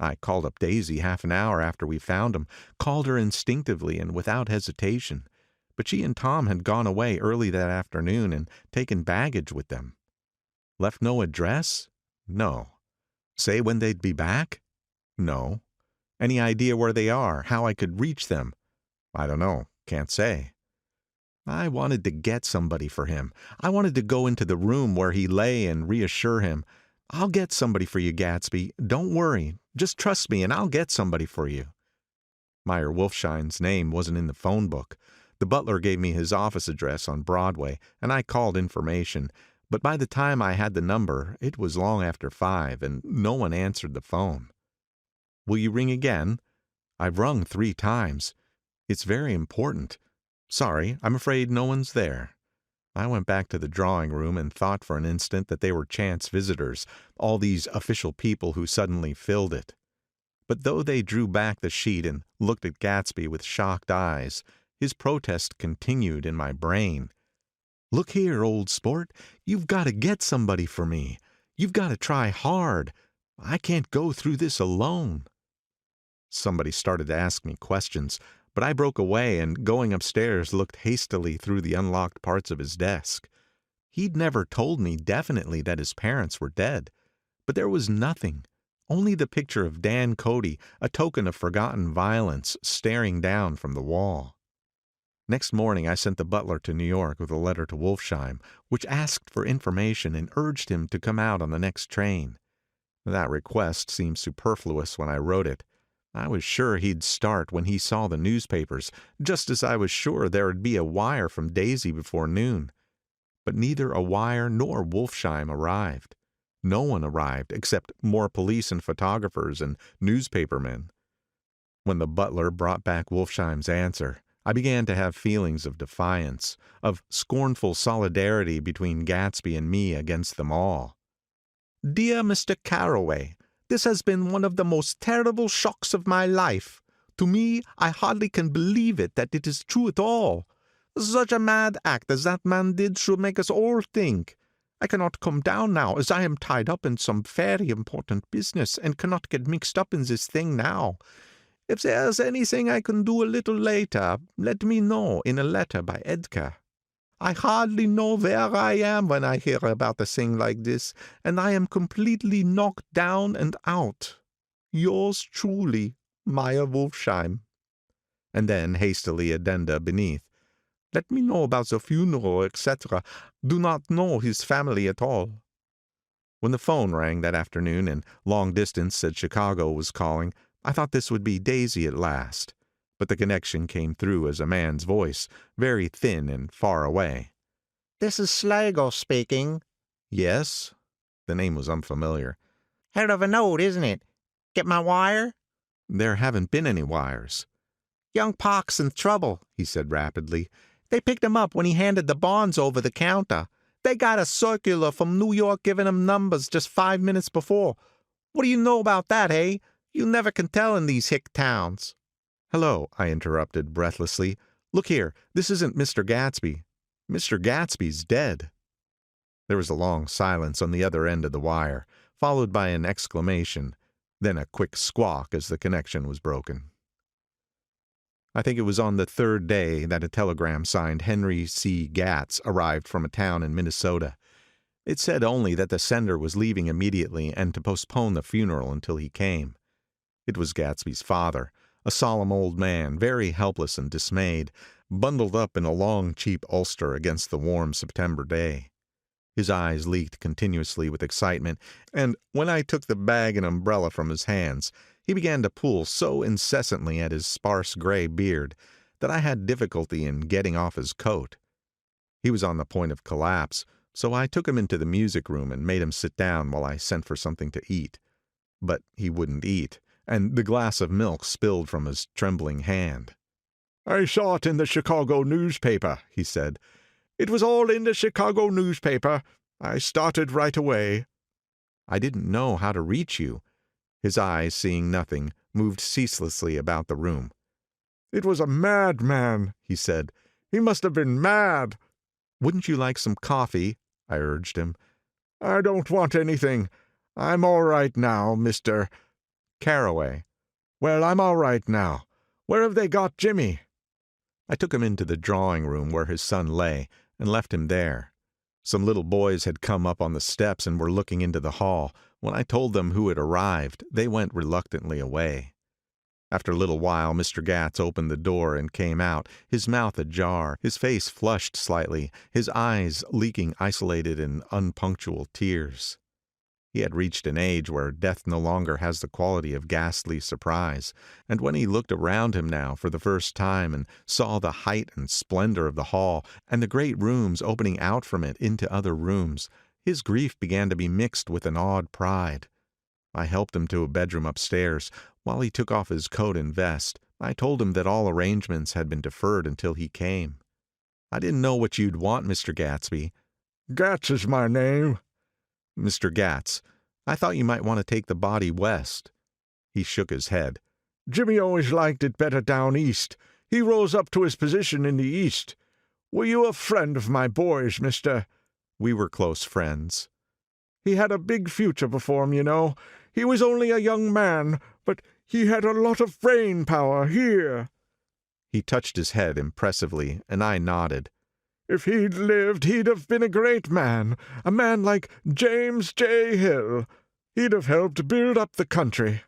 I called up Daisy half an hour after we found him, called her instinctively and without hesitation, but she and Tom had gone away early that afternoon and taken baggage with them. Left no address? No. Say when they'd be back? No. Any idea where they are, how I could reach them? I don't know, can't say. I wanted to get somebody for him. I wanted to go into the room where he lay and reassure him. I'll get somebody for you, Gatsby. Don't worry. Just trust me and I'll get somebody for you. Meyer Wolfsheim's name wasn't in the phone book. The butler gave me his office address on Broadway, and I called information. But by the time I had the number, it was long after 5, and no one answered the phone. Will you ring again? I've rung 3 times. It's very important. Sorry, I'm afraid no one's there. I went back to the drawing room and thought for an instant that they were chance visitors, all these official people who suddenly filled it. But though they drew back the sheet and looked at Gatsby with shocked eyes, his protest continued in my brain. "Look here, old sport, you've got to get somebody for me. You've got to try hard. I can't go through this alone." Somebody started to ask me questions, but I broke away and, going upstairs, looked hastily through the unlocked parts of his desk. He'd never told me definitely that his parents were dead, but there was nothing, only the picture of Dan Cody, a token of forgotten violence, staring down from the wall. Next morning I sent the butler to New York with a letter to Wolfsheim, which asked for information and urged him to come out on the next train. That request seemed superfluous when I wrote it. I was sure he'd start when he saw the newspapers, just as I was sure there'd be a wire from Daisy before noon. But neither a wire nor Wolfsheim arrived. No one arrived except more police and photographers and newspapermen. When the butler brought back Wolfsheim's answer, I began to have feelings of defiance, of scornful solidarity between Gatsby and me against them all. "Dear Mr. Carroway, this has been one of the most terrible shocks of my life. To me, I hardly can believe it that it is true at all. Such a mad act as that man did should make us all think. I cannot come down now, as I am tied up in some very important business, and cannot get mixed up in this thing now. If there's anything I can do a little later, let me know in a letter by Edgar. I hardly know where I am when I hear about a thing like this, and I am completely knocked down and out. Yours truly, Meyer Wolfsheim." And then hastily addenda beneath. "Let me know about the funeral, etc. Do not know his family at all." When the phone rang that afternoon and long distance said Chicago was calling, I thought this would be Daisy at last. But the connection came through as a man's voice, very thin and far away. "This is Slago speaking." "Yes?" The name was unfamiliar. "Head of a note, isn't it? Get my wire?" "There haven't been any wires." "Young Park's in trouble," he said rapidly. "They picked him up when he handed the bonds over the counter. They got a circular from New York giving him numbers just 5 minutes before. What do you know about that, eh? You never can tell in these hick towns." "Hello," I interrupted breathlessly. "Look here, this isn't Mr. Gatsby. Mr. Gatsby's dead." There was a long silence on the other end of the wire, followed by an exclamation, then a quick squawk as the connection was broken. I think it was on the third day that a telegram signed Henry C. Gatz arrived from a town in Minnesota. It said only that the sender was leaving immediately and to postpone the funeral until he came. It was Gatsby's father, a solemn old man, very helpless and dismayed, bundled up in a long, cheap ulster against the warm September day. His eyes leaked continuously with excitement, and when I took the bag and umbrella from his hands, he began to pull so incessantly at his sparse gray beard that I had difficulty in getting off his coat. He was on the point of collapse, so I took him into the music room and made him sit down while I sent for something to eat. But he wouldn't eat, and the glass of milk spilled from his trembling hand. "I saw it in the Chicago newspaper," he said. "It was all in the Chicago newspaper. I started right away." "I didn't know how to reach you." His eyes, seeing nothing, moved ceaselessly about the room. "It was a madman," he said. "He must have been mad." "Wouldn't you like some coffee?" I urged him. "I don't want anything. I'm all right now, Mr. Carroway." "Well, I'm all right now. Where have they got Jimmy?" I took him into the drawing room where his son lay, and left him there. Some little boys had come up on the steps and were looking into the hall. When I told them who had arrived, they went reluctantly away. After a little while, Mr. Gatz opened the door and came out, his mouth ajar, his face flushed slightly, his eyes leaking isolated and unpunctual tears. He had reached an age where death no longer has the quality of ghastly surprise, and when he looked around him now for the first time and saw the height and splendor of the hall and the great rooms opening out from it into other rooms, his grief began to be mixed with an awed pride. I helped him to a bedroom upstairs. While he took off his coat and vest, I told him that all arrangements had been deferred until he came. I didn't know what you'd want, Mr. Gatsby. Gats is my name. Mr. Gats, I thought you might want to take the body west. He shook his head. Jimmy always liked it better down east. He rose up to his position in the east. Were you a friend of my boy's, mister? We were close friends. He had a big future before him, you know. He was only a young man, but he had a lot of brain power here. He touched his head impressively, and I nodded. If he'd lived, he'd have been a great man, a man like James J. Hill. He'd have helped build up the country.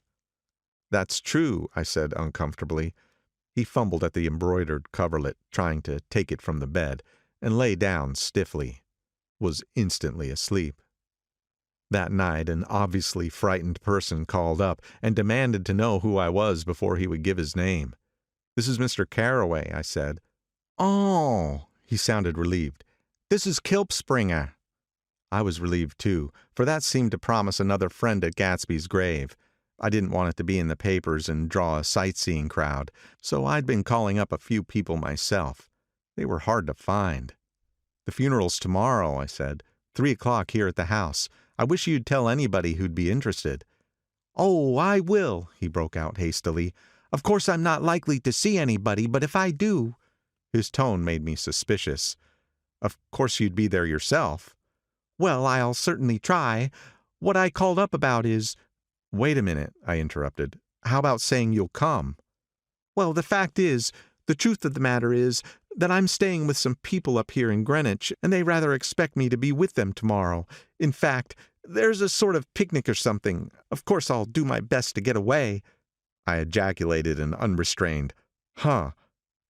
That's true, I said uncomfortably. He fumbled at the embroidered coverlet, trying to take it from the bed, and lay down stiffly. Was instantly asleep. That night an obviously frightened person called up and demanded to know who I was before he would give his name. This is Mr. Carroway, I said. Oh, he sounded relieved. This is Kilpspringer. I was relieved too, for that seemed to promise another friend at Gatsby's grave. I didn't want it to be in the papers and draw a sightseeing crowd, so I'd been calling up a few people myself. They were hard to find. The funeral's tomorrow, I said. 3 o'clock here at the house. I wish you'd tell anybody who'd be interested. Oh, I will, he broke out hastily. Of course I'm not likely to see anybody, but if I do... His tone made me suspicious. Of course you'd be there yourself. Well, I'll certainly try. What I called up about is... Wait a minute, I interrupted. How about saying you'll come? Well, the fact is, the truth of the matter is, that I'm staying with some people up here in Greenwich, and they rather expect me to be with them tomorrow. In fact, there's a sort of picnic or something. Of course I'll do my best to get away. I ejaculated an unrestrained, huh,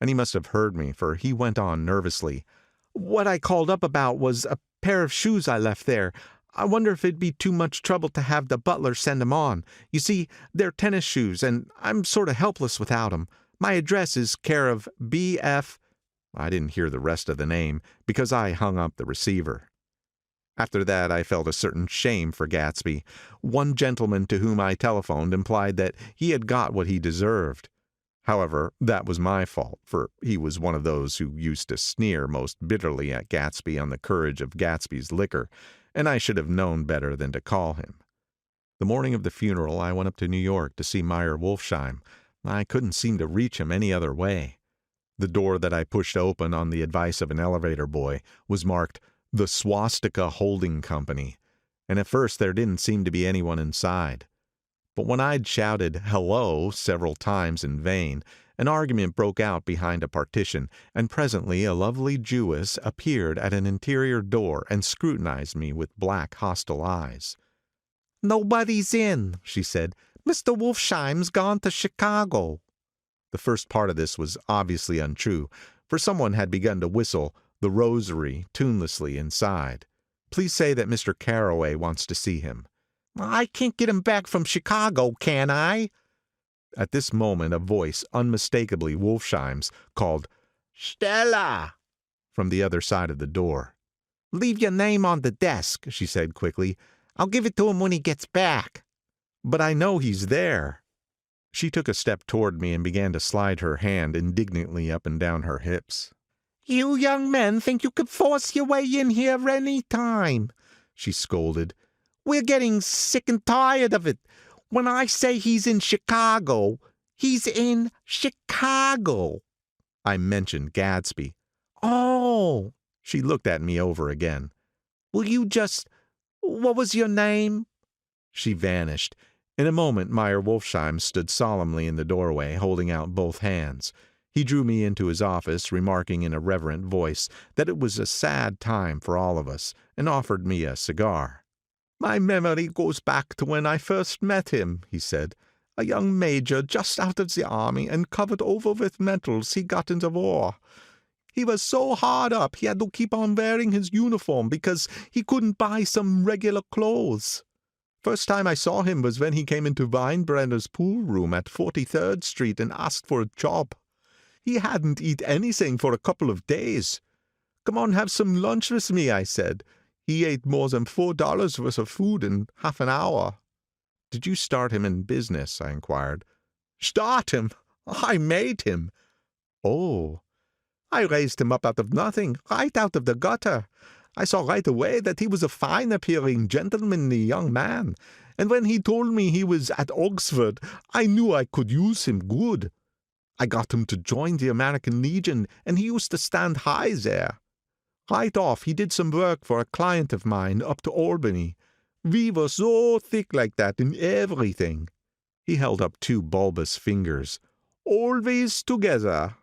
and he must have heard me, for he went on nervously. What I called up about was a pair of shoes I left there. I wonder if it'd be too much trouble to have the butler send 'em on. You see, they're tennis shoes, and I'm sort of helpless without 'em. My address is care of B.F. I didn't hear the rest of the name, because I hung up the receiver. After that, I felt a certain shame for Gatsby. One gentleman to whom I telephoned implied that he had got what he deserved. However, that was my fault, for he was one of those who used to sneer most bitterly at Gatsby on the courage of Gatsby's liquor, and I should have known better than to call him. The morning of the funeral, I went up to New York to see Meyer Wolfsheim. I couldn't seem to reach him any other way. The door that I pushed open on the advice of an elevator boy was marked The Swastika Holding Company, and at first there didn't seem to be anyone inside. But when I'd shouted hello several times in vain, an argument broke out behind a partition, and presently a lovely Jewess appeared at an interior door and scrutinized me with black, hostile eyes. "Nobody's in," she said. "Mr. Wolfsheim's gone to Chicago." The first part of this was obviously untrue, for someone had begun to whistle The Rosary tunelessly inside. Please say that Mr. Carroway wants to see him. I can't get him back from Chicago, can I? At this moment a voice, unmistakably Wolfsheim's, called, "Stella!" from the other side of the door. "Leave your name on the desk," she said quickly. "I'll give it to him when he gets back." "But I know he's there." She took a step toward me and began to slide her hand indignantly up and down her hips. "You young men think you could force your way in here any time," she scolded. "We're getting sick and tired of it. When I say he's in Chicago, he's in Chicago." I mentioned Gatsby. "Oh!" She looked at me over again. "Will you what was your name?" She vanished. In a moment Meyer Wolfsheim stood solemnly in the doorway, holding out both hands. He drew me into his office, remarking in a reverent voice that it was a sad time for all of us, and offered me a cigar. "My memory goes back to when I first met him," he said. "A young major just out of the army and covered over with medals he got in the war. He was so hard up he had to keep on wearing his uniform because he couldn't buy some regular clothes. First time I saw him was when he came into Weinbrenner's pool room at 43rd Street and asked for a job. He hadn't eat anything for a couple of days. 'Come on, have some lunch with me,' I said. He ate more than $4 worth of food in half an hour." "Did you start him in business?" I inquired. "Start him? I made him." "Oh." I raised him up out of nothing, right out of the gutter. I saw right away that he was a fine-appearing, gentlemanly young man, and when he told me he was at Oxford, I knew I could use him good. I got him to join the American Legion, and he used to stand high there. Right off, he did some work for a client of mine up to Albany. We were so thick like that in everything." He held up two bulbous fingers. "Always together."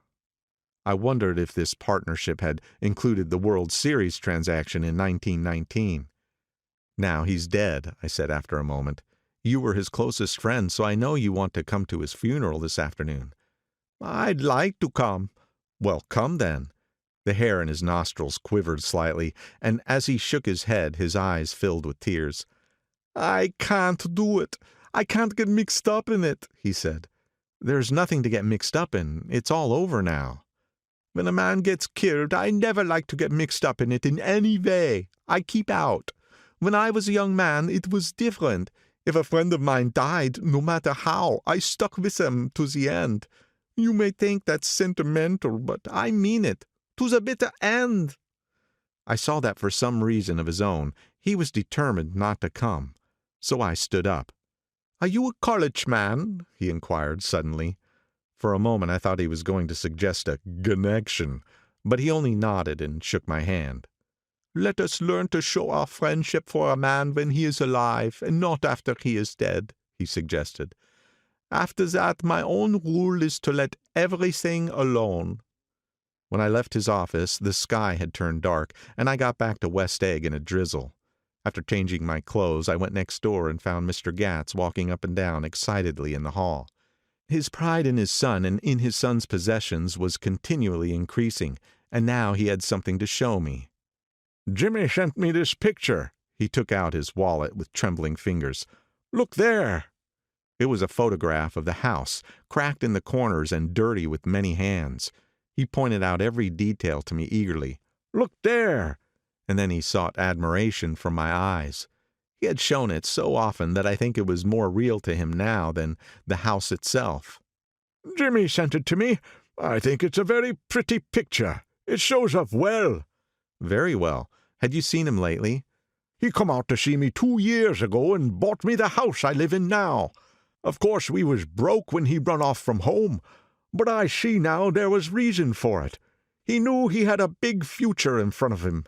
I wondered if this partnership had included the World Series transaction in 1919. "Now he's dead," I said after a moment. "You were his closest friend, so I know you want to come to his funeral this afternoon." "I'd like to come." "Well, come then." The hair in his nostrils quivered slightly, and as he shook his head, his eyes filled with tears. "I can't do it. I can't get mixed up in it," he said. "There's nothing to get mixed up in. It's all over now." "When a man gets killed, I never like to get mixed up in it in any way. I keep out. When I was a young man, it was different. If a friend of mine died, no matter how, I stuck with him to the end. You may think that's sentimental, but I mean it. To the bitter end." I saw that for some reason of his own, he was determined not to come. So I stood up. "Are you a college man?" he inquired suddenly. For a moment I thought he was going to suggest a connection, but he only nodded and shook my hand. "Let us learn to show our friendship for a man when he is alive, and not after he is dead," he suggested. "After that, my own rule is to let everything alone." When I left his office, the sky had turned dark, and I got back to West Egg in a drizzle. After changing my clothes, I went next door and found Mr. Gatz walking up and down excitedly in the hall. His pride in his son and in his son's possessions was continually increasing, and now he had something to show me. "Jimmy sent me this picture." He took out his wallet with trembling fingers. "Look there." It was a photograph of the house, cracked in the corners and dirty with many hands. He pointed out every detail to me eagerly. "Look there." And then he sought admiration from my eyes. He had shown it so often that I think it was more real to him now than the house itself. "Jimmy sent it to me. I think it's a very pretty picture. It shows up well." "Very well. Had you seen him lately?" "He come out to see me 2 years ago and bought me the house I live in now. Of course we was broke when he run off from home, but I see now there was reason for it. He knew he had a big future in front of him.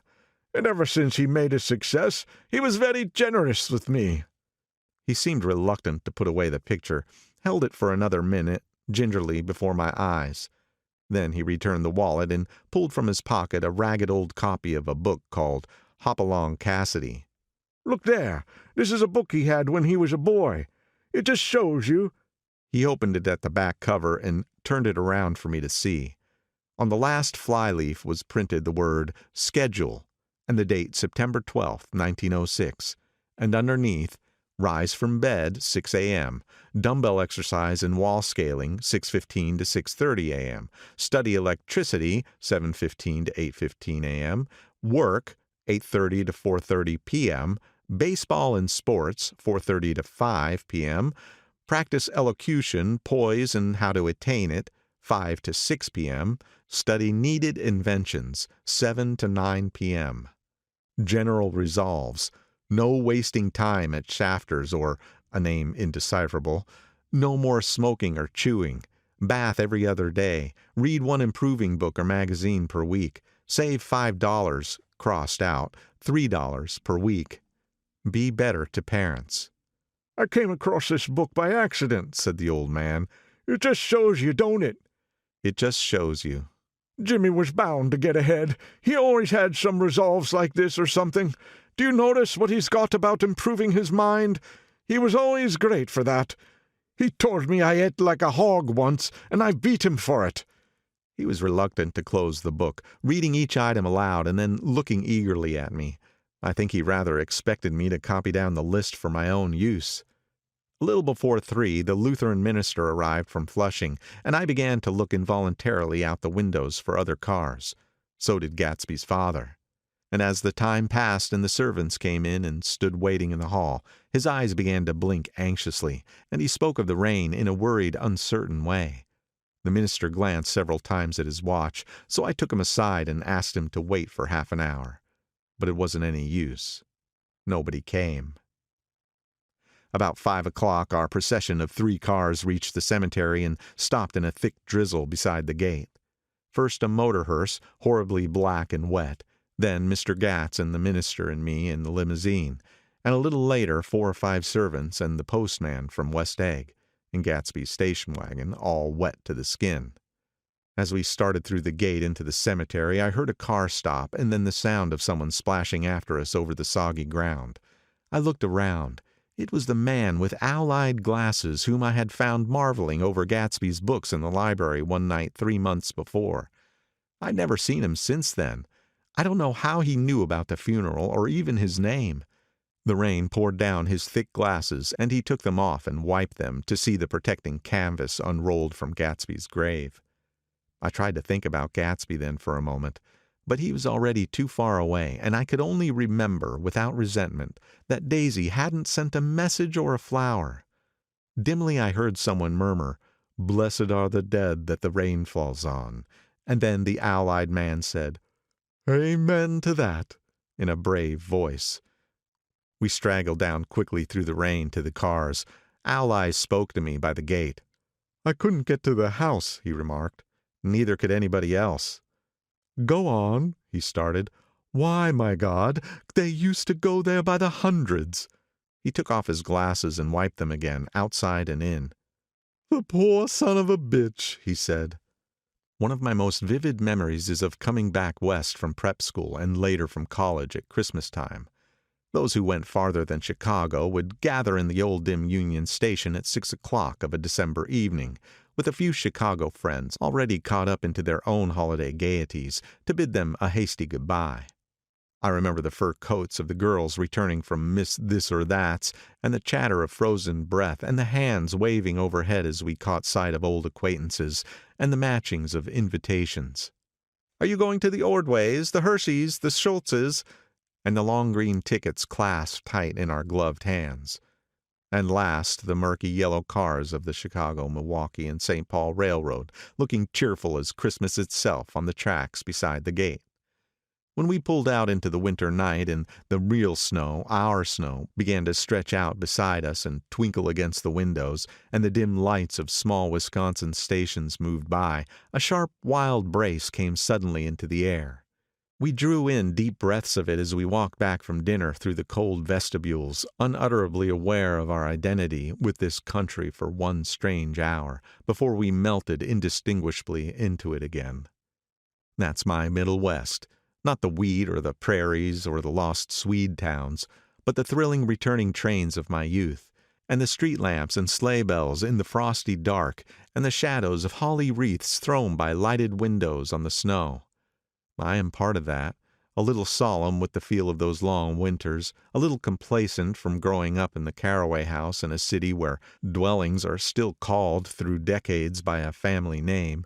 And ever since he made a success, he was very generous with me." He seemed reluctant to put away the picture, held it for another minute, gingerly, before my eyes. Then he returned the wallet and pulled from his pocket a ragged old copy of a book called Hopalong Cassidy. "Look there. This is a book he had when he was a boy. It just shows you." He opened it at the back cover and turned it around for me to see. On the last flyleaf was printed the word Schedule, and the date September 12th, 1906, and underneath, rise from bed 6 a.m., dumbbell exercise and wall scaling 6:15 to 6:30 a.m., study electricity 7:15 to 8:15 a.m., work 8:30 to 4:30 p.m., baseball and sports 4:30 to 5 p.m., practice elocution, poise, and how to attain it 5 to 6 p.m., study needed inventions 7 to 9 p.m. General resolves: no wasting time at Shafter's or a name indecipherable, no more smoking or chewing, bath every other day, read one improving book or magazine per week, save $5, crossed out, $3 per week. Be better to parents. "I came across this book by accident," said the old man. "It just shows you, don't it?" "It just shows you." "Jimmy was bound to get ahead. He always had some resolves like this or something. Do you notice what he's got about improving his mind? He was always great for that. He told me I ate like a hog once, and I beat him for it." He was reluctant to close the book, reading each item aloud and then looking eagerly at me. I think he rather expected me to copy down the list for my own use. A little before 3, the Lutheran minister arrived from Flushing, and I began to look involuntarily out the windows for other cars. So did Gatsby's father. And as the time passed and the servants came in and stood waiting in the hall, his eyes began to blink anxiously, and he spoke of the rain in a worried, uncertain way. The minister glanced several times at his watch, so I took him aside and asked him to wait for half an hour. But it wasn't any use. Nobody came. About 5 o'clock, our procession of 3 cars reached the cemetery and stopped in a thick drizzle beside the gate. First a motor hearse, horribly black and wet, then Mr. Gatz and the minister and me in the limousine, and a little later 4 or 5 servants and the postman from West Egg, in Gatsby's station wagon, all wet to the skin. As we started through the gate into the cemetery, I heard a car stop and then the sound of someone splashing after us over the soggy ground. I looked around. It was the man with owl-eyed glasses whom I had found marveling over Gatsby's books in the library one night 3 months before. I'd never seen him since then. I don't know how he knew about the funeral or even his name. The rain poured down his thick glasses, and he took them off and wiped them to see the protecting canvas unrolled from Gatsby's grave. I tried to think about Gatsby then for a moment, but he was already too far away, and I could only remember, without resentment, that Daisy hadn't sent a message or a flower. Dimly I heard someone murmur, "Blessed are the dead that the rain falls on," and then the owl-eyed man said, "Amen to that," in a brave voice. We straggled down quickly through the rain to the cars. Owl Eyes spoke to me by the gate. "I couldn't get to the house," he remarked. Neither could anybody else. "Go on," he started. "Why, my God, they used to go there by the hundreds." He took off his glasses and wiped them again, outside and in. "The poor son of a bitch," he said. One of my most vivid memories is of coming back west from prep school and later from college at Christmas time. Those who went farther than Chicago would gather in the old dim Union Station at 6 o'clock of a December evening, with a few Chicago friends already caught up into their own holiday gaieties, to bid them a hasty goodbye. I remember the fur coats of the girls returning from Miss This or That's, and the chatter of frozen breath, and the hands waving overhead as we caught sight of old acquaintances, and the matchings of invitations. "Are you going to the Ordways, the Hershey's, the Schultz's?" And the long green tickets clasped tight in our gloved hands. And last, the murky yellow cars of the Chicago, Milwaukee, and St. Paul Railroad, looking cheerful as Christmas itself on the tracks beside the gate. When we pulled out into the winter night and the real snow, our snow, began to stretch out beside us and twinkle against the windows, and the dim lights of small Wisconsin stations moved by, a sharp, wild brace came suddenly into the air. We drew in deep breaths of it as we walked back from dinner through the cold vestibules, unutterably aware of our identity with this country for one strange hour, before we melted indistinguishably into it again. That's my Middle West, not the wheat or the prairies or the lost Swede towns, but the thrilling returning trains of my youth, and the street lamps and sleigh bells in the frosty dark, and the shadows of holly wreaths thrown by lighted windows on the snow. I am part of that, a little solemn with the feel of those long winters, a little complacent from growing up in the Caraway house in a city where dwellings are still called through decades by a family name.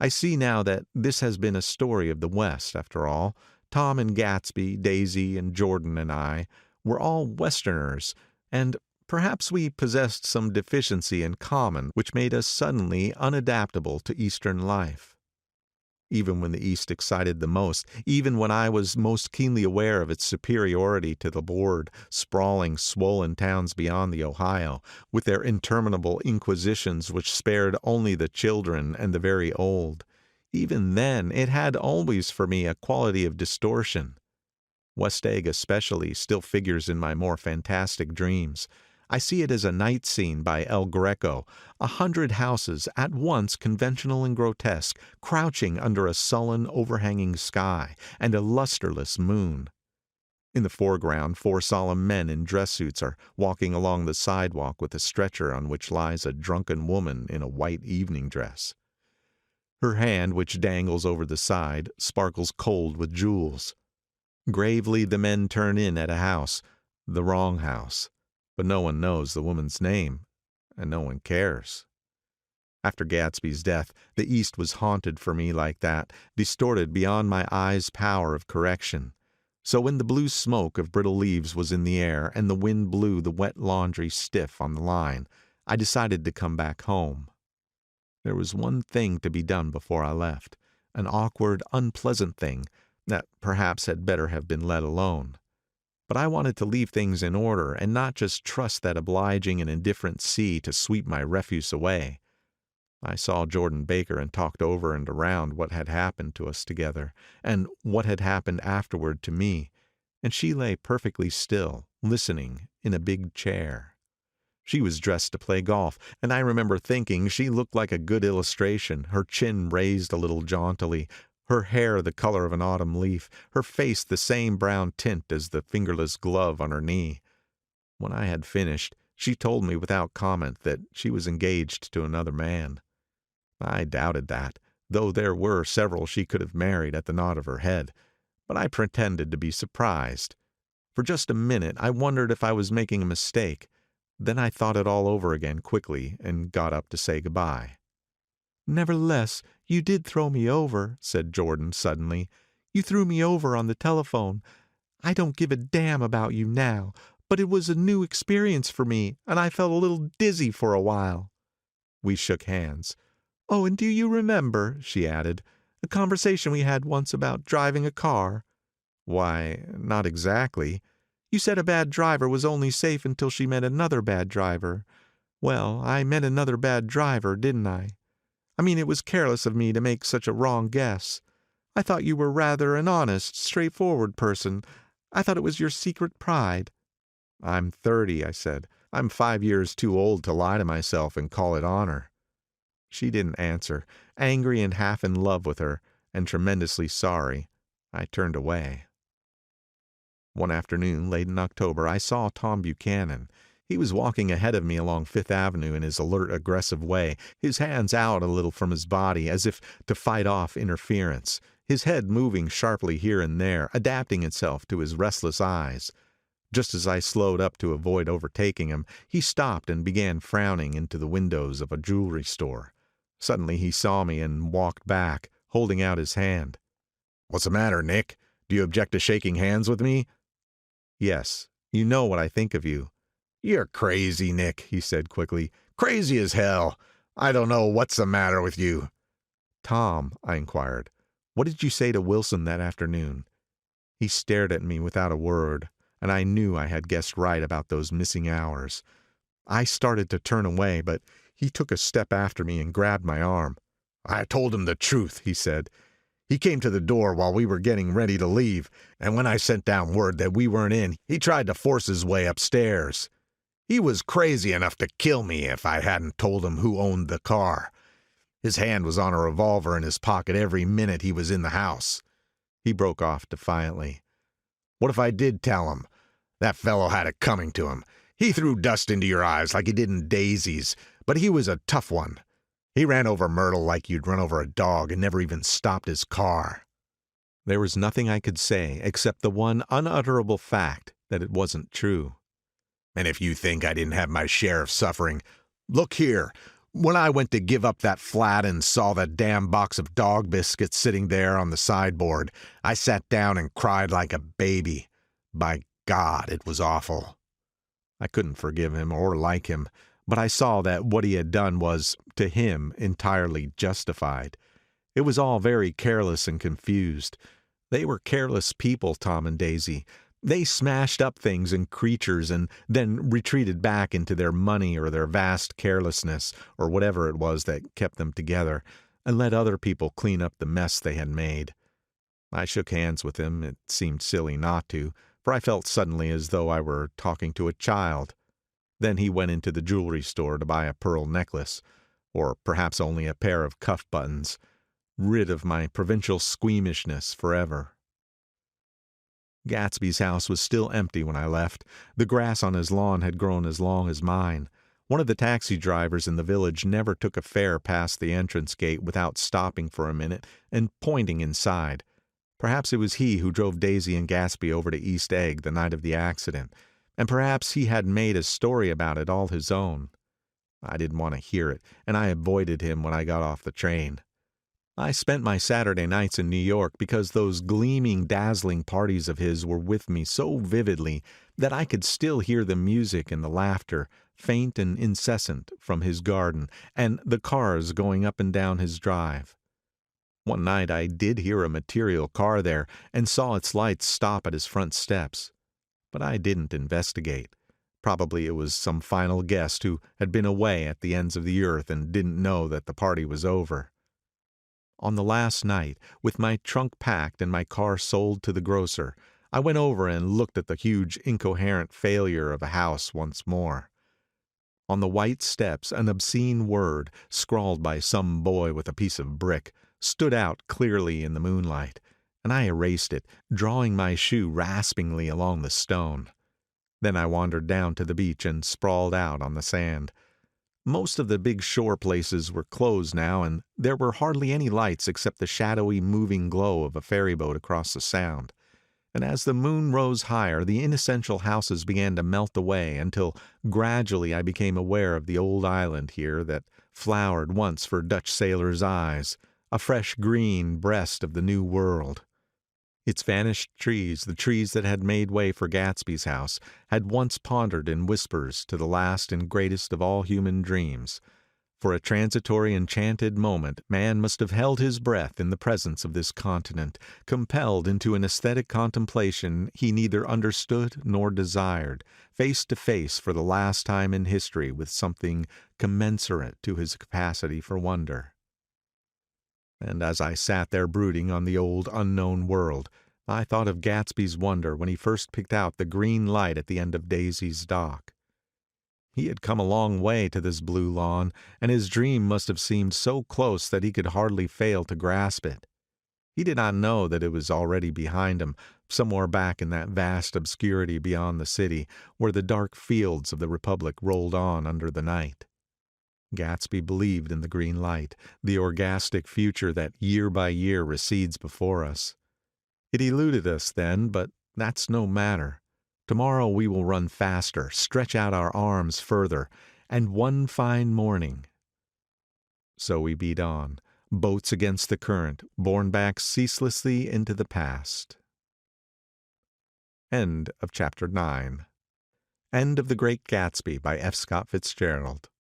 I see now that this has been a story of the West, after all. Tom and Gatsby, Daisy and Jordan and I were all Westerners, and perhaps we possessed some deficiency in common which made us suddenly unadaptable to Eastern life. Even when the East excited the most, even when I was most keenly aware of its superiority to the bored, sprawling, swollen towns beyond the Ohio, with their interminable inquisitions which spared only the children and the very old, even then it had always for me a quality of distortion. West Egg especially still figures in my more fantastic dreams. I see it as a night scene by El Greco, 100 houses, at once conventional and grotesque, crouching under a sullen, overhanging sky, and a lusterless moon. In the foreground, 4 solemn men in dress suits are walking along the sidewalk with a stretcher on which lies a drunken woman in a white evening dress. Her hand, which dangles over the side, sparkles cold with jewels. Gravely the men turn in at a house, the wrong house. But no one knows the woman's name, and no one cares. After Gatsby's death, the East was haunted for me like that, distorted beyond my eyes' power of correction. So when the blue smoke of brittle leaves was in the air, and the wind blew the wet laundry stiff on the line, I decided to come back home. There was one thing to be done before I left, an awkward, unpleasant thing that perhaps had better have been let alone. But I wanted to leave things in order and not just trust that obliging and indifferent sea to sweep my refuse away. I saw Jordan Baker and talked over and around what had happened to us together, and what had happened afterward to me, and she lay perfectly still, listening, in a big chair. She was dressed to play golf, and I remember thinking she looked like a good illustration, her chin raised a little jauntily, her hair the color of an autumn leaf, her face the same brown tint as the fingerless glove on her knee. When I had finished, she told me without comment that she was engaged to another man. I doubted that, though there were several she could have married at the nod of her head, but I pretended to be surprised. For just a minute I wondered if I was making a mistake. Then I thought it all over again quickly and got up to say goodbye. "Nevertheless, you did throw me over," said Jordan suddenly. "You threw me over on the telephone. I don't give a damn about you now, but it was a new experience for me, and I felt a little dizzy for a while." We shook hands. "Oh, and do you remember," she added, "a conversation we had once about driving a car?" "Why, not exactly." "You said a bad driver was only safe until she met another bad driver. Well, I met another bad driver, didn't I? I mean, it was careless of me to make such a wrong guess. I thought you were rather an honest, straightforward person. I thought it was your secret pride." "I'm 30, I said. "I'm 5 years too old to lie to myself and call it honor." She didn't answer. Angry and half in love with her, and tremendously sorry, I turned away. One afternoon, late in October, I saw Tom Buchanan. He was walking ahead of me along Fifth Avenue in his alert, aggressive way, his hands out a little from his body as if to fight off interference, his head moving sharply here and there, adapting itself to his restless eyes. Just as I slowed up to avoid overtaking him, he stopped and began frowning into the windows of a jewelry store. Suddenly he saw me and walked back, holding out his hand. "What's the matter, Nick? Do you object to shaking hands with me?" "Yes. You know what I think of you." "You're crazy, Nick," he said quickly. "Crazy as hell. I don't know what's the matter with you." "Tom," I inquired, "what did you say to Wilson that afternoon?" He stared at me without a word, and I knew I had guessed right about those missing hours. I started to turn away, but he took a step after me and grabbed my arm. "I told him the truth," he said. "He came to the door while we were getting ready to leave, and when I sent down word that we weren't in, he tried to force his way upstairs. He was crazy enough to kill me if I hadn't told him who owned the car. His hand was on a revolver in his pocket every minute he was in the house." He broke off defiantly. "What if I did tell him? That fellow had it coming to him. He threw dust into your eyes like he did in Daisy's, but he was a tough one. He ran over Myrtle like you'd run over a dog and never even stopped his car." There was nothing I could say except the one unutterable fact that it wasn't true. "And if you think I didn't have my share of suffering, look here. When I went to give up that flat and saw that damn box of dog biscuits sitting there on the sideboard, I sat down and cried like a baby. By God, it was awful." I couldn't forgive him or like him, but I saw that what he had done was, to him, entirely justified. It was all very careless and confused. They were careless people, Tom and Daisy. They smashed up things and creatures and then retreated back into their money or their vast carelessness or whatever it was that kept them together, and let other people clean up the mess they had made. I shook hands with him. It seemed silly not to, for I felt suddenly as though I were talking to a child. Then he went into the jewelry store to buy a pearl necklace, or perhaps only a pair of cuff buttons, rid of my provincial squeamishness forever. Gatsby's house was still empty when I left. The grass on his lawn had grown as long as mine. One of the taxi drivers in the village never took a fare past the entrance gate without stopping for a minute and pointing inside. Perhaps it was he who drove Daisy and Gatsby over to East Egg the night of the accident, and perhaps he had made a story about it all his own. I didn't want to hear it, and I avoided him when I got off the train. I spent my Saturday nights in New York because those gleaming, dazzling parties of his were with me so vividly that I could still hear the music and the laughter, faint and incessant, from his garden, and the cars going up and down his drive. One night I did hear a material car there, and saw its lights stop at his front steps. But I didn't investigate. Probably it was some final guest who had been away at the ends of the earth and didn't know that the party was over. On the last night, with my trunk packed and my car sold to the grocer, I went over and looked at the huge incoherent failure of a house once more. On the white steps an obscene word, scrawled by some boy with a piece of brick, stood out clearly in the moonlight, and I erased it, drawing my shoe raspingly along the stone. Then I wandered down to the beach and sprawled out on the sand. Most of the big shore places were closed now, and there were hardly any lights except the shadowy moving glow of a ferryboat across the sound. And as the moon rose higher, the inessential houses began to melt away until gradually I became aware of the old island here that flowered once for Dutch sailors' eyes, a fresh green breast of the New World. Its vanished trees, the trees that had made way for Gatsby's house, had once pondered in whispers to the last and greatest of all human dreams. For a transitory enchanted moment man must have held his breath in the presence of this continent, compelled into an aesthetic contemplation he neither understood nor desired, face to face for the last time in history with something commensurate to his capacity for wonder. And as I sat there brooding on the old unknown world, I thought of Gatsby's wonder when he first picked out the green light at the end of Daisy's dock. He had come a long way to this blue lawn, and his dream must have seemed so close that he could hardly fail to grasp it. He did not know that it was already behind him, somewhere back in that vast obscurity beyond the city, where the dark fields of the Republic rolled on under the night. Gatsby believed in the green light, the orgastic future that year by year recedes before us. It eluded us then, but that's no matter. Tomorrow we will run faster, stretch out our arms further, and one fine morning. So we beat on, boats against the current, borne back ceaselessly into the past. End of chapter 9. End of The Great Gatsby by F. Scott Fitzgerald.